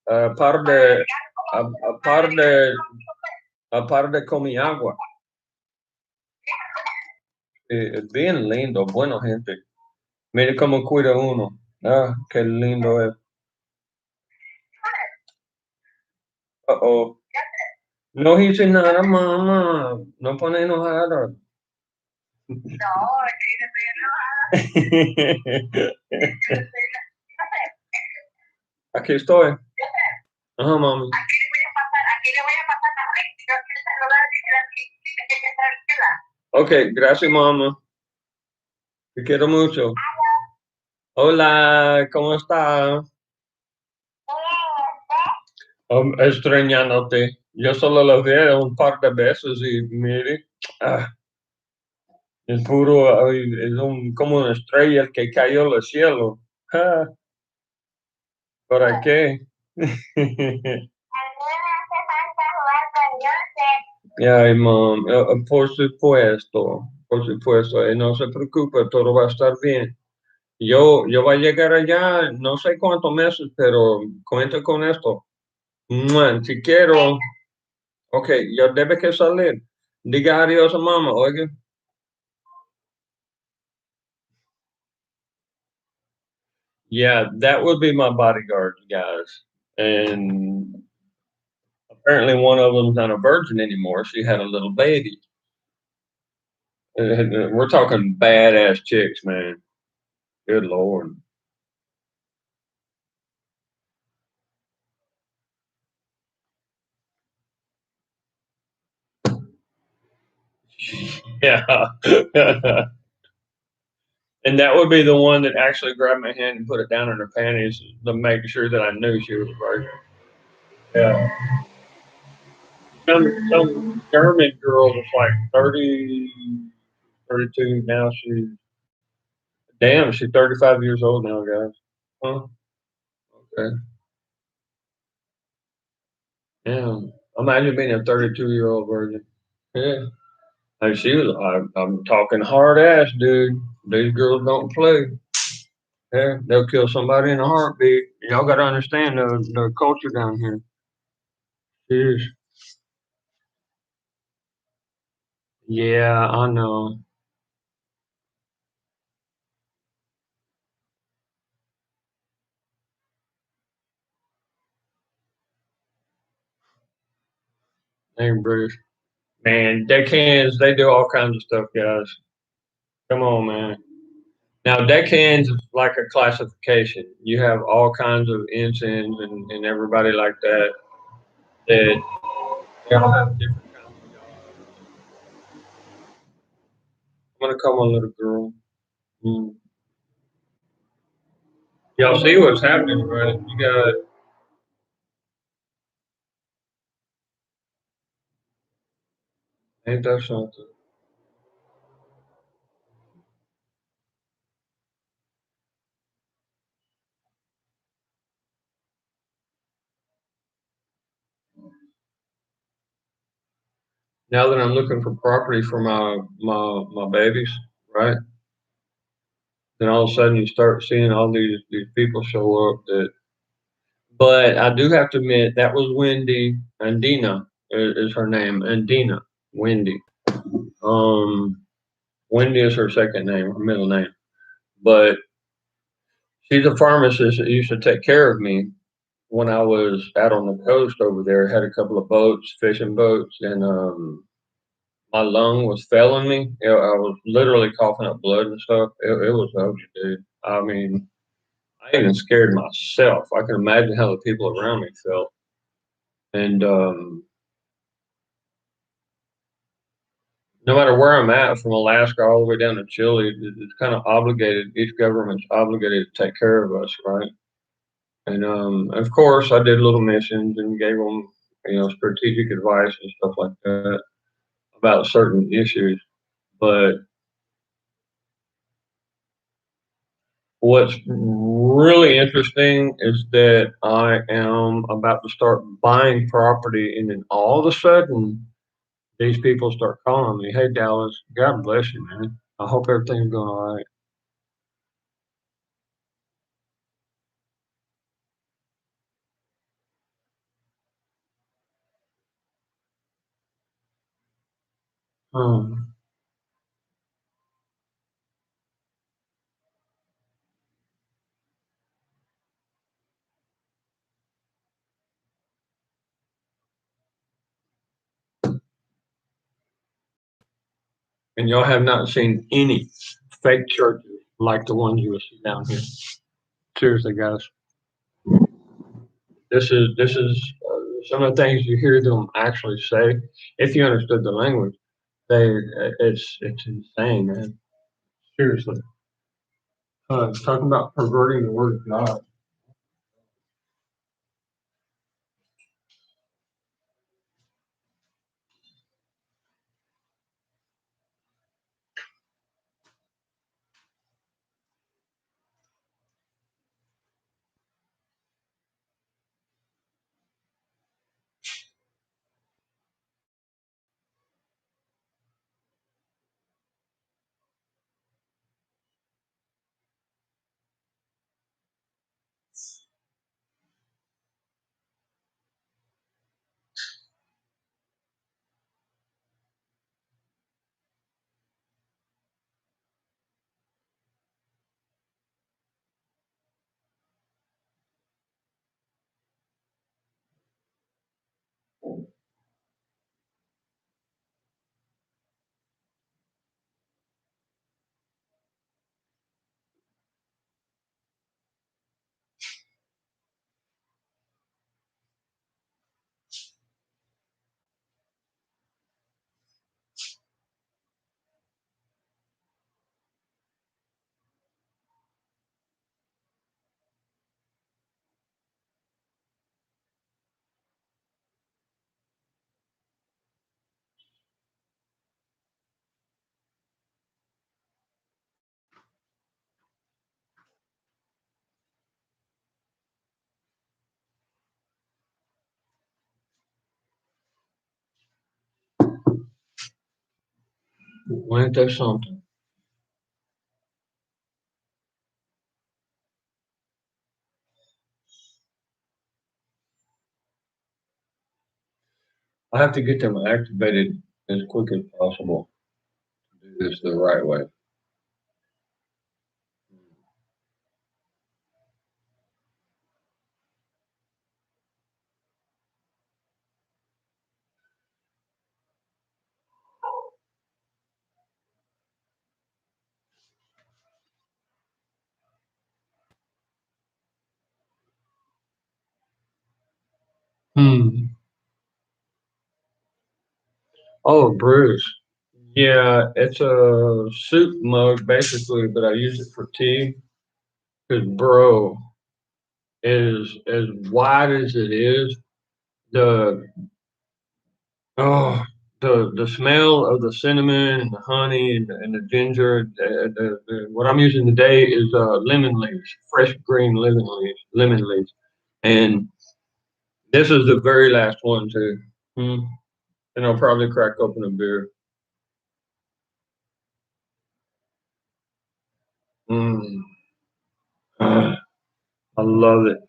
a par de, a par de, a par de Comiagua. Es bien lindo, bueno, gente. Mire cómo cuida uno. Ah, qué lindo es. Oh. No hice nada, mamá. No pone enojada. Aquí estoy. Ajá, mami. Ok, gracias, mamá. Te quiero mucho. Hola, ¿cómo está? Extrañándote. Yo solo lo vi un par de veces y mire, es puro, como una estrella que cayó del cielo. Ah, ¿para qué? Ay, mom, por supuesto, y no se preocupe, todo va a estar bien. Yo voy a llegar allá, no sé cuántos meses, pero cuento con esto. Si quiero, ok, yo debe que salir. Diga adiós a mamá, oiga. Yeah, that would be my bodyguard, guys. And apparently one of them's not a virgin anymore. She had a little baby. We're talking badass chicks, man. Good Lord. Yeah. And that would be the one that actually grabbed my hand and put it down in her panties to make sure that I knew she was a virgin. Yeah. Some German girl was like 30, 32. Now she's 35 years old now, guys. Huh? Okay. Yeah. Imagine being a 32-year-old virgin. Yeah. And I'm talking hard ass, dude. These girls don't play. Yeah, they'll kill somebody in a heartbeat. Y'all got to understand the culture down here. Jeez. Yeah, I know. Hey, Bruce. Man, deckhands, they do all kinds of stuff, guys. Come on, man. Now, deckhands is like a classification. You have all kinds of ensigns and everybody like that. That they all have different kinds of jobs. I'm gonna call my little girl. Mm. Y'all see what's happening, right? You got ain't that something? Now that I'm looking for property for my babies, right? Then all of a sudden you start seeing all these people show up that. But I do have to admit that was Wendy and Dina is her name, and Dina Wendy. Um, Wendy is her second name, her middle name. But she's a pharmacist that used to take care of me. when I was out on the coast over there, had a couple of boats, fishing boats, and my lung was failing me. I was literally coughing up blood and stuff. It was ugly, dude. I mean, I even scared myself. I can imagine how the people around me felt. And no matter where I'm at, from Alaska all the way down to Chile, it's kind of obligated. Each government's obligated to take care of us, right? And of course, I did little missions and gave them, strategic advice and stuff like that about certain issues. But what's really interesting is that I am about to start buying property, and then all of a sudden, these people start calling me, "Hey, Dallas, God bless you, man. I hope everything's going all right." Um, and y'all have not seen any fake churches like the ones you will see down here. Seriously, guys. This is some of the things you hear them actually say. If you understood the language, it's insane, man. Seriously. Talking about perverting the word of God. Ain't that something? I have to get them activated as quick as possible to do this the right way. Hmm. Oh, Bruce. Yeah, it's a soup mug basically, but I use it for tea. Cause bro, is as wide as it is, the oh the smell of the cinnamon and the honey and the ginger. What I'm using today is lemon leaves, fresh green lemon leaves, and this is the very last one too. Hmm. And I'll probably crack open a beer. Mm. Ah, I love it.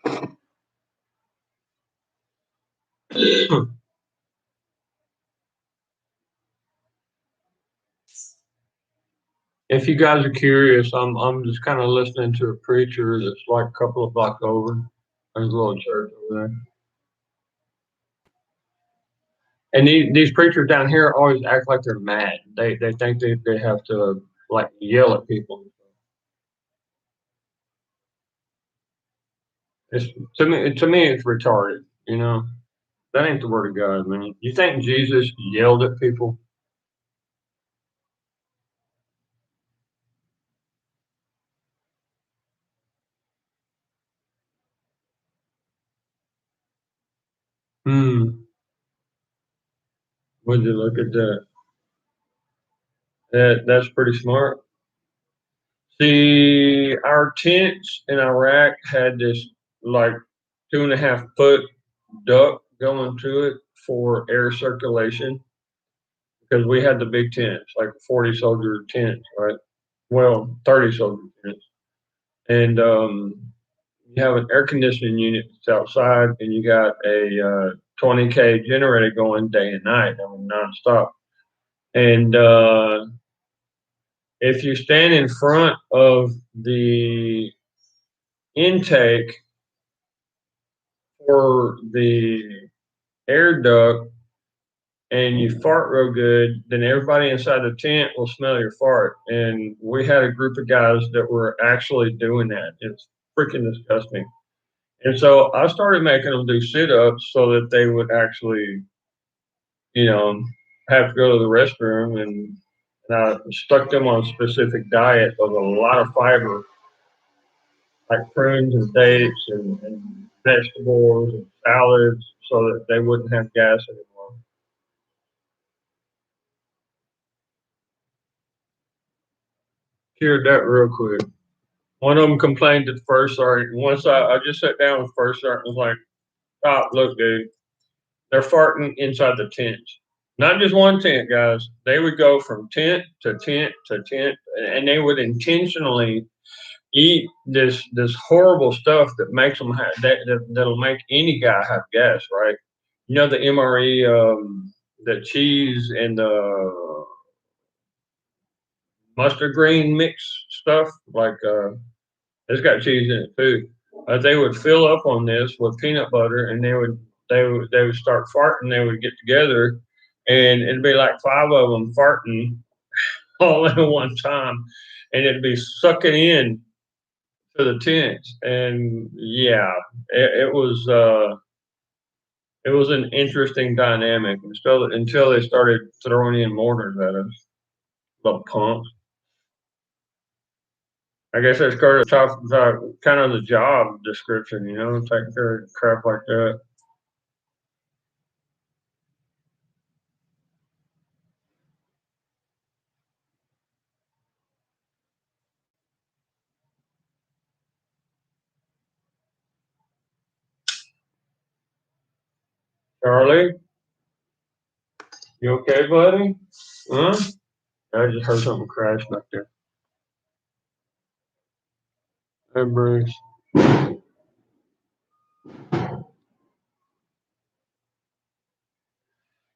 If you guys are curious, I'm just kind of listening to a preacher that's like a couple of blocks over. There's a little church over there. And these preachers down here always act like they're mad. They think they have to like yell at people. It's to me it's retarded, you know. That ain't the word of God, man. You think Jesus yelled at people? Would you look at that? That's pretty smart. See, our tents in Iraq had this like 2.5 foot duct going to it for air circulation because we had the big tents, like 40 soldier tents, right? Well, 30 soldier tents. And you have an air conditioning unit that's outside, and you got a 20K generator going day and night, I mean, nonstop. And if you stand in front of the intake for the air duct and you fart real good, then everybody inside the tent will smell your fart. And we had a group of guys that were actually doing that. It's freaking disgusting. And so I started making them do sit-ups so that they would actually, you know, have to go to the restroom. And I stuck them on a specific diet of a lot of fiber, like prunes and dates and vegetables and salads, so that they wouldn't have gas anymore. Cured that real quick. One of them complained at first sergeant. Once I just sat down with first sergeant and was like, "Stop, look, dude, they're farting inside the tents. Not just one tent, guys. They would go from tent to tent to tent, and they would intentionally eat this horrible stuff that makes them that'll make any guy have gas, right? You know the MRE, the cheese and the mustard green mix stuff, like it's got cheese in it too. They would fill up on this with peanut butter, and they would start farting. They would get together, and it'd be like 5 of them farting all at one time, and it'd be sucking in to the tents. And yeah, it was an interesting dynamic until they started throwing in mortars at us, the punks. I guess that's kind of the job description, you know, taking care of crap like that. Charlie, you okay, buddy? Huh? I just heard something crash back there. Hey, Bruce.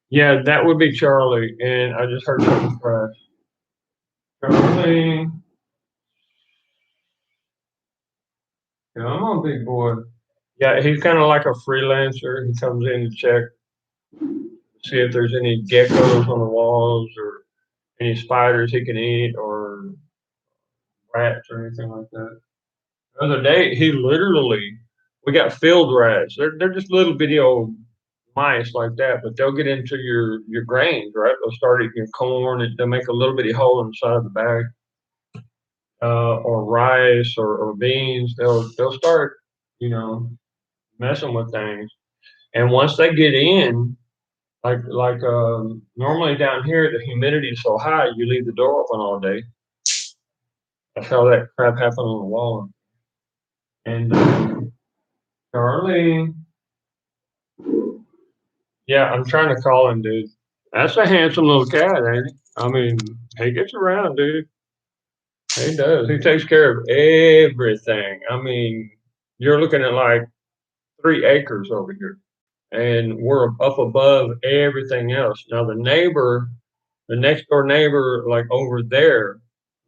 Yeah, that would be Charlie, and I just heard something crash. Charlie, come on, big boy. Yeah, he's kind of like a freelancer. He comes in to check, see if there's any geckos on the walls or any spiders he can eat or rats or anything like that. The other day, we got field rats. They're just little bitty old mice like that, but they'll get into your grains, right? They'll start eating your corn, and they'll make a little bitty hole in the side of the bag, or rice or beans. They'll start, you know, messing with things. And once they get in, normally down here the humidity is so high, you leave the door open all day. That's how that crap happened on the wall. And Charlie, yeah, I'm trying to call him, dude. That's a handsome little cat, ain't he? I mean, he gets around, dude. He does. He takes care of everything. I mean, you're looking at like 3 acres over here, and we're up above everything else. Now, the next door neighbor, like over there,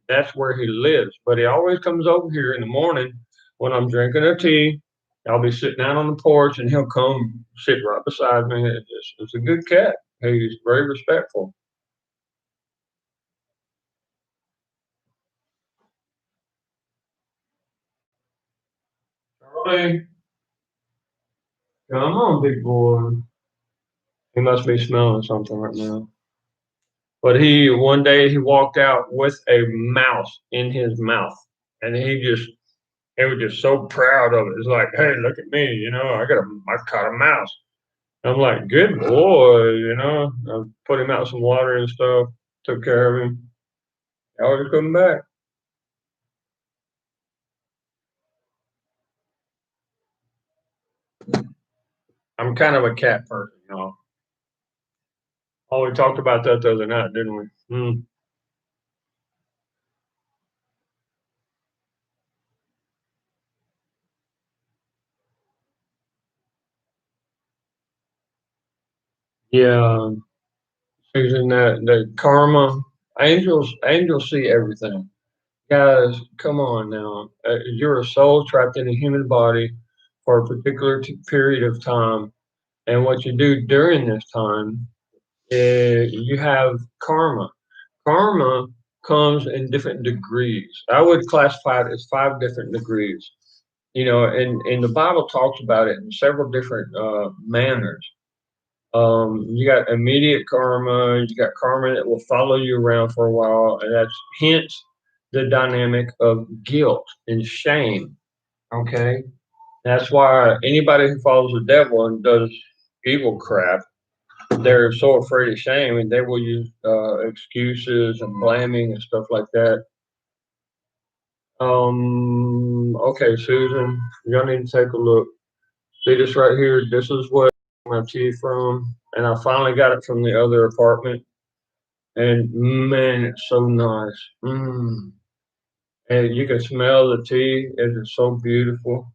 that's where he lives. But he always comes over here in the morning when I'm drinking a tea I'll be sitting out on the porch and he'll come sit right beside me. It's a good cat. He's very respectful. Charlie, come on, big boy. He must be smelling something right now. But one day he walked out with a mouse in his mouth, and he was just so proud of it. It's like, hey, look at me, I caught a mouse. I'm like, good boy. I put him out some water and stuff, took care of him. I always come back. I'm kind of a cat person, y'all. Oh, we talked about that the other night, didn't we? Yeah, Susan, that karma, angels see everything. Guys, come on now. You're a soul trapped in a human body for a particular period of time, and what you do during this time is you have karma. Karma comes in different degrees. I would classify it as 5 different degrees. And the Bible talks about it in several different manners. You got immediate karma, you got karma that will follow you around for a while, and that's hence the dynamic of guilt and shame. Okay. That's why anybody who follows the devil and does evil crap, they're so afraid of shame and they will use excuses and blaming and stuff like that. Okay, Susan, y'all need to take a look. See this right here? This is what my tea from, and I finally got it from the other apartment. And man, it's so nice. And you can smell the tea. It is so beautiful.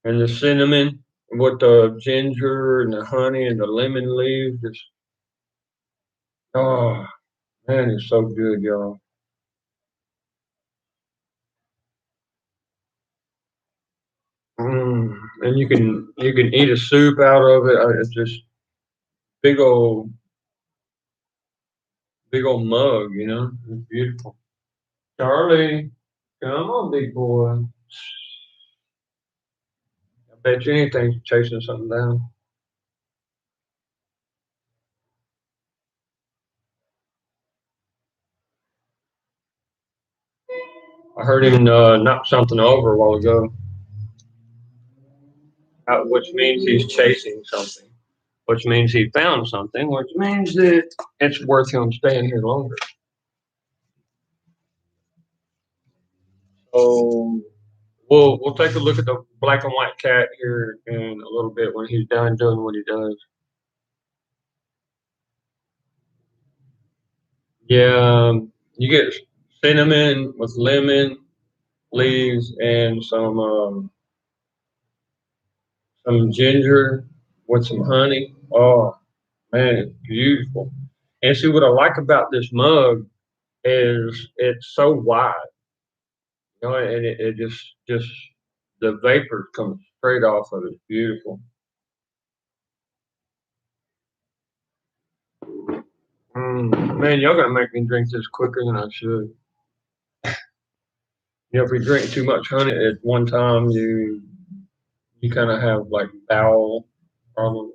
And the cinnamon with the ginger and the honey and the lemon leaves. Oh man, it's so good, y'all. And you can eat a soup out of it. It's just big old big old mug, It's beautiful. Charlie, come on, big boy. I bet you anything's chasing something down. I heard him knock something over a while ago, which means he's chasing something, which means he found something, which means that it's worth him staying here longer. So we'll take a look at the black and white cat here in a little bit when he's done doing what he does. Yeah, you get cinnamon with lemon leaves and some ginger with some honey. Oh man, it's beautiful. And see what I like about this mug is it's so wide, and it just the vapor comes straight off of it. It's beautiful. Man, y'all gonna make me drink this quicker than I should. If you drink too much honey at one time, you kind of have like bowel problems.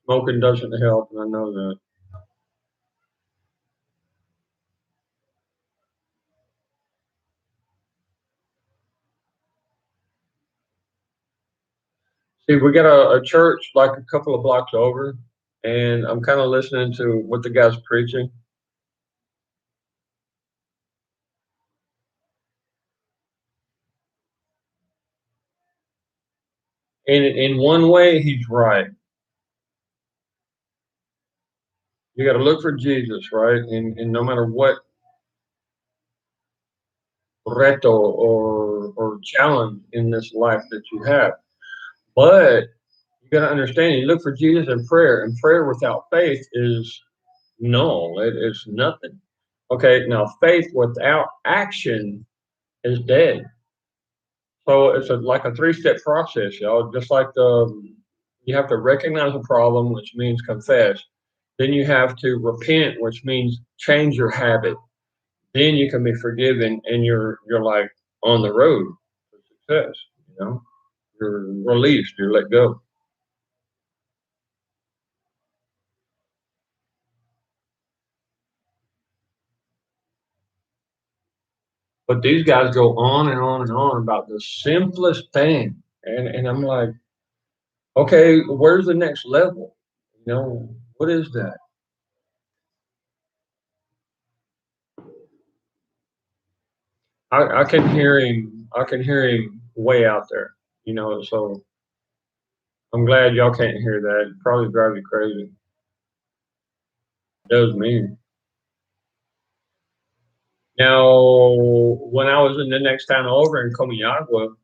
Smoking doesn't help, and I know that. See, we got a church like a couple of blocks over, and I'm kind of listening to what the guy's preaching. And in one way, he's right. You got to look for Jesus, right? And no matter what reto or challenge in this life that you have. But you got to understand, you look for Jesus in prayer, and prayer without faith is null. It's nothing. Okay, now faith without action is dead. So it's like a three-step process, y'all. Just like you have to recognize a problem, which means confess. Then you have to repent, which means change your habit. Then you can be forgiven, and you're like on the road to success. You know, you're released, you're let go. But these guys go on and on and on about the simplest thing, and I'm like, okay, where's the next level? You know, what is that? I can hear him. I can hear him way out there. You know, so I'm glad y'all can't hear that. It probably drive you crazy. It does me. Now, when I was in the next town over in Comayagua,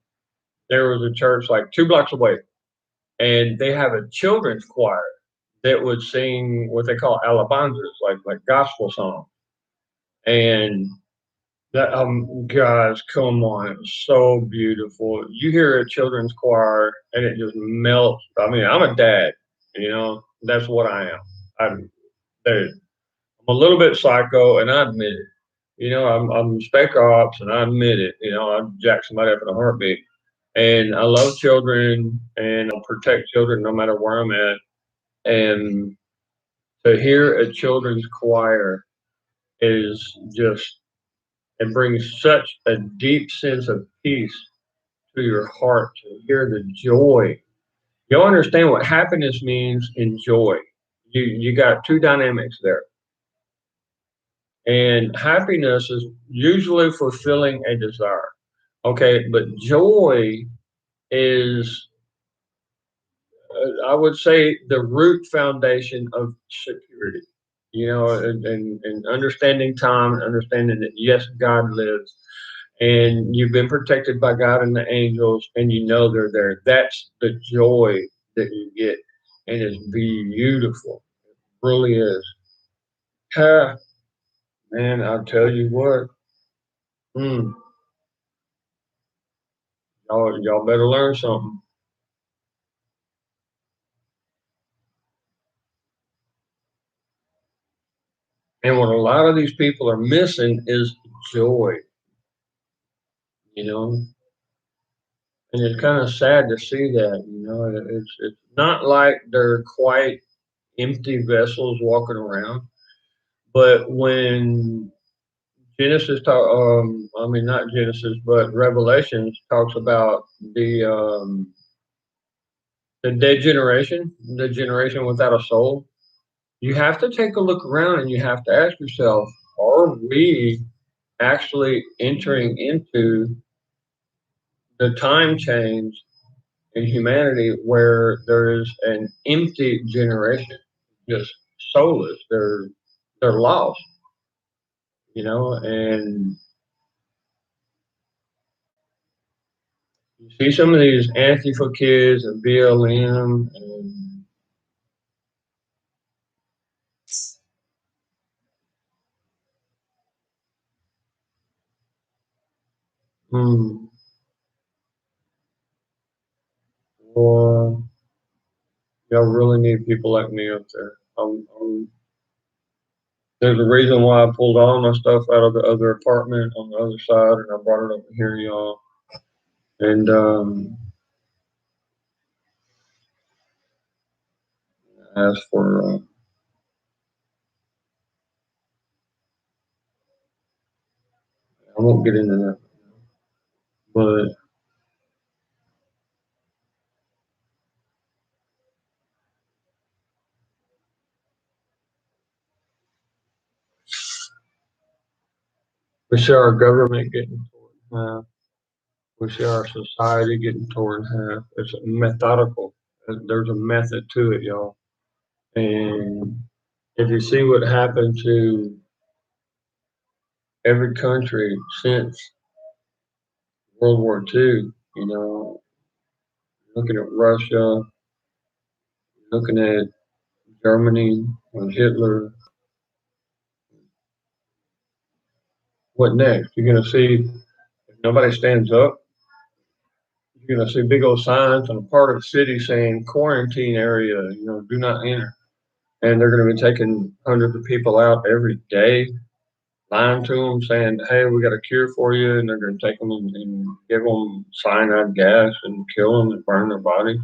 there was a church like 2 blocks away, and they have a children's choir that would sing what they call alabanzas, like gospel songs. And that guys, come on, it's so beautiful. You hear a children's choir and it just melts. I mean, I'm a dad, you know, that's what I am. I'm there. I'm a little bit psycho, and I admit it. You know, I'm spec ops, and I admit it. You know, I jack somebody up in a heartbeat. And I love children, and I'll protect children no matter where I'm at. And to hear a children's choir is just, it brings such a deep sense of peace to your heart to hear the joy. You'll understand what happiness means in joy. You got two dynamics there. And happiness is usually fulfilling a desire. Okay, but joy is, I would say, the root foundation of security. You know, and understanding time and understanding that yes, God lives, and you've been protected by God and the angels, and you know they're there. That's the joy that you get, and it's beautiful. It really is. Ha, man, I'll tell you what. Mm, y'all better learn something. And what a lot of these people are missing is joy, you know. And it's kind of sad to see that, you know. It's not like they're quite empty vessels walking around, but when Genesis talk, I mean not Genesis, but Revelations talks about the dead generation, the generation without a soul. You have to take a look around and you have to ask yourself, are we actually entering into the time change in humanity where there is an empty generation, just soulless? They're lost, you know, and you see some of these Antifa kids and BLM and hmm, boy, y'all really need people like me up there. There's a reason why I pulled all my stuff out of the other apartment on the other side, and I brought it over here, y'all. And asked for. I won't get into that, but we see our government getting torn in half. We see our society getting torn in half. It's methodical. There's a method to it, y'all. And if you see what happened to every country since World War II, you know, looking at Russia, looking at Germany and Hitler. What next? You're going to see, if nobody stands up, you're going to see big old signs on a part of the city saying quarantine area, you know, do not enter. And they're going to be taking hundreds of people out every day, lying to them, saying, hey, we got a cure for you. And they're going to take them and give them cyanide gas and kill them and burn their body.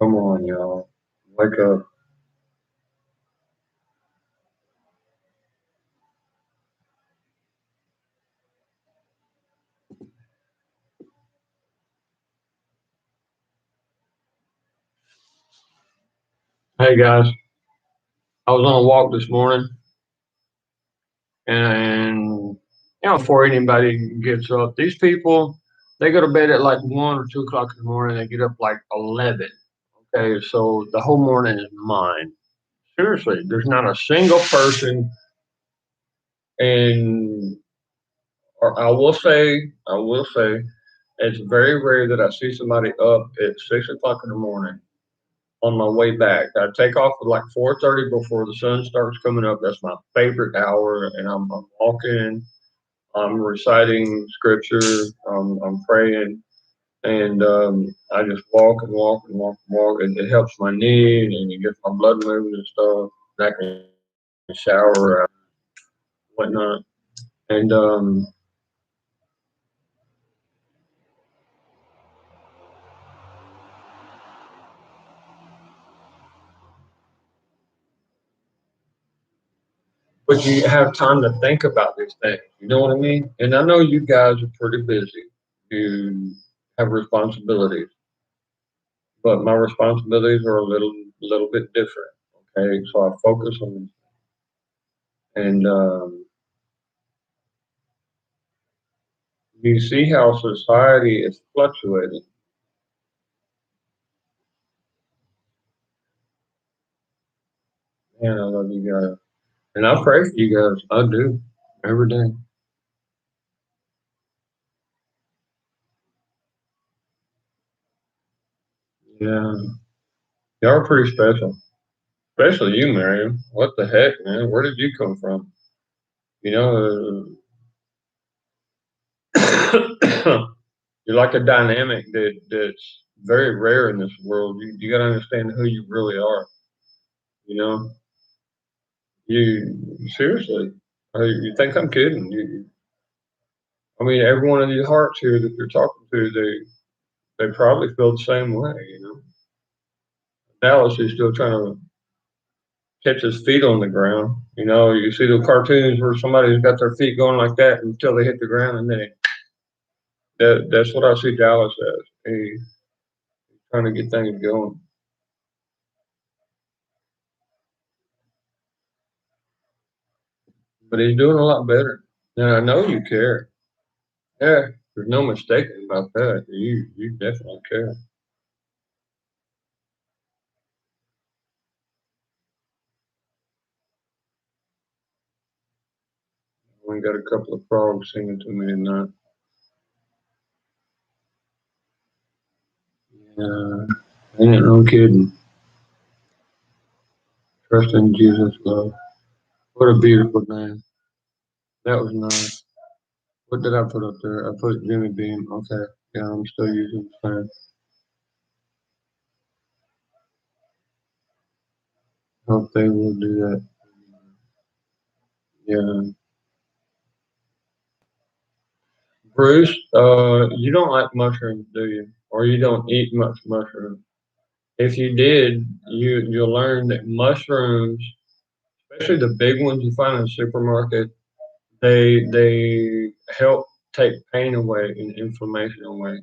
Come on, y'all. Wake up. Hey, guys. I was on a walk this morning, and you know, before anybody gets up, these people, they go to bed at like 1 or 2 o'clock in the morning. They get up like 11. Okay, so the whole morning is mine. Seriously, there's not a single person, and or I will say, it's very rare that I see somebody up at 6 o'clock in the morning on my way back. I take off at like 4:30 before the sun starts coming up. That's my favorite hour, and I'm walking, I'm reciting scripture, I'm praying, and I just walk and walk and walk and walk. It helps my knee and it gets my blood moving and stuff. I can shower, whatnot, and but you have time to think about these things. You know what I mean? And I know you guys are pretty busy. You have responsibilities, but my responsibilities are a little bit different. Okay, so I focus on them. And you see how society is fluctuating. Man, I love you guys. And I pray for you guys. I do. Every day. Yeah. Y'all are pretty special. Especially you, Miriam. What the heck, man? Where did you come from? You know, you're like a dynamic that's very rare in this world. You got to understand who you really are. You know, you seriously. You think I'm kidding? I mean, every one of these hearts here that you're talking to, they probably feel the same way. You know, Dallas is still trying to catch his feet on the ground. You know, you see the cartoons where somebody's got their feet going like that until they hit the ground, and then that's what I see Dallas as. He's trying to get things going, but he's doing a lot better. And I know you care. Yeah, there's no mistaking about that. You definitely care. We got a couple of frogs singing to me tonight. Yeah, ain't no kidding. Trust in Jesus' love. What a beautiful name. That was nice. What did I put up there? I put Jimmy Beam. Okay. Yeah, I'm still using the same. Hope they will do that. Yeah. Bruce, you don't like mushrooms, do you? Or you don't eat much mushroom. If you did, you'll learn that mushrooms, especially the big ones you find in the supermarket, they help take pain away and inflammation away.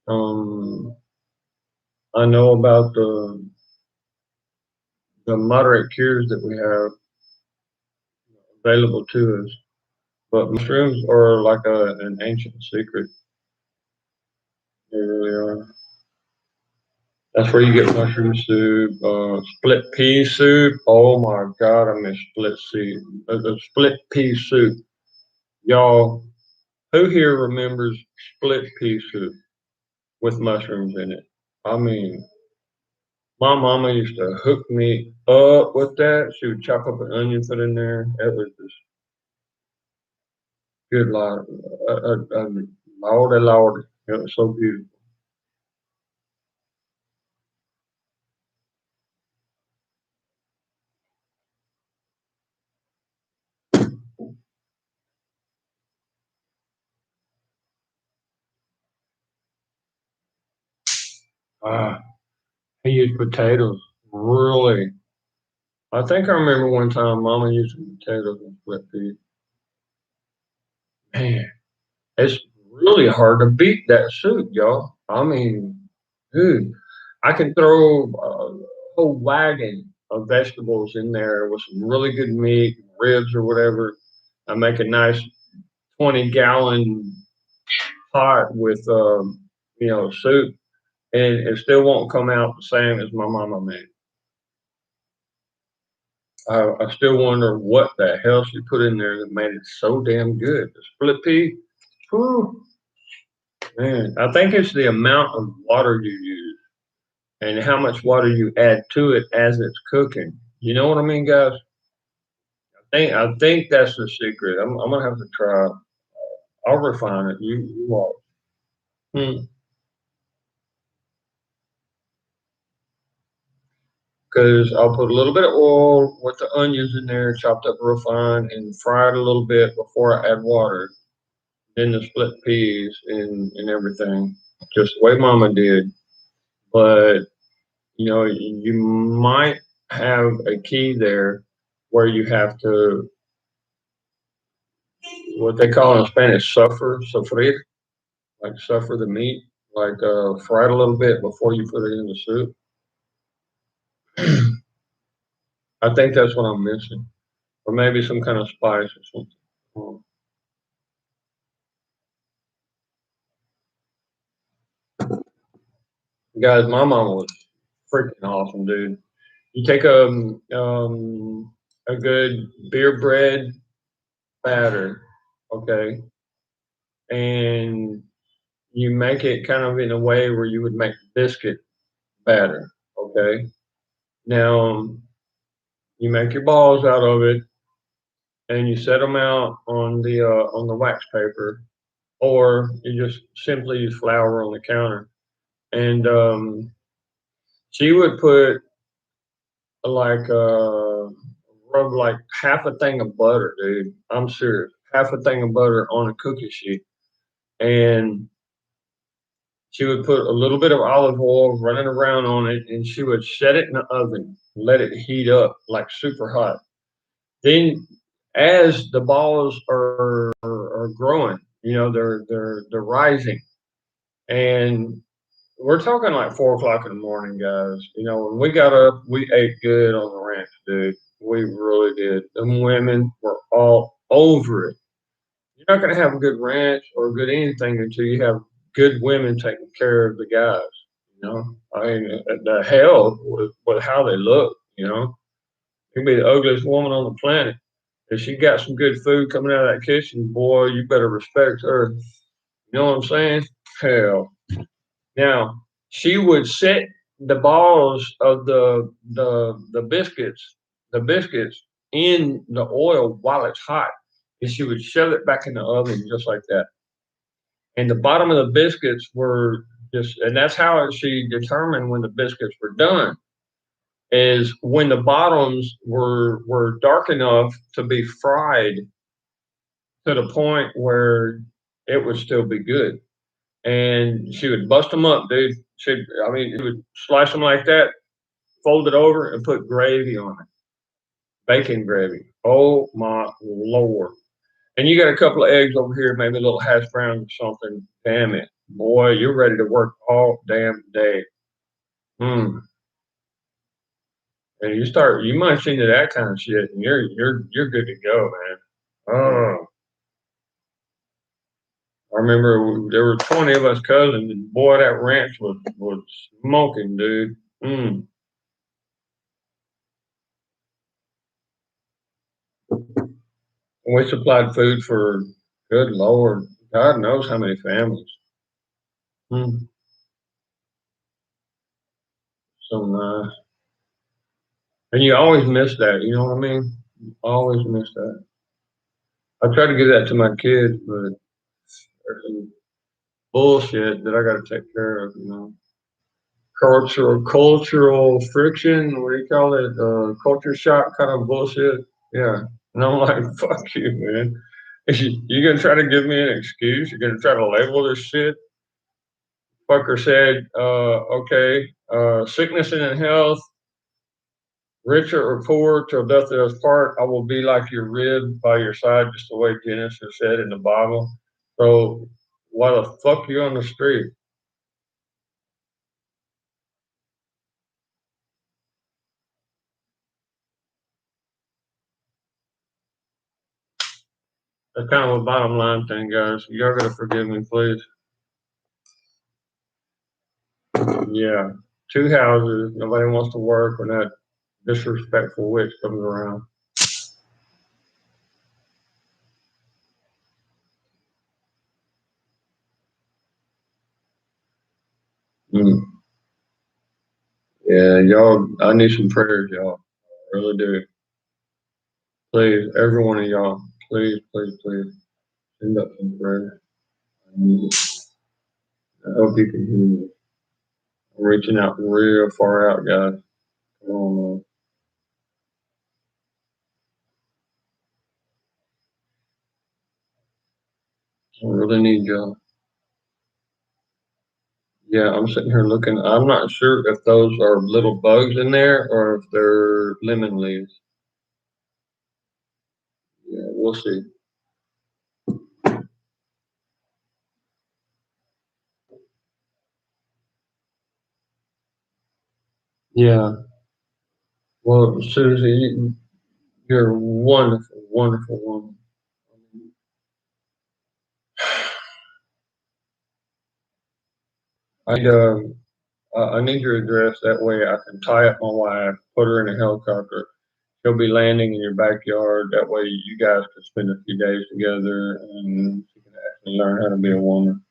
Um, I know about the moderate cures that we have available to us, but mushrooms are like an ancient secret. They really are. That's where you get mushroom soup, split pea soup. Oh my God, I miss split pea soup. Y'all, Who here remembers split pea soup with mushrooms in it? I mean, my mama used to hook me up with that. She would chop up an onion, put in there. It was just good, Lord. Lordy, Lordy. It was so beautiful. Ah, he used potatoes. Really. I think I remember one time Mama used potatoes and split pea. Man, it's really hard to beat that soup, y'all. I mean, dude, I can throw a whole wagon of vegetables in there with some really good meat, ribs or whatever. I make a nice 20-gallon pot with, soup, and it still won't come out the same as my mama made. I still wonder what the hell she put in there that made it so damn good. The split pea, whew, man, I think it's the amount of water you use and how much water you add to it as it's cooking. You know what I mean, guys? I think that's the secret. I'm gonna have to try. I'll refine it. You watch. Because I'll put a little bit of oil with the onions in there, chopped up real fine, and fry it a little bit before I add water. Then the split peas and everything, just the way Mama did. But you might have a key there where you have to what they call in Spanish sofrir, like suffer the meat, like fry it a little bit before you put it in the soup. I think that's what I'm missing, or maybe some kind of spice or something. Guys, my mama was freaking awesome, dude. You take a good beer bread batter, okay, and you make it kind of in a way where you would make biscuit batter, okay. Now you make your balls out of it, and you set them out on the wax paper, or you just simply use flour on the counter. And she would put like rub like half a thing of butter, dude. I'm serious, half a thing of butter on a cookie sheet, and she would put a little bit of olive oil running around on it, and she would set it in the oven, let it heat up like super hot. Then, as the balls are growing, they're rising, and we're talking like 4 o'clock in the morning, guys. When we got up, we ate good on the ranch, dude. We really did. Them women were all over it. You're not gonna have a good ranch or a good anything until you have good women taking care of the guys. I mean, the hell with how they look. You can be the ugliest woman on the planet. If she got some good food coming out of that kitchen, boy, you better respect her. You know what I'm saying? Hell. Now, she would set the balls of the biscuits in the oil while it's hot, and she would shove it back in the oven just like that. And the bottom of the biscuits were just, and that's how she determined when the biscuits were done, is when the bottoms were dark enough to be fried to the point where it would still be good. And she would bust them up, dude. I mean, she would slice them like that, fold it over, and put gravy on it, bacon gravy. Oh my lord! And you got a couple of eggs over here, maybe a little hash browns or something. Damn it, boy, you're ready to work all damn day. Hmm. And you munch into that kind of shit, and you're good to go, man. Oh, I remember there were 20 of us cousins, and boy, that ranch was smoking, dude. Mm. We supplied food for, good Lord, God knows how many families. So nice. And you always miss that, you know what I mean? You always miss that. I try to give that to my kids, but there's some bullshit that I gotta take care of, you know. Cultural friction, what do you call it? Culture shock kind of bullshit. Yeah. And I'm like, fuck you, man. You gonna try to give me an excuse? You're gonna try to label this shit? Fucker said, okay, sickness and in health, richer or poor, till death do us part. I will be like your rib by your side, just the way Genesis said in the Bible. So why the fuck you on the street? That's kind of a bottom line thing, guys. Y'all gotta forgive me, please. Yeah, two houses. Nobody wants to work when that disrespectful witch comes around. Mm. Yeah, y'all. I need some prayers, y'all. I really do. Please, every one of y'all. Please, please, please. Send up some prayers. I need it. I hope you can hear me. I'm reaching out real far out, guys. Come on, man. I really need y'all. Yeah, I'm sitting here looking. I'm not sure if those are little bugs in there or if they're lemon leaves. Yeah, we'll see. Yeah. Well, Susie, you're a wonderful, wonderful woman. I I need your address. That way I can tie up my wife, put her in a helicopter. She'll be landing in your backyard. That way you guys can spend a few days together and she can actually learn how to be a woman.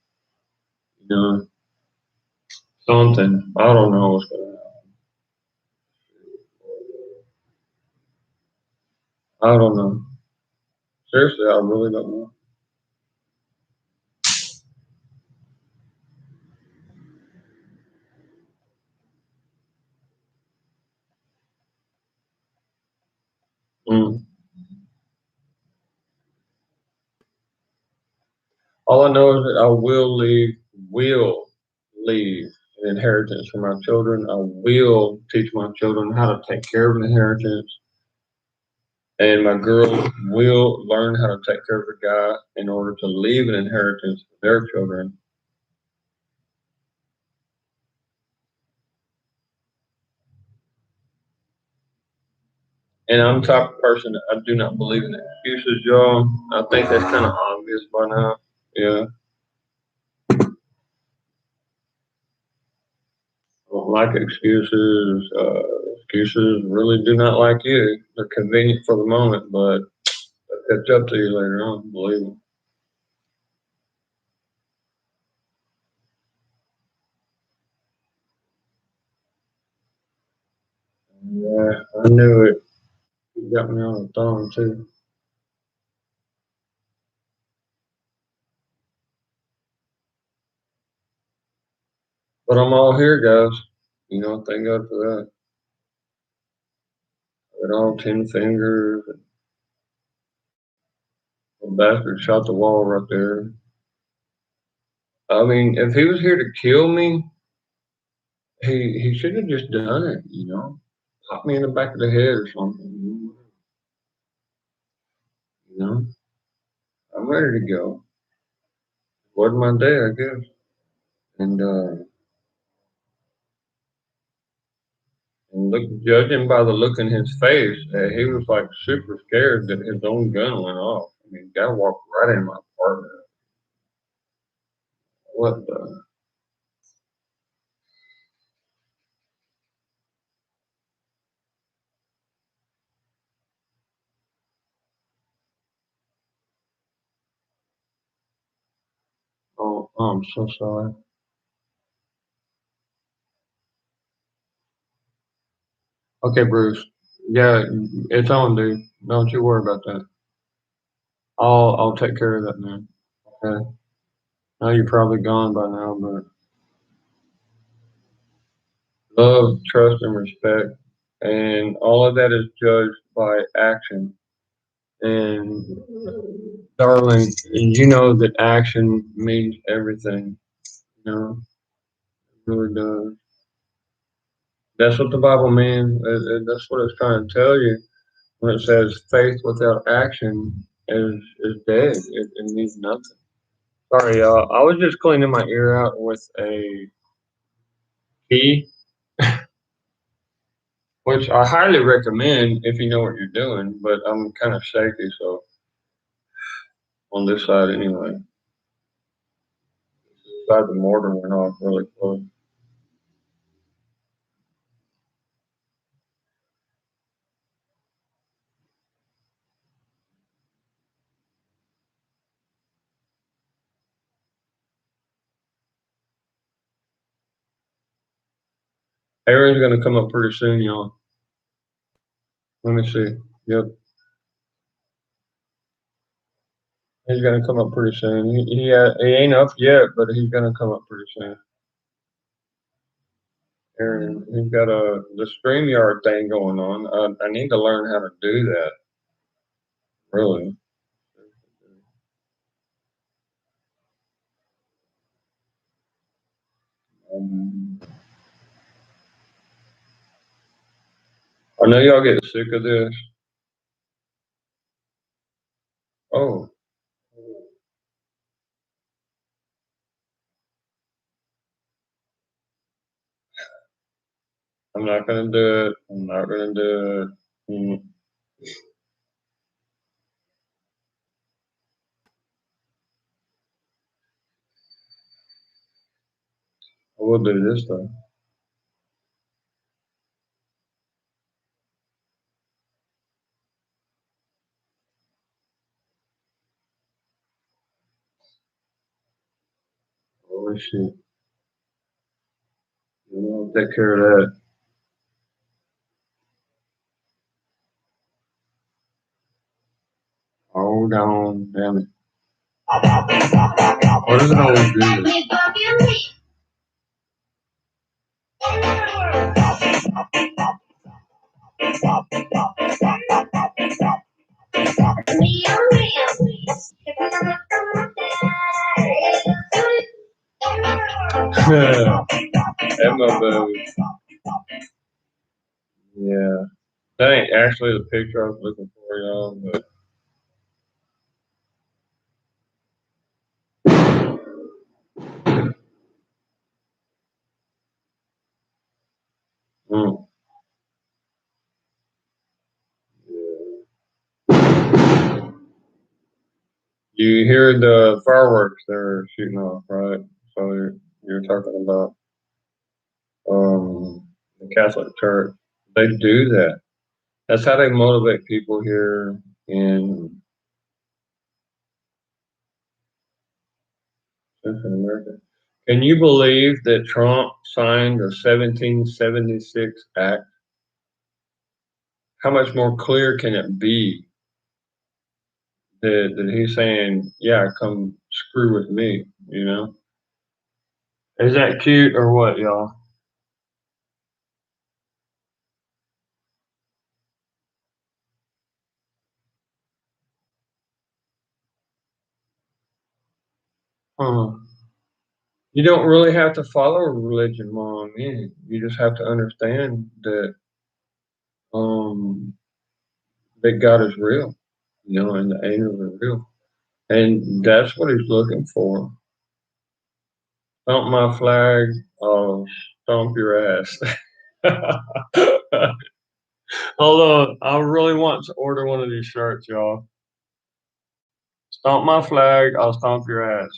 You know, something. I don't know what's going to happen. I don't know. Seriously, I really don't know. Mm. All I know is that I will leave an inheritance for my children. I will teach my children how to take care of an inheritance. And my girls will learn how to take care of a guy in order to leave an inheritance for their children. And I'm the type of person that I do not believe in excuses, y'all. I think that's kind of obvious by now. Yeah. I don't like excuses. Excuses really do not like you. They're convenient for the moment, but they'll catch up to you later on, believe me. Yeah, I knew it. You got me on the thumb, too. But I'm all here, guys. You know, thank God for that. I got all 10 fingers. The bastard shot the wall right there. I mean, if he was here to kill me, he should have just done it, you know? Pop me in the back of the head or something. You know? I'm ready to go. Wasn't my day, I guess. And look, judging by the look in his face, he was like super scared that his own gun went off. I mean, guy walked right in my apartment. What the? Oh, I'm so sorry. Okay, Bruce. Yeah, it's on, dude. Don't you worry about that. I'll take care of that, man. Okay. I know you're probably gone by now, but love, trust, and respect, and all of that is judged by action. And darling, you know that action means everything. You know, it really does. That's what the Bible means. That's what it's trying to tell you when it says faith without action is dead. It means nothing. Sorry, y'all. I was just cleaning my ear out with a key, which I highly recommend if you know what you're doing. But I'm kind of shaky, so on this side anyway. Side the mortar went off really close. Aaron's gonna come up pretty soon, y'all. Let me see. Yep, he's gonna come up pretty soon. He ain't up yet, but he's gonna come up pretty soon. Aaron, he's got the StreamYard thing going on. I need to learn how to do that. Really. Um, I know y'all get sick of this. Oh, I'm not gonna do it. I'm not gonna do it. I will do this though. Oh shit. I'll take care of that. Hold on, damn it. What does it always do this? Emma, baby. Yeah. That ain't actually the picture I was looking for, y'all, but mm, yeah. You hear the fireworks they're shooting off, right? So you're talking about the Catholic Church. They do that. That's how they motivate people here in Central America. Can you believe that Trump signed the 1776 Act? How much more clear can it be that he's saying, yeah, come screw with me, you know? Is that cute or what, y'all? Huh. You don't really have to follow a religion, Mom. Yeah. You just have to understand that um that God is real, you know, and the angels are real. And that's what he's looking for. Stomp my flag, I'll stomp your ass. Hold on. I really want to order one of these shirts, y'all. Stomp my flag, I'll stomp your ass.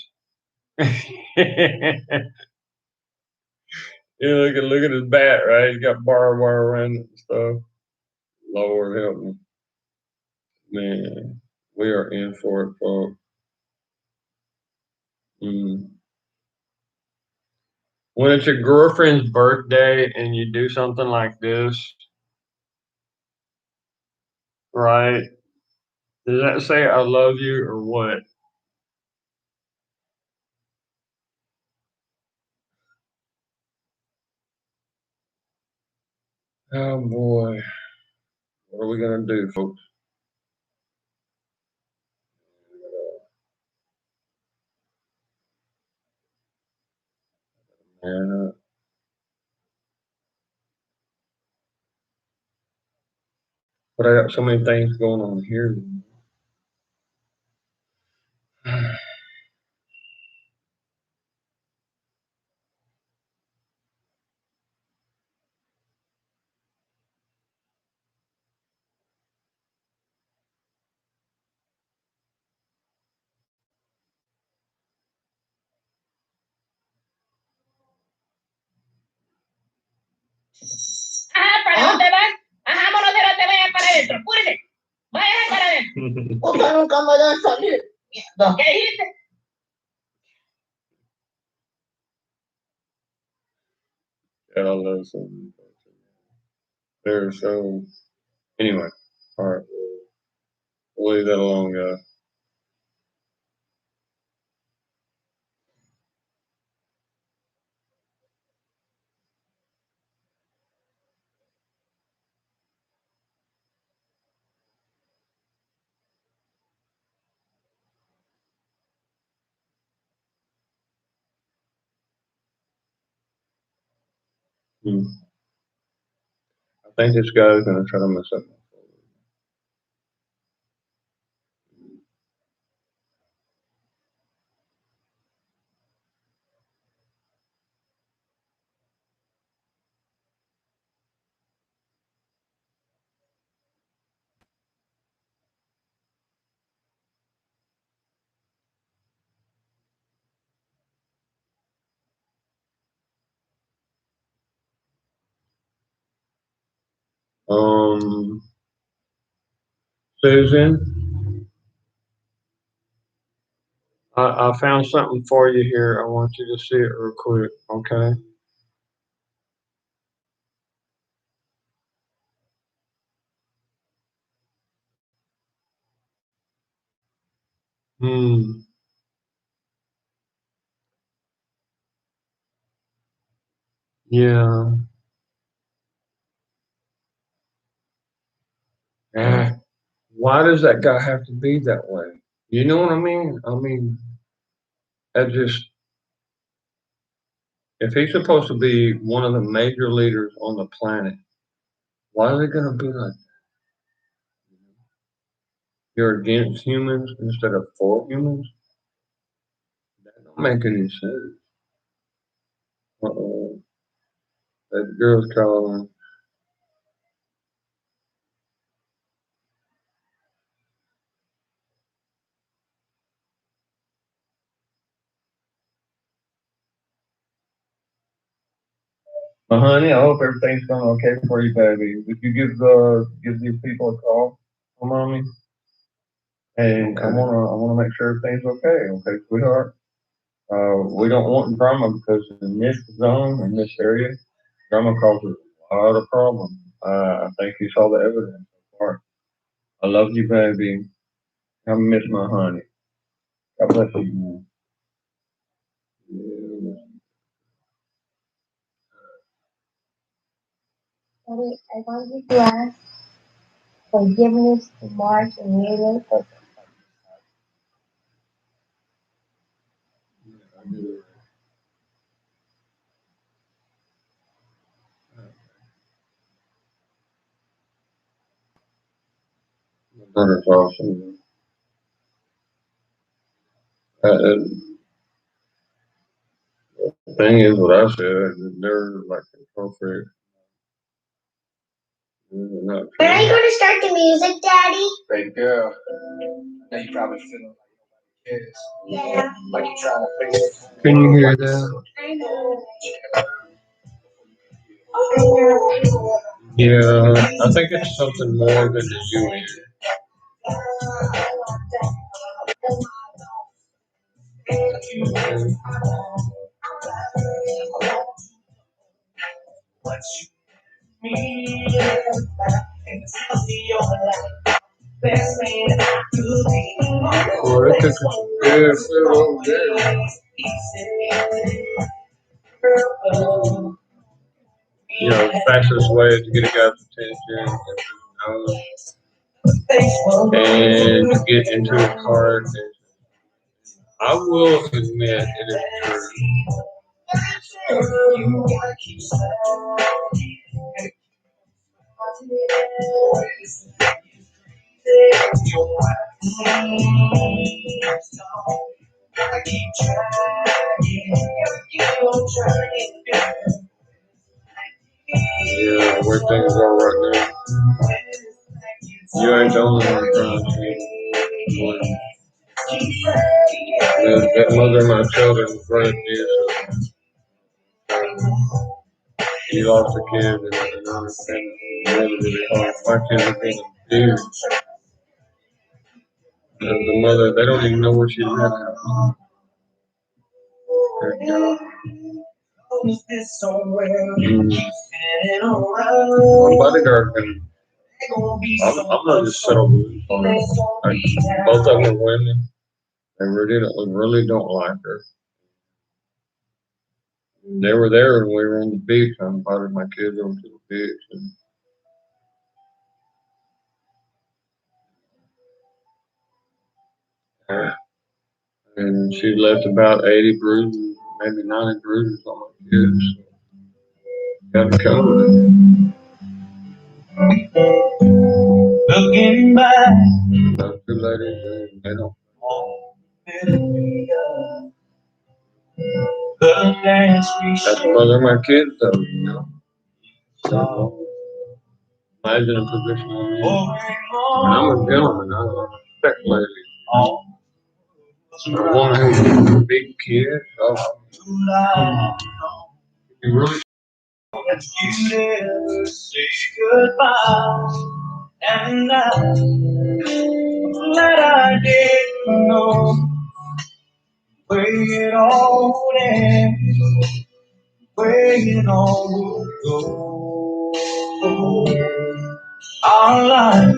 You look at his bat, right? He's got barbed wire around it and stuff. Lord help me. Man, we are in for it, folks. Mm. when it's your girlfriend's birthday and you do something like this, right? Does that say I love you or what? Oh boy. What are we gonna do, folks? Yeah. But I got so many things going on here. Ajá, ¿para dónde vas? Ajá, monotero, te vayas para adentro. Apúrese. Váyase para adentro. Usted nunca me deja salir. Mierda. ¿Qué dijiste? Yeah, I love some. They're so. Anyway, all right. We'll leave that alone, guys. I think this guy's gonna try to mess up. Susan, I found something for you here. I want you to see it real quick, okay? Yeah. Why does that guy have to be that way? You know what I mean? I mean, that just, if he's supposed to be one of the major leaders on the planet, why is it gonna be like that? You're against humans instead of for humans? That don't make any sense. Uh-oh. That girl's calling. Honey, I hope everything's going okay for you, baby. Would you give these people a call, mommy? And I wanna make sure everything's okay, sweetheart. We don't want drama because in this zone, in this area, drama causes a lot of problems. I think you saw the evidence so far. I love you, baby. I miss my honey. God bless you, man. Daddy, I want you to ask forgiveness to Mark and Raylan for That's awesome. The thing is, what I said, they're like control freaks. Not When are you going to start the music, Daddy? Baby girl, I know you probably feeling like nobody cares. Yeah. Like you're trying to fix it. Can you hear that? I know. Yeah, I think it's something more than the UN. what you mean. And tell me your life, best thing I could be. Well, it took us good food over there. You know, the fastest way to get a guy's attention and to get into his heart. I will admit it is true. Yeah, where things are right now. You ain't the only one trying to one. That mother of my children brother is he lost a kid and really, really hard. My kids are being abused. And the mother, they don't even know where she's at. My bodyguard can. I'm not just settled on her. Like, both of them are women. They really don't like her. They were there when we were on the beach. I invited my kids over to the beach. And she left about 80 bruises, maybe 90 bruises on my kids. Got to cover it. Looking back, Those two ladies, they don't. That's the mother of my kids, though, you know. So, imagine a position I'm in. And I'm a gentleman, I respect ladies. A woman who's a big kid, you really you never say goodbye, and now that I didn't know where it all ends, where it all would go. Our life,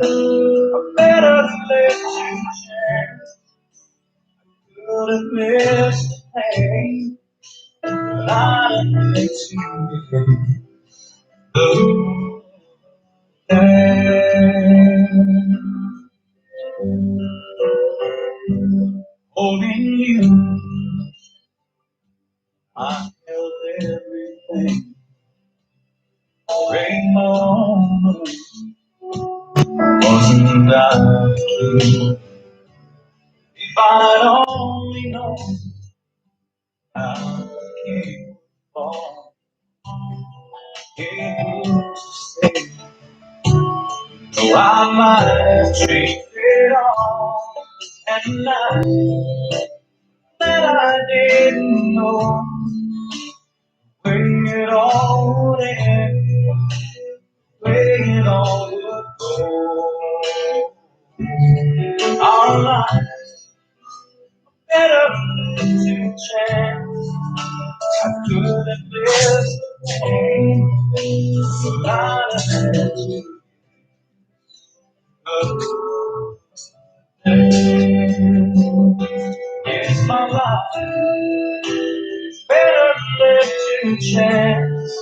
a better let you chance. Could have missed the pain, but I let you holding you, I held everything. Rainbow, wasn't I true? If I'd only known how to keep on, it was to say, no, I might have changed it all, and now that I didn't know where it all ended, where it all would go. Our lives better to chance. I could have missed the pain, but I had to go. It's my life, better left to chance.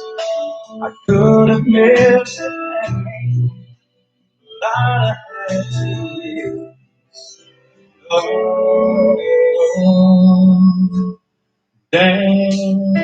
I could have missed the pain, but I had to go. Damn.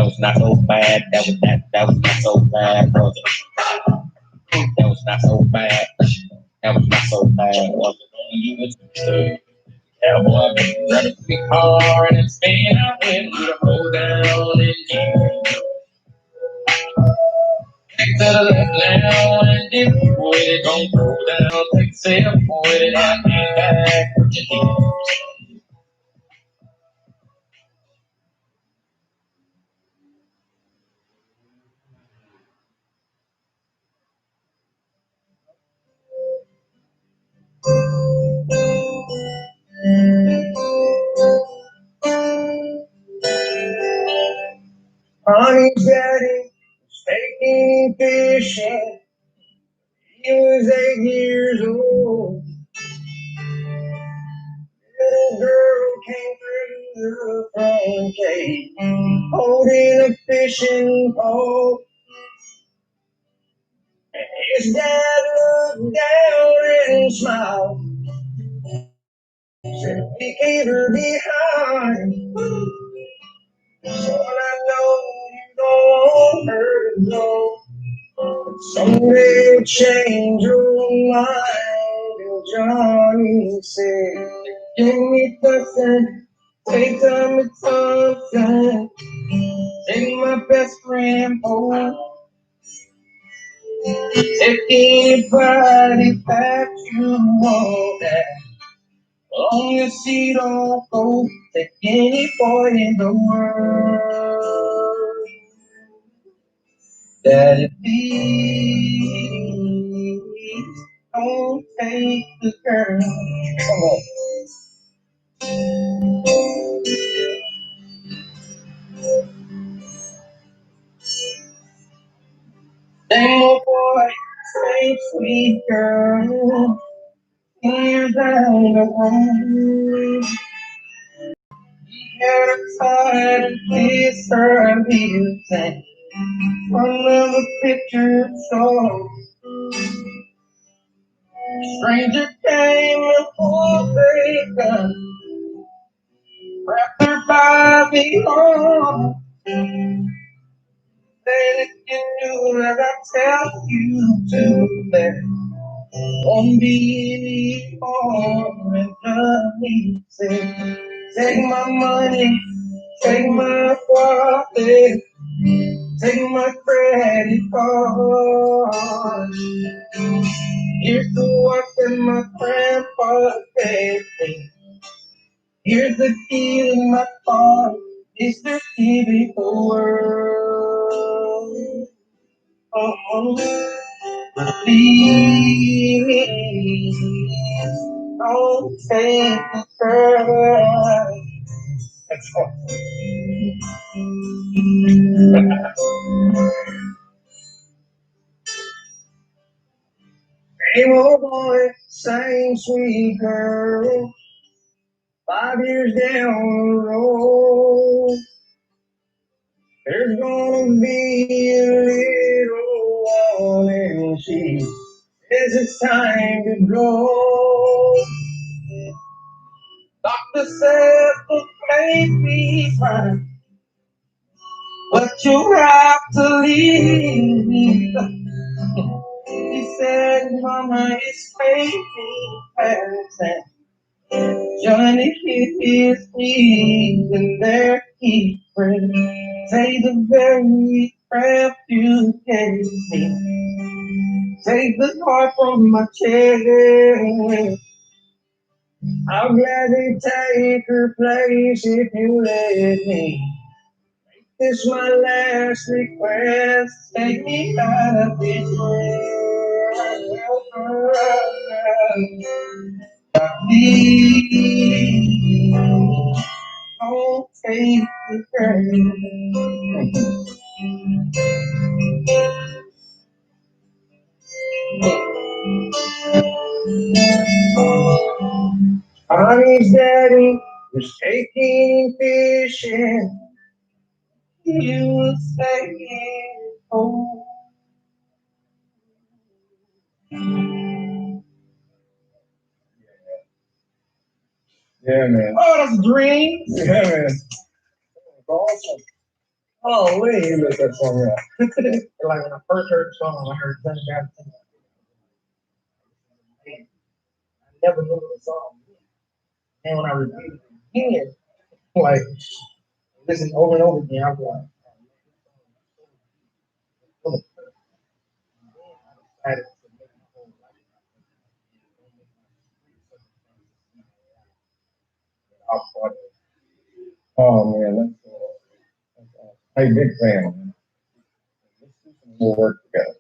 That was not so bad. That was not so bad, brother. That was not so bad. That was not so bad, brother. You was yeah, boy, rather be hard and spin out when you hold down and deep. Back to the left now and dip. Boy, it gon' go down. Take a sip, boy, it out and back. What you think? Honey's daddy was taking fishing. He was 8 years old. Little girl came through the front gate, holding a fishing pole. His dad looked down and smiled, said, "We gave her behind. Son, I know you don't want her to go. Someday you'll change your mind." And Johnny said, "Give me something, take time to something. Take my best friend home. Take anybody that you want that. Long as she don't go, take any boy in the world. That it please don't take the girl." Come on. Same old boy, same sweet girl. Here down the road. He had a tired and kissed her music. One of the picture show. Stranger came and pulled a gun. Wrapped her by the arm. Said if you do as I tell you to, there won't be any harm. And Johnny said, "Take my money, take my profit, take my credit card. Here's the watch that my grandpa gave me. Here's the key to my car. It's the key to the world. Oh, please don't take the girl." That's all. Same old boy, same sweet girl. 5 years down the road, there's gonna be a little one, and she says it's time to go. Doctor said the baby's fine, but you have to leave. He said, "Mama, it's baby fast." Johnny hit his knees and there he prayed. Say the very breath you gave me. Take the heart from my chest. I'll gladly take her place if you let me. This my last request. Take me out of this world. Please don't take the girl. Honey's daddy was taking fishing. He was saying, "Oh, Yeah, man. oh, that's a dream." Yeah, man. Awesome. Oh, wait, you look that song up. Like when I first heard the song, I heard Sunny Down. I never knew the song. And when I repeated it again, like listen over and over again, I was like, oh, I decided to make my whole life. Oh man, that's hey, big fan, man. Let's do some more work together.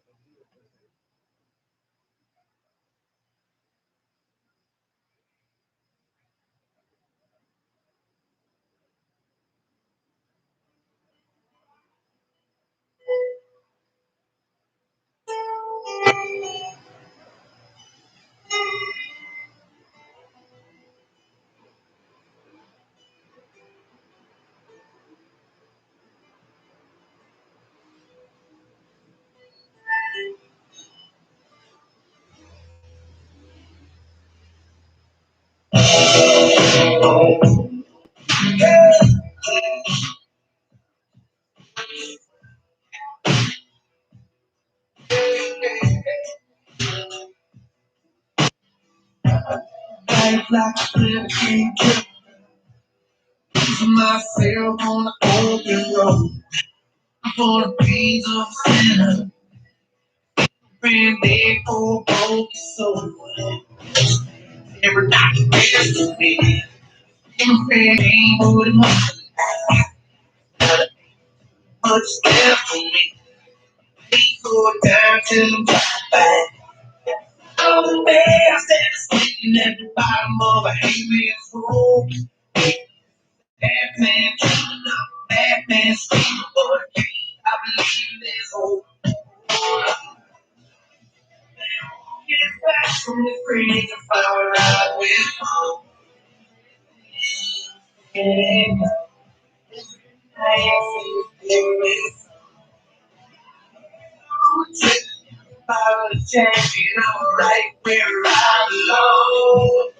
Life like a flipping trip. Myself on the open road. I'm gonna be the sinner. Friend, they for broken soul. Every night you rest to me. I'm friend ain't holding much left for me. Please go down to the back. All the way I stand sleeping at the bottom of a hayman's hole. Bad man dreaming of a bad man screaming, but I believe there's hope. Get back from the grave and flower out with hope. Yeah, I am about the champion, I'm right where I belong.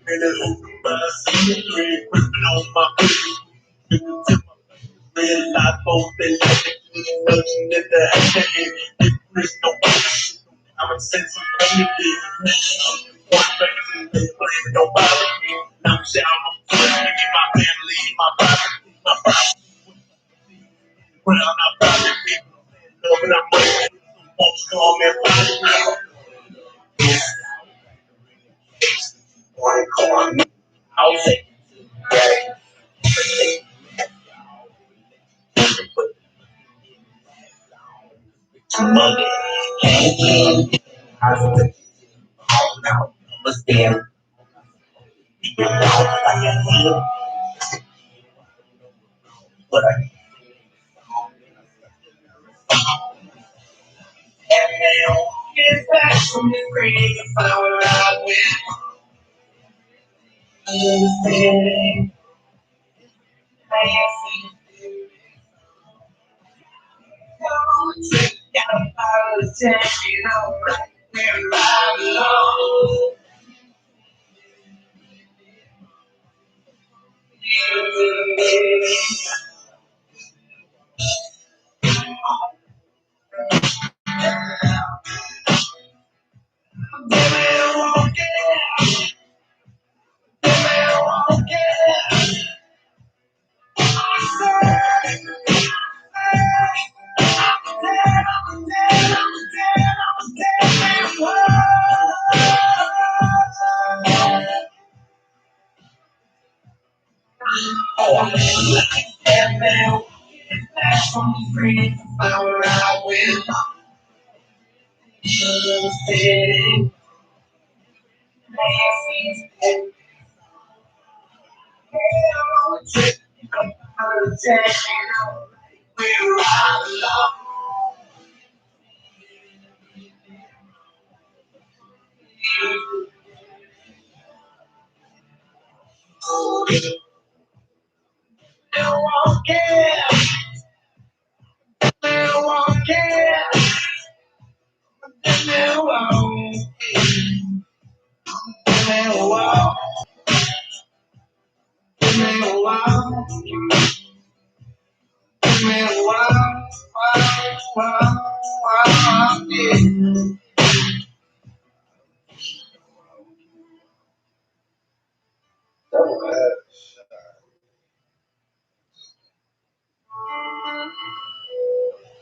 And it's open by sea, red ribbon on my face. Red light bulb and nudging at the hand. There's no common sense of community. One thing is playing don't bother me. Now I'm down, I'm flipping in my family, my property, when I'm not bothering people. When I'm breaking, won't call me a body. I'll take some money. I'll take all now. I'm a stand. Like a heel, but I get back from the grave and flower out with understanding. I see got a power of champion, I'm right where I belong. From the grave and flower out with understanding.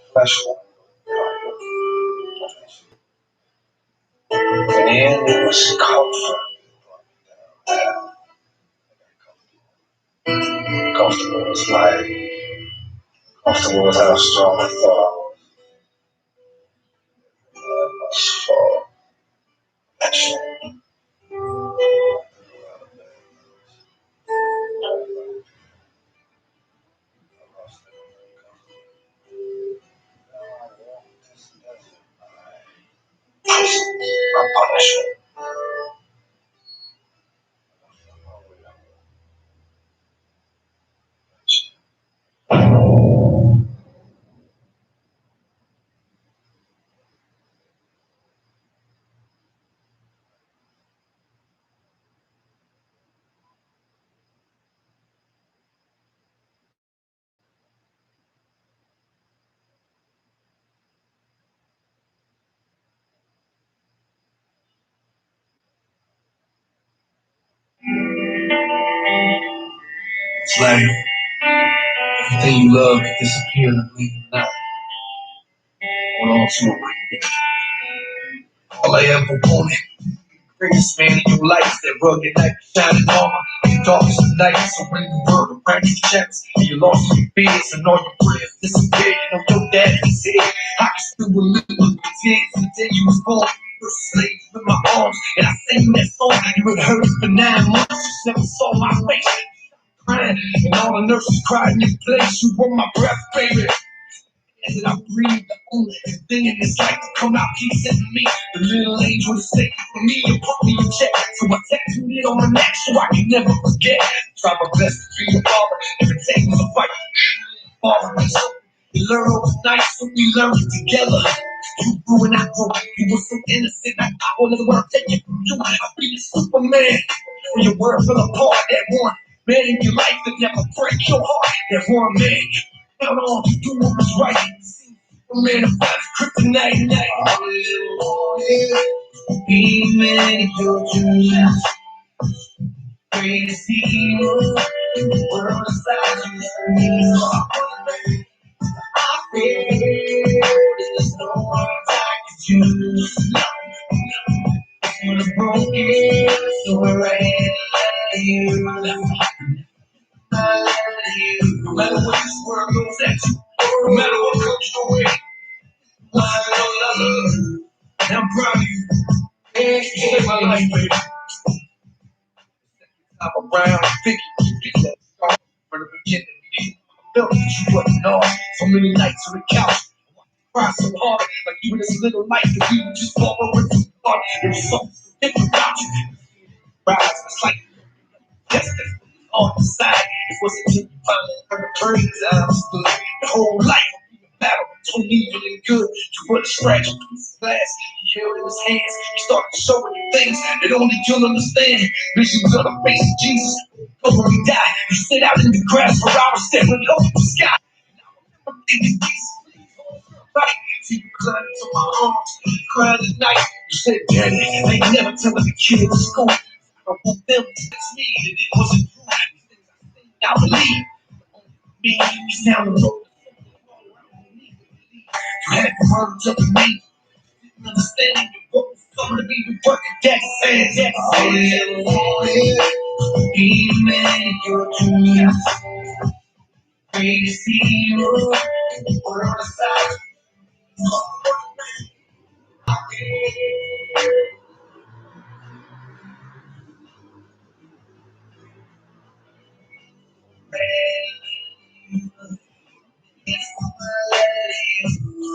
Special. And it was comfort. Comfortable was life. Comfortable with how strong I thought I was for passion. My punishment. It's like everything you love can disappear in the blink of an eye. Hold on to it right there. All I ever wanted. Greatest man in your life, that rugged like shining armor. Darkest of nights, so when the world around your chest, and you lost your fears and all your prayers disappeared. You know your dad said, I can still remember the tears the day you was born. You were slaves with my arms, and I sang that song. You had heard it for 9 months, you never saw my face. Crying, and all the nurses cried in your place. You were my breath, baby. And I breathe the only thing in this life to come out keeps sending me. The little angel to say for me and put me in check. So I tattooed it on my neck so I can never forget. Try my best to be a father. Every day was a fight. Father was something you learn overnight, so we learn it together. You grew and I grew. You were so innocent. I will never want to take it from you. I'll be the Superman. When your world fell apart, that one man in your life that never break your heart. That one man. Count on you doing what's right. Man, if that's kryptonite, night. All a little more, be many your dreams. Greatest hero in the world besides you and me. I feel there's no one like you. You're the broken, so we're ready to you. I love you. No matter what this world goes at you, no matter what comes your way. I love you. And I'm proud of you. Yeah, you saved my life, baby. I'm around, thinking you get that start from the beginning. I felt that you wasn't on. So many nights on the couch, cry so hard, like you in this little life, that we were just borrowing too hard. There was something so different about you. Rise, it's like destiny on the side. It wasn't until you finally heard the praise I understood. The whole life would be a battle between evil and good. You put a scratch on a piece of glass. He held in his hands. He started showing you things that only you'll understand. Visions of the face of Jesus. But when he died, he stood out in the grass for hours staring up at the sky. I'm thinking, Jesus, right? So you climbed into my arms, cried at night. You said, Daddy, I ain't never telling the kids at school. I want them to text me that it wasn't true. I believe me, he's down the road. You had the words up to me, didn't understand what was coming to be the work of that saying. All you ever wanted, be a man in your dreams. Greatest hero, we're on the side.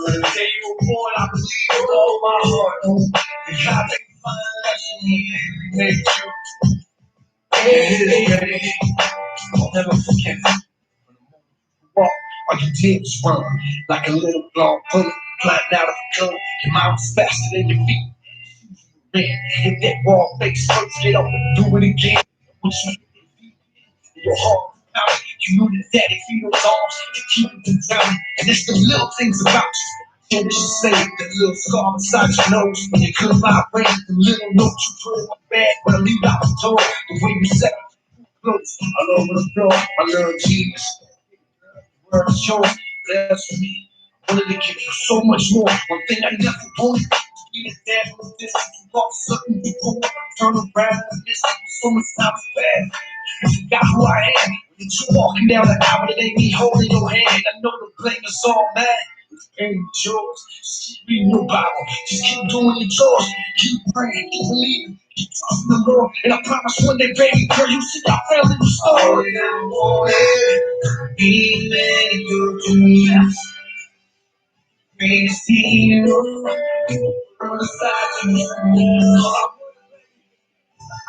The day you were born, I believe with all my heart. And God, take my lesson, He made you. I'll never forget it. Walk while your tears run like a little blonde bullet flying out of a gun. Your mouth's faster than your feet. Man, hit that raw face first, get up and do it again. Once you hit your heart out, you know that daddy feels arms to keep it down. And it's the little things about you. Yeah, they should say the little scar beside your nose. When you could vibrate the little note you put in my bag when I leave out the door. The way you set close all over the floor. My little genius. Word is yours, that's for me. I wanted to give you so much more. One thing I never wanted to be a dad from this. You walk something before, turn around and miss it. So much time is bad. You forgot who I am. When you're walking down the aisle, it ain't me holding your hand. I know the blame is all mine. It's pain is yours. Just keep reading your Bible. Just keep doing your chores. Keep praying, keep believing. Keep trusting the Lord. And I promise one day, baby girl, you see our family restored. And I want it. Be made your dreams. Praise you. From the side you.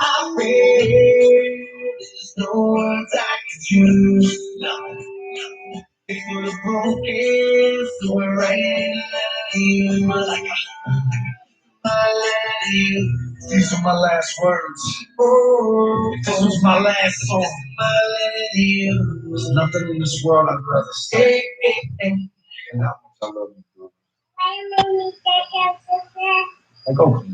I pray there's no words I can choose. No. For the broken, so we're right in like my lady. These are my last words. Oh, if this was my last song, my lady. There's nothing in this world I'd rather say. And I love you, bro. I go.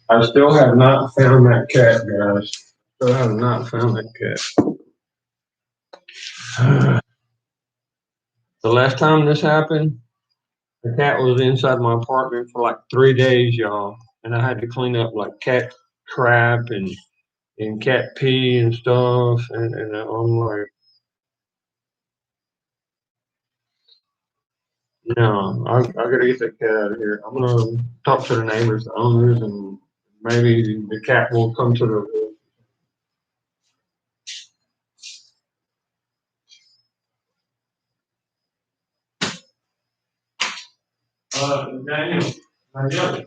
I still have not found that cat, guys. Still have not found that cat. The last time this happened, the cat was inside my apartment for like 3 days, y'all, and I had to clean up like cat crap and cat pee and stuff, and I'm like, no, I gotta get that cat out of here. I'm gonna talk to the neighbors, the owners, and maybe the cat will come to the. Daniel, Daniel.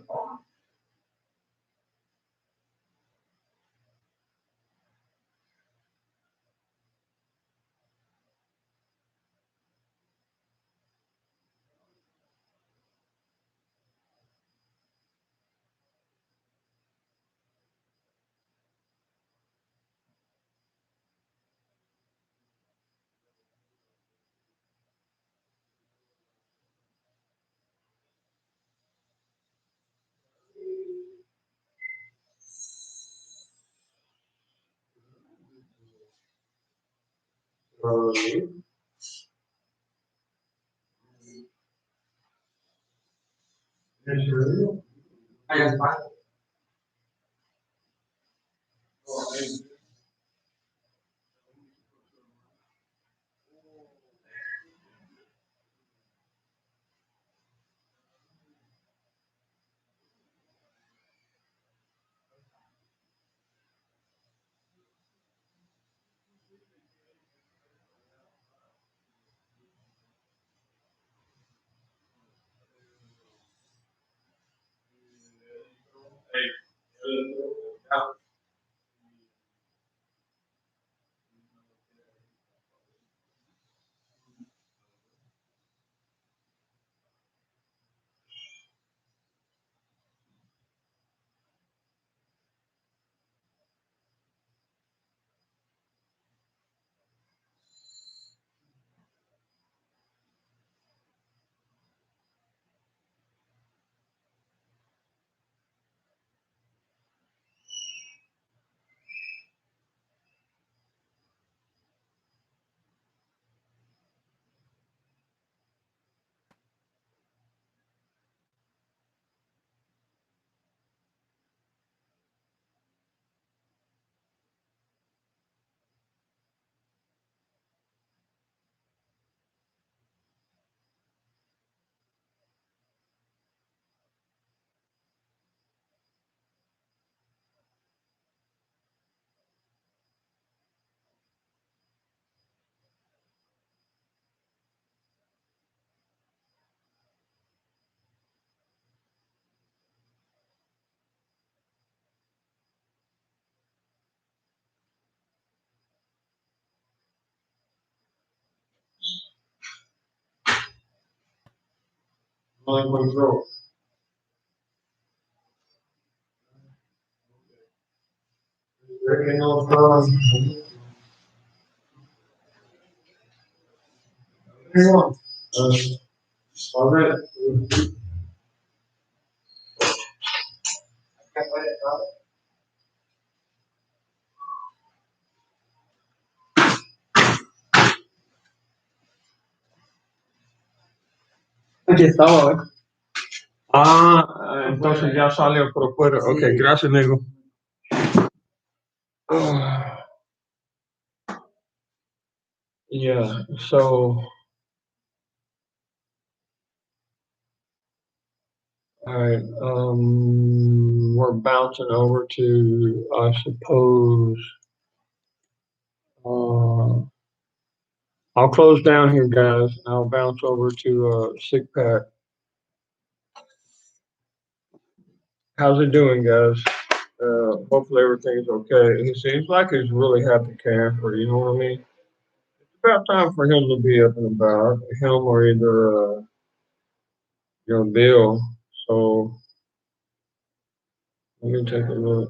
Aquí estaba, ¿eh? Entonces ya salió por fuera. Ok, gracias, amigo. Yeah, so, all right, we're bouncing over to, I suppose, I'll close down here, guys. I'll bounce over to, Sick Pack. How's it doing, guys? Hopefully everything's okay. He seems like he's really happy camper, you know what I mean? It's about time for him to be up and about. Him or either your bill. So let me take a look.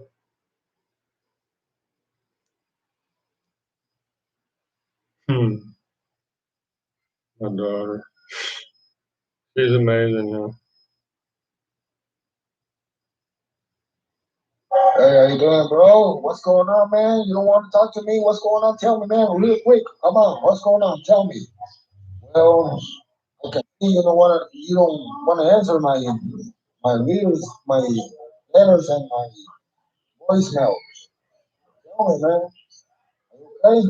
My daughter. She's amazing now. Hey, how you doing, bro? What's going on, man? You don't want to talk to me? What's going on? Tell me, man, real quick. Come on, what's going on? Tell me. Well, okay, you don't want to answer my reels, my letters, and my voicemail. Tell me, man. Okay.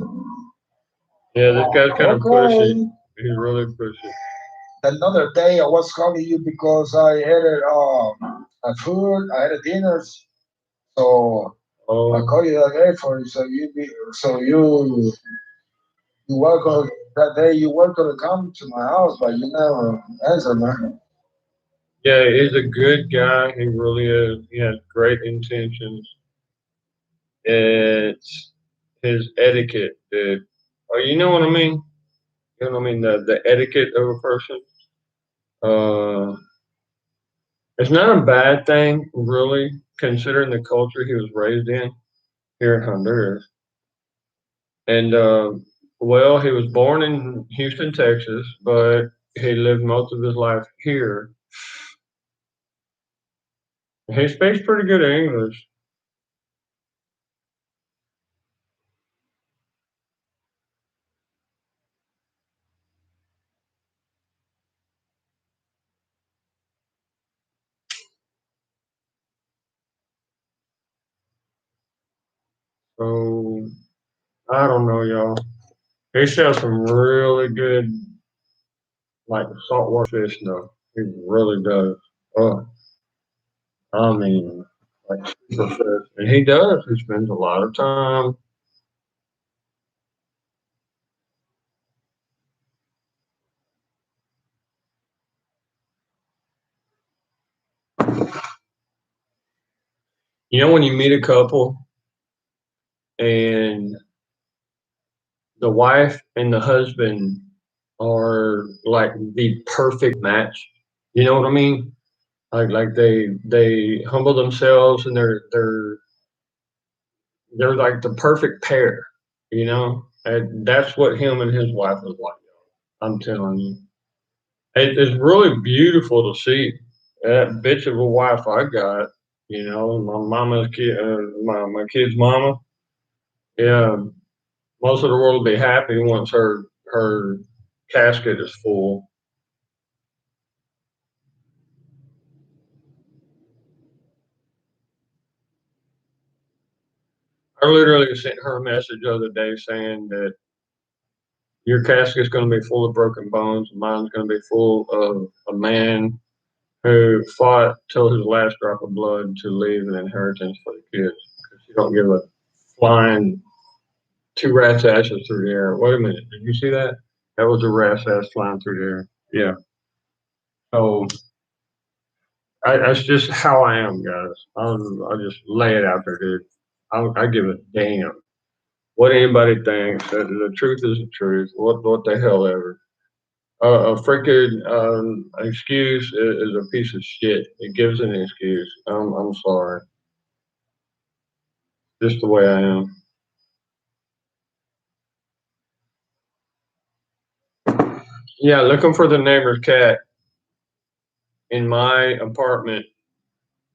Yeah, this guy's kind of pushy. Okay. He's really pushy. Another day, I was calling you because I had a food, I had a dinner, so I Oh, called you that day for you welcome that day. You welcome to come to my house, but you never answered, man. yeah, he's a good guy. He really is. He has great intentions. It's his etiquette, dude. Oh, you know what I mean? You know what I mean? The etiquette of a person. Uh, it's not a bad thing, really, considering the culture he was raised in here in Honduras. And well, he was born in Houston, Texas, but he lived most of his life here. He speaks pretty good English. So I don't know, y'all. He sells some really good, like saltwater fish, though. He really does. Oh, I mean, like super fish. And he does. He spends a lot of time. You know, when you meet a couple and the wife and the husband are like the perfect match. You know what I mean? Like they humble themselves and they're like the perfect pair. You know, and that's what him and his wife was like. I'm telling you, it's really beautiful to see that bitch of a wife I got. You know, my mama's kid, my kid's mama. Yeah, most of the world will be happy once her casket is full. I literally sent her a message the other day saying that your casket's going to be full of broken bones, and mine's going to be full of a man who fought till his last drop of blood to leave an inheritance for the kids. Because you don't give a flying two rats' ashes through the air. Wait a minute, did you see that? That was a rat's ass flying through the air. Yeah. So that's just how I am, guys. I'll just lay it out there, dude. I give a damn what anybody thinks. The truth is the truth. What the hell ever. A freaking excuse is a piece of shit. It gives an excuse. I'm sorry. Just the way I am. Yeah, looking for the neighbor's cat in my apartment.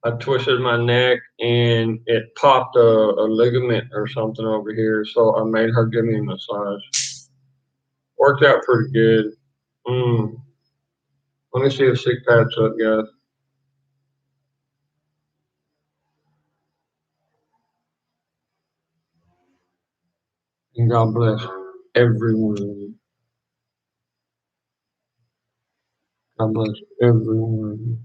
I twisted my neck and it popped a ligament or something over here. So I made her give me a massage. Worked out pretty good. Mm. Let me see if sick pat's up, guys. And God bless everyone. God bless everyone.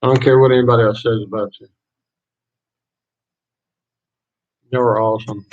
I don't care what anybody else says about you. You're awesome.